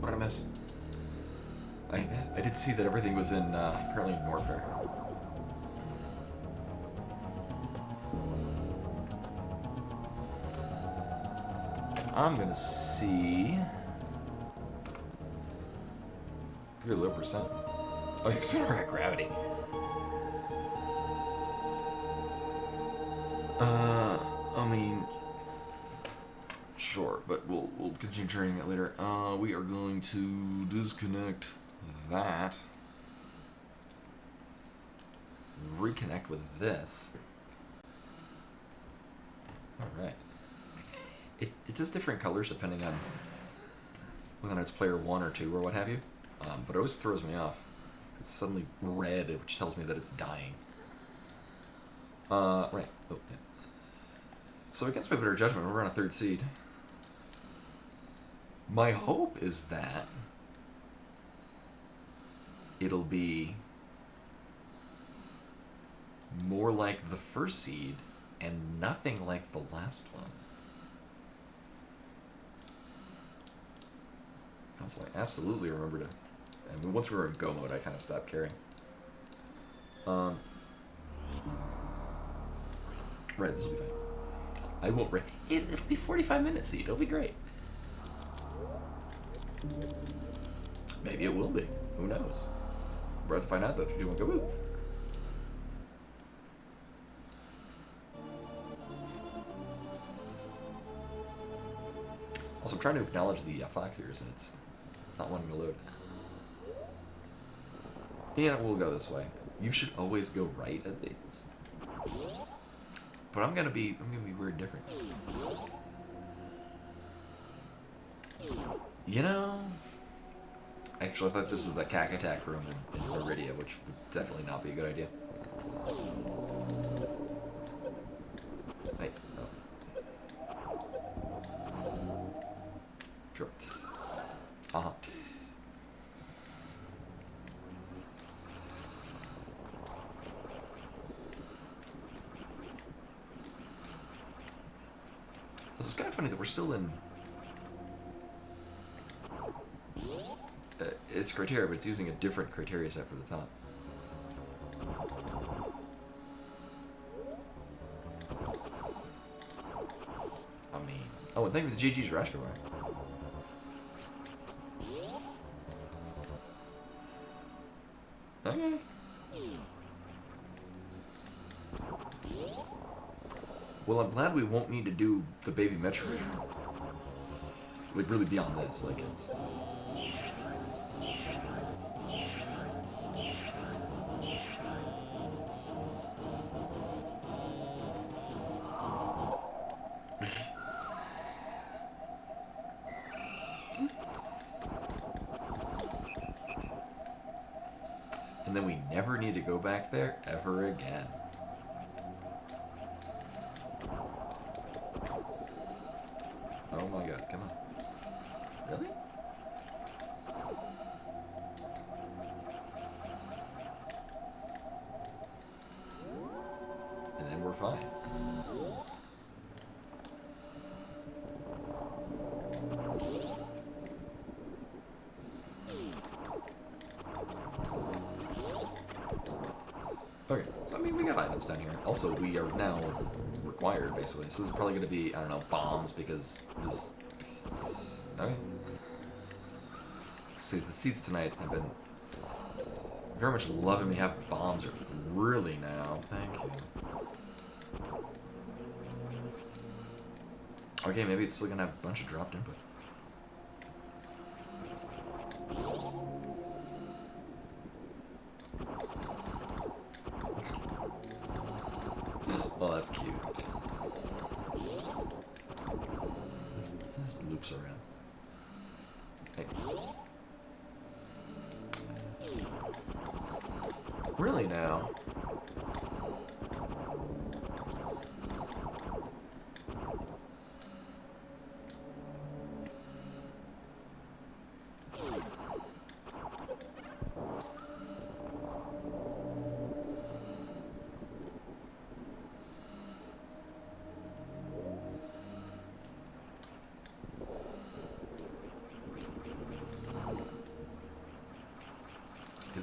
What did I miss? I did see that everything was in apparently Norfair. I'm gonna see. Pretty low percent. Oh, you're still at gravity. I mean, sure, but we'll continue turning it later. We are going to disconnect that. Reconnect with this. All right. It says different colors depending on whether it's player 1 or 2 or what have you. But it always throws me off. It's suddenly red, which tells me that it's dying. Right. Oh, yeah. So against my better judgment, we're on a 3rd seed. My hope is that it'll be more like the 1st seed and nothing like the last one. So I absolutely remember to. I mean, once we were in go mode, I kind of stopped caring. Right, this will be fine. I won't. It'll be 45 minutes, seed. It'll be great. Maybe it will be. Who knows? We're about to find out though. 3, 2, 1, go! Woo! Also, I'm trying to acknowledge the Fox ears, and it's not wanting to load. And we'll go this way. You should always go right at these. But I'm gonna be weird different. You know, actually, I thought this was the Cack Attack room in Meridia, which would definitely not be a good idea. Hey, oh. Sure. Uh-huh. It's kind of funny that we're still in. It's criteria, but it's using a different criteria set for the top. I mean, oh, and thank you for the GG's Rashka bar. Okay. Well, I'm glad we won't need to do the baby Metroid. Like, really beyond this, like, it's... And then we never need to go back there ever again. Oh my god, come on. Really? And then we're fine. Okay, so I mean, we got items down here. Also, we are now required, basically. So this is probably going to be, I don't know, bombs, because there's... Okay. See, the seats tonight have been very much loving me have bombs really now. Thank you. Okay, maybe it's still going to have a bunch of dropped inputs. Well, that's cute. This loops around. Hey. Really now?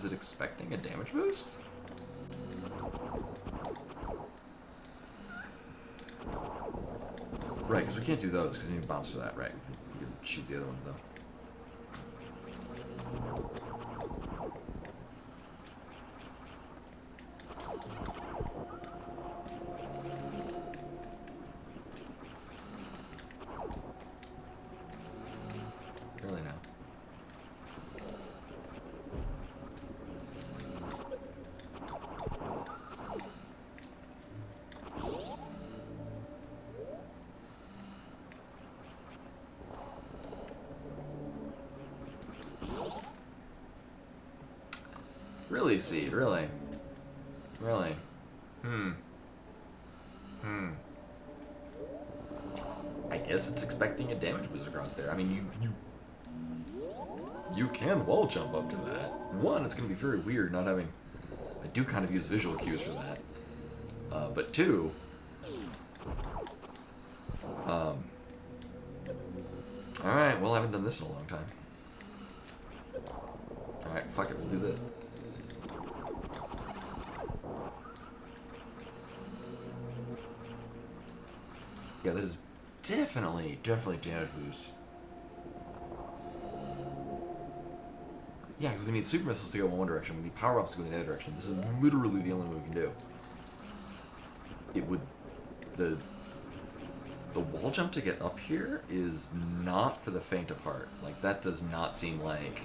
Is it expecting a damage boost? Right, because we can't do those, because you need bombs for that, right? We can shoot the other ones, though. Really now. Really, Seed? Really? Really? I guess it's expecting a damage boost across there. I mean, you can wall jump up to that. One, it's going to be very weird not having... I do kind of use visual cues for that. But two... Alright, well, I haven't done this in a long time. Alright, fuck it, we'll do this. Yeah, that is definitely damage boost. Yeah, because we need super missiles to go in one direction, we need power ups to go in the other direction. This is literally the only one we can do. It would... The wall jump to get up here is not for the faint of heart. Like, that does not seem like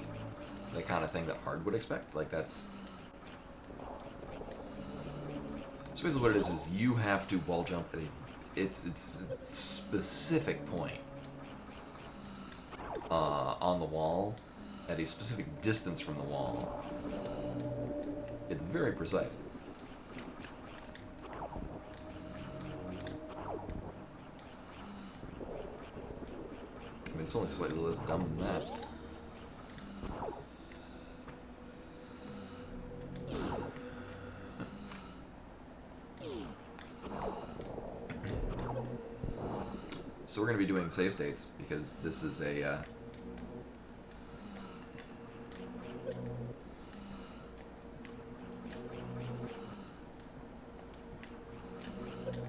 the kind of thing that Hard would expect. Like, that's... So basically what it is you have to wall jump at a... It's a specific point on the wall, at a specific distance from the wall. It's very precise. I mean, it's only slightly less dumb than that. So we're going to be doing save states, because this is a...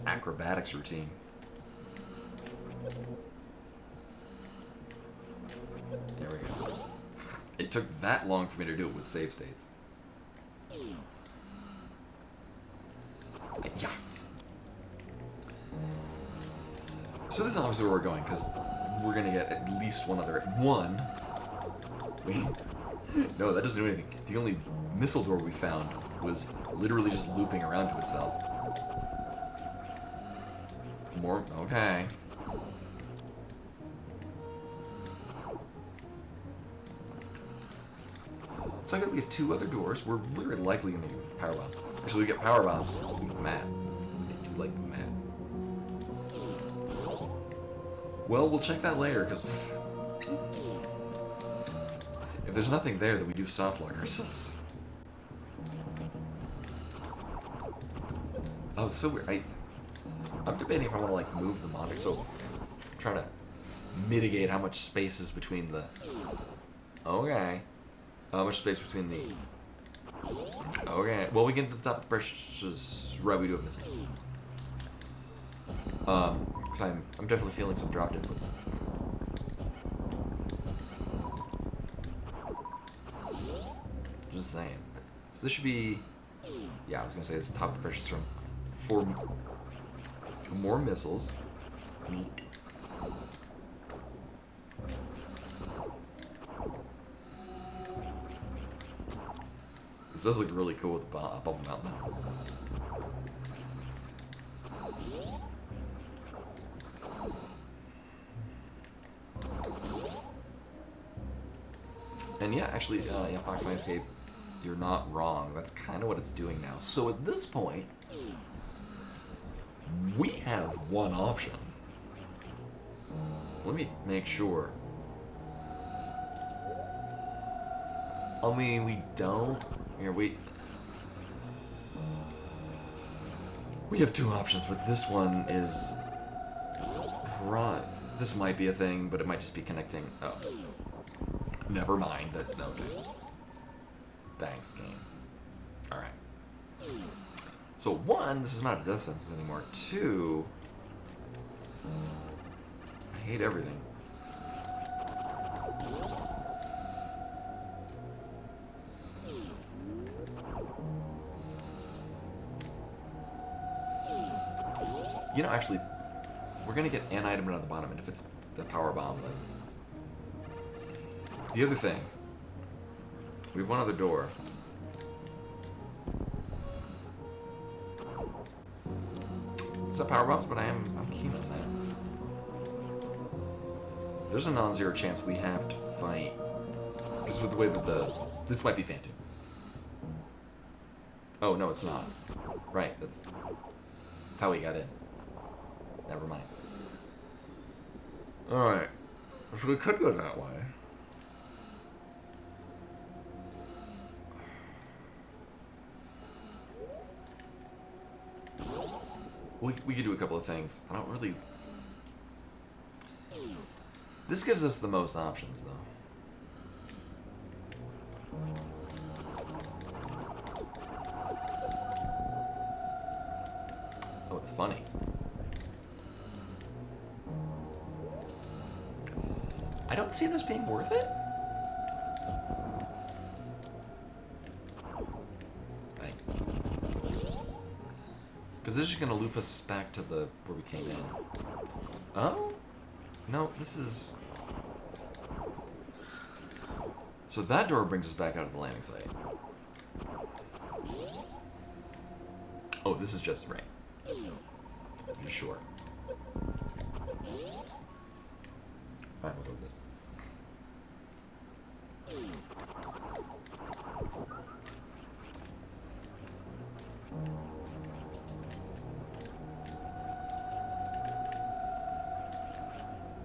acrobatics routine. There we go. It took that long for me to do it with save states. Yeah. So this is obviously where we're going, because we're going to get at least one other... One? Wait. No, that doesn't do anything. The only missile door we found was literally just looping around to itself. More... Okay. So we have two other doors. We're very likely going to get power bombs. Actually, we get power bombs with the map. I do like the map. Well, we'll check that later, because if there's nothing there, then we do soft lock ourselves. Oh, it's so weird. I'm debating if I want to, like, move the monitor, so I'm trying to mitigate how much space is between the... Okay. How much space between the... Okay. Well, we get to the top of the pressures. Right, we do have missiles. Because I'm definitely feeling some dropped inputs. Just saying. So this should be... Yeah, I was going to say it's the top of the pressures from 4 more missiles. Neat. This does look really cool with the bubble mountain. And yeah, actually, yeah, Fox Landscape, you're not wrong. That's kind of what it's doing now. So at this point, we have one option. Let me make sure. I mean, we don't. Here, we have two options, but this one is... This might be a thing, but it might just be connecting... Oh. Never mind. Okay. Thanks, game. Alright. So, one, this is not a death sentence anymore. Two, I hate everything. You know, actually, we're gonna get an item down at the bottom, and if it's the power bomb, then... The other thing, we have one other door. It's not power bombs, but I'm keen on that. There's a non-zero chance we have to fight, just with the way that this might be Phantom. Oh no, it's not. Right, that's how we got in. Never mind. All right, so we could go that way. We could do a couple of things. I don't really... This gives us the most options, though. Oh, it's funny. I don't see this being worth it. Thanks. Because this is going to loop us back to the where we came in. Oh? No, this is... So that door brings us back out of the landing site. Oh, this is just right. You're sure. Fine, we'll go with this.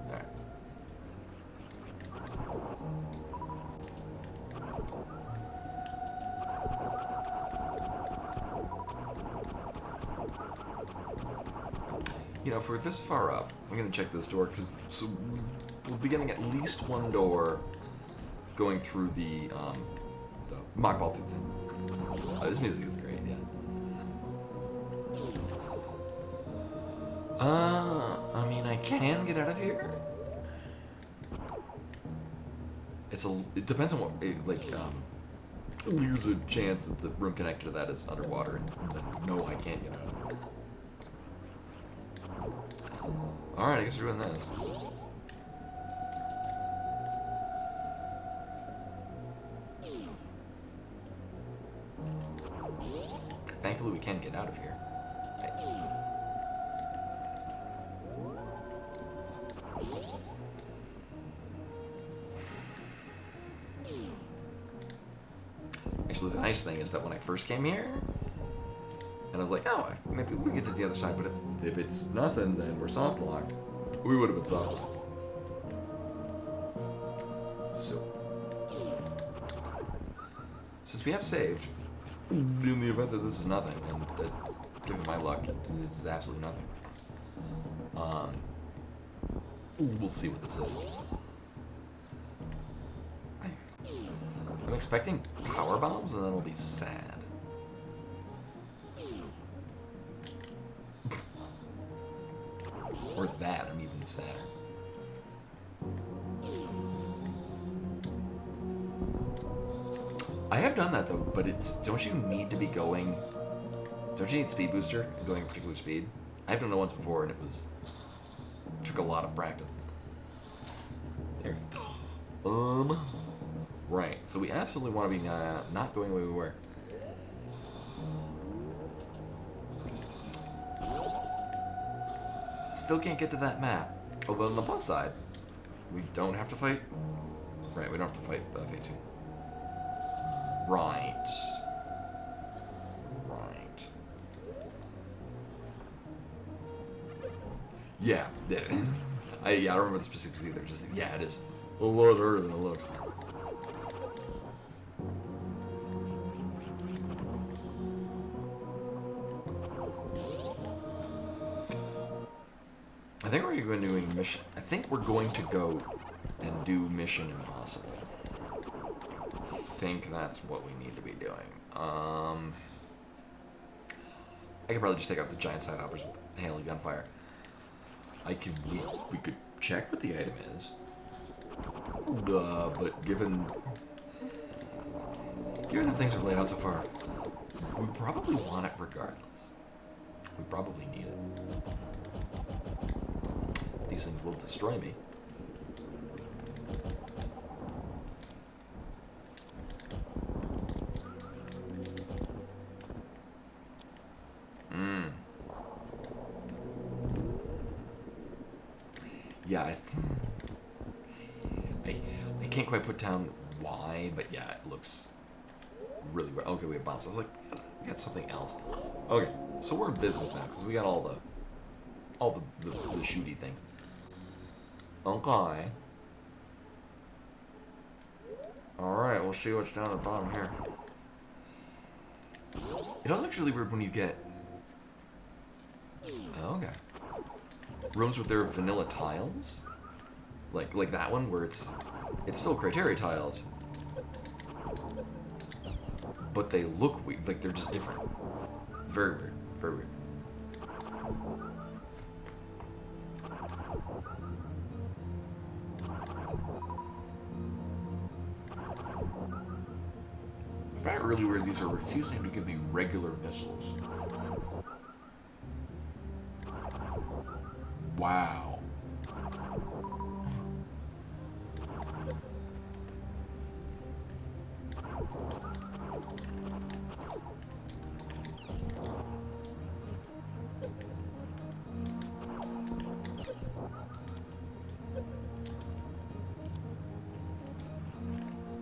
Alright. You know, if we're this far up, I'm gonna check this door because we'll be getting at least one door going through the mock ball thing. Oh, this music is great, yeah. I mean, I can get out of here. It depends on what, there's a chance that the room connected to that is underwater, and then no, I can't get out of it. Alright, I guess we're doing this. Thankfully, we can get out of here. Actually, the nice thing is that when I first came here, and I was like, oh, maybe we get to the other side, but if it's nothing, then we're soft locked. We would have been soft locked. So, since we have saved, in the event that this is nothing, and that, given my luck, this is absolutely nothing, we'll see what this is. I'm expecting power bombs, and then we'll be sad. Or that, I'm even sadder. I have done that though, but don't you need to be going, don't you need speed booster and going at a particular speed? I've done it once before and it took a lot of practice. There. Right, so we absolutely want to be not going the way we were. Still can't get to that map. Although on the plus side, we don't have to fight. Right, we don't have to fight Fate 2. Right. Right. Yeah. I don't remember the specifics either. Just yeah, it is a lot harder than it looks. I think we're going to do mission. I think we're going to go and do Mission Impossible. think that's what we need to be doing. I could probably just take out the giant side hoppers with hail and gunfire. We could check what the item is. But given how things are laid out so far, we probably want it regardless. We probably need it. These things will destroy me. Yeah, I can't quite put down why, but yeah, it looks really weird. Okay, we have bombs. I was like, we got something else. Okay, so we're in business now because we got all the shooty things. Okay. All right, we'll see what's down at the bottom here. It also looks really weird when you get. Okay. Rooms with their vanilla tiles, like that one where it's still criteria tiles, but they look weird, like they're just different. It's very weird, very weird. I find it really weird these are refusing to give me regular missiles. Wow.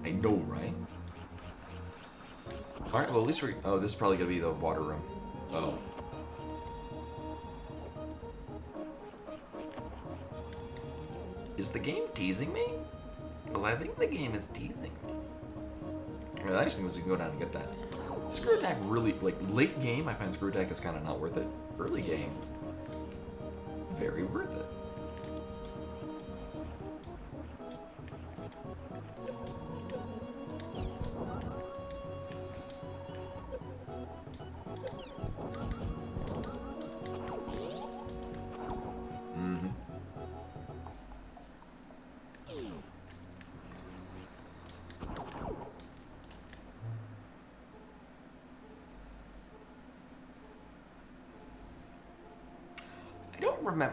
I know, right? Alright, well at least oh, this is probably gonna be the water room. Oh. Is the game teasing me? Because I think the game is teasing me. I mean, the nice thing was you can go down and get that. Screw attack really, like, late game, I find screw attack is kind of not worth it. Early game, very worth it.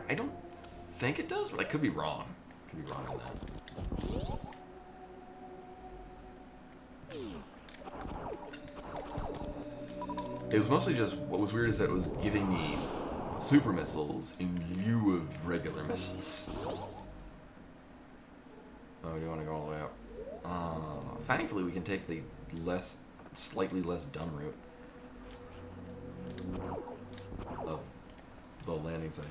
I don't think it does, but I could be wrong. Could be wrong on that. It was mostly just, what was weird is that it was giving me super missiles in lieu of regular missiles. Oh, do you want to go all the way up? Thankfully we can take the slightly less dumb route of the landing site.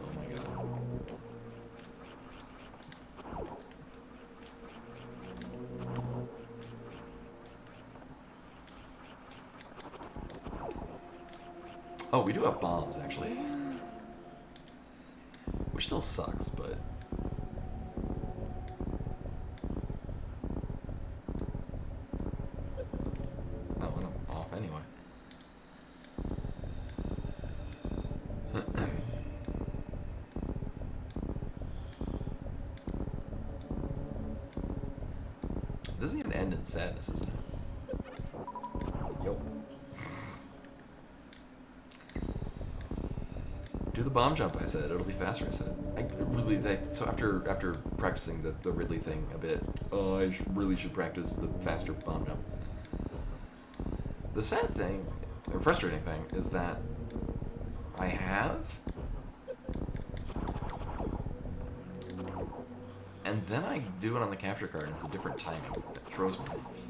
Oh my god. Oh, we do have bombs, actually. Which still sucks, but... Oh, and I'm off anyway. This isn't even end in sadness, isn't it? Yo. Do the bomb jump, I said. It'll be faster, I said. So after practicing the Ridley thing a bit, I really should practice the faster bomb jump. The sad thing, or frustrating thing, is that I have, and then I do it on the capture card and it's a different timing. It throws me off.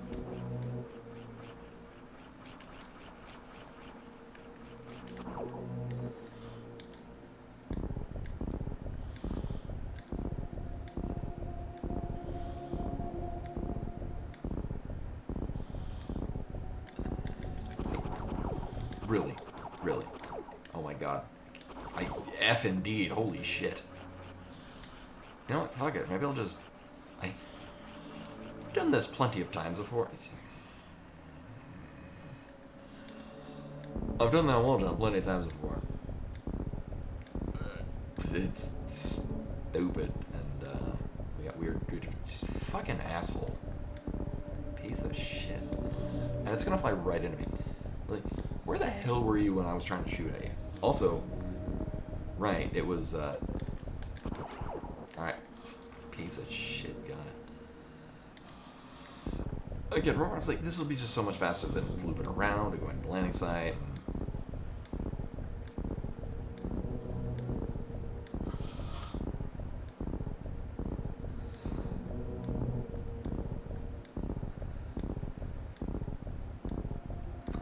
Really? Really? Oh my god. F indeed. Holy shit. You know what? Fuck it. Maybe I'll just... I've done this plenty of times before. I've done that wall jump plenty of times before. It's stupid, and we got weird fucking asshole. Piece of shit. And it's gonna fly right into me. Like, where the hell were you when I was trying to shoot at you? Also, right, it was, alright. Piece of shit, got it. Again, remember I was like, this will be just so much faster than looping around or going to the landing site.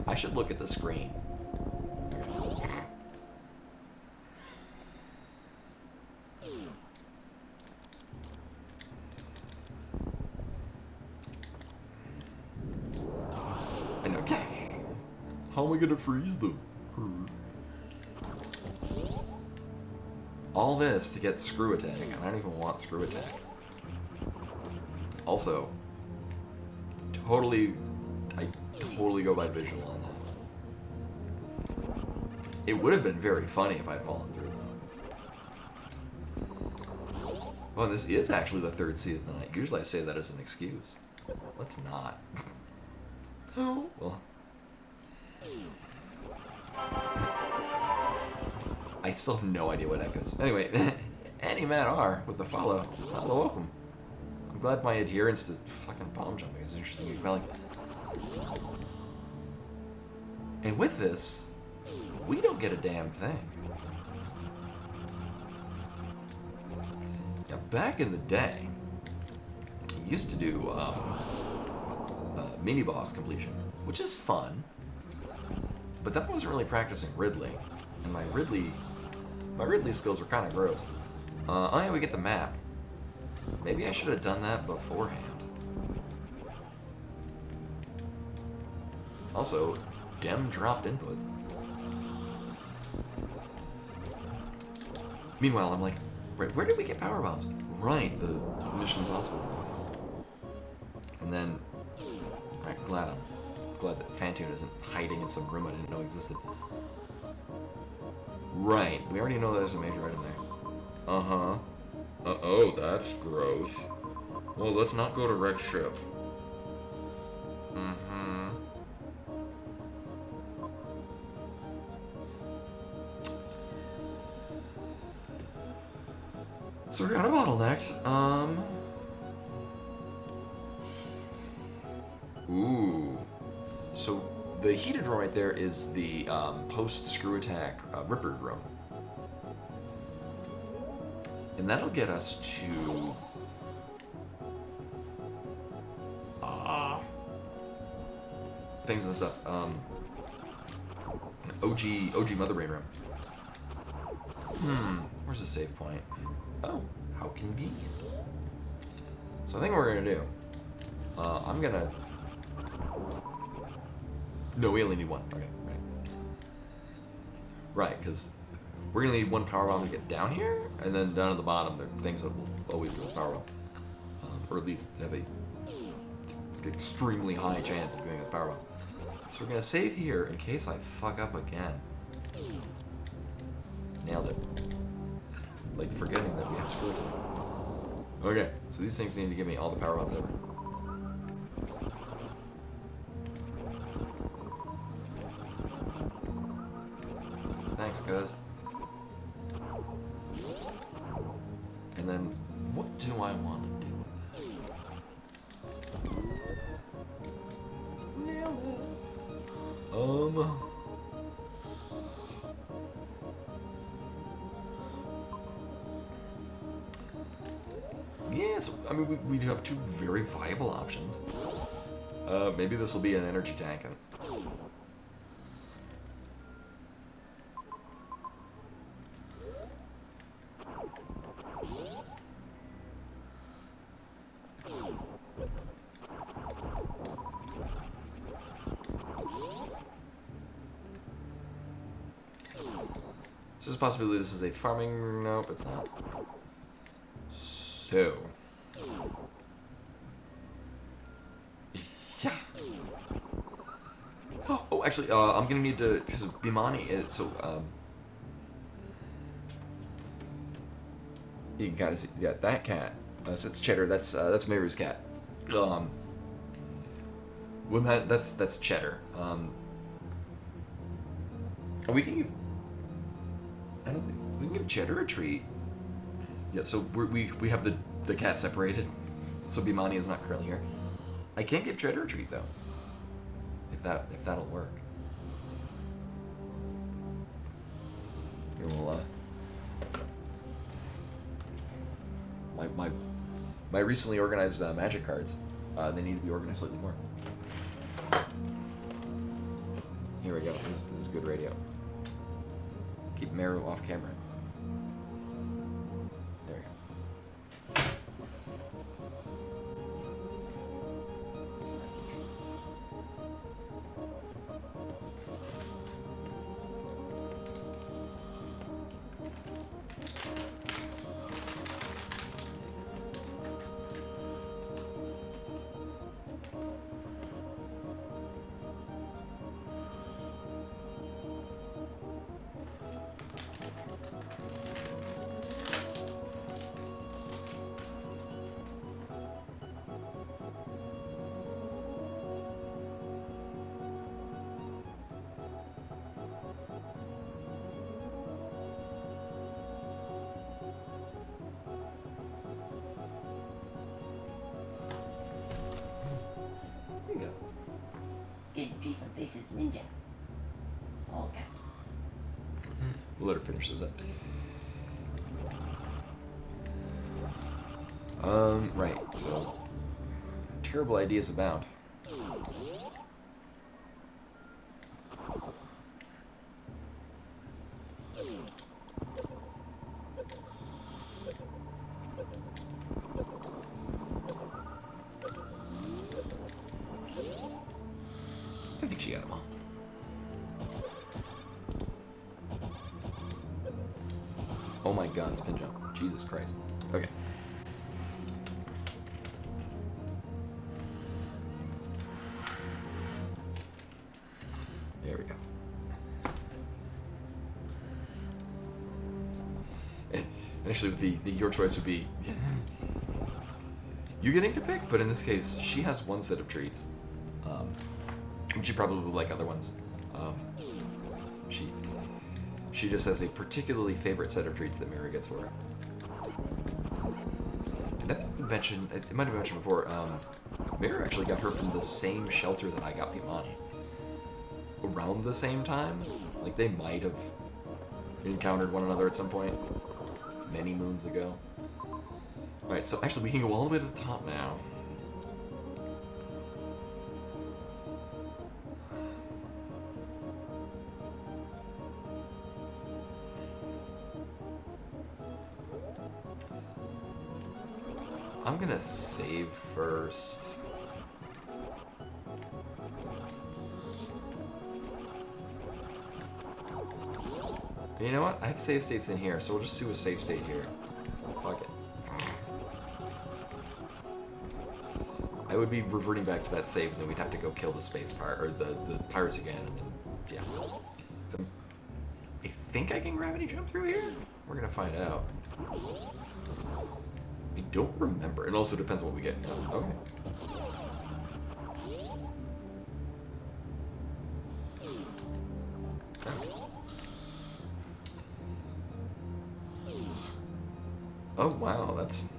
I should look at the screen. And okay. How am I gonna freeze them? All this to get screw attack. I don't even want screw attack. Also, I totally go by visual on that. It would have been very funny if I'd fallen through though. Well, this is actually the third seed of the night. Usually I say that as an excuse. Let's not. Oh, well. I still have no idea what echoes. Anyway, Annie Matt R with the follow. Hello, welcome. I'm glad my adherence to fucking bomb jumping is interesting and compelling. And with this, we don't get a damn thing. Now, back in the day, I used to do mini boss completion, which is fun, but then I wasn't really practicing Ridley, and my Ridley skills were kind of gross. Oh yeah, we get the map. Maybe I should have done that beforehand. Also, Dem dropped inputs. Meanwhile, I'm like, right, where did we get power bombs? Right, the Mission Impossible. And then, I'm glad that Fantoon isn't hiding in some room I didn't know existed. Right, we already know there's a major item there. Uh-huh. Uh-oh, that's gross. Well, let's not go to wreck ship. Mm-hmm. So we're out of bottlenecks. Ooh. So the heated room right there is the post screw attack Ripper room. And that'll get us to things and stuff. OG Mother Brain room. Where's the save point? Oh, how convenient. So I think what we're gonna do, I'm gonna. No, we only need one. Okay, right. Right, because we're gonna need one power bomb to get down here, and then down at the bottom, there are things that will always give us power bombs, or at least have a extremely high chance of giving us power bombs. So we're gonna save here in case I fuck up again. Nailed it. Like forgetting that we have screw attack. Okay, so these things need to give me all the power bombs ever. Thanks, cuz. And then, what do I want to do with that? Nailed it. Yes, I mean, we do have two very viable options. Maybe this will be an energy tank. So there's a possibility this is a farming. Nope, it's not. So Oh, actually, I'm gonna need to. Cause Bimani, you can kind of see, yeah, that cat. So it's Cheddar. That's Meru's cat. Well, that's Cheddar. We can give. I don't think we can give Cheddar a treat. Yeah. So we have the cat separated. So Bimani is not currently here. I can't give Cheddar a treat though. If that'll work. Here we'll my recently organized magic cards. They need to be organized slightly more. Here we go. This is good radio. Keep Meru off camera. There we go. Entry for Faces Ninja. Okay. We'll let her finish this up. Right, so terrible ideas abound. I think she got them all. Oh my god, spin jump. Jesus Christ. Okay. There we go. And actually, the your choice would be you getting to pick, but in this case, she has one set of treats. She probably would like other ones. She just has a particularly favorite set of treats that Mary gets for her. And I think we mentioned, it might have been mentioned before, Mary actually got her from the same shelter that I got Pimani. Around the same time. Like, they might have encountered one another at some point. Many moons ago. Alright, so actually we can go all the way to the top now. I'm gonna save first. And you know what? I have save states in here, so we'll just do a save state here. Fuck it. I would be reverting back to that save, and then we'd have to go kill the space pirate or the pirates again, and then yeah. So I think I can gravity jump through here. We're gonna find out. I don't remember. It also depends on what we get. Okay. Oh wow, that's.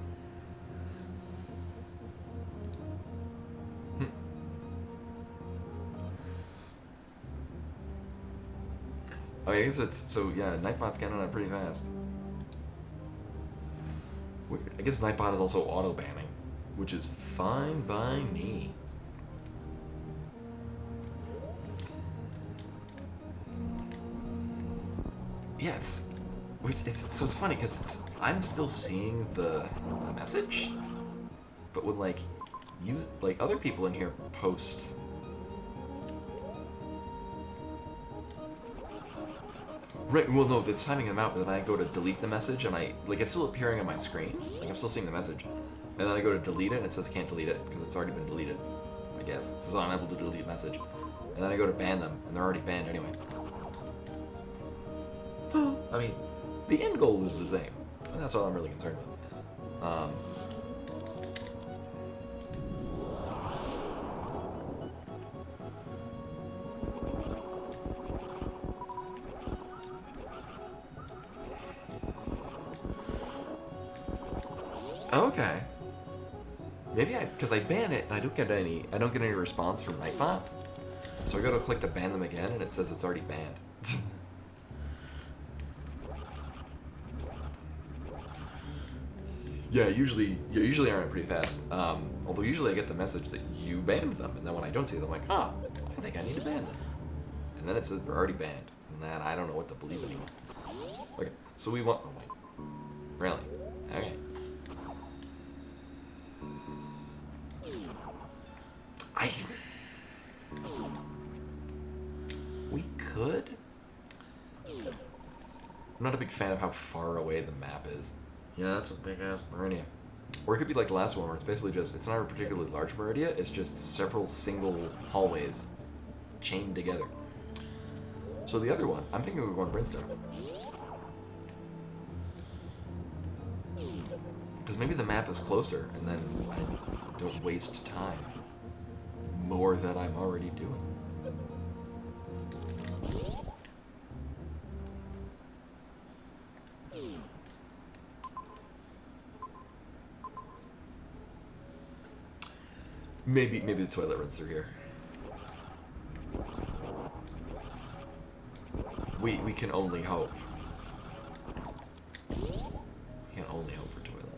I guess it's so yeah. Nightbot's getting on it pretty fast. Weird. I guess Nightbot is also auto banning, which is fine by me. Yeah, it's so it's funny because I'm still seeing the message, but when like other people in here post. Right, well no, it's timing them out, but then I go to delete the message and it's still appearing on my screen, like I'm still seeing the message, and then I go to delete it and it says can't delete it because it's already been deleted, I guess. It says unable to delete message. and then I go to ban them, and they're already banned anyway. I mean, the end goal is the same, and that's all I'm really concerned with. Okay. Maybe because I ban it and I don't get any response from Nightbot. So I gotta click to ban them again, and it says it's already banned. Yeah, usually I run it pretty fast. Although usually I get the message that you banned them, and then when I don't see them, I'm like, huh, I think I need to ban them. And then it says they're already banned, and then I don't know what to believe anymore. Okay, so we want. Oh wait, really? Okay. We could. I'm not a big fan of how far away the map is. Yeah, that's a big ass meridia. Or it could be like the last one, where it's basically just, it's not a particularly large meridia, it's just several single hallways chained together. So the other one, I'm thinking we're going to Brimstone. Because maybe the map is closer, and then I don't waste time more than I'm already doing. Maybe the toilet runs through here. We can only hope. We can only hope for toilet.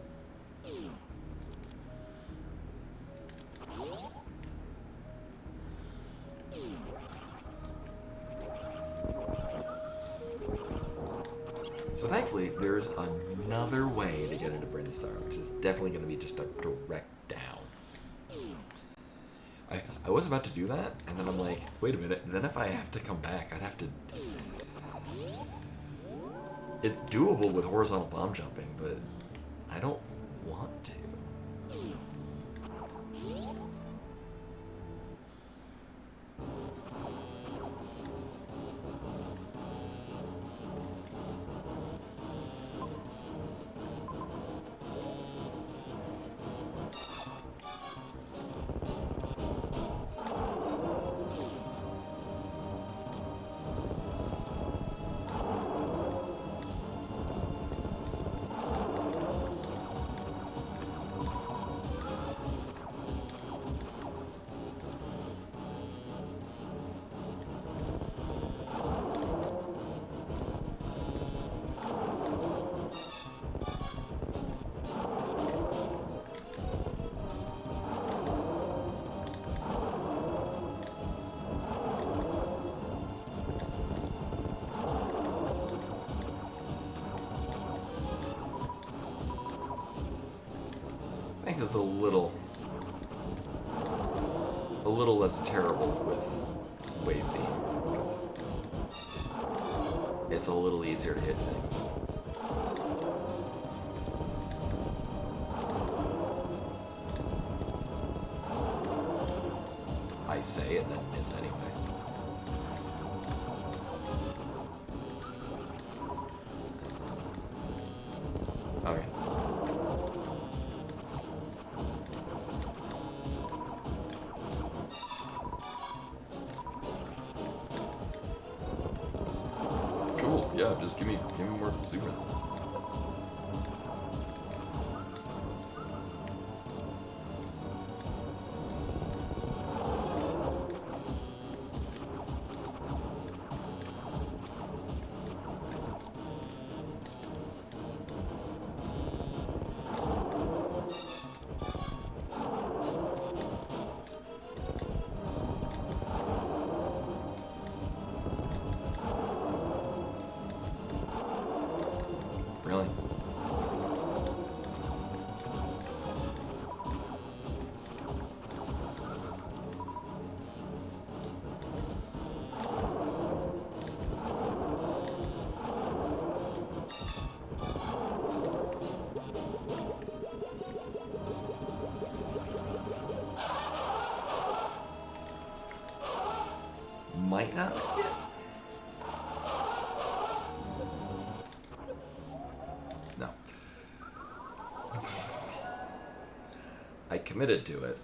So thankfully, there's another way to get into Brinstar, which is definitely going to be just a direct down. I was about to do that, and then I'm like, wait a minute, then if I have to come back, I'd have to... It's doable with horizontal bomb jumping, but I don't want to. I think it's a little less terrible with wave B. It's a little easier to hit things. I say and then miss anyway. Okay. Cool. Yeah, just give me more super missiles. might not make it. No. I committed to it.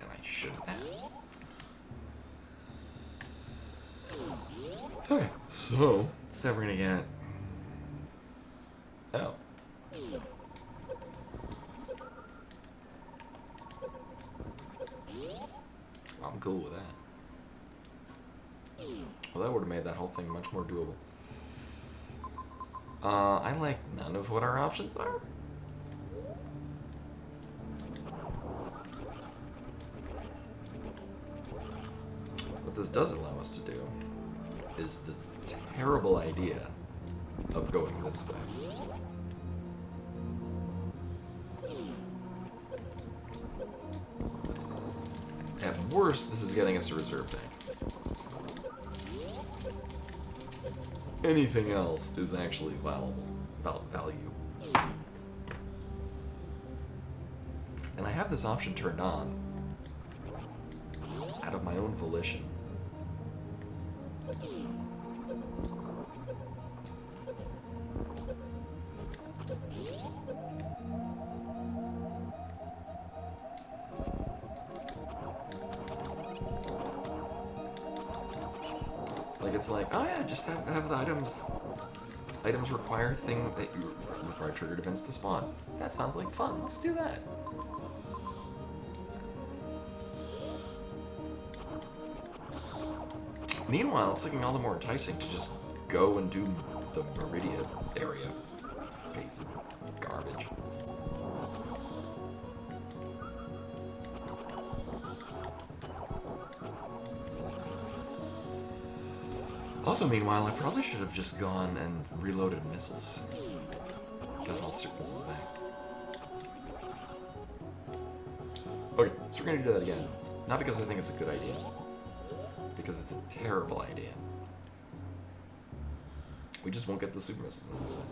And I shouldn't have. Okay, so instead we're gonna get. Oh. I'm cool with that. Well, that would have made that whole thing much more doable. I like none of what our options are. What this does allow us to do is this terrible idea of going this way. At worst, this is getting us a reserve tank. Anything else is actually value. And I have this option turned on out of my own volition. Like, it's like, oh yeah, just have the items. Items require require trigger defense to spawn. That sounds like fun. Let's do that. Meanwhile, it's looking all the more enticing to just go and do the Meridia area. Piece of garbage. Also, meanwhile, I probably should have just gone and reloaded missiles. Got all the super missiles back. Okay, so we're gonna do that again. Not because I think it's a good idea. Because it's a terrible idea. We just won't get the super missiles on this side.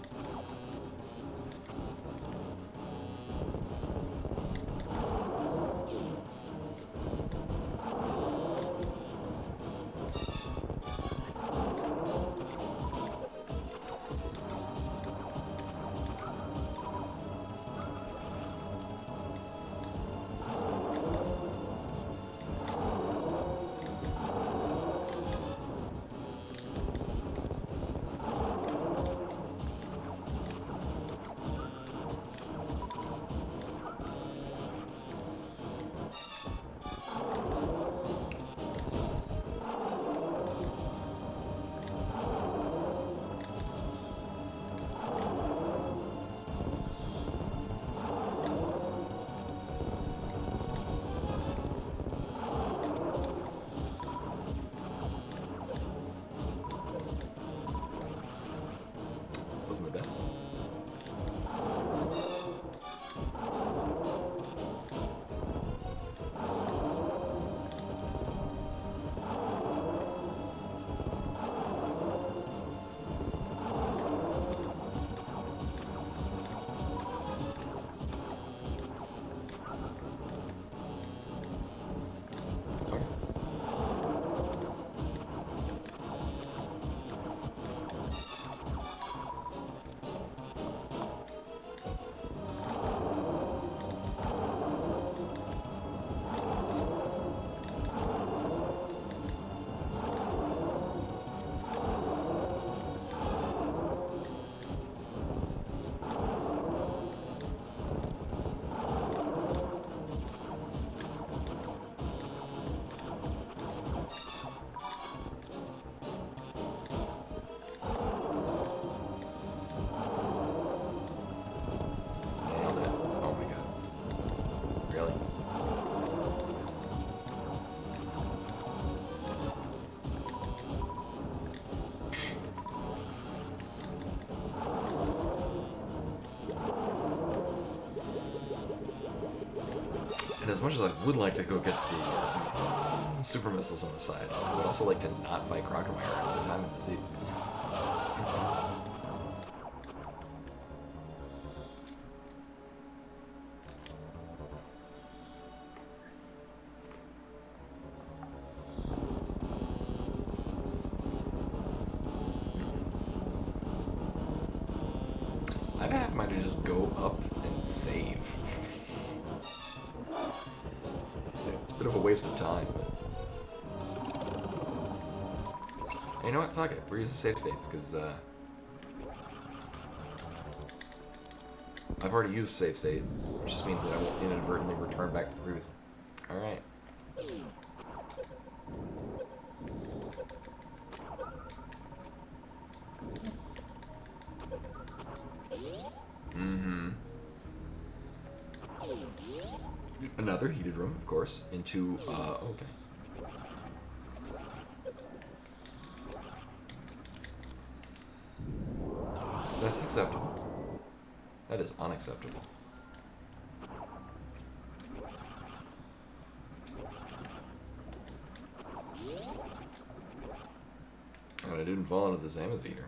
Wasn't the best. And as much as I would like to go get the super missiles on the side, I would also like to not fight Crocomire another time in the seat. to just go up and save. It's a bit of a waste of time, but... Hey, you know what? Fuck it. We're using save states, because, I've already used save state, which just means that I won't inadvertently return back to the previous one. Alright. Another heated room, of course, into, okay. That's acceptable. That is unacceptable. Oh, I didn't fall into the same as eater.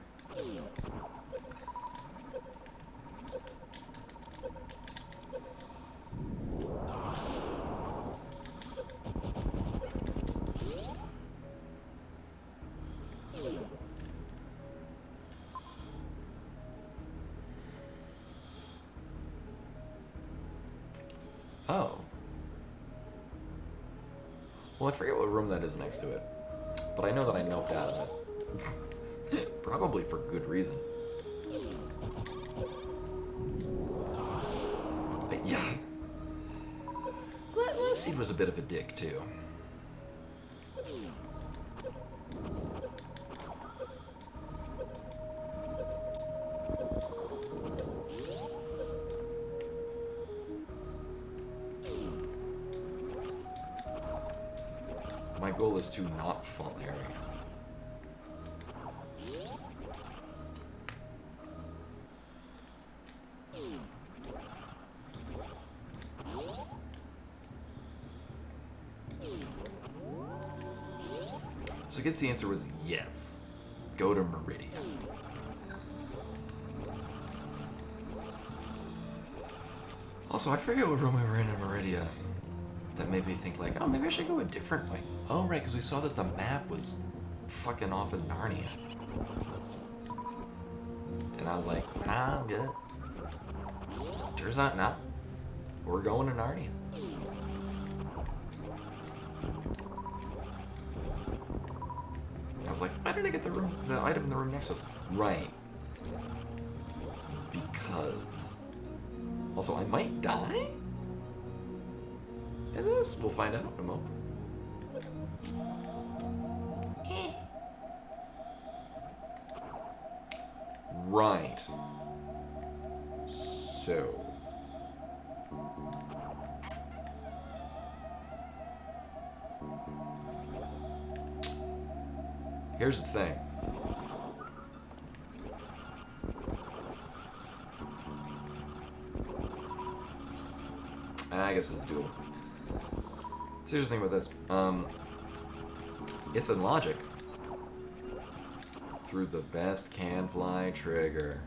Oh. Well, I forget what room that is next to it. But I know that I noped out of it. Probably for good reason. But yeah. Last seed was a bit of a dick, too. My goal is to not fall there. So I guess the answer was yes. Go to Meridia. Also, I forget what room we were in Meridia. That made me think like, oh, maybe I should go a different way. Oh, right, because we saw that the map was fucking off in Narnia. And I was like, nah, I'm good. Turns out not. We're going to Narnia. I was like, why did I get the item in the room next to us? Right. Because. Also, I might die? In this? We'll find out in a moment. Right. So. Here's the thing. I guess it's doable. So here's the thing about this. It's in logic. Through the best can fly trigger.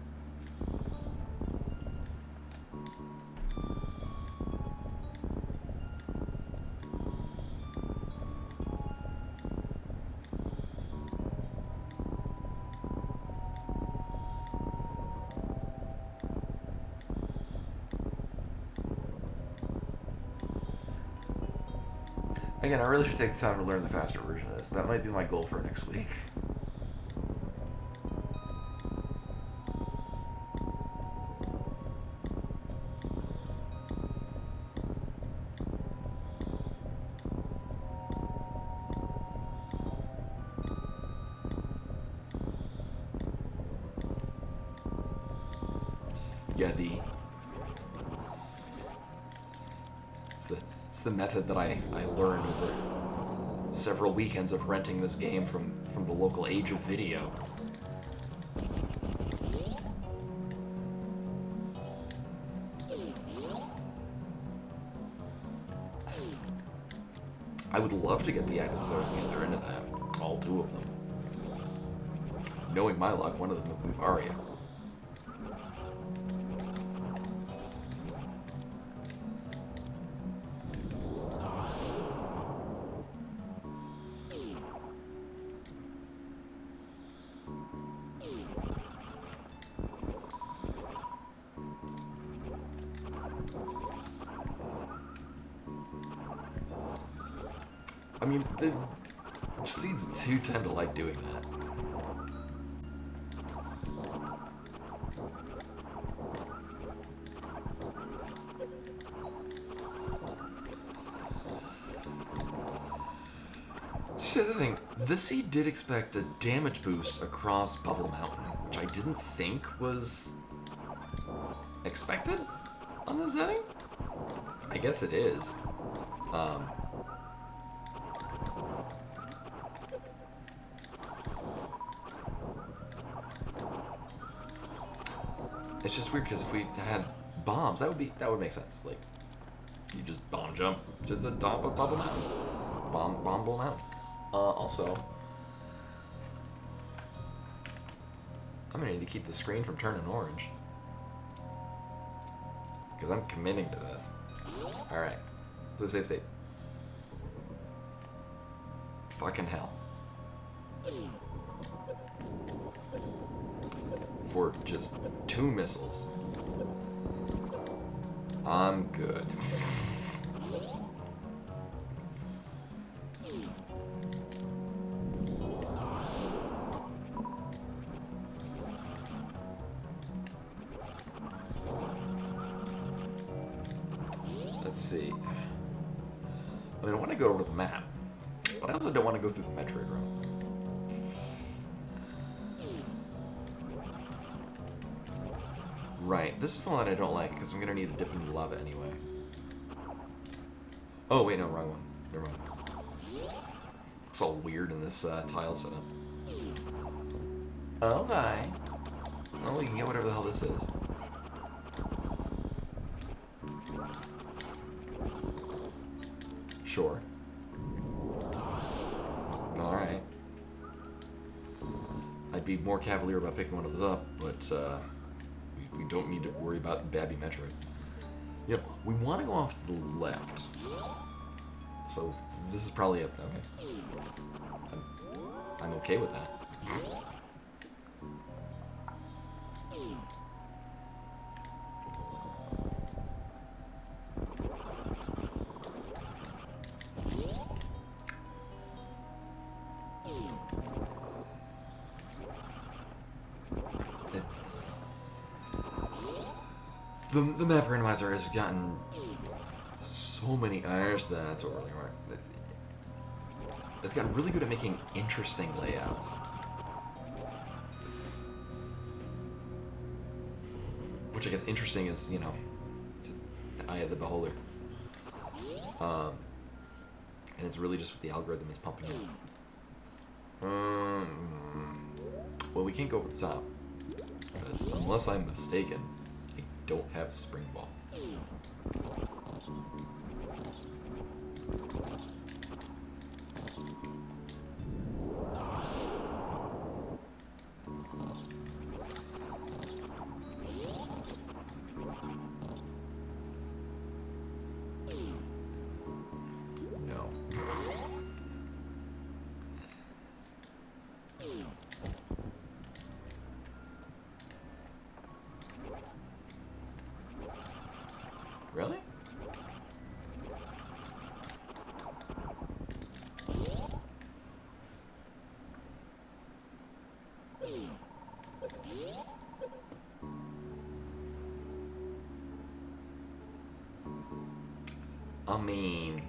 Again, I really should take the time to learn the faster version of this. That might be my goal for next week. Yeah, it's the method that I learned over several weekends of renting this game from the local Age of Video. I would love to get the items that are they're into that. All two of them. Knowing my luck, one of them would be Varia. I mean, the seeds do tend to like doing that. See, the other thing, this seed did expect a damage boost across Bubble Mountain, which I didn't think was expected on this setting. I guess it is. It's just weird because if we had bombs, that would make sense. Like, you just bomb jump to the top of Bubble Mountain, Bomble Mountain. Also, I'm gonna need to keep the screen from turning orange because I'm committing to this. All right, so save state. Fucking hell. For just 2 missiles. I'm good. Let's see. I mean, I want to go over the map, but I also don't want to go through the Metroid room. Right, this is the one that I don't like, because I'm going to need to dip into lava anyway. Oh, wait, no, wrong one. Never mind. It's all weird in this tile setup. Okay. Well, we can get whatever the hell this is. Sure. Alright. I'd be more cavalier about picking one of those up, but, we don't need to worry about Babby Metroid. You know, we want to go off to the left. So, this is probably it. Okay. I'm okay with that. It's... The map randomizer has gotten so many irons that's what really hard. It's gotten really good at making interesting layouts. Which I guess interesting is, you know, it's the eye of the beholder. And it's really just what the algorithm is pumping in. Well, we can't go over the top. Because unless I'm mistaken, I don't have Spring Ball. No. Really? I mean...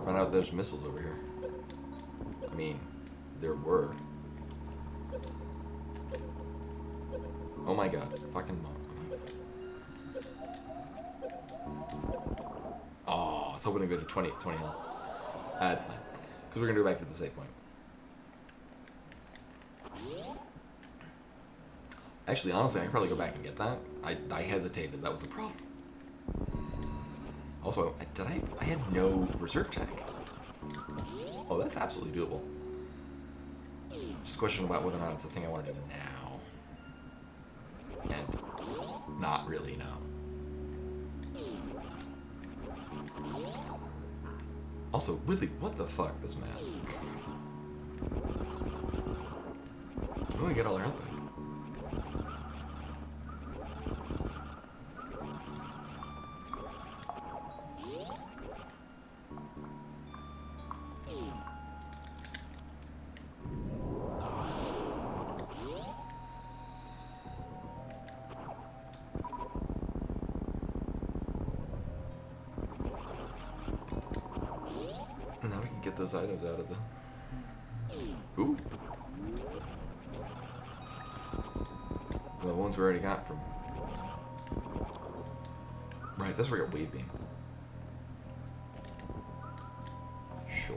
Found out there's missiles over here. I mean, there were. Oh my god, fucking oh, I was hoping to go to 20 health. That's fine. Because we're going to go back to the save point. Actually, honestly, I could probably go back and get that. I hesitated, that was the problem. Also, I had no reserve tank. Oh, that's absolutely doable. Just a question about whether or not it's a thing I want to do now. And not really now. Also, really, what the fuck, this map? When do we get all our health back? those items out of the... Ooh. The ones we already got from... Right, that's where we got Wave Beam. Sure.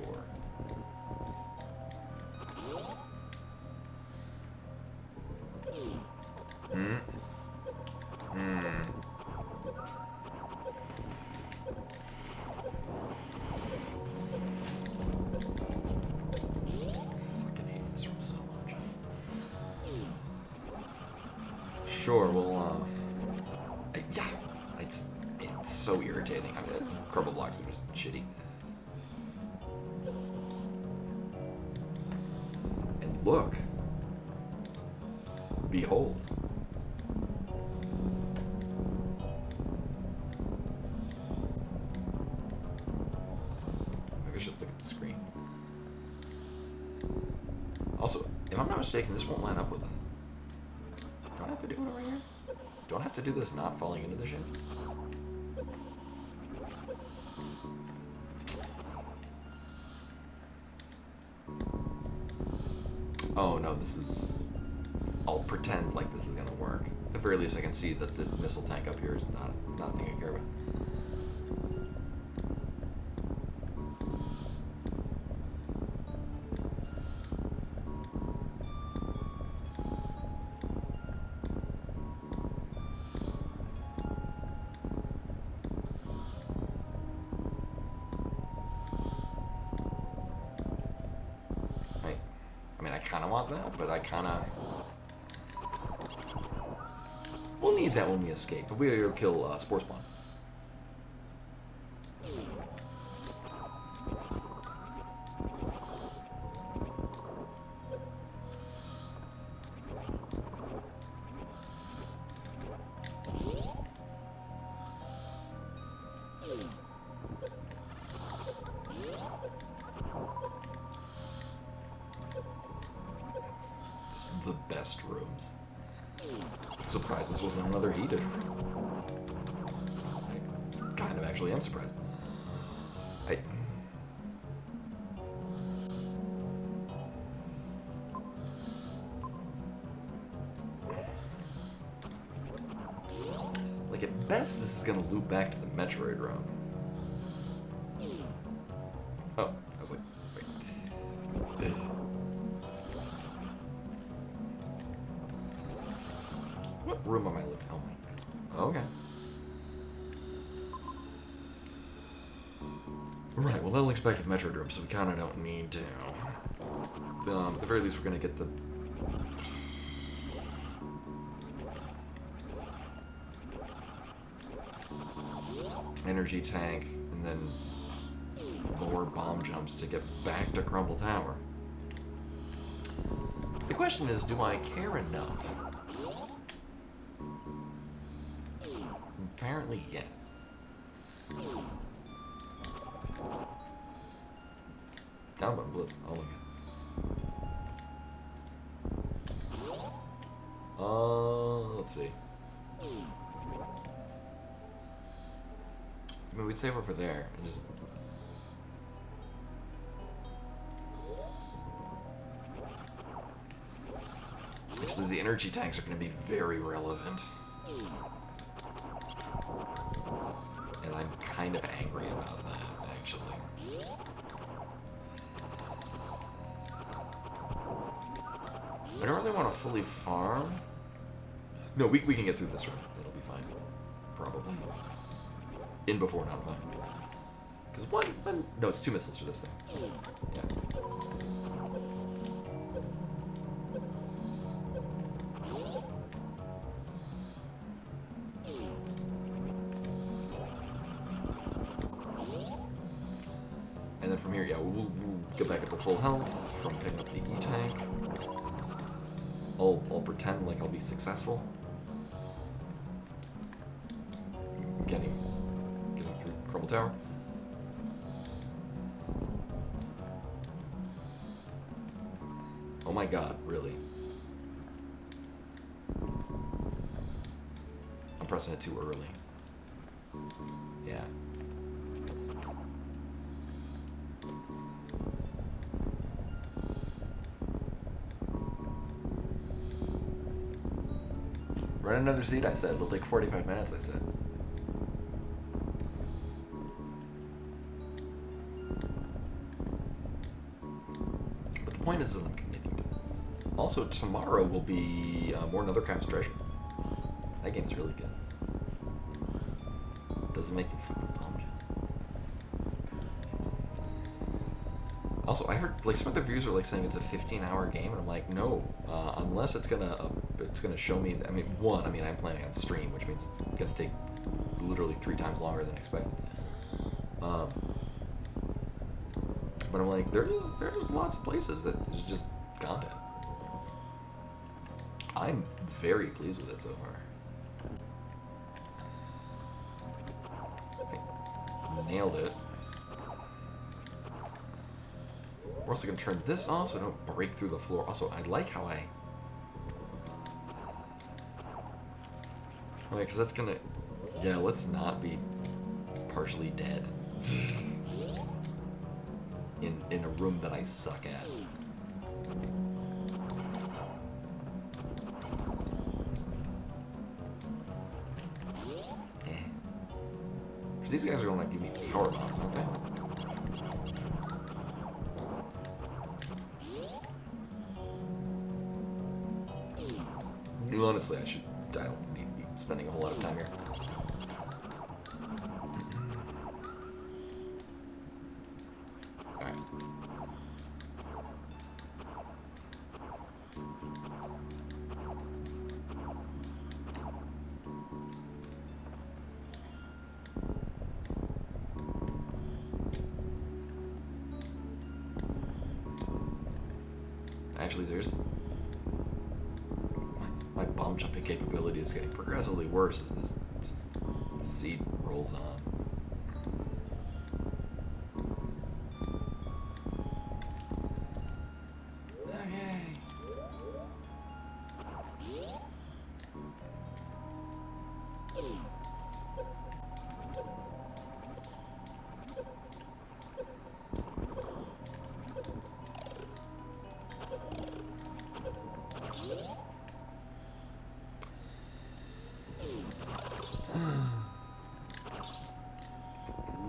Hmm? Hmm. Fucking hate this room so much. Sure, well, yeah, it's so irritating. I mean, it's crumble blocks are just shitty. And look. Behold. Maybe I should look at the screen. Also, if I'm not mistaken, this won't line up with us. Do I have to do it over here? Do I have to do this not falling into the ship? Oh no, this is... I'll pretend like this is gonna work. At the very least I can see that the missile tank up here is not a thing I care about. I kind of want that, but I kind of... We'll need that when we escape, but we gotta go kill Spore Spawn. The best rooms. I'm surprised this wasn't another heated room. I kind of actually am surprised. Like, at best, this is gonna loop back to the Metroid room. Oh, I was like, wait. What room am I looking? Oh my. Okay. Right, well, they'll expect the Metroid room, so we kind of don't need to. At the very least, we're gonna get the... energy tank, and then more bomb jumps to get back to Crumble Tower. The question is, do I care enough? Apparently, yes. Down by Blitz. Oh my god. Let's see. I mean, we'd save over there and just... Actually, the energy tanks are going to be very relevant. And I'm kind of angry about that, actually. I don't really want to fully farm. No, we can get through this room. It'll be fine. Probably. In before, not fine. Because one... No, it's 2 missiles for this thing. Yeah. And then from here, yeah, we'll get back up to full health from picking up the E-tank. I'll pretend like I'll be successful. Getting through Crumble Tower. Oh my god, really? I'm pressing it too early. Yeah. Rent another seat, I said. It'll take 45 minutes, I said. But the point is that I'm committing to this. Also, tomorrow will be more Nethercraft's Treasure. That game's really good. Doesn't make you fucking bummed. Also, I heard like some of the reviews are like saying it's a 15-hour game, and I'm like, no, unless it's gonna show me. I mean, I'm planning on stream, which means it's gonna take literally 3 times longer than expected. But I'm like, there's lots of places that there's just content. I'm very pleased with it so far. I nailed it. We're also going to turn this off so I don't break through the floor. Also, I like how I... Right, because that's going to... Yeah, let's not be partially dead. in a room that I suck at. These guys are going to give me power bombs, aren't they? Honestly, I don't need to be spending a whole lot of time here. Alright. Actually, seriously. My bomb jumping capability is getting progressively worse as this seed rolls on. Okay.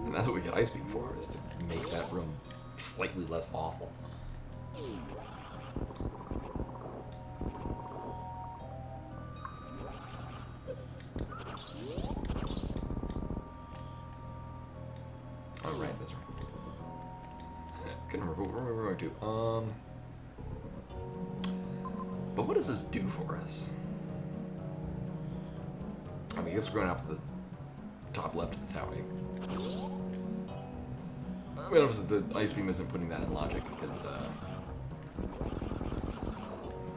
And that's what we get Ice Beam for, is to make that room slightly less awful. Oh, right, that's right. Couldn't remember what we were going to. But what does this do for us? I mean, I guess we're going out to the top left of the tower. I mean, obviously the Ice Beam isn't putting that in logic, because,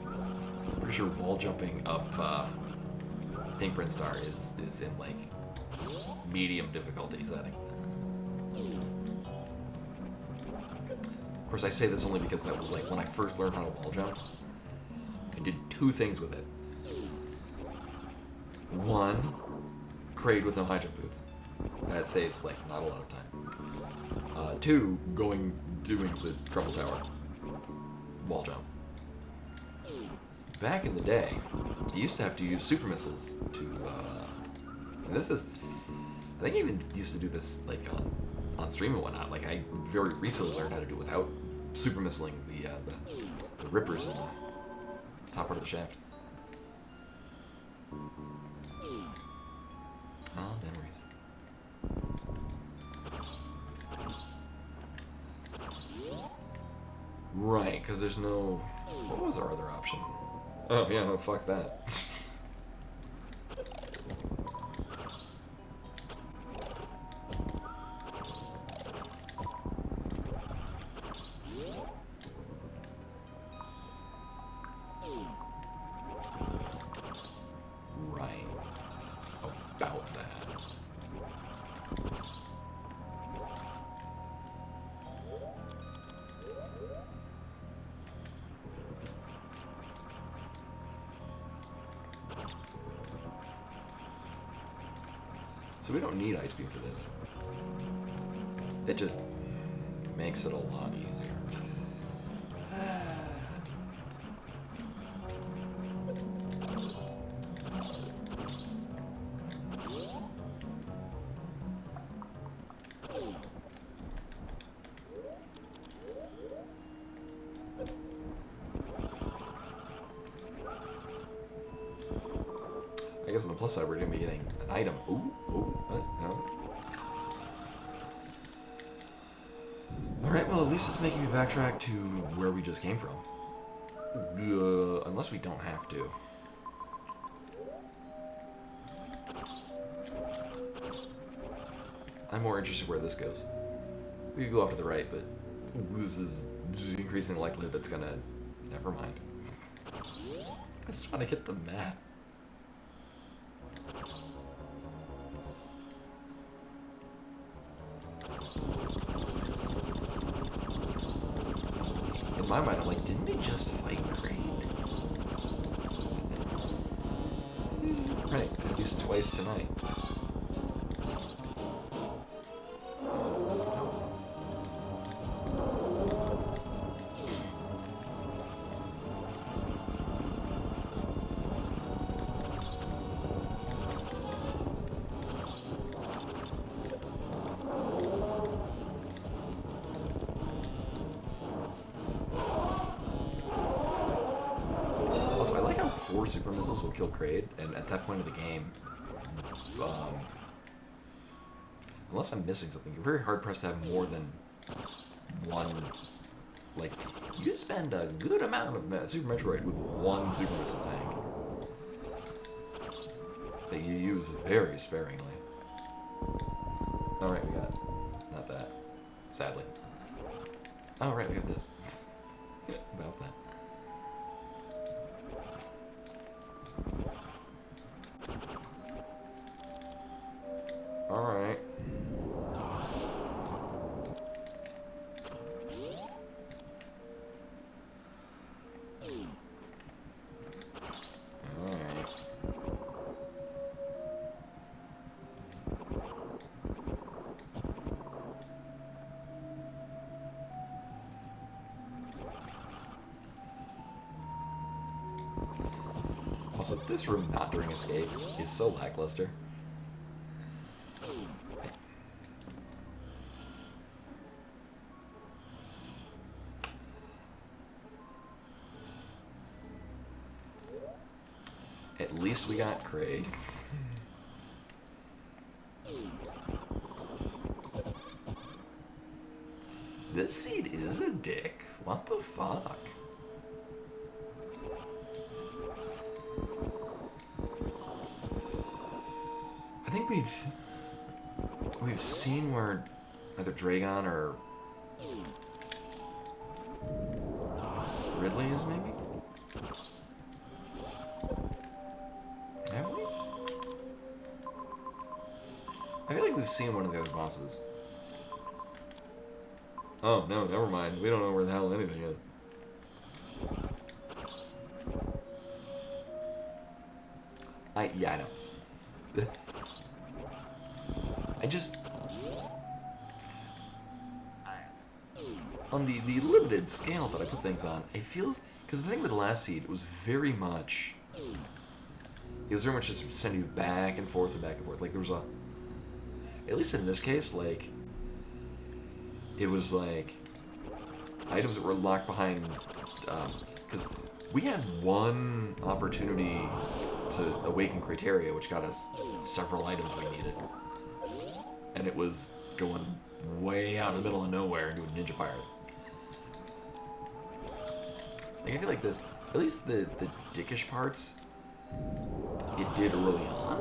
I'm pretty sure wall jumping up, Pink Prince Star is in, like, medium difficulty settings. Of course, I say this only because that was, like, when I first learned how to wall jump, I did 2 things with it. 1, Kraid with no high jump boots. That saves, like, not a lot of time. 2, doing the Crumble Tower wall jump. Back in the day, you used to have to use super missiles to, and this is, I think I even used to do this, like, on stream and whatnot. Like, I very recently learned how to do it without super missiling the rippers in the top part of the shaft. Oh, memories. Right, because there's no... What was our other option? Oh, yeah, no, fuck that. Right. About that. So we don't need Ice Beam for this. It just makes it a lot easier. guess on the plus side, we're gonna be getting an item. Ooh, no. Alright, well, at least it's making me backtrack to where we just came from. Unless we don't have to. I'm more interested where this goes. We could go off to the right, but this is increasing the likelihood it's gonna... Never mind. I just want to hit the map. In my mind, I'm like, didn't we just fight Kraid? Right, at least twice tonight. Also, I like how 4 super missiles will kill Kraid, and at that point of the game, unless I'm missing something, you're very hard pressed to have more than one. Like, you spend a good amount of Super Metroid with one super missile tank that you use very sparingly. Alright, we got not that, sadly. Oh, right, we got this. About that. Alright. Alright. Also, this room not during escape is so lackluster. At least we got Kraid. This seed is a dick. What the fuck? I think we've seen where either Dragon or Ridley is, maybe? Have we? I feel like we've seen one of the other bosses. Oh, no, never mind. We don't know where the hell anything is. Yeah, I know. On the limited scale that I put things on, it feels... Because the thing with the last seed, it was very much... It was very much just send you back and forth and back and forth. Like, there was a... At least in this case, like... It was like... Items that were locked behind... Because we had one opportunity to awaken criteria, which got us several items we needed. And it was going way out in the middle of nowhere and doing Ninja Pirates. Like, I feel like this... At least the dickish parts... It did early on.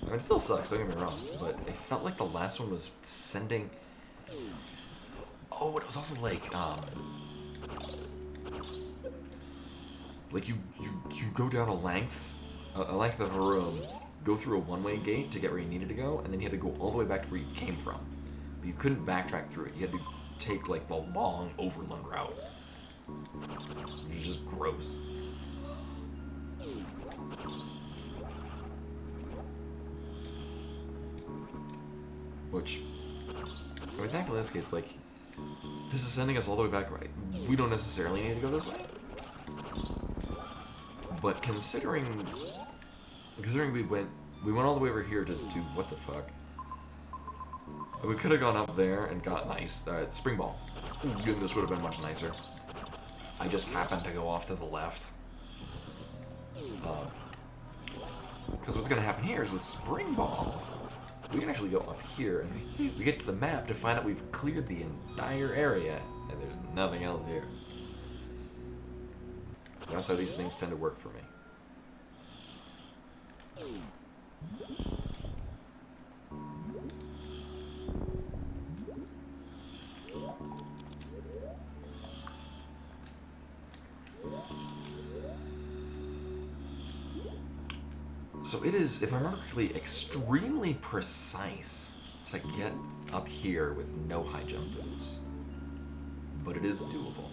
I mean, it still sucks, don't get me wrong, but it felt like the last one was sending... Oh, it was also like you go down a length of a room, go through a one-way gate to get where you needed to go, and then you had to go all the way back to where you came from. But you couldn't backtrack through it. You had to take, like, the long overland route. It was just gross. Which, I mean, thankfully in this case, like, this is sending us all the way back, right? We don't necessarily need to go this way. But considering we went all the way over here to do what the fuck. We could have gone up there and got nice. Spring Ball. Goodness, would have been much nicer. I just happened to go off to the left. Because what's going to happen here is with Spring Ball, we can actually go up here and we get to the map to find out we've cleared the entire area and there's nothing else here. So that's how these things tend to work for me. So it is, if I remember correctly, extremely precise to get up here with no high jump boots. But it is doable.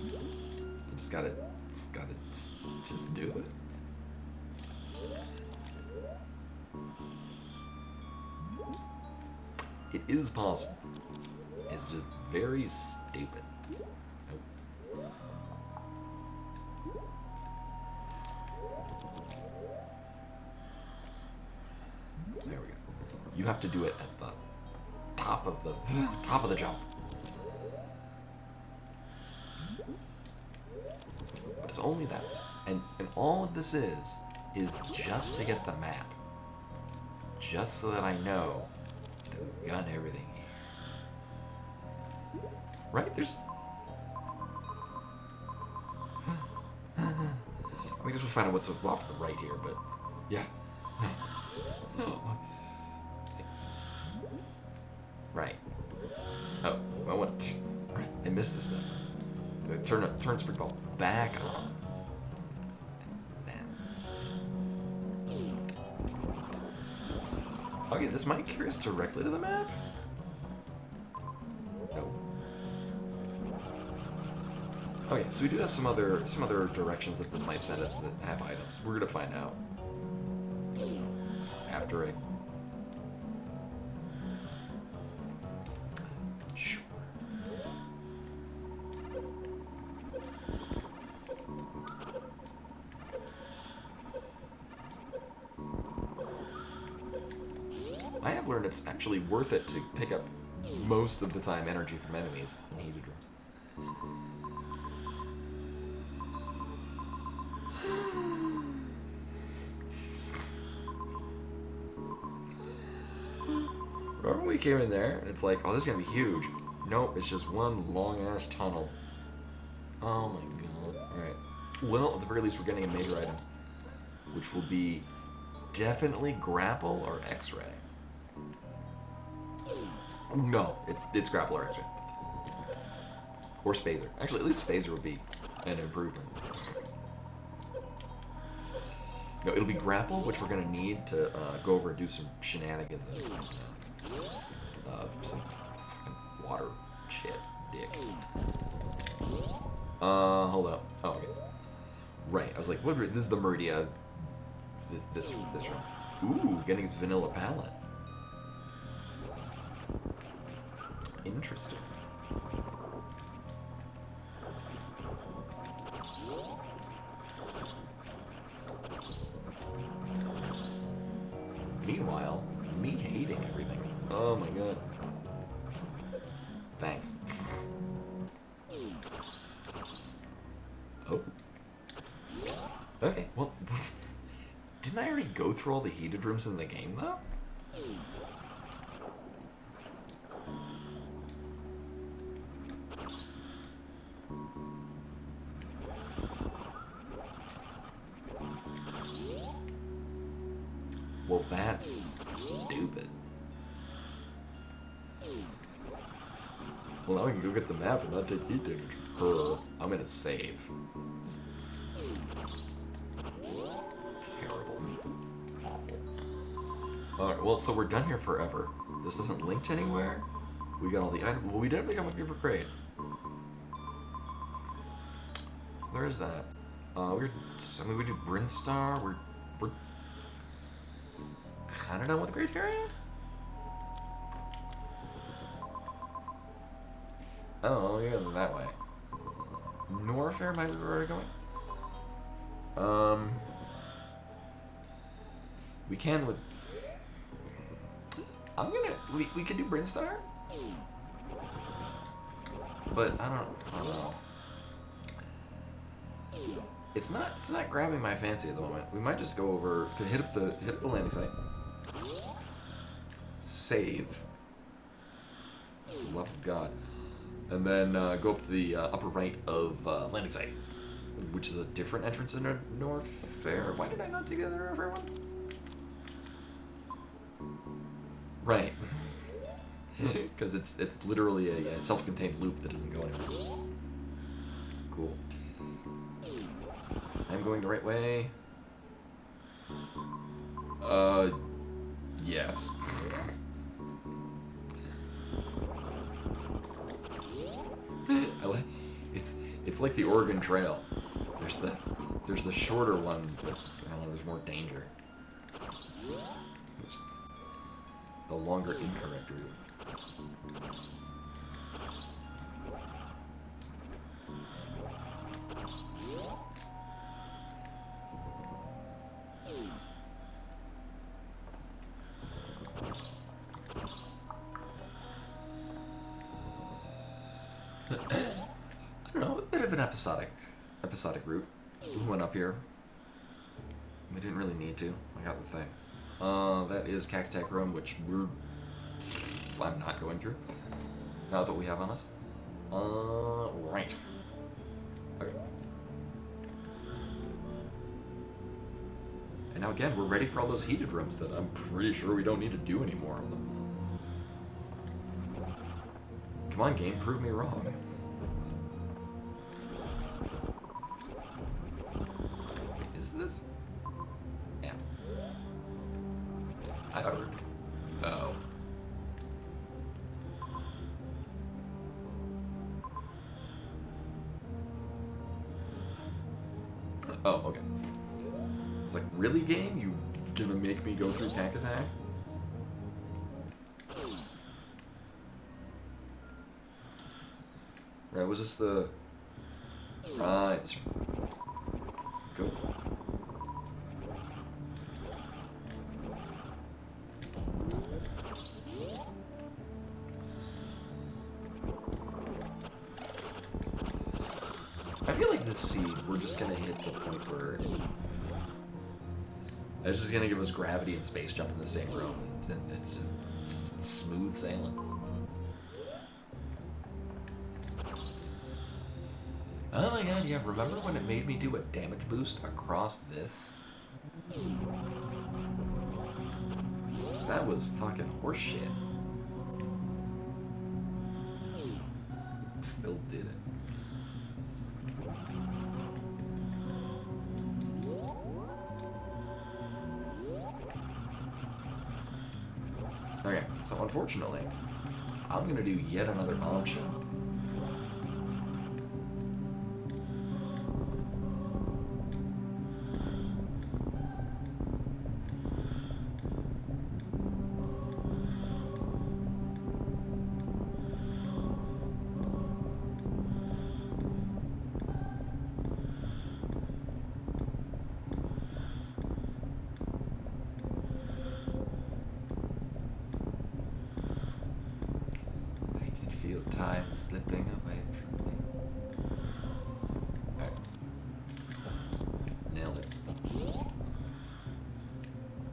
You just gotta do it. It is possible. It's just very stupid. There we go. You have to do it at the top of the jump. But it's only that. And all of this is just to get the map. Just so that I know that we've gotten everything here. Right? There's... I guess we'll find out what's off to the right here, but... Yeah. Right. Oh, well, what? Right. I missed this then. Turn Spring Ball back on. Okay, this might carry us directly to the map. No. Okay, so we do have some other directions that this might send us that have items. We're gonna find out after it. Sure. I have learned it's actually worth it to pick up most of the time energy from enemies in heated rooms. Remember when we came in there and it's like, oh, this is gonna be huge. Nope, it's just one long ass tunnel. Oh my god. Alright. Well, at the very least, we're getting a major item, which will be definitely grapple or X-ray. No, it's grapple or X-ray. Or Spazer. Actually, at least Spazer would be an improvement. No, it'll be grapple, which we're gonna need to go over and do some shenanigans and some fucking water shit, dick. Hold up. Oh, okay. Right, I was like, what? This is the Meridia. This room. Ooh, getting its vanilla palette. Interesting. Meanwhile, me hating everything. Oh my god. Thanks. Oh. Okay, well, didn't I already go through all the heated rooms in the game, though? Well, that's stupid. Well, now we can go get the map and not take heat damage. I'm gonna save. Terrible. Awful. Alright, well, so we're done here forever. This isn't linked anywhere. We got all the items. Well, we definitely come up here for crate. So there's that. We do Brinstar. We're kind of done with the Great Area? Oh, yeah, that way. Norfair might be where we're going. We can with... we could do Brinstar? but I don't know. It's not grabbing my fancy at the moment. We might just go over to hit up the landing site. Save. For the love of God. And then go up to the upper right of landing site, which is a different entrance in North Fair. Why did I not take that there, everyone? Right. Because it's literally a self-contained loop that doesn't go anywhere. Cool. I'm going the right way. Yes. I like it's like the Oregon Trail. There's the shorter one, but I don't know, there's more danger. There's the longer incorrect route. I don't know, a bit of an episodic route. We went up here. We didn't really need to. I got the thing. That is Cactac Room, which I'm not going through. Now that we have on us. Right. Okay. And now again, we're ready for all those heated rooms that I'm pretty sure we don't need to do any more of them. Come on, game, prove me wrong. Is it this? Yeah. I heard. Oh. Oh, okay. It's like, really, game? You gonna make me go through Tank Attack? Right, was this the... Right, this... Go. I feel like this seed, we're just gonna hit the point where... It's just gonna give us gravity and space jump in the same room, and it's just smooth sailing. Oh my god, yeah, remember when it made me do a damage boost across this? That was fucking horseshit. Still did it. Okay, so unfortunately, I'm gonna do yet another bomb shot. Time slipping away from me. Alright. Nailed it.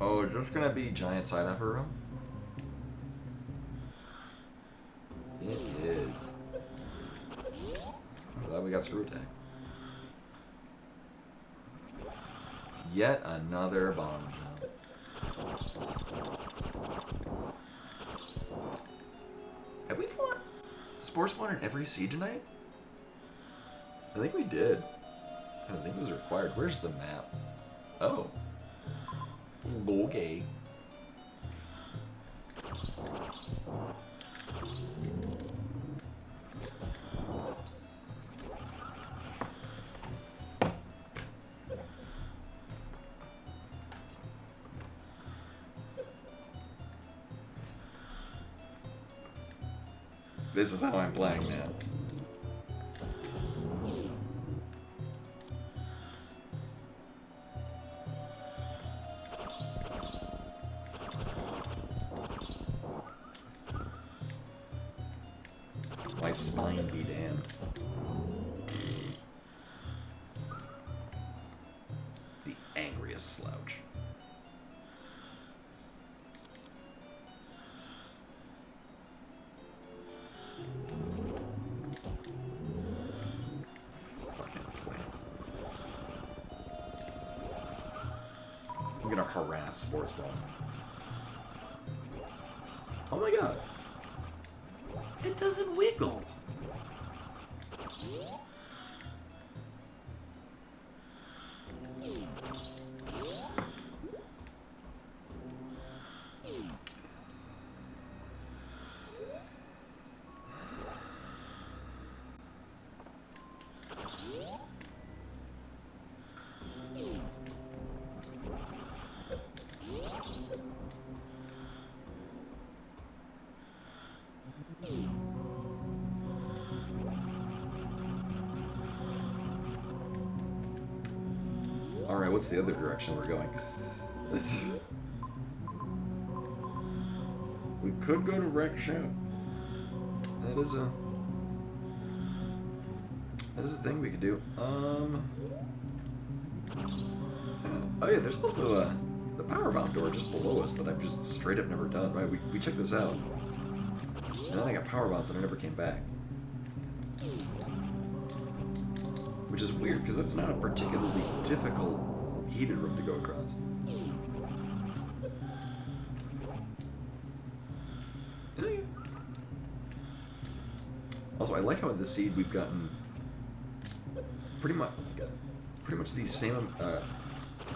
Oh, is this gonna be giant side upper room? It is. I'm glad we got screw attack. Yet another bomb jump. Have we fought Spore Spawn in every seed tonight? I think we did. I don't think it was required. Where's the map? Oh. Okay. This is how I'm playing now. My spine be damned. The angriest slouch. Fucking plants. I'm gonna harass Sports Ball. Oh my god. It doesn't wiggle. Alright, what's the other direction we're going? We could go to Wreck Shop. That is a thing we could do. Oh yeah, there's also the power bomb door just below us that I've just straight up never done. Right, we checked this out. And then I got power bombs and I never came back. Which is weird, because that's not a particularly difficult heated room to go across. Also, I like how in this seed we've gotten pretty much the same.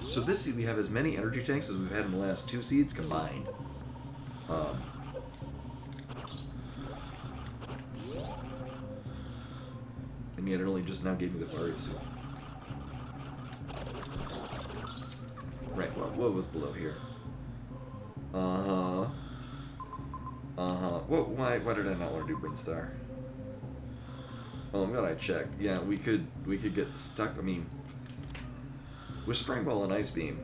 So this seed we have as many energy tanks as we've had in the last two seeds combined. And yet it only just now gave me the fire suit. Right, well, what was below here? Why did I not want to do Brinstar? Oh, I'm glad I checked. Yeah, we could get stuck. I mean, with Spring Ball and Ice Beam,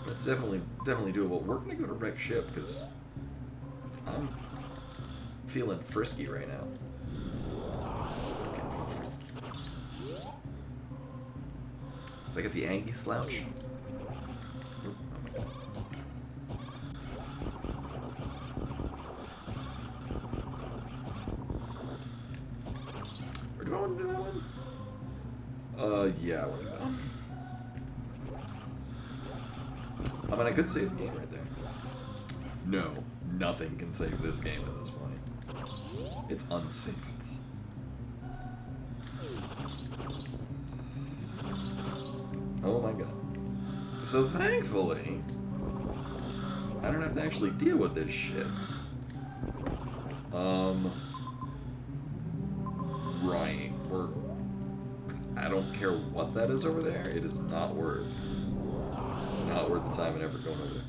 that's definitely doable. We're gonna go to Wreck Ship because I'm feeling frisky right now. So I get the Angie slouch. Or do I want to do that one? Yeah, I want to do that one. I mean, I could save the game right there. No, nothing can save this game at this point. It's unsavable. Oh my god. So thankfully, I don't have to actually deal with this shit. Right. I don't care what that is over there. It is not worth the time and effort going over there.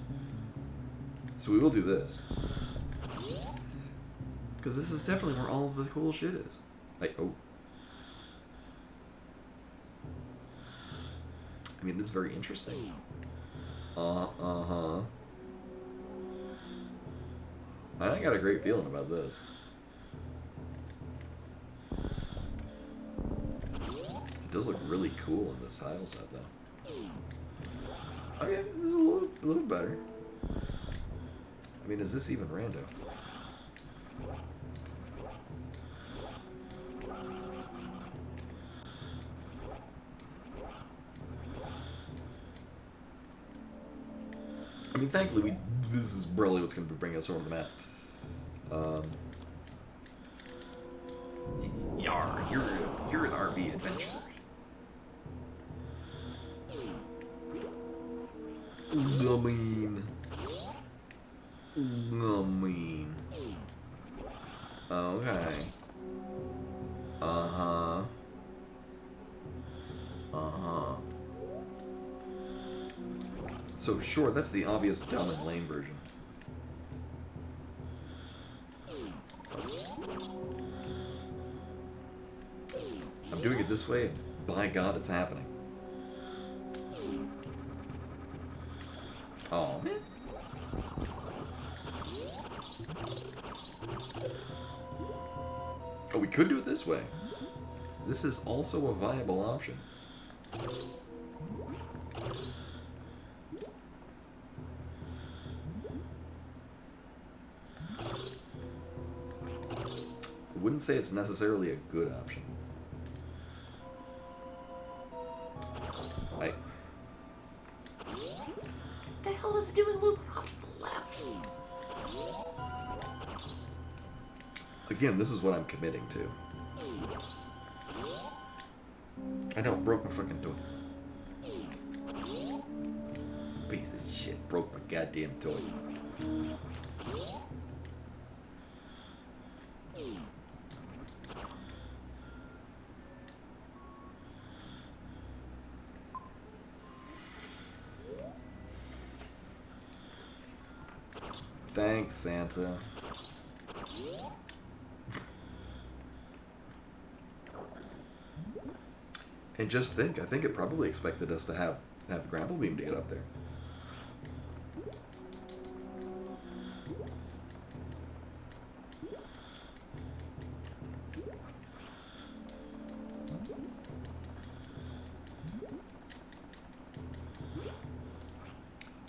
So we will do this. Because this is definitely where all of the cool shit is. I mean, it's very interesting. I got a great feeling about this. It does look really cool in this tile set, though. Okay, this is a little better. I mean, is this even rando? I mean, thankfully, this is really what's going to be bringing us over the map. Yar, you're the RV adventure. Mean. Okay. So sure, that's the obvious dumb and lame version. I'm doing it this way, and by God, it's happening. Oh man. Oh, we could do it this way. This is also a viable option. I wouldn't say it's necessarily a good option. What the hell is it doing looping off to the left? Again, this is what I'm committing to. I know, broke my fucking toy. Piece of shit, broke my goddamn toy. Thanks, Santa. And just think, I think it probably expected us to have grapple beam to get up there.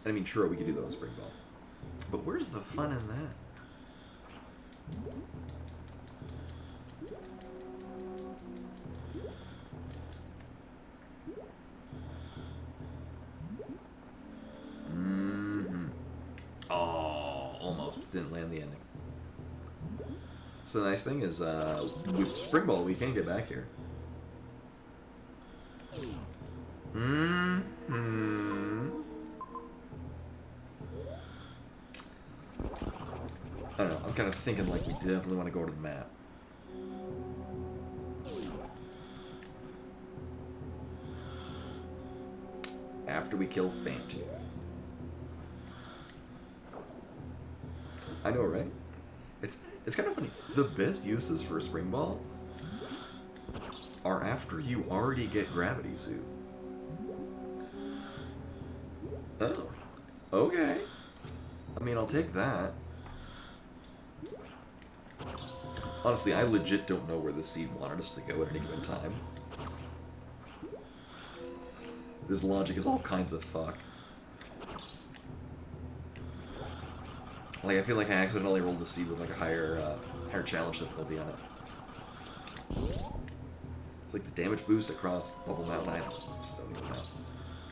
And I mean, sure, we could do that with spring ball. But where's the fun in that? Didn't land the ending. So the nice thing is, with spring ball, we can get back here. I don't know. I'm kind of thinking like we definitely want to go to the map. After we kill Phantom. I know, right? It's kind of funny. The best uses for a spring ball are after you already get gravity suit. Oh, okay. I mean, I'll take that. Honestly, I legit don't know where the seed wanted us to go at any given time. This logic is all kinds of fuck. Like, I feel like I accidentally rolled a seed with like a higher challenge difficulty on it. It's like the damage boost across Bubble Mountain. I just don't even know.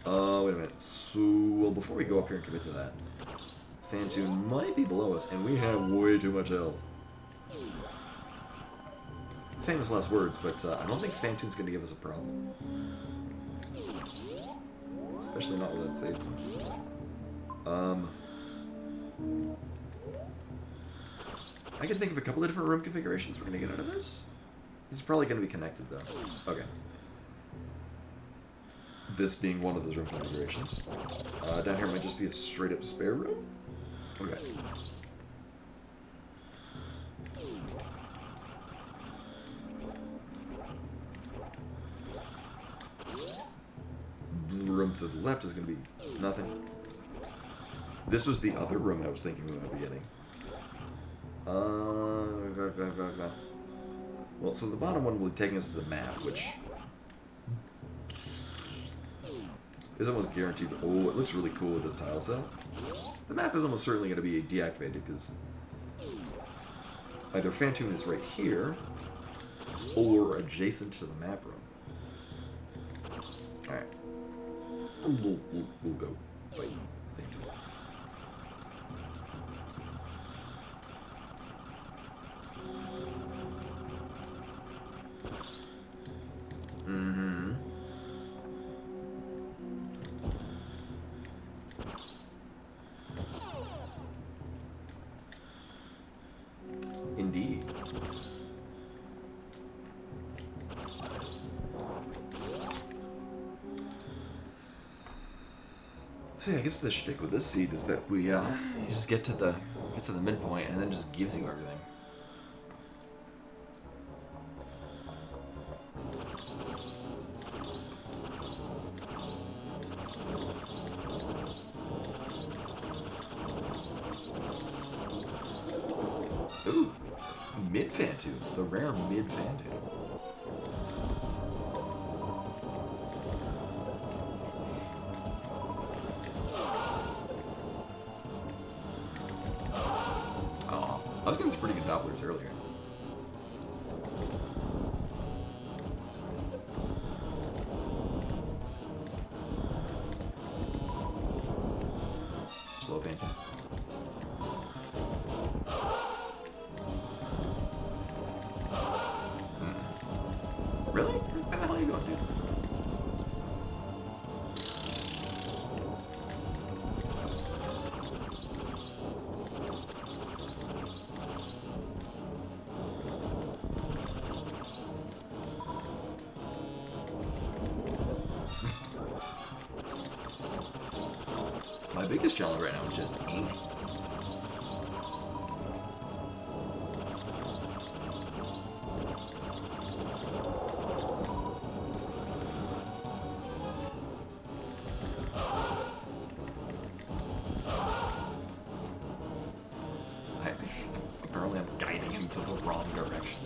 Oh, wait a minute. So, well, before we go up here and commit to that, Phantom might be below us, and we have way too much health. Famous last words, but I don't think Phantom's going to give us a problem. Especially not with that save. I can think of a couple of different room configurations we're going to get out of this. This is probably going to be connected, though. Okay. This being one of those room configurations. Down here might just be a straight-up spare room? Okay. Room to the left is going to be nothing. This was the other room I was thinking about getting. Well, so the bottom one will be taking us to the map, which is almost guaranteed. Oh, it looks really cool with this tile set. The map is almost certainly going to be deactivated because either Phantom is right here or adjacent to the map room. Alright. We'll go fight Phantom. Indeed. So yeah, I guess the shtick with this seed is that we you just get to the midpoint and then just gives you everything. Ooh, mid Fantu, the rare mid Fantu. Oh, I was getting some pretty good Dopplers earlier. Slow Fantu. Really? Where the hell are you going, dude? My biggest challenge right now is just aiming. Apparently I'm guiding him to the wrong direction.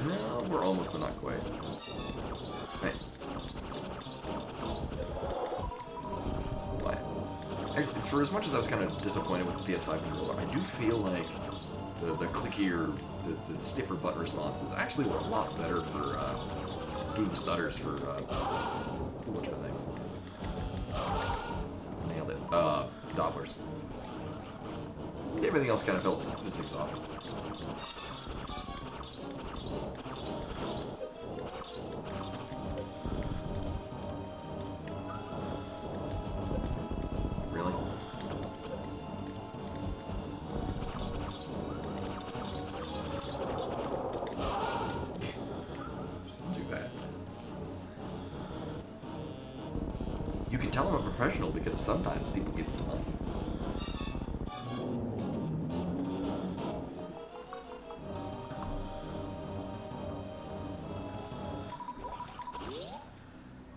No, we're almost, but not quite. Hey. Actually, for as much as I was kind of disappointed with the PS5 controller, I do feel like the clickier, the stiffer button responses actually were a lot better for doing the stutters for whatchamacallits. Nailed it. Dopplers. Everything else kind of felt just exhausting. Really? Just do that. You can tell I'm a professional because sometimes people give me money.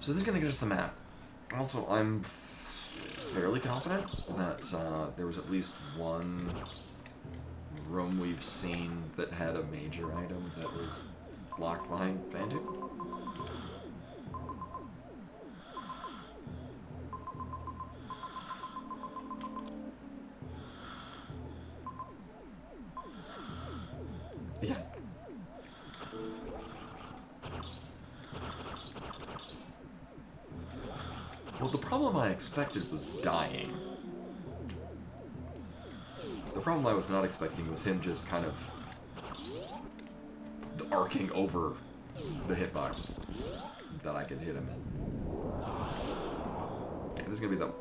So this is gonna get us the map. Also, I'm fairly confident that there was at least one room we've seen that had a major item that was locked behind Fantu. Yeah. Well, the problem I expected was dying. The problem I was not expecting was him just kind of arcing over the hitbox that I could hit him in. Okay, this is gonna be the...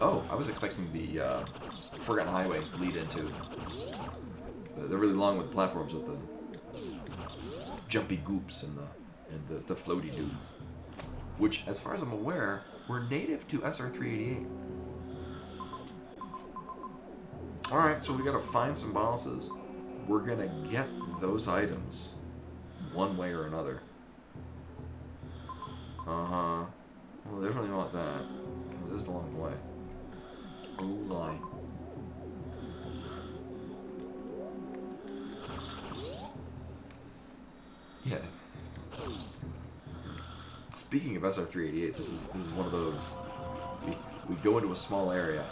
Oh, I was expecting the Forgotten Highway lead into. They're really long with the platforms with the jumpy goops and the floaty dudes. Which, as far as I'm aware, were native to SR388. Alright, so we gotta find some bosses. We're gonna get those items one way or another. Uh-huh. Well, definitely want that. This is a long way. Oh my. Yeah. Speaking of SR388, this is one of those. We go into a small area.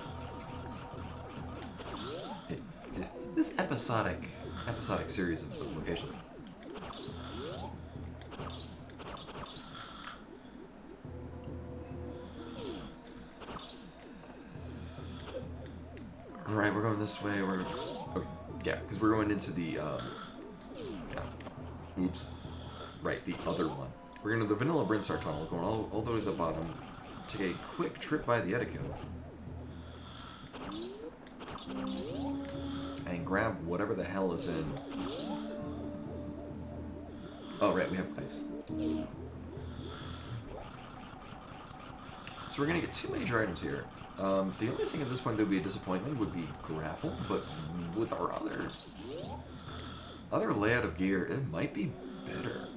This episodic series of locations. All right, we're going this way. Okay, yeah, because we're going into the. Oops. Right, the other one. We're going to the Vanilla Brinstar Tunnel, going all the way to the bottom. Take a quick trip by the Eticones. And grab whatever the hell is in. Oh, right, we have ice. So we're gonna get 2 major items here. The only thing at this point that would be a disappointment would be grapple, but with our other layout of gear, it might be better.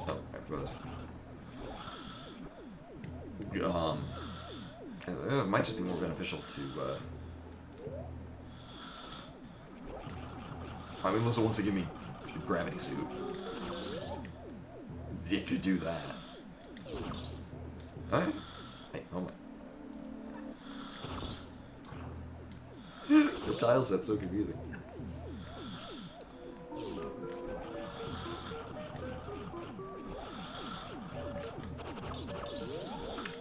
Oh, I rose. It might just be more beneficial to, I mean, unless it wants to give me a gravity suit. It could do that. Alright. Hey, hold on. The tile set's so confusing.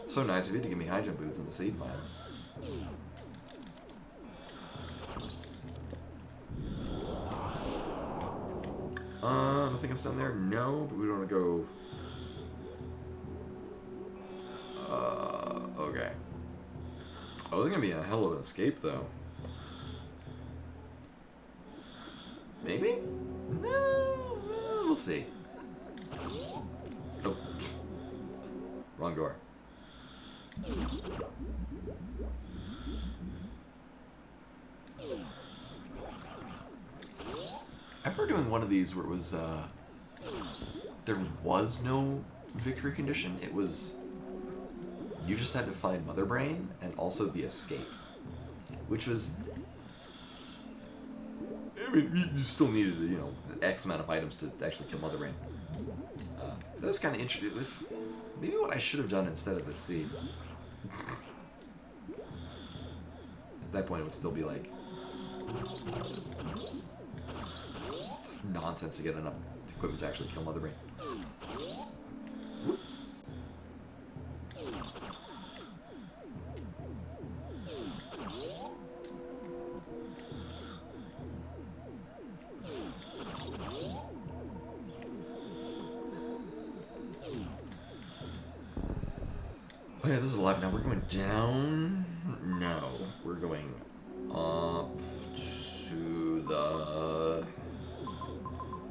So nice of you to give me high jump boots in the seed mine. Nothing else down there? No, but we don't want to go. Okay. Oh, there's gonna be a hell of an escape, though. Maybe? No, we'll see. Oh. Wrong door. I remember doing one of these where it was, there was no victory condition. It was, you just had to find Mother Brain and also the escape. Which was, I mean, you still needed, you know, X amount of items to actually kill Mother Brain. That was kind of interesting. It was maybe what I should have done instead of the seed. At that point, it would still be like it's nonsense to get enough equipment to actually kill Mother Brain. Whoops. Oh yeah, this is alive now. We're going down. No, we're going up to the.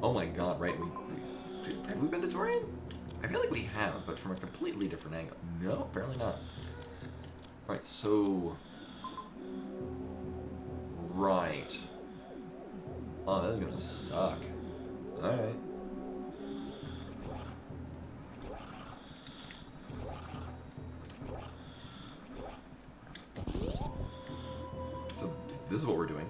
Oh my god! Right? Have we been to Torian? I feel like we have, but from a completely different angle. No, apparently not. Right. So. Right. Oh, that's gonna suck. All right. So this is what we're doing.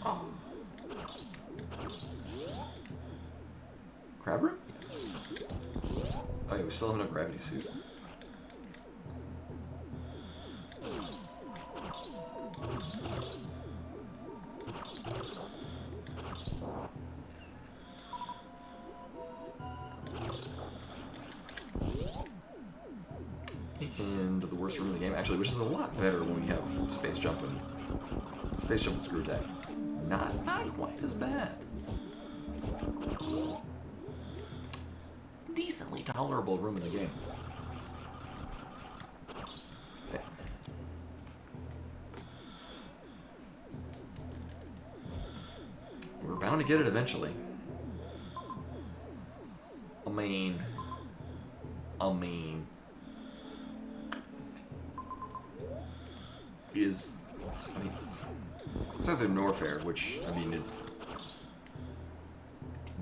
Oh. Crab room? Oh yeah, we still have no gravity suit. And the worst room in the game, actually, which is a lot better when we have space jump and screw tag. Not quite as bad. Decently tolerable room in the game. Okay. We're bound to get it eventually. I mean. It's either Norfair, which, I mean, is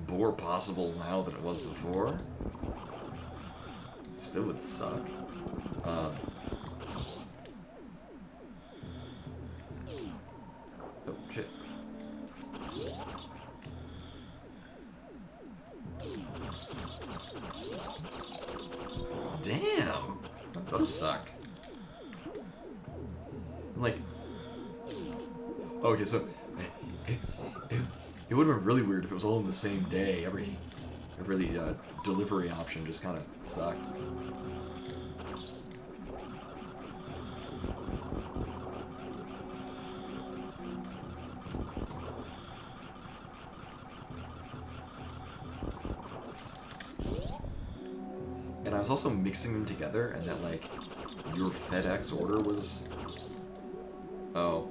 more possible now than it was before. Still would suck. Oh, shit. Damn! That does suck. Like, okay, so it would have been really weird if it was all in the same day. Every delivery option just kind of sucked. And I was also mixing them together, and that, like, your FedEx order was Oh.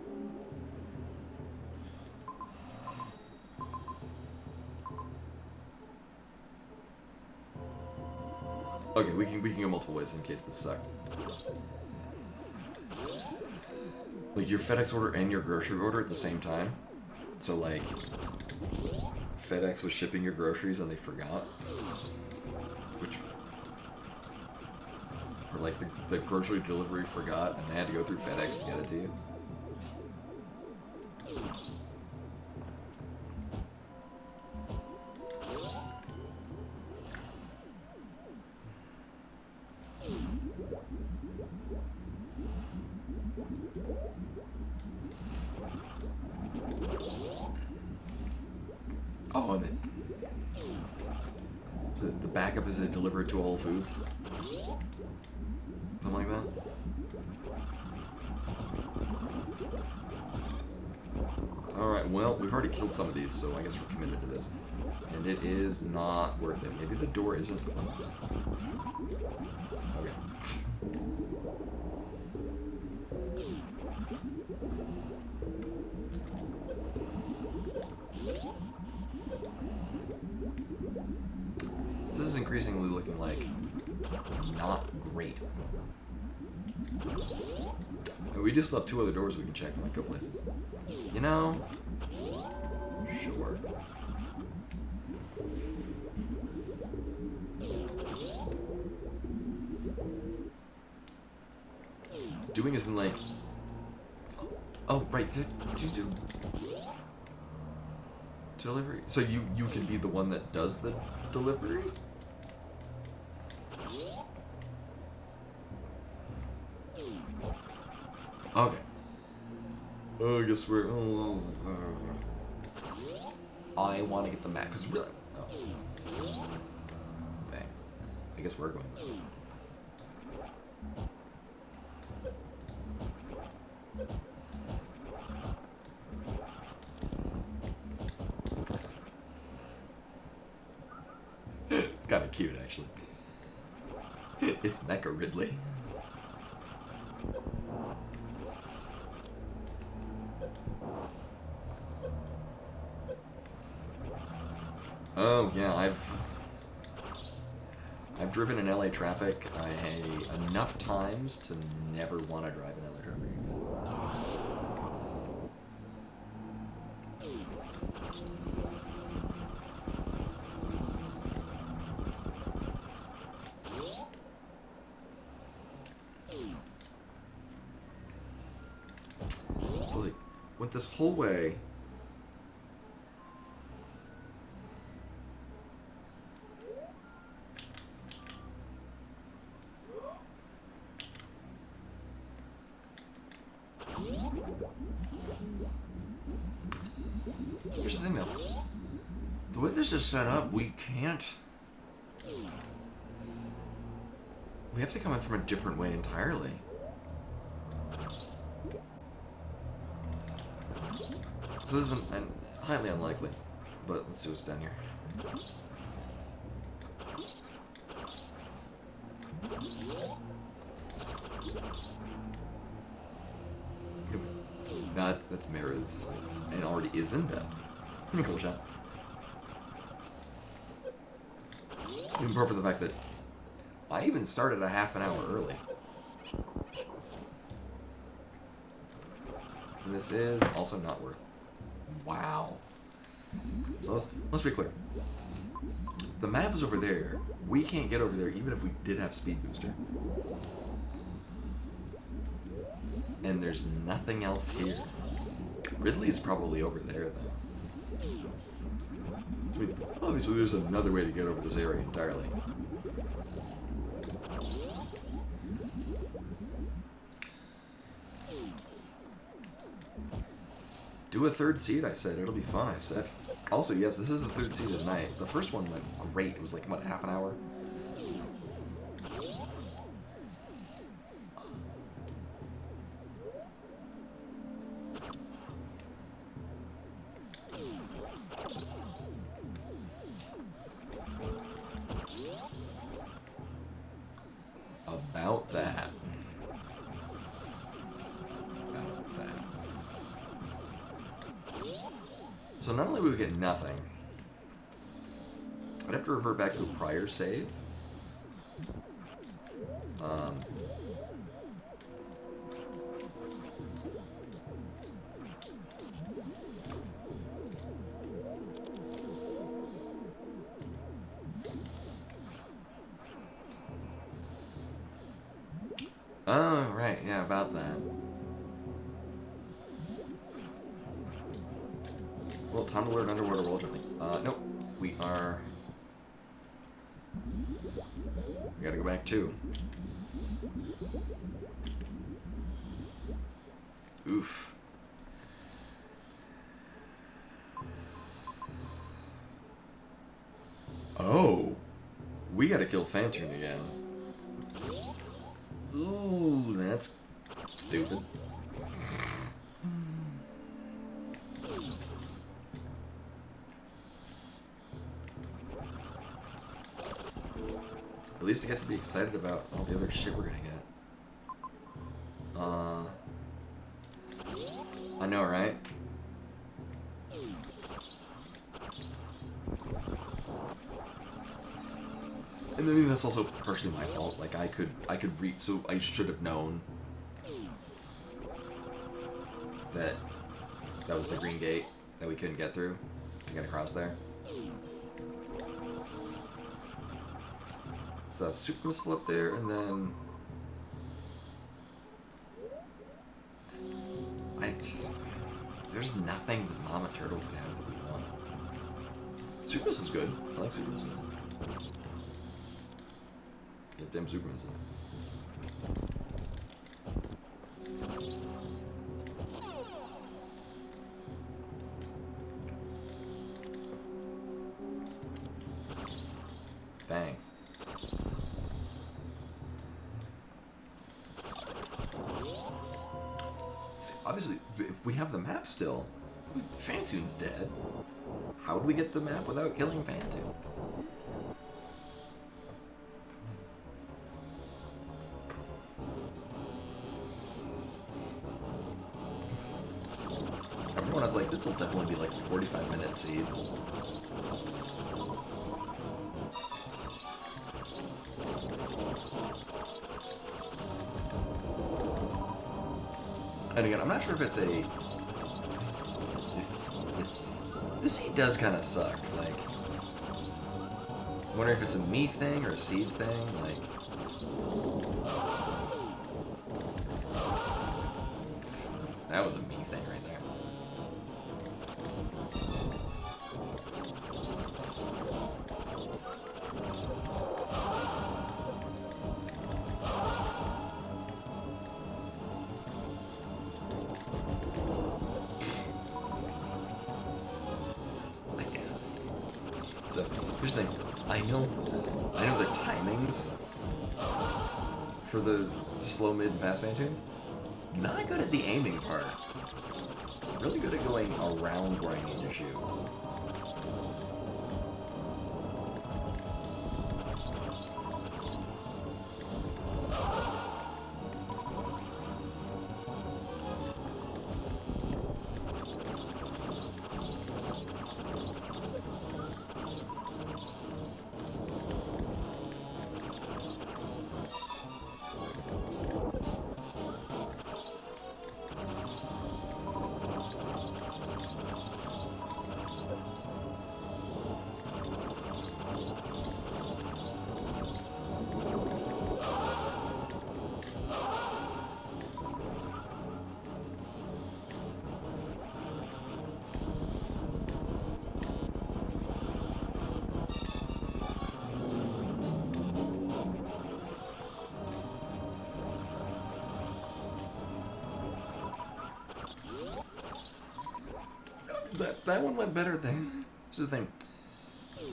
Okay, we can go multiple ways in case this sucked. Like your FedEx order and your grocery order at the same time. So like FedEx was shipping your groceries and they forgot. Which or like the grocery delivery forgot and they had to go through FedEx to get it to you. Oh, and then the backup is to deliver it to Whole Foods. Something like that. Alright, well, we've already killed some of these, so I guess we're committed to this. And it is not worth it. Maybe the door isn't closed. Okay. This is increasingly looking like not great. We just left 2 other doors we can check that might go places. You know? Sure. Doing isn't like... Oh, right. Did you do... Delivery? So you can be the one that does the delivery? Okay. Oh, I guess we're... I want to get the map, because really... Oh. Thanks. I guess we're going this way. It's kind of cute, actually. It's Mecha Ridley. Oh yeah, I've driven in LA traffic enough times to never want to drive in LA traffic again. So like, went this whole way. Here's the thing though. The way this is set up, we can't... We have to come in from a different way entirely. So this is highly unlikely, but let's see what's down here. That's Mara, and already is in bed. Cool shot. Even more for the fact that I even started a half an hour early. And this is also not worth. Wow. So let's be clear. The map is over there. We can't get over there even if we did have speed booster. And there's nothing else here. Ridley's probably over there, though. So obviously, there's another way to get over this area entirely. Do a third seed, I said. It'll be fun, I said. Also, yes, this is the third seed of the night. The first one went great. It was like, what, half an hour? About that. About that. So not only would we get nothing, I'd have to revert back to a prior save. Oh, right, yeah, about that. Well, time to learn underwater wall jumping. Nope. We gotta go back too. Oof. Oh. We gotta kill Phantoon again. Ooh, that's stupid. At least I get to be excited about all the other shit we're gonna get. I know, right? And I mean, that's also partially my fault. Like, I could read, so I should have known that that was the green gate that we couldn't get through to get across there. So a super missile up there, and then there's nothing that Mama Turtle could have that we want. Super missile's good. I like super missiles. Get damn super missiles. Thanks. See, obviously, if we have the map still, Phantoon's dead. How would we get the map without killing Phantoon? I remember when I was like, this will definitely be like a 45-minute seed. And again, I'm not sure if it's a... This seed does kind of suck. Like, I'm wondering if it's a me thing or a seed thing. Like, that was a me thing right there. So here's the thing. I know the timings for the slow, mid, and fast Phantoons. Not good at the aiming part. Really good at going around where I need to shoot. That one went better than... Here's the thing.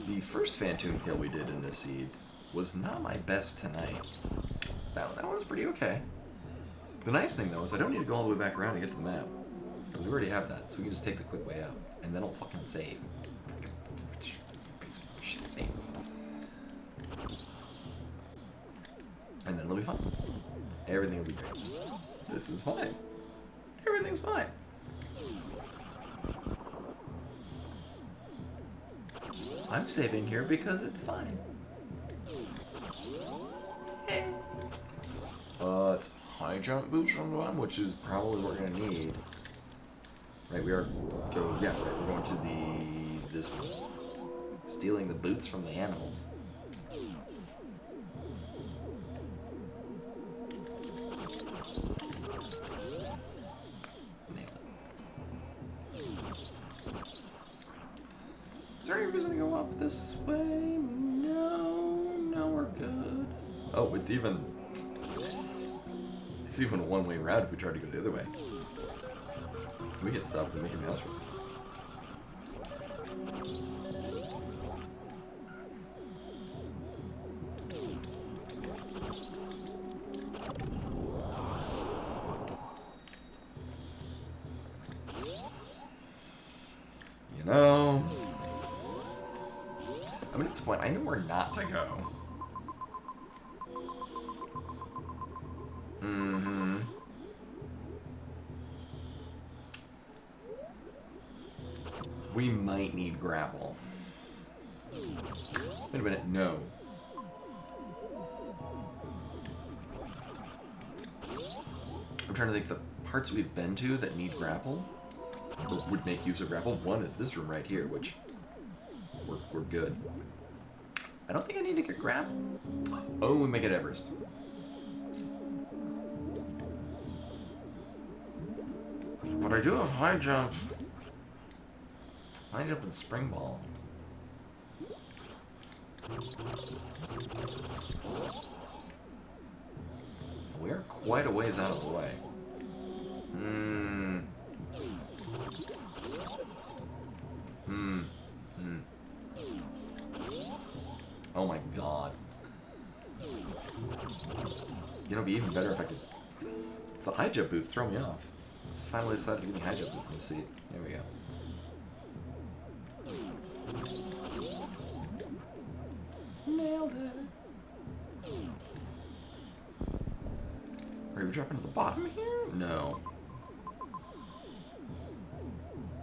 The first Phantoon kill we did in this seed was not my best tonight. That one was pretty okay. The nice thing, though, is I don't need to go all the way back around to get to the map. We already have that, so we can just take the quick way out. And then I'll fucking save. Save. And then it'll be fine. Everything will be great. This is fine. Everything's fine. I'm saving here because it's fine. It's high jump boots from the one, which is probably what we're gonna need. Right, we are. So yeah, right, we're going to this one. Stealing the boots from the animals. Nailed it. Is there any reason to go up this way? No, we're good. Oh, it's even a one-way route if we try to go the other way. We get stopped and making the house road. You know, I mean, at this point, I know where not to go. Mm-hmm. We might need grapple. Wait a minute, no. I'm trying to think the parts we've been to that need grapple, or would make use of grapple. One is this room right here, which we're good. I don't think I need to get grapple. Oh, we make it Everest. But I do have high jump. High jump and spring ball. We are quite a ways out of the way. Oh my god. You know, it'd be even better if I could. It's the high jump boots throw me off. Finally decided to give me high jump boots in the seat. There we go. Nailed it. Are we dropping to the bottom here? No.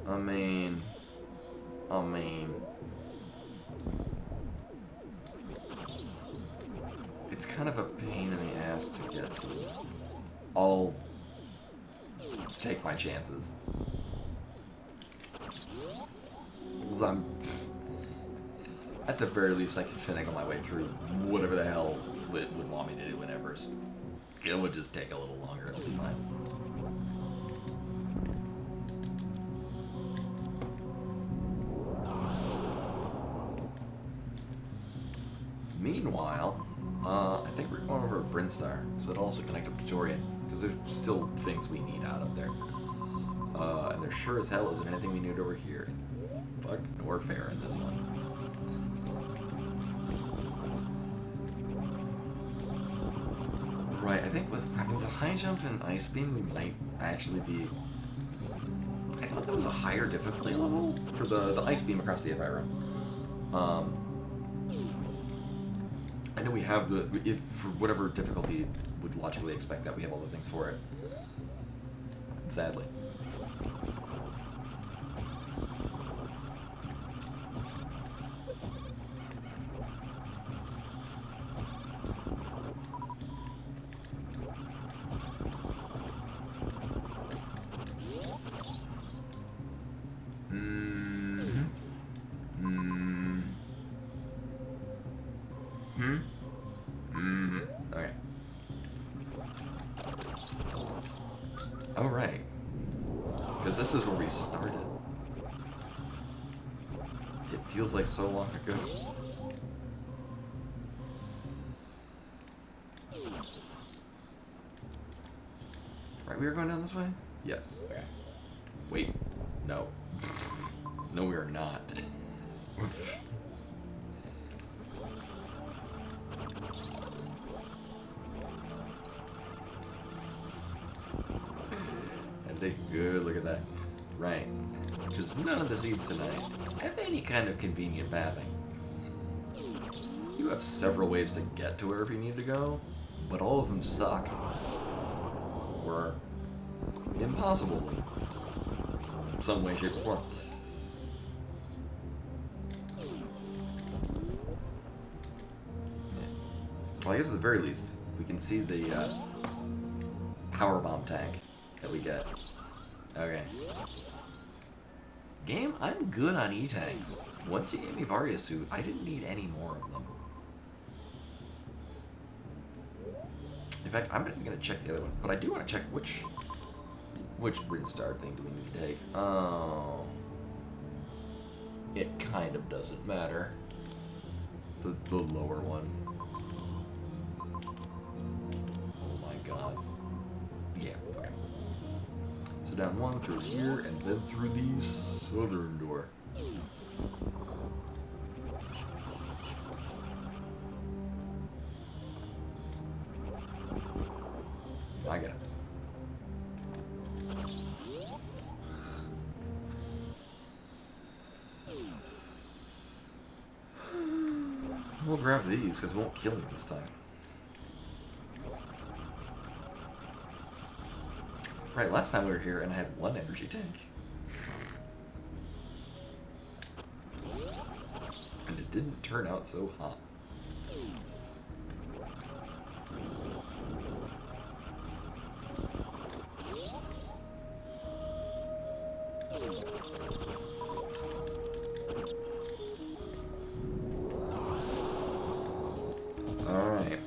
I mean. It's kind of a pain in the ass to get to. I'll take my chances. Because I'm... At the very least, I can finagle my way through whatever the hell it would want me to do in Everest. It would just take a little longer, it'll be fine. Meanwhile, I think we're going over to Brinstar, so it'll also connect up to Torian, because there's still things we need out of there. And there sure as hell isn't anything we need over here. Fuck Norfair in this one. Right, I think with high jump and ice beam, we might actually be... I thought that was a higher difficulty level for the ice beam across the Ephira. I know we have if for whatever difficulty would logically expect that, we have all the things for it. Sadly. Okay. Alright. Because this is where we started. It feels like so long ago. Right, we were going down this way? Yes. Okay. Wait. No. No, we are not. And take a good look at that. Right. Because none of the seeds tonight have any kind of convenient pathing. You have several ways to get to wherever you need to go, but all of them suck. Or impossible in some way, shape, or form. Well, I guess at the very least, we can see the power bomb tank that we get. Okay. Game, I'm good on E-tanks. Once you gave me Varia suit, I didn't need any more of them. In fact, I'm not even gonna check the other one, but I do want to check which Brinstar thing do we need to take. Oh, it kind of doesn't matter. The lower one. Oh my god. Yeah. Okay. So down one through here, and then through the southern door. I got it. We'll grab these because it won't kill me this time. Right, last time we were here and I had one energy tank. And it didn't turn out so hot. Alright.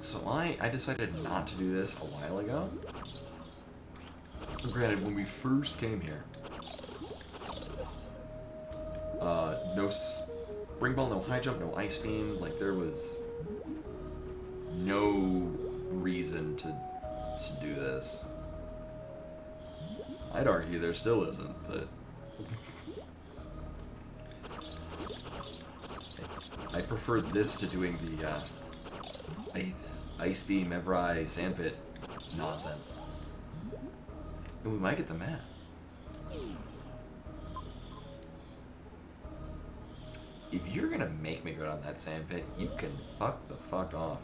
So I decided not to do this a while ago. Granted, when we first came here, no spring ball, no high jump, no ice beam, like there was no reason to do this. I'd argue there still isn't, but I prefer this to doing the ice beam, Evrai, sandpit nonsense. And we might get the map. If you're gonna make me go down that sandpit, you can fuck the fuck off.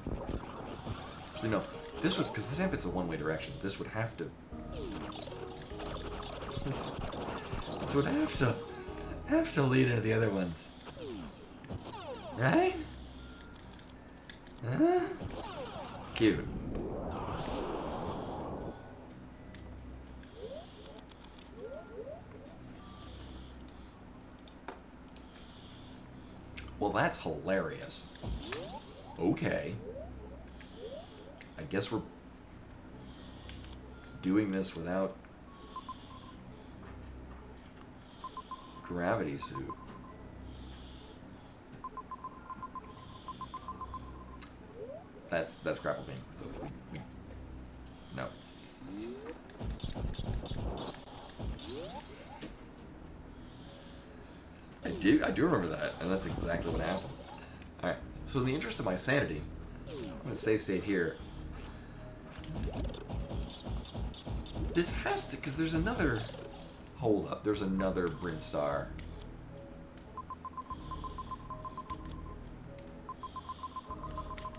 Actually, no. This would, because the sandpit's a one-way direction. This would have to. This would have to lead into the other ones, right? Huh? Cute. Well, that's hilarious. Okay. I guess we're doing this without gravity suit. That's grapple beam. So no. I do remember that, and that's exactly what happened. Alright, so in the interest of my sanity, I'm gonna save state here. This has to, because there's another. Hold up, there's another Brinstar.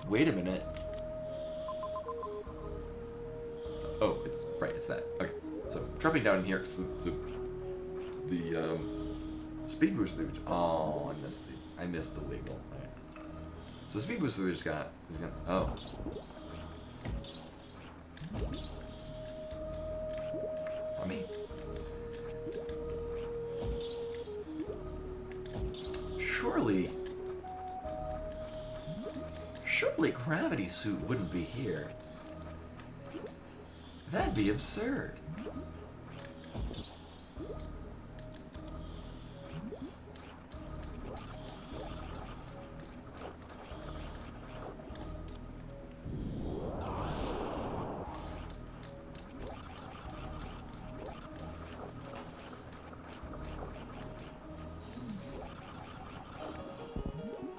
Wait a minute. Oh, it's right, it's that. Okay, so dropping down in here, so the speed boost that we just, oh, I missed the wiggle. Right. So the speed boost that we just got is gonna, oh. I mean, surely gravity suit wouldn't be here. That'd be absurd.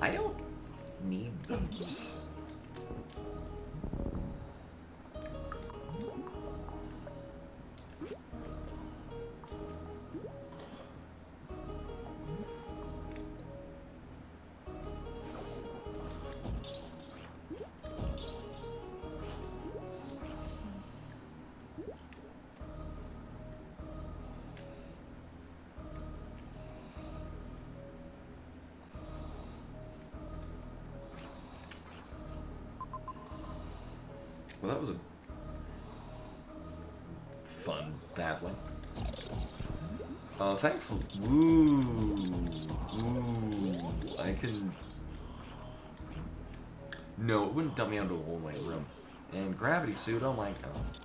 I don't need those. Well, that was a fun battling. Thankful. Ooh. I can. No, it wouldn't dump me onto a one-way room. And gravity suit. Oh my god.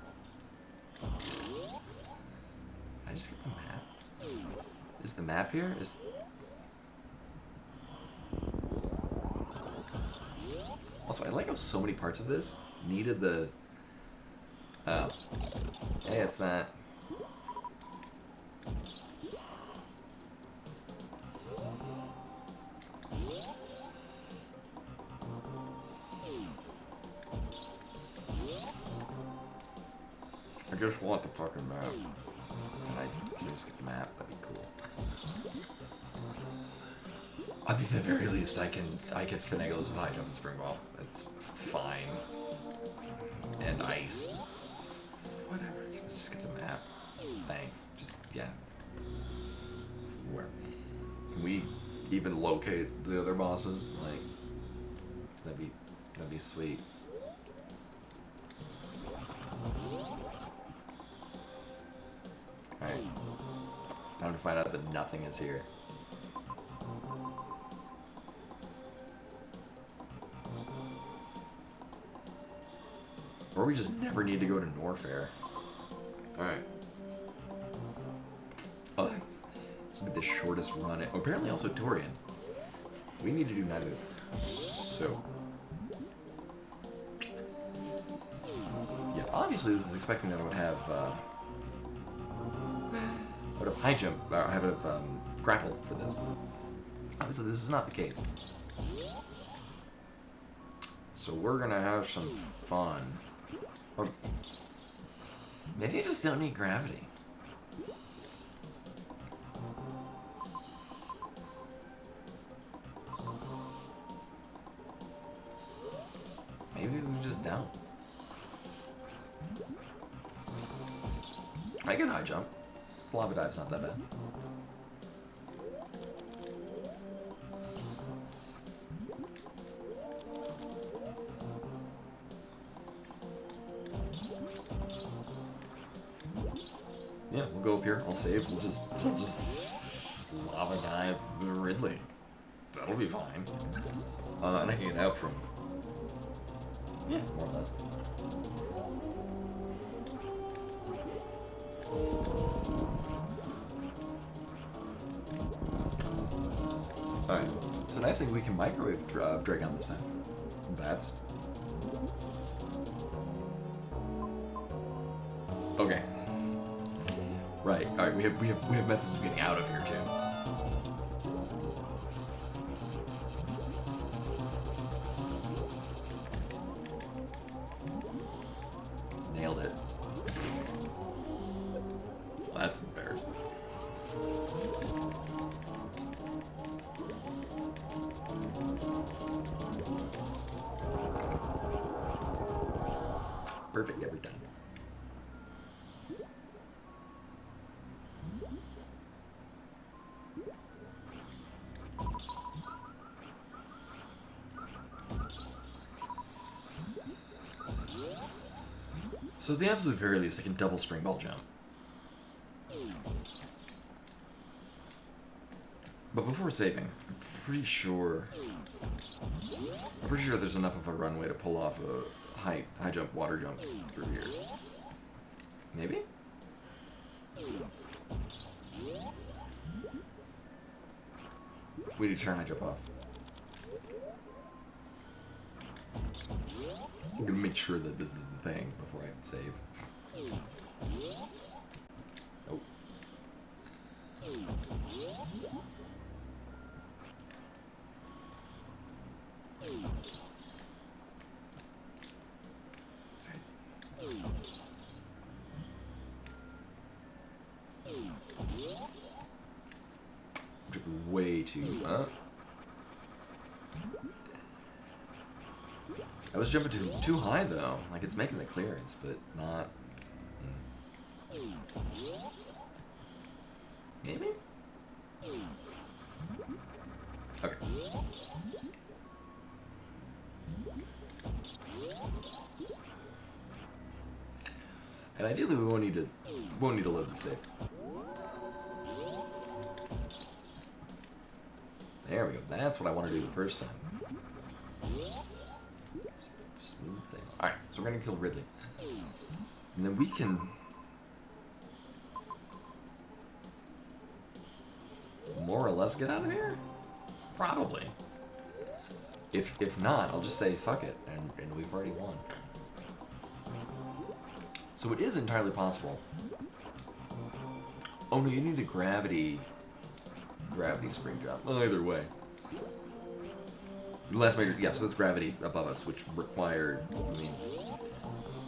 I just get the map. Is the map here? Is. Also, I like how so many parts of this needed the. Oh. Hey, it's that. I just want the fucking map. And I just get the map, that'd be cool. I mean, at the very least, I can finagle this high jump and spring ball. It's fine. And ice. It's whatever. Just get the map. Thanks. Just yeah. Where? Can we even locate the other bosses? Like, that'd be sweet. Alright. Time to find out that nothing is here. Or we just never need to go to Norfair. Alright. Oh, this will be the shortest run. Oh, apparently also Torian. We need to do neither of this. So. Yeah, obviously this is expecting that I would have, high jump, or I would have grapple for this. Obviously this is not the case. So we're gonna have some fun. Or maybe I just don't need gravity. Maybe we just don't. I can high jump. Lava dive's not that bad. Yeah, we'll go up here. I'll save. We'll just lava dive Ridley. That'll be fine. And I can get out from. Yeah, more or less. Alright, so nice thing we can microwave Dragon this time. That's... Okay. Right, alright, we have methods of getting out of here too. Nailed it. That's embarrassing. Perfect every time. So at the absolute very least, I can double spring ball jump. But before saving, I'm pretty sure there's enough of a runway to pull off a high jump, water jump through here. Maybe? We need to turn high jump off. I'm gonna make sure that this is the thing before I save. Oh. Way too. I was jumping too high though. Like it's making the clearance, but not. Maybe. Okay. And ideally, we won't need to load the save. There we go. That's what I want to do the first time. Just smooth thing. All right, so we're gonna kill Ridley, and then we can more or less get out of here. Probably. If not, I'll just say fuck it, and we've already won. So it is entirely possible. Oh no, you need a gravity spring jump. Well, either way. The last major, yeah, so that's gravity above us, which required, I mean,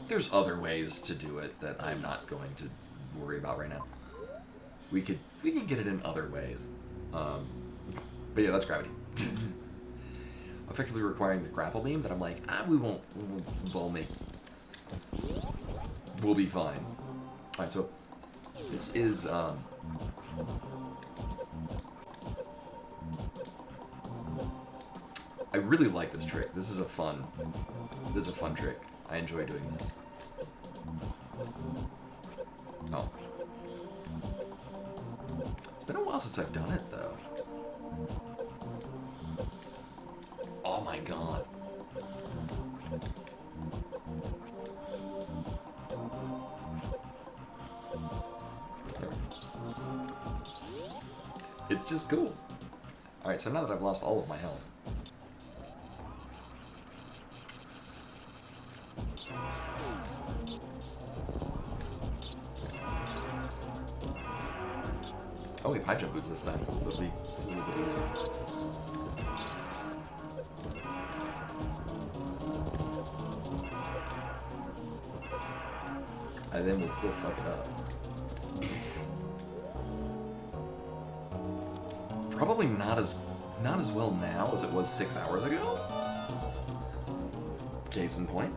there's other ways to do it that I'm not going to worry about right now. We could get it in other ways. But yeah, that's gravity. Effectively requiring the grapple beam that I'm like, we'll be fine. Alright, so this is I really like this trick. This is a fun trick. I enjoy doing this. Oh. It's been a while since I've done it though. Oh my god. It's just cool. Alright, so now that I've lost all of my health. Oh, we have high jump boots this time, so it'll be a little bit easier. And then we'll still fuck it up. Probably not as well now as it was 6 hours ago. Case in point.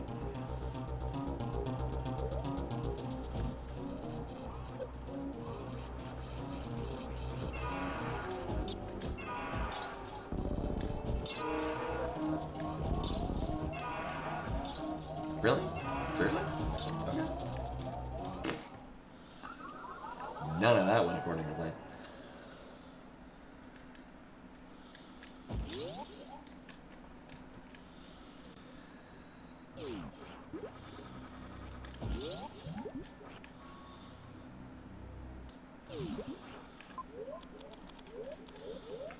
Really? Seriously? Okay. None of that went according to plan.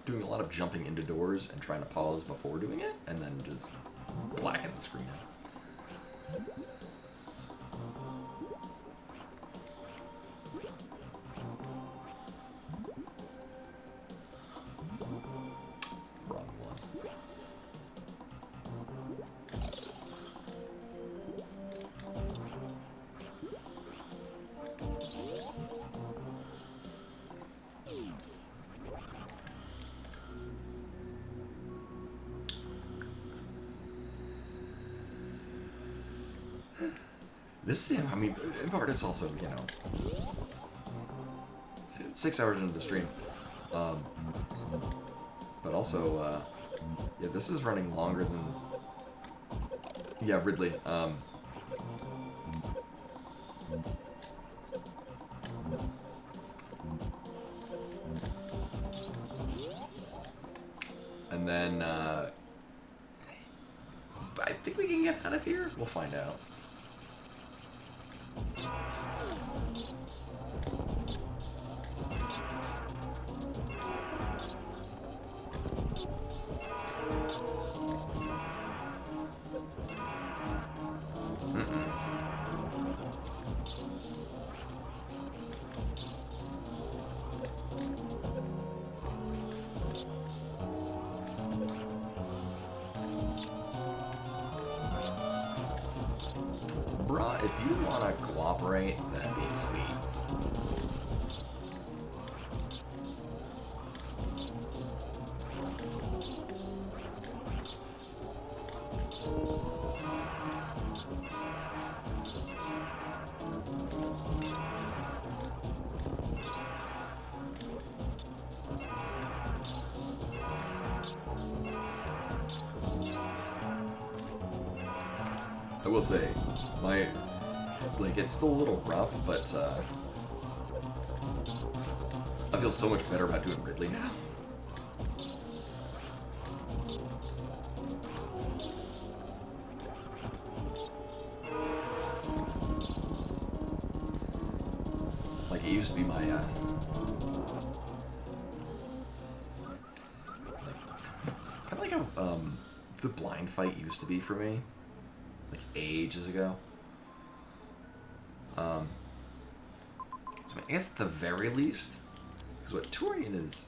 Doing a lot of jumping into doors and trying to pause before doing it, and then just blacken the screen out. Wrong one. This, I mean, in part it's also, 6 hours into the stream. But also, yeah, this is running longer than... Yeah, Ridley. And then, I think we can get out of here. We'll find out. Bruh, if you want to cooperate, that'd be sweet. I will say, my Like, it's still a little rough, but I feel so much better about doing Ridley now. Like, it used to be my, kind of like how, the blind fight used to be for me. Like, ages ago. So I guess at the very least, because what Turian is,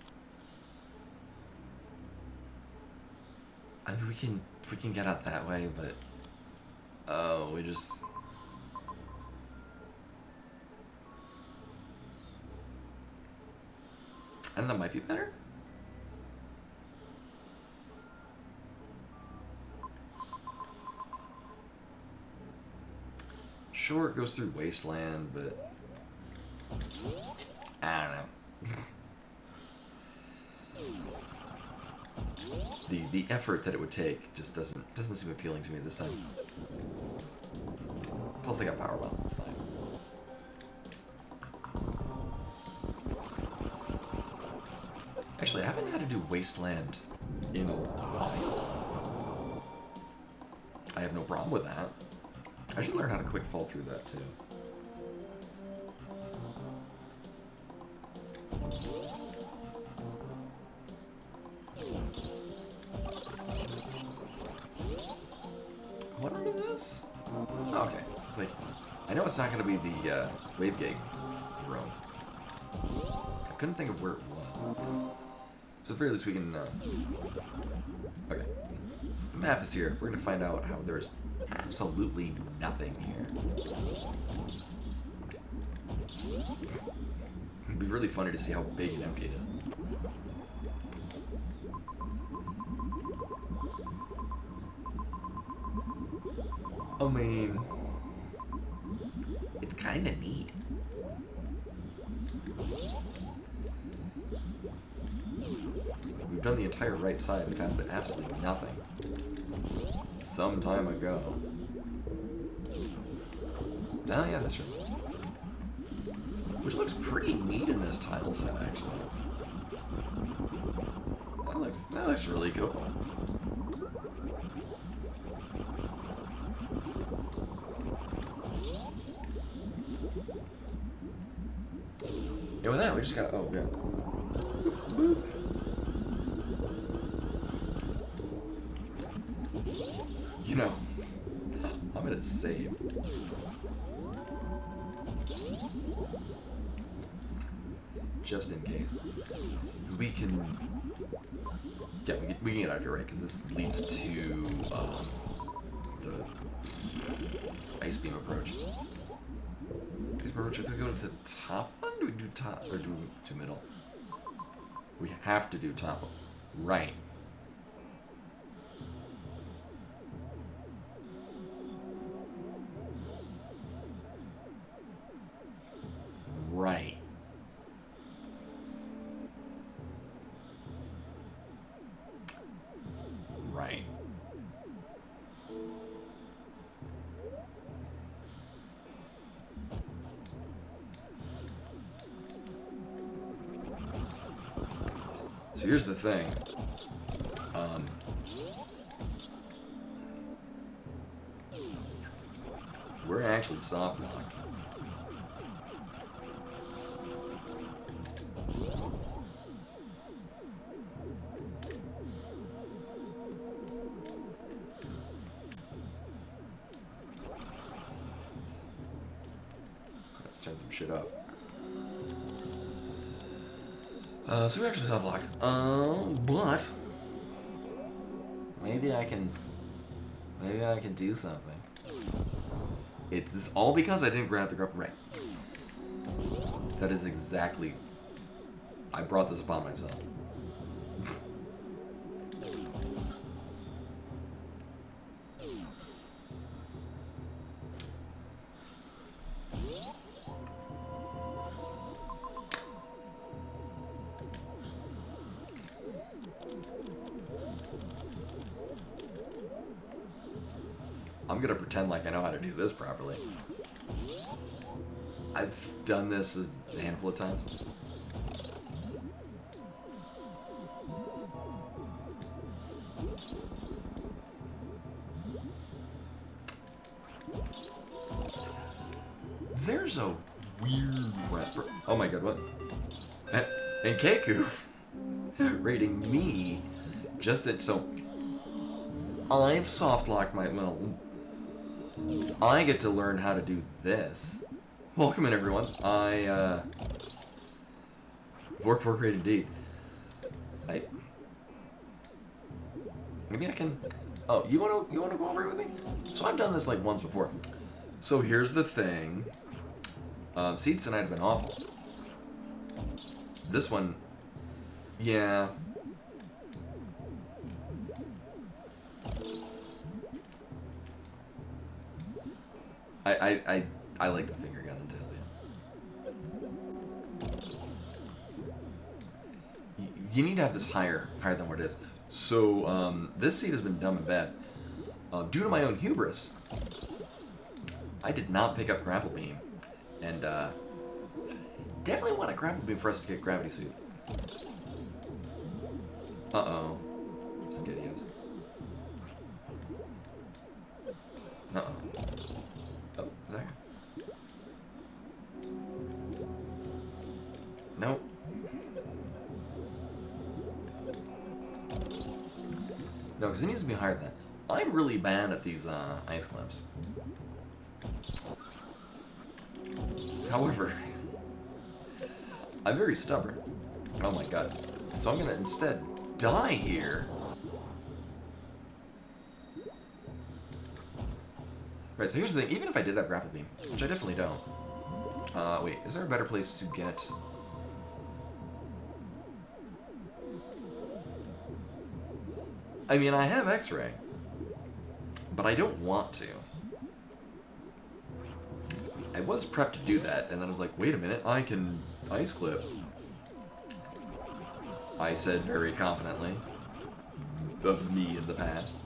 I mean, we can get out that way, but we just. And that might be better. Sure, it goes through Wasteland, but I don't know. The effort that it would take just doesn't seem appealing to me this time. Plus, I got power bombs. It's fine. Actually, I haven't had to do Wasteland in a while. I have no problem with that. I should learn how to quick fall through that too. What under this? Oh, okay. It's like, I know it's not going to be the wave gate room. I couldn't think of where it was. So at the very least we can, okay. The map is here. We're going to find out how there's absolutely nothing here. It'd be really funny to see how big and empty it is. I mean, it's kind of neat. We've done the entire right side and found absolutely nothing. Some time ago. Oh yeah, that's right. Which looks pretty neat in this tile set, actually. That looks really cool. Yeah, with that, we just got. Oh, yeah. Boop. You know, I'm gonna save. Just in case. Because we can. Yeah, we can get out of here, right? Because this leads to the ice beam approach. Ice beam approach, if we go to the top one, do we do top or do we do middle? We have to do top. Right. Right. Right. So here's the thing. We're actually soft locked. Let's turn some shit up. So we're actually soft lock. But maybe I can do something. It's all because I didn't grab the grub right. That is exactly. I brought this upon myself. I'm gonna pretend like I know how to do this properly. I've done this a handful of times. There's a weird rapper. Oh my god, what? And Keku rating me just at so. I've soft locked my. Well, I get to learn how to do this. Welcome in, everyone. Work great indeed. Maybe I can. Oh, you wanna cooperate with me? So I've done this like once before. So here's the thing. Seeds tonight have been awful. This one, yeah. I like the finger gun until yeah. You need to have this higher than what it is. So this seed has been dumb and bad. Due to my own hubris, I did not pick up grapple beam, and definitely want a grapple beam for us to get gravity suit. Uh-oh. Skadios. Uh-oh. Oh, is that... Nope. No, because it needs to be higher than that. I'm really bad at these ice climbs. However, I'm very stubborn. Oh my god. So I'm gonna instead die here. Right, so here's the thing. Even if I did have grapple beam, which I definitely don't. Wait, is there a better place to get... I mean, I have X-ray, but I don't want to. I was prepped to do that, and then I was like, wait a minute, I can ice clip. I said very confidently of me in the past.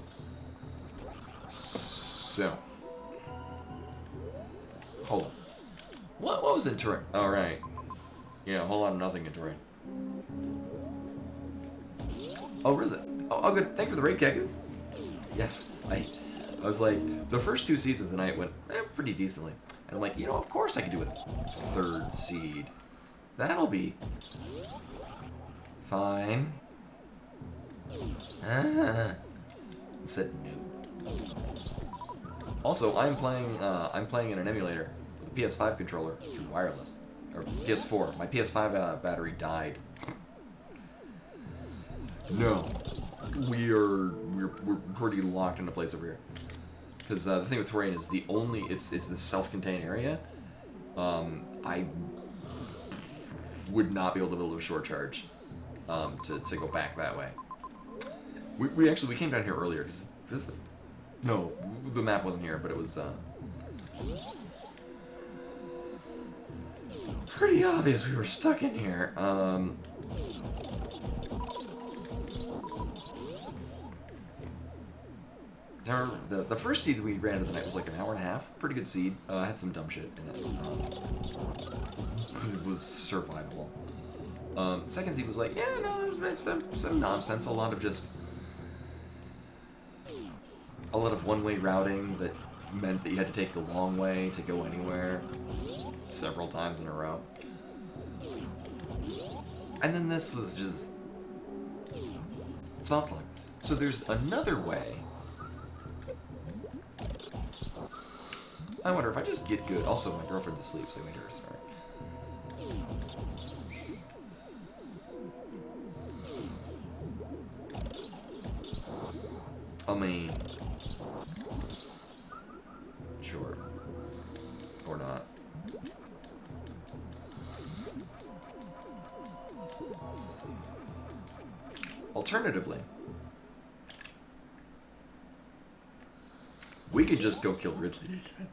So, hold on. What was in terrain? All right. Yeah, a whole lot of nothing in terrain. Oh, really? Oh, good. Thank you for the raid, Keku. Yeah, I was like, the first 2 seeds of the night went pretty decently. And I'm like, you know, of course I could do a 3rd seed. That'll be fine. Said no. Also, I'm playing in an emulator with a PS5 controller through wireless, or PS4. My PS5 battery died. No, we're pretty locked into place over here. Because the thing with terrain is it's this self-contained area. I would not be able to build a short charge to go back that way. We came down here earlier because this is no, the map wasn't here, but it was pretty obvious we were stuck in here. The first seed we ran into the night was like an hour and a half. Pretty good seed. Had some dumb shit in it. It was survivable. Second seed was like, yeah, no, there's some nonsense. A lot of one-way routing that meant that you had to take the long way to go anywhere several times in a row. And then this was just soft lock. So there's another way. I wonder if I just get good. Also, my girlfriend's asleep, so I made her start. I mean, sure, or not. Alternatively, we could just go kill Ridley again.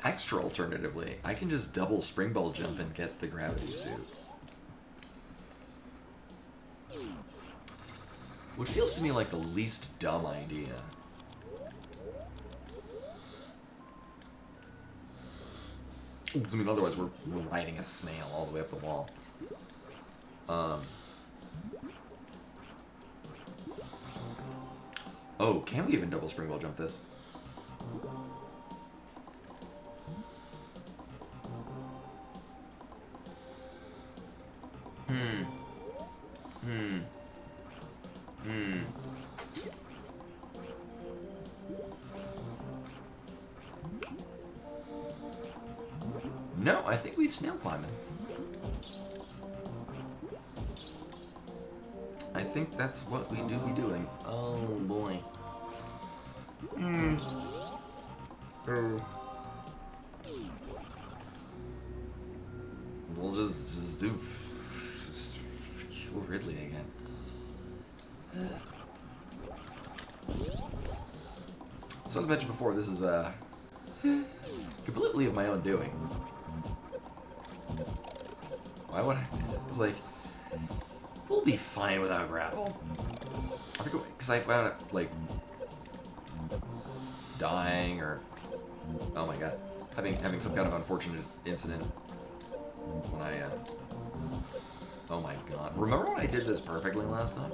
Extra alternatively, I can just double springball jump and get the gravity suit. What feels to me like the least dumb idea. Because, I mean, otherwise we're riding a snail all the way up the wall. Oh, can we even double springball jump this? No, I think we snail climbing. I think that's what we do be doing. Oh boy. We'll just do kill Ridley again. So as mentioned before, this is completely of my own doing. Why would I? It's like, we'll be fine without grapple. I forget, because I wound up, like, dying or, oh my god, having some kind of unfortunate incident when I, oh my god. Remember when I did this perfectly last time?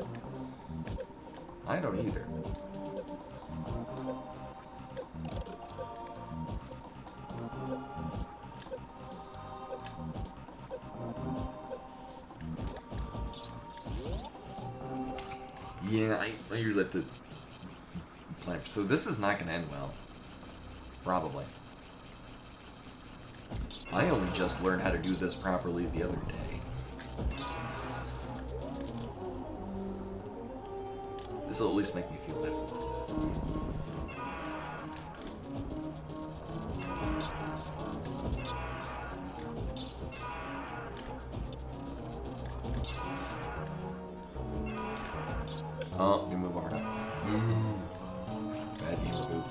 I don't either. Yeah, I usually have to plan. So this is not going to end well. Probably. I only just learned how to do this properly the other day. This will at least make me feel better. Oh, new move hard enough. Bad game of boot.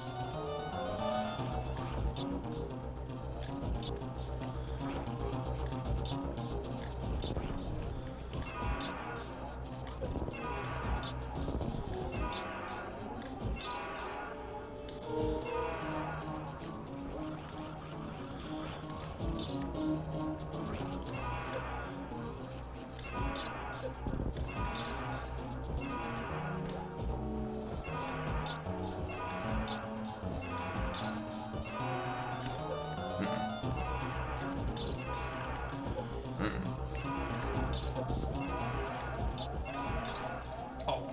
Oh.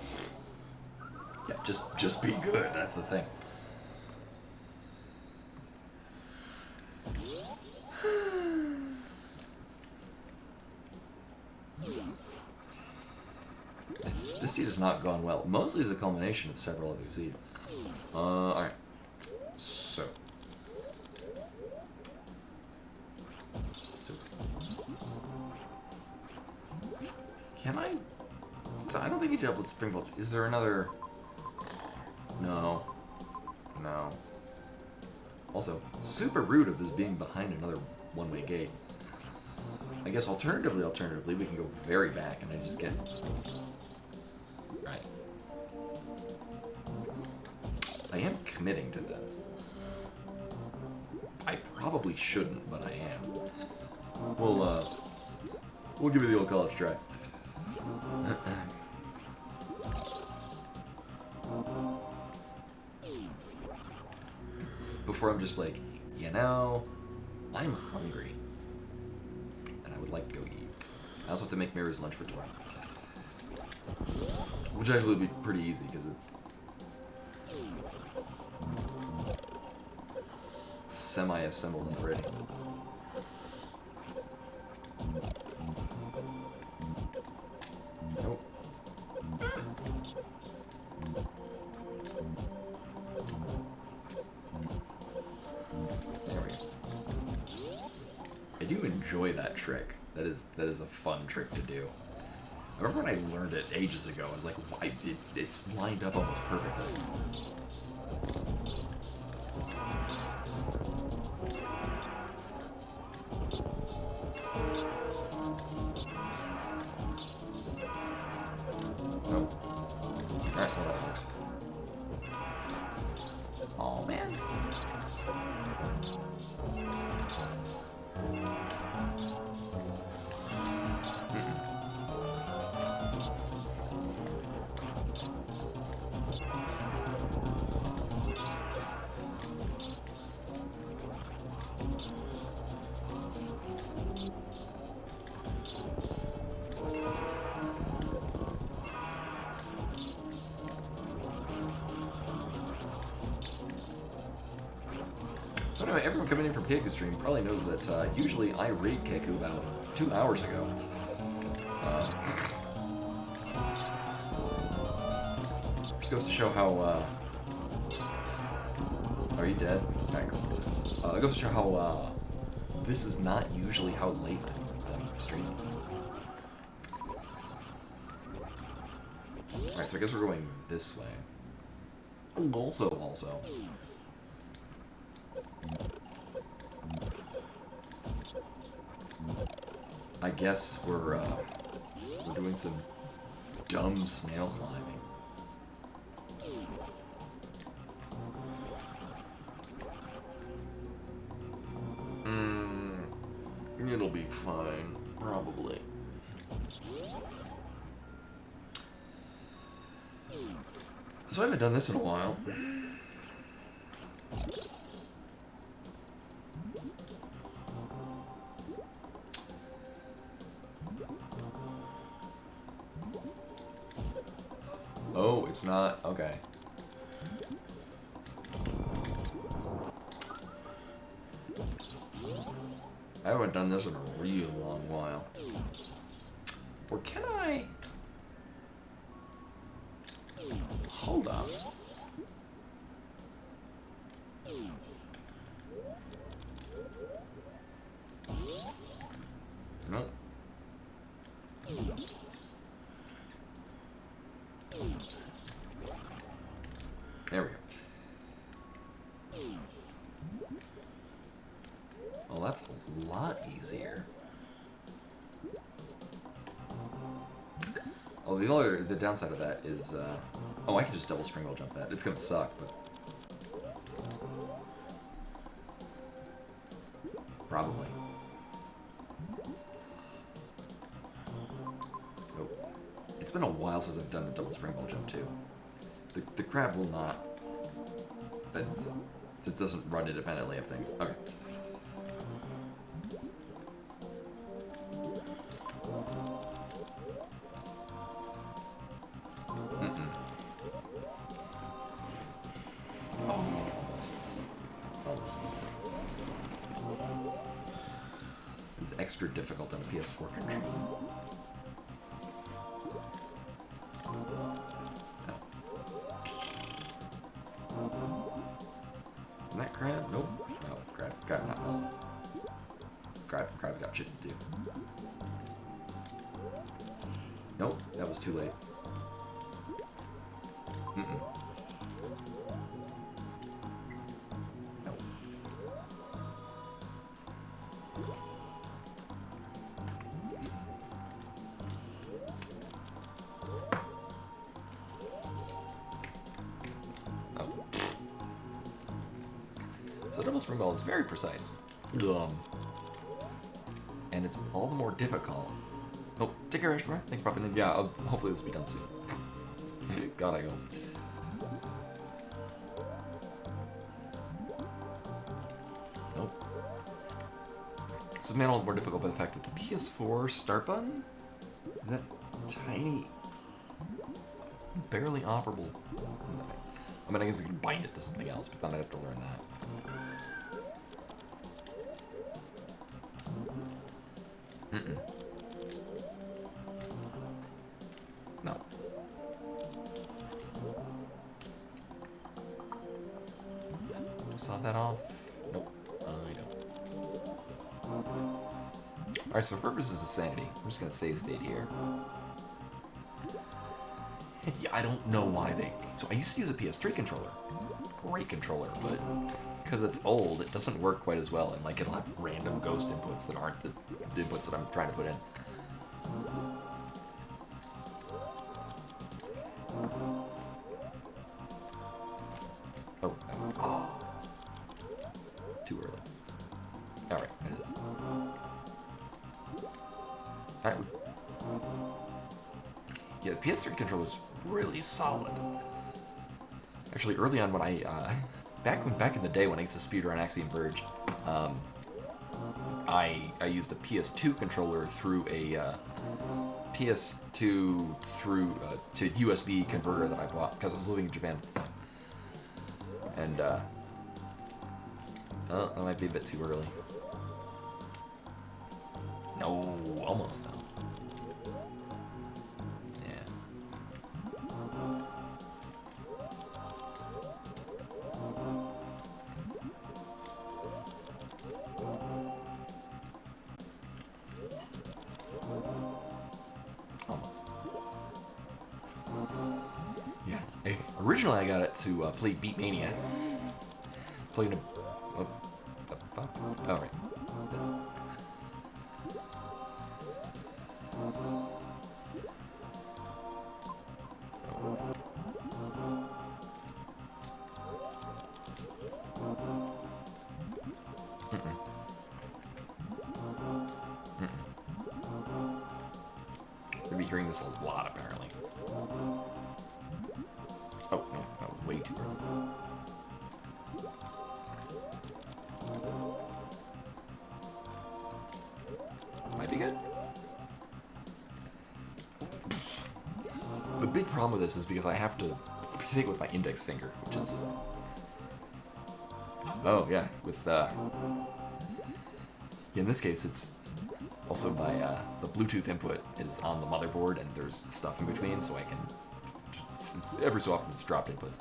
Yeah, just be good, that's the thing. This seed has not gone well. Mostly as a culmination of several other seeds. Alright. So. Can I? So I don't think you jump with springbolt. Is there another? No. No. Also, super rude of this being behind another one-way gate. I guess alternatively, we can go very back and I just get... Right. I am committing to this. I probably shouldn't, but I am. We'll give it the old college try. Before I'm just like, you know, I'm hungry. And I would like to go eat. I also have to make Mira's lunch for tomorrow. Which actually would be pretty easy, because it's semi-assembled already. Nope. There we go. I do enjoy that trick. That is a fun trick to do. I remember when I learned it ages ago. I was like, why? It's lined up almost perfectly. So anyway, everyone coming in from Keiku's stream probably knows that usually I raid Keiku about 2 hours ago. Just goes to show how. Are you dead? Okay, cool. It goes to show how this is not usually how late I stream. Alright, so I guess we're going this way. Also. I guess we're doing some dumb snail climbing. It'll be fine, probably. So I haven't done this in a while. Oh, it's not? Okay. I haven't done this in a real long while. Or can I? Hold up. Nope. There we go. Well, that's a lot easier. Oh, the downside of that is, oh, I can just double springboard jump that. It's gonna suck, but probably. Nope. It's been a while since I've done a double springboard jump too. The crab will not. It doesn't run independently of things. Okay. It's extra difficult on a PS4 controller. Isn't that crab? Nope. No, crab not falling. Crab got shit to do. Nope, that was too late. Nope. So double spring ball is very precise. And it's all the more difficult. Oh, take care, Ashmore. Thank you for popping in. Yeah, hopefully this will be done soon. God, I hope. Nope. This is made all the more difficult by the fact that the PS4 start button is that tiny, barely operable. I mean, I guess I could bind it to something else, but then I'd have to learn that. No. Saw that off? Nope. I don't. Alright, so for purposes of sanity, I'm just gonna save state here. Yeah, I don't know why they... So I used to use a PS3 controller. Great controller, but because it's old, it doesn't work quite as well, and like it'll have random ghost inputs that aren't the inputs that I'm trying to put in. Oh. Too early. Alright, there it is. Alright. Yeah, the PS3 controller is really solid. Actually, early on when I, back in the day when I used to speed around Axiom Verge, I used a PS2 controller through a PS2 through to USB converter that I bought because I was living in Japan at the time. And Oh, that might be a bit too early. No, almost no. Yeah. Almost. Yeah. Hey, originally I got it to play Beatmania. Playing a... Oh, fuck. Oh, right. This. You'll be hearing this a lot, apparently. Oh, no, that was way too early. Might be good. The big problem with this is because I have to take it with my index finger, which is... Oh, yeah, with, in this case, it's also my, the Bluetooth input is on the motherboard, and there's stuff in between, so I can, every so often, it's dropped inputs.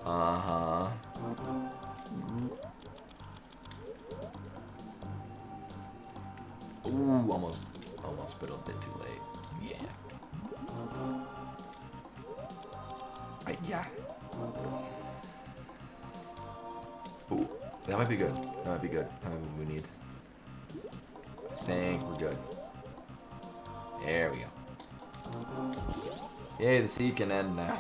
Uh-huh. Ooh, almost, but a bit too late. Yeah. Yeah. Ooh, that might be good. That might be good. That might be what we need. I think we're good. There we go. Yay, the sea can end now.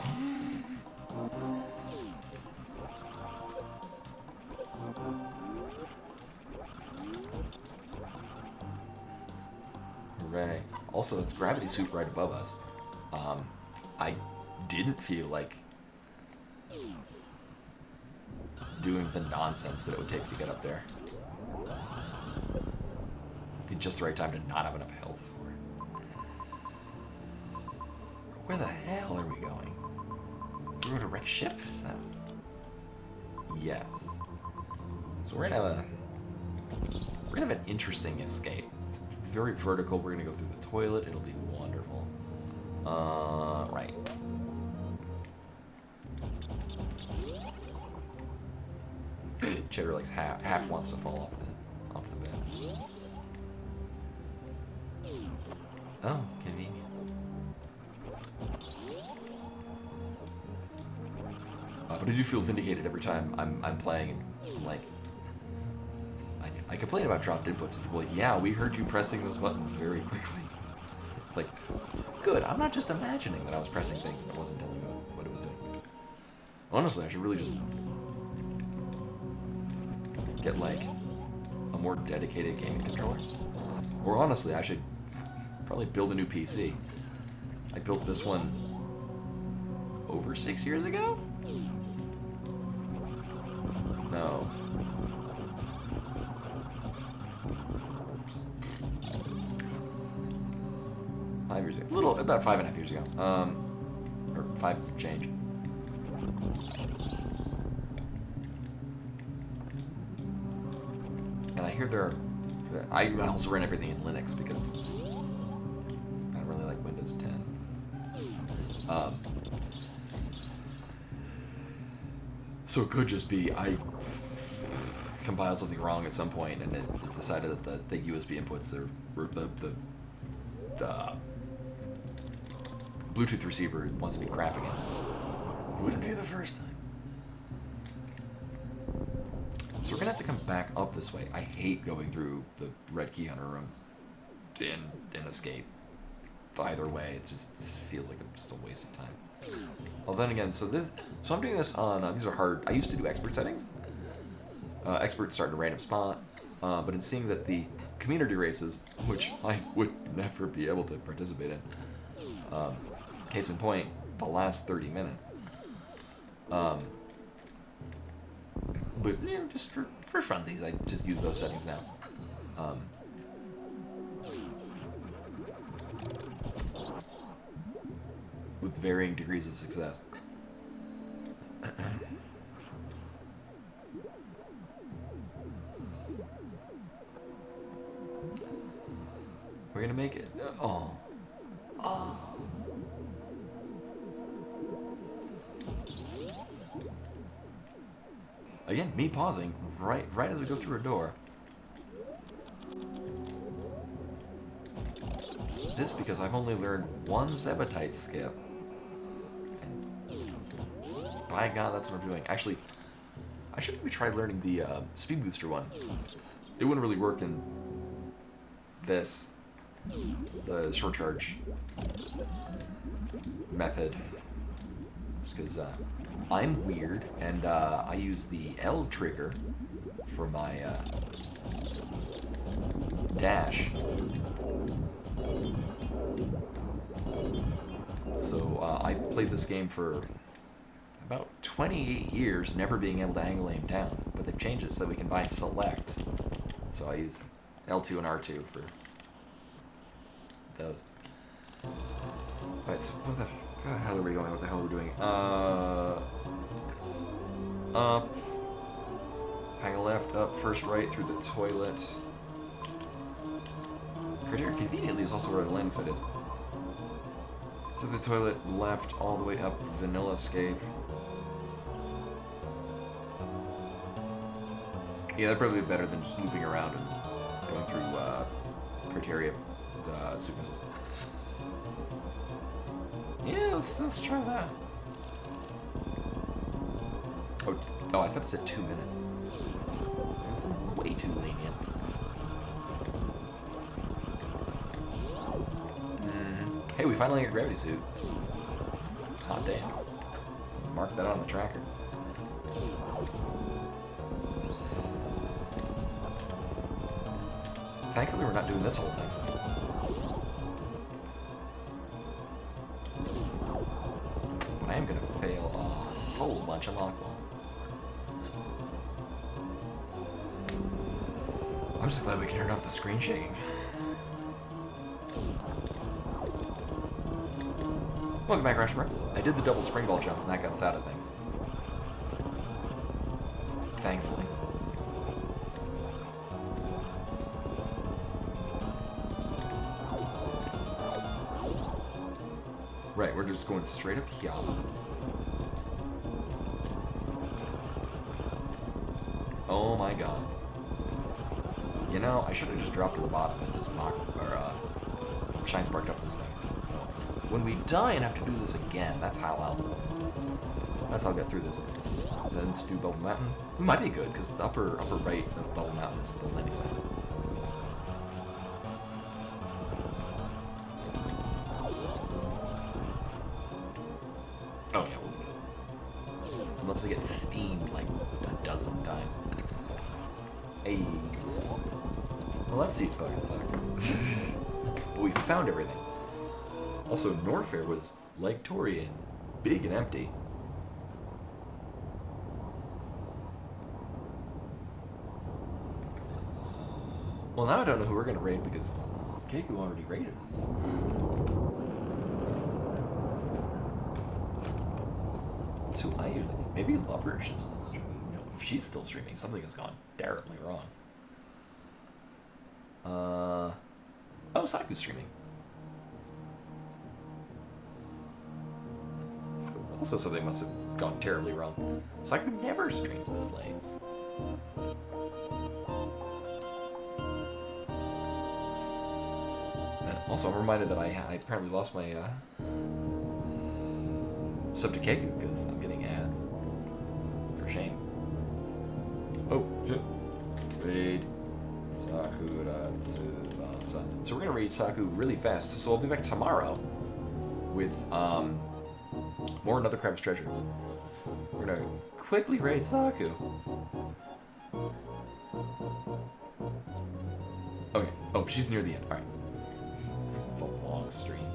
Hooray. Also, it's gravity suit right above us. I didn't feel like doing the nonsense that it would take to get up there. Be just the right time to not have enough health for it. Where the hell are we going? We're going to wreck ship? Is that? Yes. So we're gonna have an interesting escape. It's very vertical. We're gonna go through the toilet. It'll be wonderful. Right. Cheddar likes half wants to fall off the bed. Oh, convenient. But I do feel vindicated every time I'm playing, and I'm like, I complain about dropped inputs, and people are like, yeah, we heard you pressing those buttons very quickly. Like, good. I'm not just imagining that I was pressing things and it wasn't telling me what it was doing. Honestly, I should really just get, like, a more dedicated gaming controller. Or honestly, I should probably build a new PC. I built this one over 6 years ago? No. About 5.5 years ago. Or 5 change. And I hear I also run everything in Linux because I don't really like Windows 10. So it could just be I compiled something wrong at some point and it decided that the USB inputs the Bluetooth receiver wants to be crap again. It wouldn't be the first time. So we're gonna have to come back up this way. I hate going through the red key hunter room in escape. Either way, it just feels like just a waste of time. Well, then again, so I'm doing this on these are hard. I used to do expert settings. Expert started a random spot, but in seeing that the community races, which I would never be able to participate in. Case in point, the last 30 minutes. But you know, just for funsies, I just use those settings now. With varying degrees of success. We're gonna make it. Oh. Oh. Again, me pausing right as we go through a door. This because I've only learned one Zebetite skip. And by God, that's what I'm doing. Actually, I should maybe try learning the speed booster one. It wouldn't really work in this, the short charge method. Just because I'm weird, and I use the L trigger for my dash. So I played this game for about 28 years, never being able to angle aim down, but they've changed it so that we can bind select. So I use L2 and R2 for those. Alright, so what the hell are we going? What the hell are we doing? Up. Hang a left, up, first right, through the toilet. Criterion conveniently is also where the landing site is. So the toilet, left, all the way up, vanilla escape. Yeah, that'd probably be better than just moving around and going through criteria sequences. Yeah, let's try that. Oh, I thought it said 2 minutes. That's way too lenient. Hey, we finally got a gravity suit. Hot damn. Mark that on the tracker. Thankfully, we're not doing this whole thing. But I am gonna fail a whole bunch of lockballs. I'm just glad we can turn off the screen shaking. Welcome back, Rushmore. I did the double spring ball jump, and that got us out of things. Thankfully. Right, we're just going straight up here. Oh my god. You know, I should have just dropped to the bottom and just shine sparked up this thing. When we die and have to do this again, that's how I'll get through this. And then let's do Bubble Mountain. We might be good, because the upper right of Bubble Mountain is the landing site. Oh yeah, we'll be good. Unless they get steamed like a dozen times. Hey. Well, that seat fucking sucked. But we found everything. Also, Norfair was like Torian, big and empty. Well, now I don't know who we're gonna raid because Keiko already raided us. That's who I usually. Maybe Lover should still stream. No, if she's still streaming, something has gone terribly wrong. Oh, Saku's streaming. Also, something must have gone terribly wrong. Saku never streams this late. Also, I'm reminded that I apparently lost my sub to Keiko because I'm getting ads. For shame. Oh, shit. Raid Sakura Tsubasa. So we're gonna raid Saku really fast. So I'll be back tomorrow with more Another Crab's Treasure. We're gonna quickly raid Saku. Okay. Oh, she's near the end. All right. It's a long stream.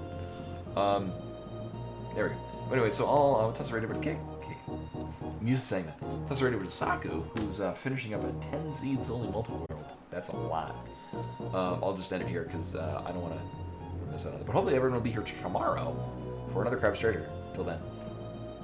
There we go. But anyway, so I'll toss right over to Cake. I'm used to saying that. Toss right over to Saku, who's finishing up a 10 seeds only multi-world. That's a lot. I'll just end it here because I don't want to miss out on it. But hopefully everyone will be here tomorrow for Another Crab's Treasure. Till then.